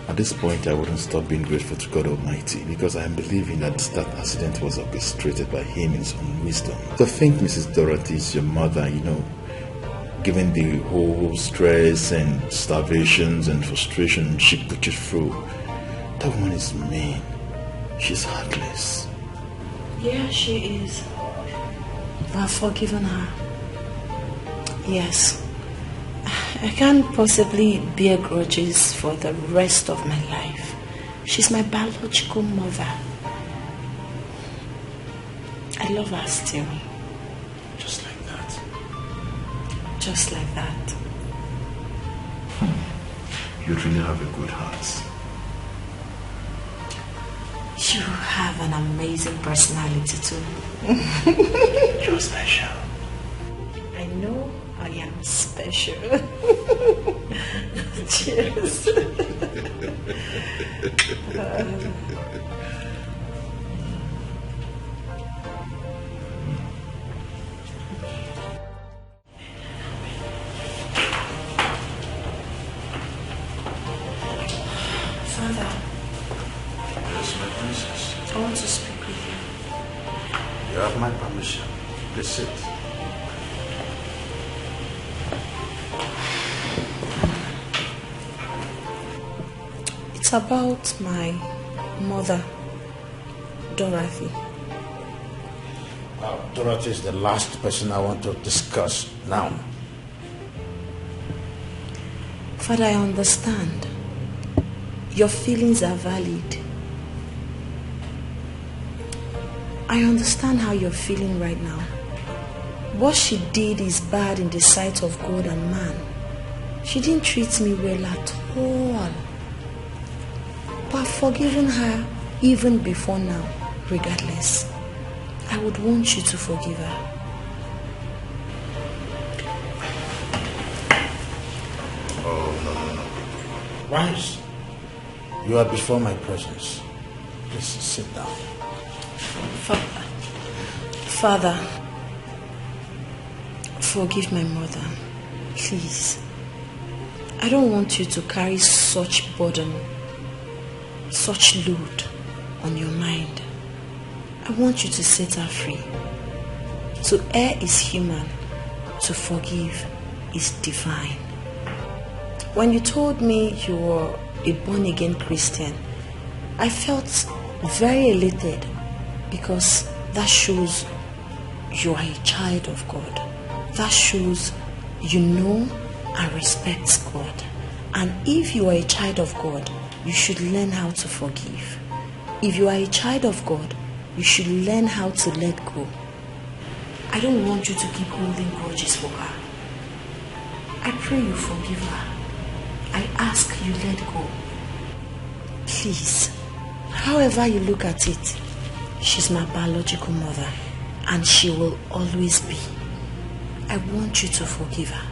Speaker 15: At this point, I wouldn't stop being grateful to God Almighty because I am believing that that accident was orchestrated by Him in His own wisdom. To think Mrs. Dorothy is your mother, given the whole stress and starvations and frustration she put you through, that woman is mean. She's heartless.
Speaker 11: Yeah, she is. I've forgiven her. Yes. I can't possibly bear grudges for the rest of my life. She's my biological mother.
Speaker 6: I love her still.
Speaker 9: Just like that.
Speaker 6: Just like that.
Speaker 9: You really have a good heart.
Speaker 6: You have an amazing personality too.
Speaker 9: You're special.
Speaker 6: I know I am special. Cheers. Father.
Speaker 19: Yes, my princess.
Speaker 6: I want to speak with you.
Speaker 19: You have my permission. Please sit.
Speaker 6: It's about my mother, Dorothy.
Speaker 19: Dorothy is the last person I want to discuss now.
Speaker 6: Father, I understand. Your feelings are valid. I understand how you're feeling right now. What she did is bad in the sight of God and man. She didn't treat me well at all. But I've forgiven her even before now, regardless. I would want you to forgive her.
Speaker 19: Oh, no. Rise. You are before my presence. Please sit down.
Speaker 6: Father, forgive my mother, please. I don't want you to carry such burden, such load on your mind. I want you to set her free. To err is human, to forgive is divine. When you told me you were a born-again Christian, I felt very elated because that shows you are a child of God. That shows you know and respect God. And if you are a child of God, you should learn how to forgive. If you are a child of God, you should learn how to let go. I don't want you to keep holding grudges for her. I pray you forgive her. I ask you let go. Please, however you look at it, she's my biological mother, and she will always be. I want you to forgive her.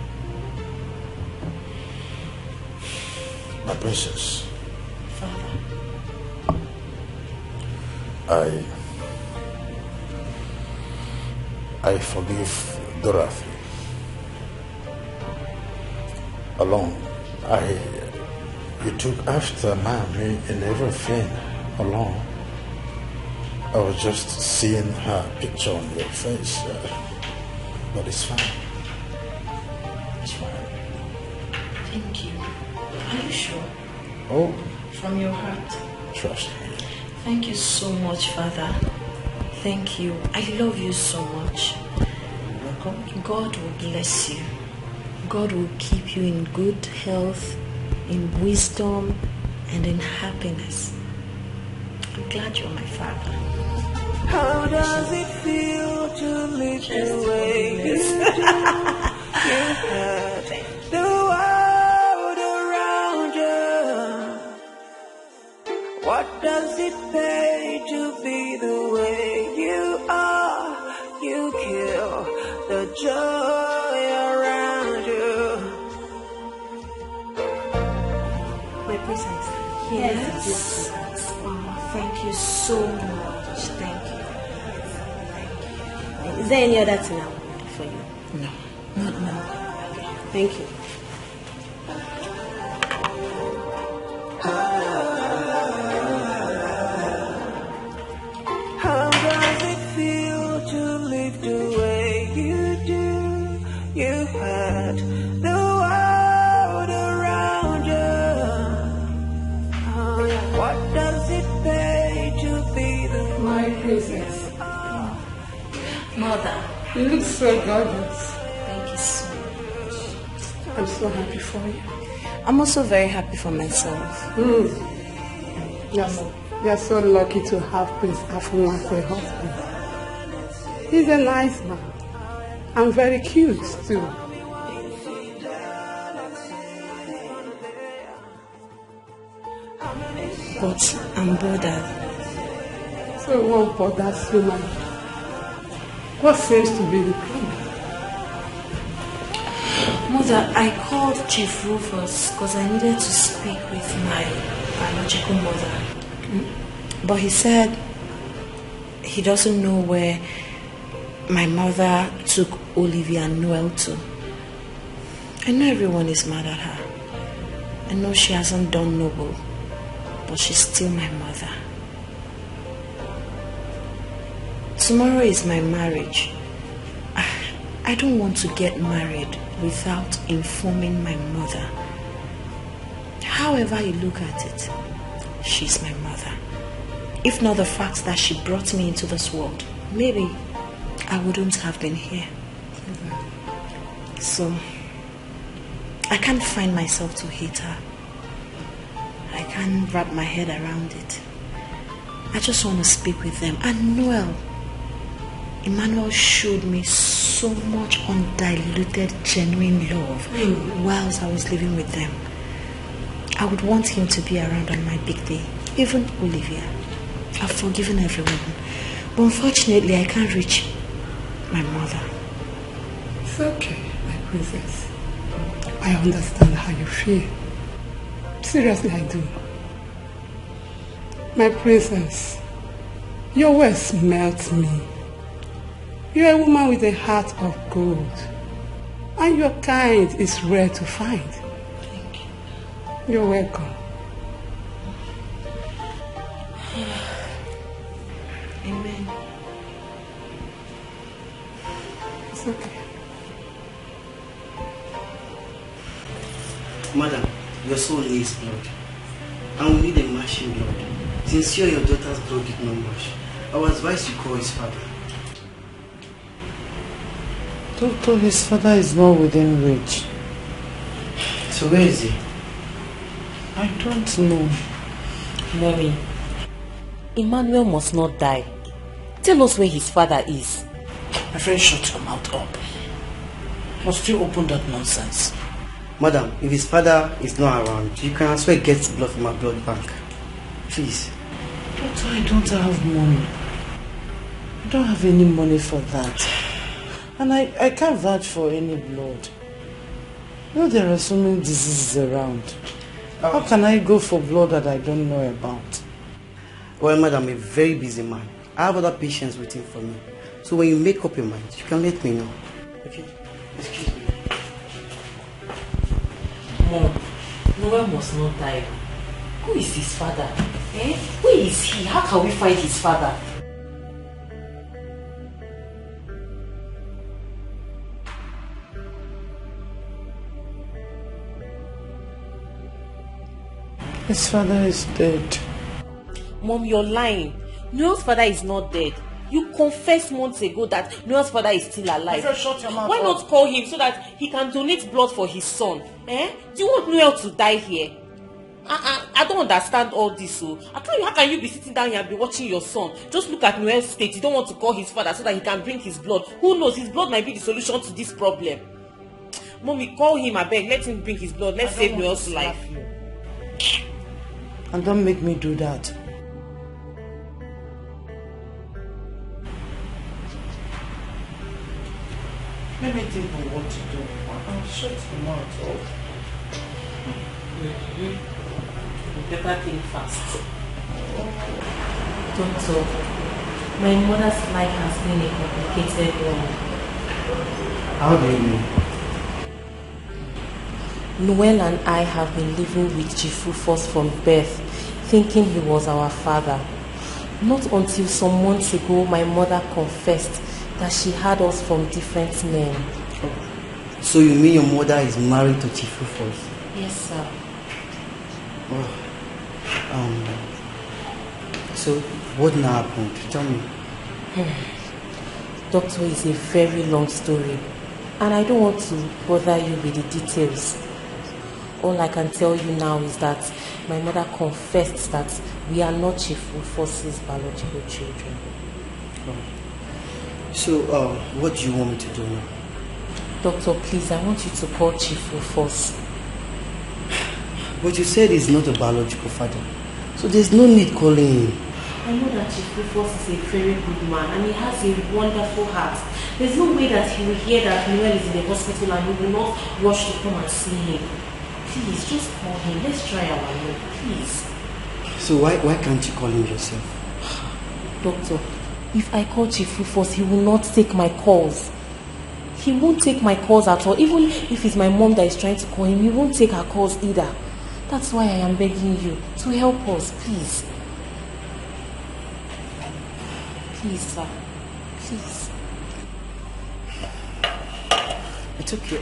Speaker 19: My princess.
Speaker 6: Father.
Speaker 19: I forgive Dorothy. Alone, you took after mommy in everything alone. I was just seeing her picture on your face, but it's fine. It's fine.
Speaker 6: Thank you. Are you sure?
Speaker 19: Oh.
Speaker 6: From your heart?
Speaker 19: Trust me.
Speaker 6: Thank you so much, Father. Thank you. I love you so much. God will bless you. God will keep you in good health, in wisdom, and in happiness. I'm glad you're my father.
Speaker 3: How does it feel to live the way you do? You had the world around you. What does it pay to be the way you are? You kill the joy around you.
Speaker 6: My presence. Yes. Oh, thank you so much. Thank you.
Speaker 23: Is there any other thing I will do for you?
Speaker 6: No, not now.
Speaker 23: Okay, thank you.
Speaker 3: How does it feel to live the way you do? You had the world around you. What does it pay to be the
Speaker 21: My princess.
Speaker 6: Mother.
Speaker 21: You look so gorgeous.
Speaker 6: Thank you so much.
Speaker 21: I'm so happy for you.
Speaker 6: I'm also very happy for myself.
Speaker 21: You're so lucky to have Prince Afun as a husband. He's a nice man. And very cute too.
Speaker 23: But I'm bothered.
Speaker 21: So what bothers you, man? What seems to be the problem?
Speaker 23: Mother, I called Chief Rufus because I needed to speak with my biological mother. But he said he doesn't know where my mother took Olivia and Noel to. I know everyone is mad at her. I know she hasn't done noble, but she's still my mother. Tomorrow is my marriage. I don't want to get married without informing my mother. However you look at it, she's my mother. If not the fact that she brought me into this world, maybe I wouldn't have been here. So, I can't find myself to hate her. I can't wrap my head around it. I just want to speak with them. And Noel, Emmanuel showed me so much undiluted, genuine love whilst I was living with them. I would want him to be around on my big day. Even Olivia. I've forgiven everyone. But unfortunately, I can't reach my mother.
Speaker 21: It's okay, my princess. I understand how you feel. Seriously, I do. My princess, your words melt me. You're a woman with a heart of gold. And your kind is rare to find.
Speaker 23: Thank you.
Speaker 21: You're welcome.
Speaker 23: Amen.
Speaker 21: It's okay.
Speaker 10: Madam, your soul needs blood. And we need a matching blood. Since you and your daughter's blood did not match, I would advise you call his father.
Speaker 5: Doctor, his father is not within reach.
Speaker 10: So where is he?
Speaker 5: I don't know.
Speaker 6: Mommy, Emmanuel must not die. Tell us where his father is.
Speaker 5: My friend, shut your mouth up. Must you open that nonsense?
Speaker 10: Madam, if his father is not around, you can as well get blood from our blood bank. Please.
Speaker 5: Doctor, I don't have money. I don't have any money for that. And I can't vouch for any blood. You know there are so many diseases around. How can I go for blood that I don't know about?
Speaker 10: Well, madam, I'm a very busy man. I have other patients waiting for me. So when you make up your mind, you can let me know. Okay? Excuse me.
Speaker 6: Mom, Noel must not die. Who is his father? Eh? Where is he? How can we find his father?
Speaker 5: His father is dead.
Speaker 6: Mom, you're lying. Noel's father is not dead. You confessed months ago that Noel's father is still alive.
Speaker 5: Shut your mouth.
Speaker 6: Why not call him so that he can donate blood for his son? Eh? Do you want Noel to die here? I don't understand all this. So how can you be sitting down here and be watching your son? Just look at Noel's state. You don't want to call his father so that he can bring his blood. Who knows? His blood might be the solution to this problem. Mommy, call him, I beg. Let him bring his blood. Let's save Noel's life.
Speaker 5: And don't make me do that. Let me think of what to do. I'll shut the mouth off.
Speaker 6: You better think fast. Doctor, my mother's life has been a complicated one.
Speaker 10: How do you mean?
Speaker 6: Noel and I have been living with Chief Rufus from birth, thinking he was our father. Not until some months ago my mother confessed that she had us from different men.
Speaker 10: So you mean your mother is married to Chief Rufus?
Speaker 6: Yes, sir.
Speaker 10: Oh. So what now happened? Tell me.
Speaker 6: Doctor, it's a very long story, and I don't want to bother you with the details. All I can tell you now is that my mother confessed that we are not Chief Rufus's biological children.
Speaker 10: So, what do you want me to do now?
Speaker 6: Doctor, please, I want you to call Chief Rufus.
Speaker 10: But you said he's not a biological father, so there's no need calling him.
Speaker 6: I know that Chief Rufus is a very good man and he has a wonderful heart. There's no way that he will hear that Noel is in the hospital and he will not rush to come and see him. Please, just call him. Let's try our luck, please.
Speaker 10: So why can't you call him yourself?
Speaker 6: Doctor, if I call Chief Rufus, he will not take my calls. He won't take my calls at all. Even if it's my mom that is trying to call him, he won't take her calls either. That's why I am begging you to help us, please. Please, sir. Please.
Speaker 10: It's okay.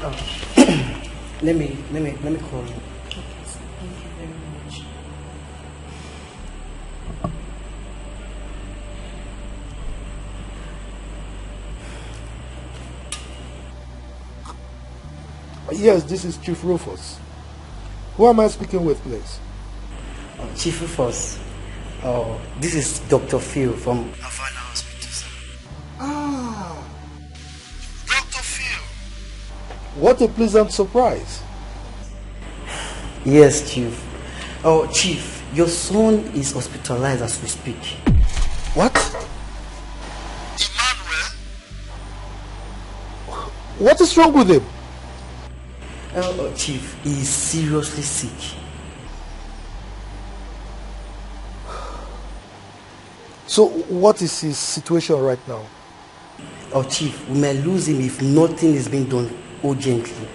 Speaker 10: Let me call him.
Speaker 6: Okay, sir. Thank you very much.
Speaker 15: Yes, this is Chief Rufus. Who am I speaking with, please?
Speaker 10: Chief Rufus. This is Dr. Phil from Havana Hospital, sir.
Speaker 15: Ah, Dr. Phil. What a pleasant surprise.
Speaker 10: Yes, Chief. Oh, Chief, your son is hospitalized as we speak.
Speaker 15: What? What is wrong with him?
Speaker 10: Chief, he is seriously sick.
Speaker 15: So, what is his situation right now?
Speaker 10: Oh, Chief, we may lose him if nothing is being done urgently.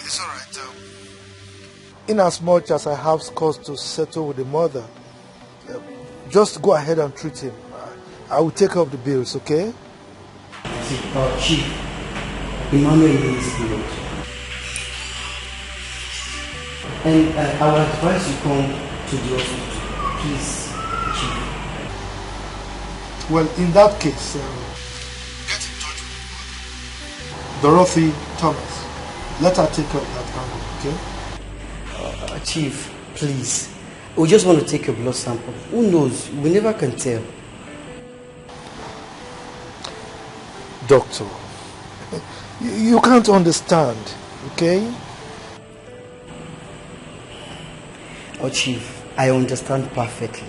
Speaker 15: It's alright. In as much as I have cause to settle with the mother, just go ahead and treat him. I will take up the bills, okay?
Speaker 10: Chief, Emmanuel needs blood. And I will advise you come to the hospital. Please, Chief.
Speaker 15: Well, in that case, get in touch with Dorothy Thomas. Let her take up that angle, okay?
Speaker 10: Chief, please. We just want to take a blood sample. Who knows? We never can tell.
Speaker 15: Doctor, you can't understand, okay?
Speaker 10: Oh, Chief, I understand perfectly.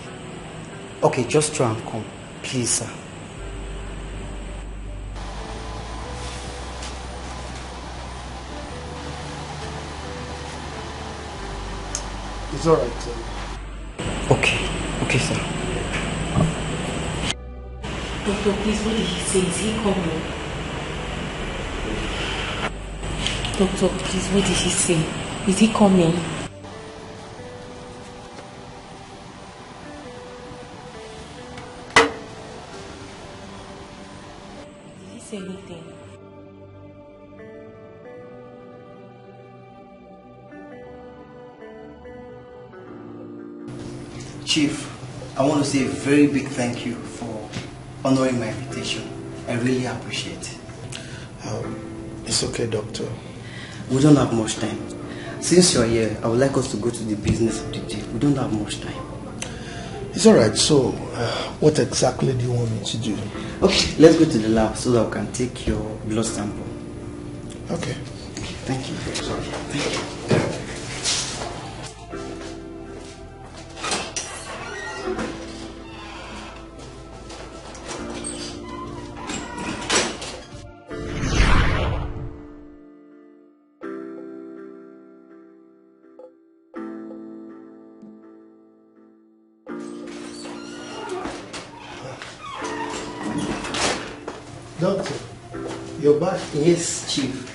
Speaker 10: Okay, just try and come. Please, sir.
Speaker 15: It's alright, sir.
Speaker 10: Okay, sir.
Speaker 6: Doctor, please, what did he say? Is he coming? Doctor, please, what did he say? Is he coming? Did he say anything?
Speaker 10: Chief, I want to say a very big thank you for honoring my invitation. I really appreciate it.
Speaker 15: It's okay, Doctor.
Speaker 10: We don't have much time. Since you're here, I would like us to go to the business of the day. We don't have much time.
Speaker 15: It's alright, so what exactly do you want me to do?
Speaker 10: Okay, let's go to the lab so that we can take your blood sample.
Speaker 15: Okay.
Speaker 10: Thank you. Thank you.
Speaker 15: Doctor, you're back?
Speaker 10: Yes, Chief.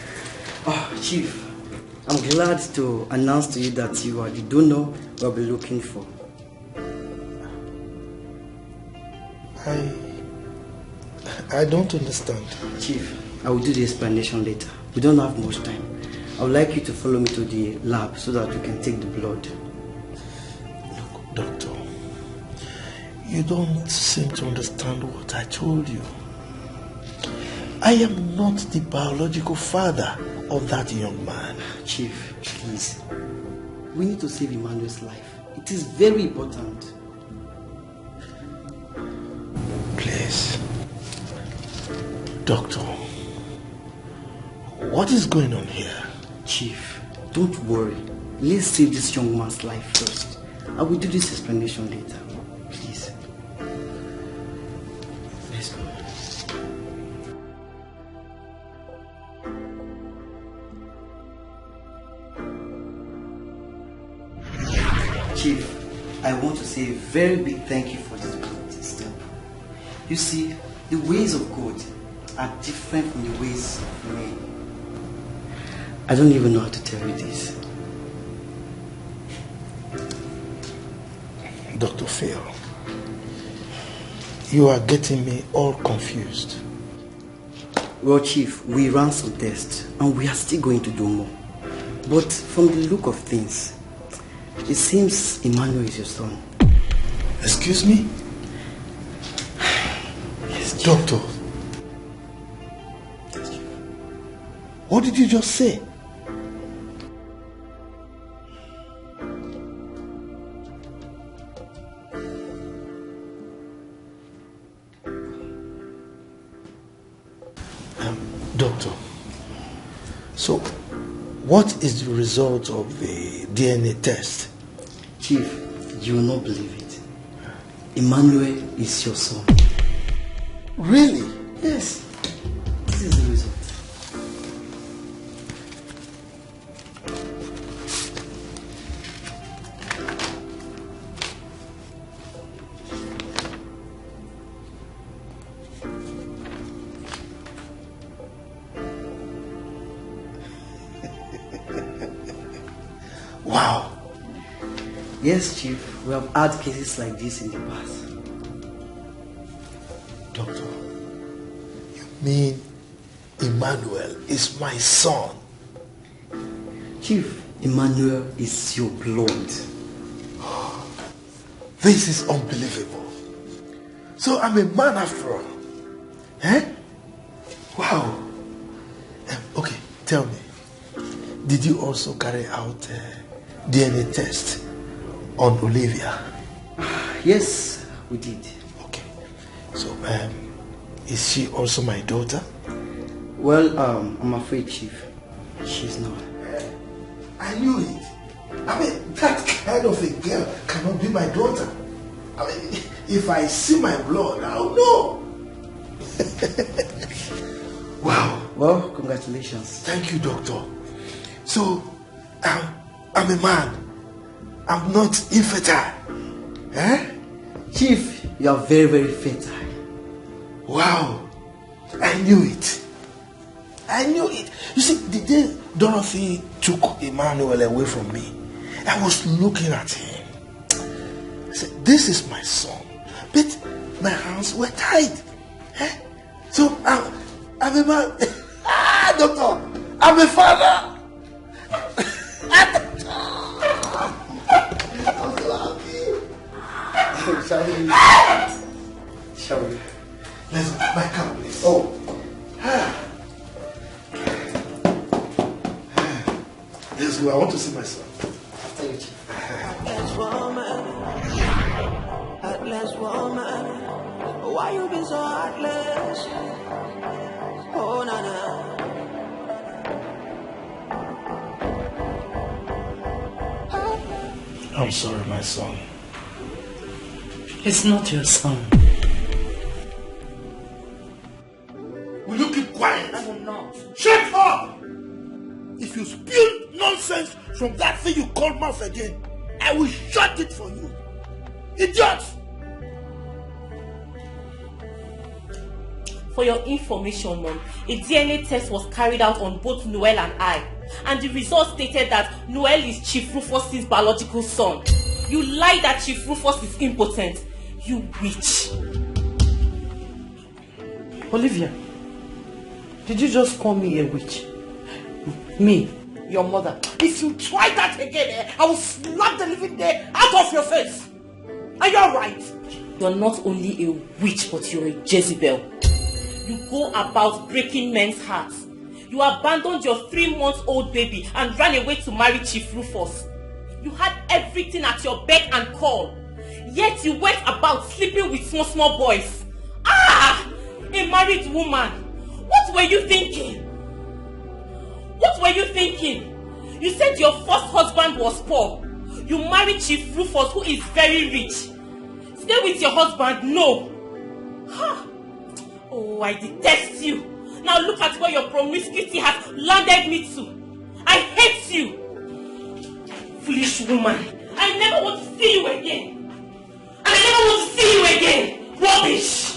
Speaker 10: Chief, I'm glad to announce to you that you are the donor we'll be looking for.
Speaker 15: I don't understand.
Speaker 10: Chief, I will do the explanation later. We don't have much time. I would like you to follow me to the lab so that we can take the blood.
Speaker 15: Look, Doctor, you don't seem to understand what I told you. I am not the biological father of that young man.
Speaker 10: Chief, please. We need to save Emmanuel's life. It is very important.
Speaker 9: Please. Doctor, what is going on here?
Speaker 10: Chief, don't worry. Let's save this young man's life first. I will do this explanation later. Please. Let's go. Chief, I want to say a very big thank you for this big step. You see, the ways of God are different from the ways of men. I don't even know how to tell you this.
Speaker 9: Dr. Phil, you are getting me all confused.
Speaker 10: Well, Chief, we ran some tests and we are still going to do more. But from the look of things, it seems Emmanuel is your son.
Speaker 9: Excuse me?
Speaker 10: Yes, Chief.
Speaker 9: Doctor.
Speaker 10: Yes, Chief.
Speaker 9: What did you just say? Doctor, so what is the result of the DNA test?
Speaker 10: Chief, you will not believe it. Emmanuel is your son.
Speaker 9: Really?
Speaker 10: Yes. This is the result.
Speaker 9: Wow.
Speaker 10: Yes, Chief. We have had cases like this in the past.
Speaker 9: Doctor, you mean Emmanuel is my son?
Speaker 10: Chief, Emmanuel is your blood.
Speaker 9: This is unbelievable. So I'm a man after all. Eh? Wow. Okay, tell me. Did you also carry out DNA test on Olivia?
Speaker 10: Yes, we did.
Speaker 9: Okay. So, is she also my daughter?
Speaker 10: Well, I'm afraid, Chief, she's not.
Speaker 9: I knew it. I mean, that kind of a girl cannot be my daughter. I mean, if I see my blood, I'll know. Wow.
Speaker 10: Well, congratulations.
Speaker 9: Thank you, doctor. So, I'm a man. I'm not infertile. Eh?
Speaker 10: Chief, you are very, very fertile.
Speaker 9: Wow. I knew it. I knew it. You see, the day Dorothy took Emmanuel away from me, I was looking at him. I said, this is my son. But my hands were tied. Eh? So, I'm a man. Doctor, I'm a father.
Speaker 10: Shall we?
Speaker 9: Let's go. My car, please.
Speaker 10: Oh.
Speaker 9: Let's go. I want to see my son.
Speaker 10: Thank you, Chief.
Speaker 3: Heartless woman, why you be so heartless? Oh, na.
Speaker 9: I'm sorry, my son.
Speaker 6: It's not your son.
Speaker 9: Will you keep quiet?
Speaker 6: I will not.
Speaker 9: Shut up! If you spew nonsense from that thing you call mouth again, I will shut it for you. Idiot!
Speaker 6: For your information, Mom, a DNA test was carried out on both Noel and I, and the results stated that Noel is Chief Rufus's biological son. You lied that Chief Rufus is impotent. You witch.
Speaker 5: Olivia, did you just call me a witch? Me, your mother. If you try that again, I will slap the living day out of your face. Are you alright?
Speaker 6: You're not only a witch, but you're a Jezebel. You go about breaking men's hearts. You abandoned your 3-month-old baby and ran away to marry Chief Rufus. You had everything at your beck and call. Yet you went about sleeping with small boys. Ah! A married woman. What were you thinking? What were you thinking? You said your first husband was poor. You married Chief Rufus, who is very rich. Stay with your husband? No. Ha! Oh, I detest you. Now look at where your promiscuity has landed me to. I hate you. Foolish woman. I never want to see you again. I never want to see you again. Rubbish.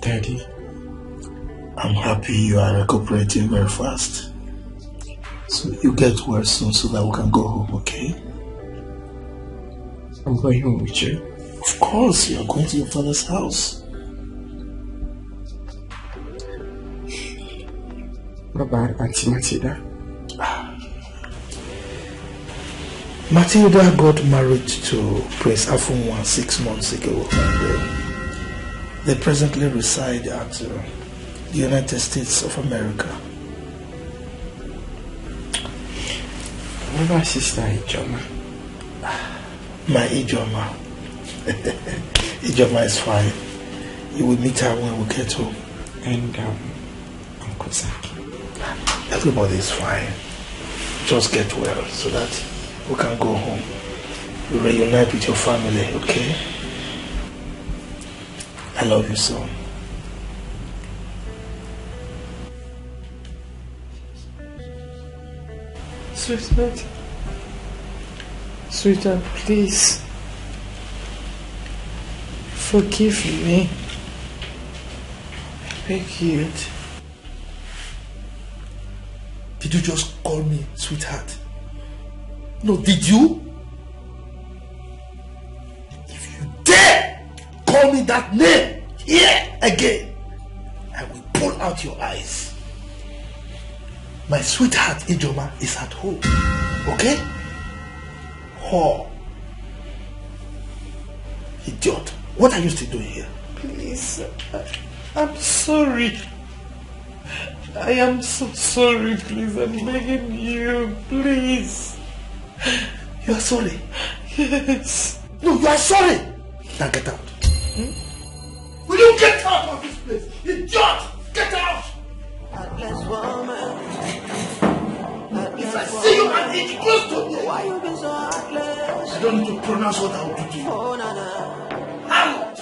Speaker 19: Daddy, I'm happy you are recuperating very fast. So you get well soon so that we can go home, okay?
Speaker 2: I'm going home with you.
Speaker 19: Of course, you are going to your father's house.
Speaker 2: What about Auntie Matilda?
Speaker 19: Matilda got married to Prince Afunwa 6 months ago, and they presently reside at the United States of America.
Speaker 2: What about Sister Ijoma?
Speaker 19: My Ijoma. Ijoma is fine. You will meet her when we get home.
Speaker 2: And Uncle Zaki?
Speaker 19: Everybody is fine. Just get well so that we can go home. We reunite with your family, okay? I love you so.
Speaker 2: Sweetheart, please forgive me. I beg you.
Speaker 19: Did you just call me sweetheart? No, did you? If you dare call me that name here again, I will pull out your eyes. My sweetheart Ijoma is at home, okay? Oh, idiot. What are you still doing here?
Speaker 2: Please, I'm sorry. I am so sorry, please. I'm begging you, please.
Speaker 19: You are sorry?
Speaker 2: Yes.
Speaker 19: No, you are sorry. Now get out. Will you get out of this place? Idiot! Get out! If I see you and it's close to me, I don't need to pronounce what I will do to you. Out!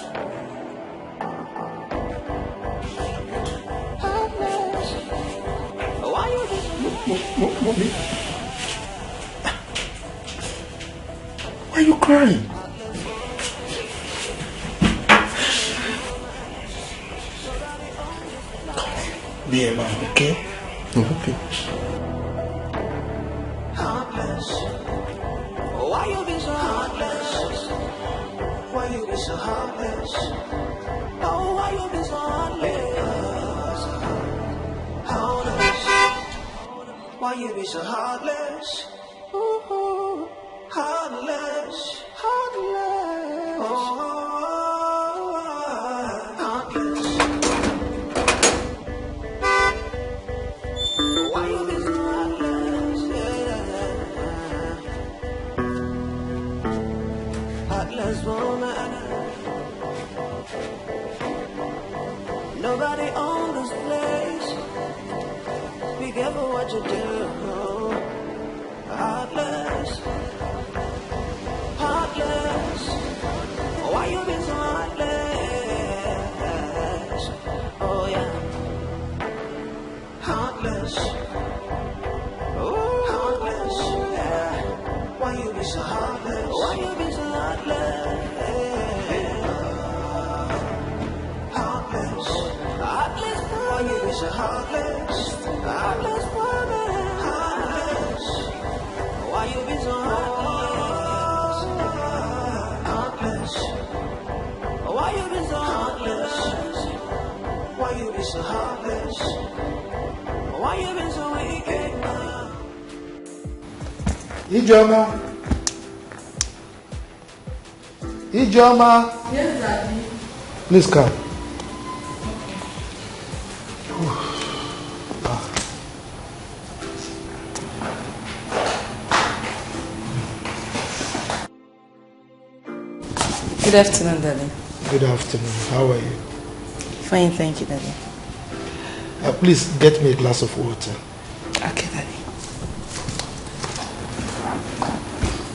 Speaker 19: Mommy? Why are you crying? Be a man, okay?
Speaker 2: Okay.
Speaker 3: Heartless. Why you be so heartless? Why you be so heartless? Oh, why you be so heartless? Heartless. Why you be so heartless? Ooh, heartless. Heartless. Oh, heartless. Why you be so heartless? Heartless woman. Nobody owns this place. Be careful what you do. Heartless. Heartless. Why you be so heartless? Oh yeah. Heartless. Oh, heartless. Yeah. Why you be so heartless? Why you be so heartless? Heartless. Heartless. Why you be so heartless? Heartless woman. Heartless. Why you be so heartless? Heartless. Why you be so heartless? Why you be so heartless? Why you been so wicked now?
Speaker 19: Ijoma. Ijoma.
Speaker 11: Yes, Daddy.
Speaker 19: Please come.
Speaker 11: Good afternoon, Daddy.
Speaker 9: Good afternoon. How are you?
Speaker 11: Fine, thank you, Daddy.
Speaker 9: Please get me a glass of water.
Speaker 11: Okay, Daddy.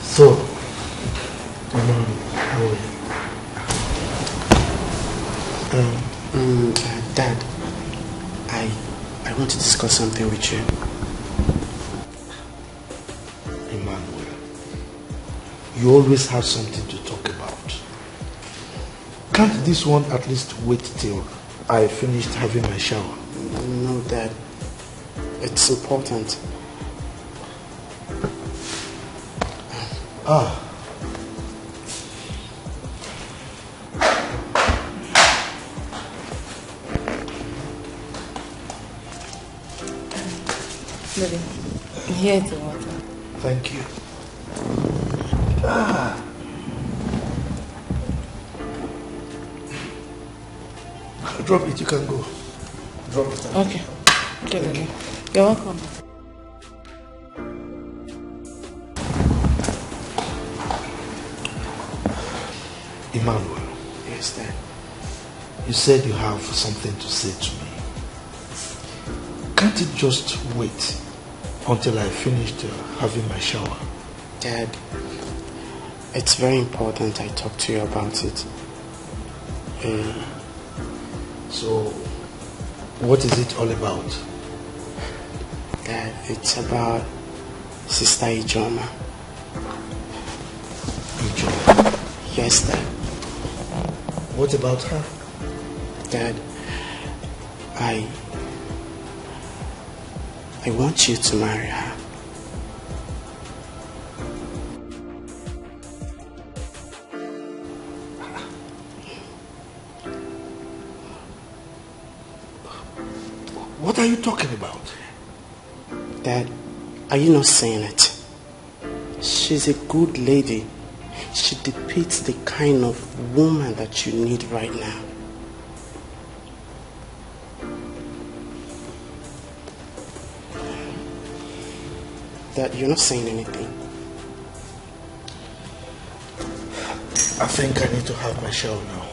Speaker 9: So, Mom, how are you?
Speaker 10: Dad, I want to discuss something with you.
Speaker 9: Emmanuel, you always have something to talk about. Can't this one at least wait till I finished having my shower?
Speaker 10: No, Dad. It's important.
Speaker 11: Daddy, here's the water.
Speaker 9: Thank you. Drop it, you can go. Drop it.
Speaker 11: Okay. Okay, Daddy. You're welcome.
Speaker 9: Emmanuel.
Speaker 10: Yes, Dad.
Speaker 9: You said you have something to say to me. Can't it just wait until I finished having my shower?
Speaker 10: Dad, it's very important I talk to you about it.
Speaker 9: So, what is it all about?
Speaker 10: Dad, it's about Sister Ijoma.
Speaker 9: Ijoma?
Speaker 10: Yes, Dad.
Speaker 9: What about her?
Speaker 10: Dad, I want you to marry her.
Speaker 9: What are you talking about?
Speaker 10: Dad, are you not saying it? She's a good lady. She depicts the kind of woman that you need right now. Dad, you're not saying anything.
Speaker 9: I think I need to have my shower now.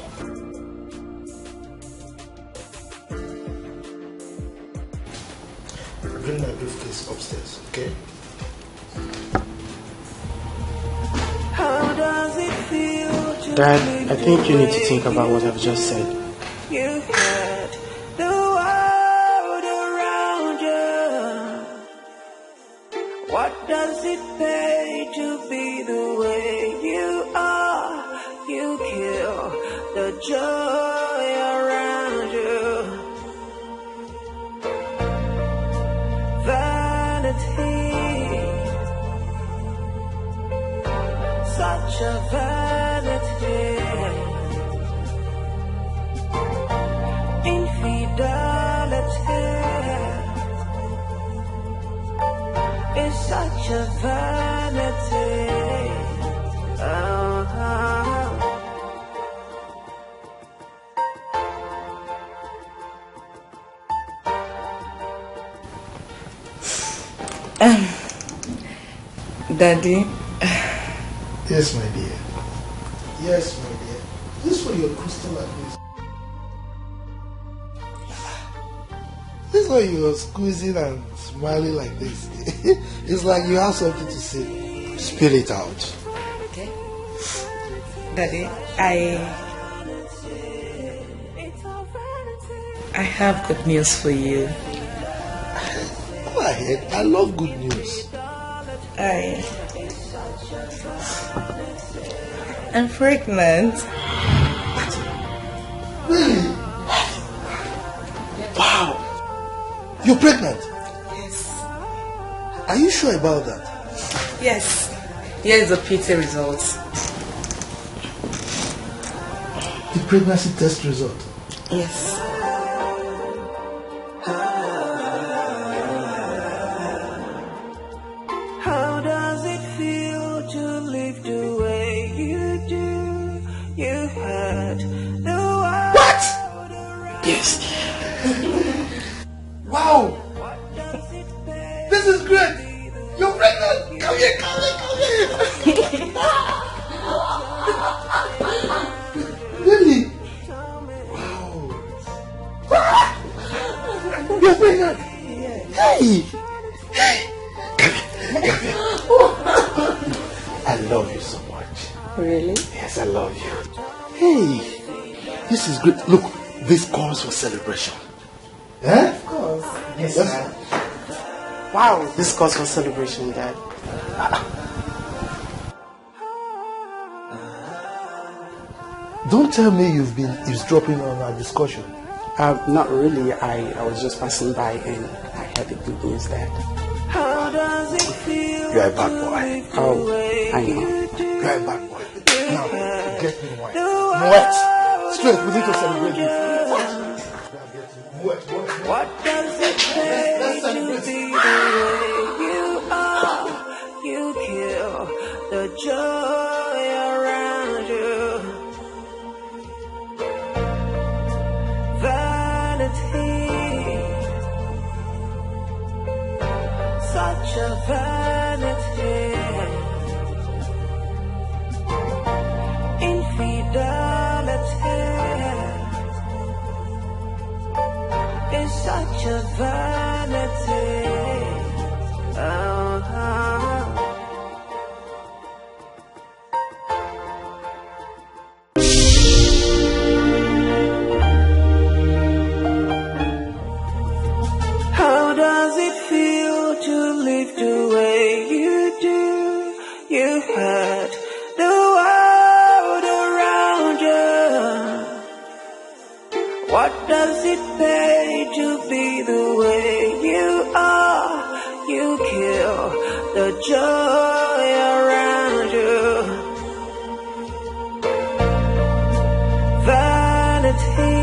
Speaker 9: Bring my briefcase upstairs, okay?
Speaker 3: How does it feel to
Speaker 10: Dad, I think you need to think about what I've just said.
Speaker 3: You had the world around you. What does it pay to be the way you are? You kill the joy around you. Vanity, such a vanity. Infidelity is such a vanity.
Speaker 11: Daddy.
Speaker 9: Yes, my dear. Yes, my dear. This for your crystal like this. This why you are squeezing and smiling like this. It's like you have something to say. Spill it out.
Speaker 11: Okay. Daddy, I have good news for you.
Speaker 9: Go ahead. I love good news.
Speaker 11: I'm pregnant.
Speaker 9: Really? Wow. You're pregnant?
Speaker 11: Yes.
Speaker 9: Are you sure about that?
Speaker 11: Yes. Here is the PT results.
Speaker 9: The pregnancy test result?
Speaker 11: Yes.
Speaker 3: How does it feel to live the way you do? You had the world.
Speaker 9: What?
Speaker 10: Yes.
Speaker 9: Wow. This is great. You're pregnant. Come here, come here, come here.
Speaker 18: You're pregnant? Hey! I love you so much.
Speaker 21: Really?
Speaker 18: Yes, I love you. Hey, this is great. Look, this calls for celebration. Eh?
Speaker 21: Of course.
Speaker 18: Yes,
Speaker 21: Dad. Wow, this calls for celebration, Dad.
Speaker 18: Don't tell me you've been eavesdropping on our discussion.
Speaker 21: Not really. I was just passing by and I heard the good news, Dad.
Speaker 3: How does it feel?
Speaker 18: You're a bad boy.
Speaker 21: Oh, I know.
Speaker 18: You're a bad boy. Now, get me wine. What? Straight, we need to celebrate this.
Speaker 3: What does it take to be the way you are? You kill the joy around you. Vanity, such a vanity. Infidelity is such a vanity. How does it feel to live the way you do? You hurt the world around you. What does it pay to be the way you are? You kill the joy around you. Vanity,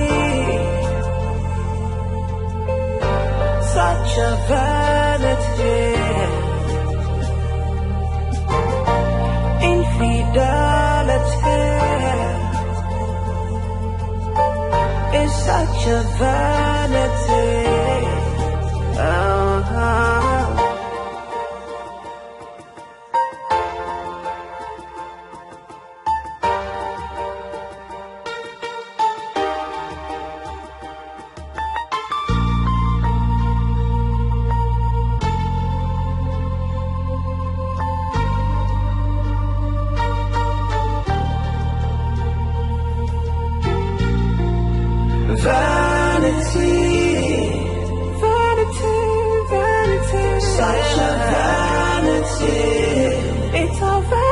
Speaker 3: such a vanity. Infidelity is such a vanity. Vanity, vanity, vanity, such a vanity. It's a vanity.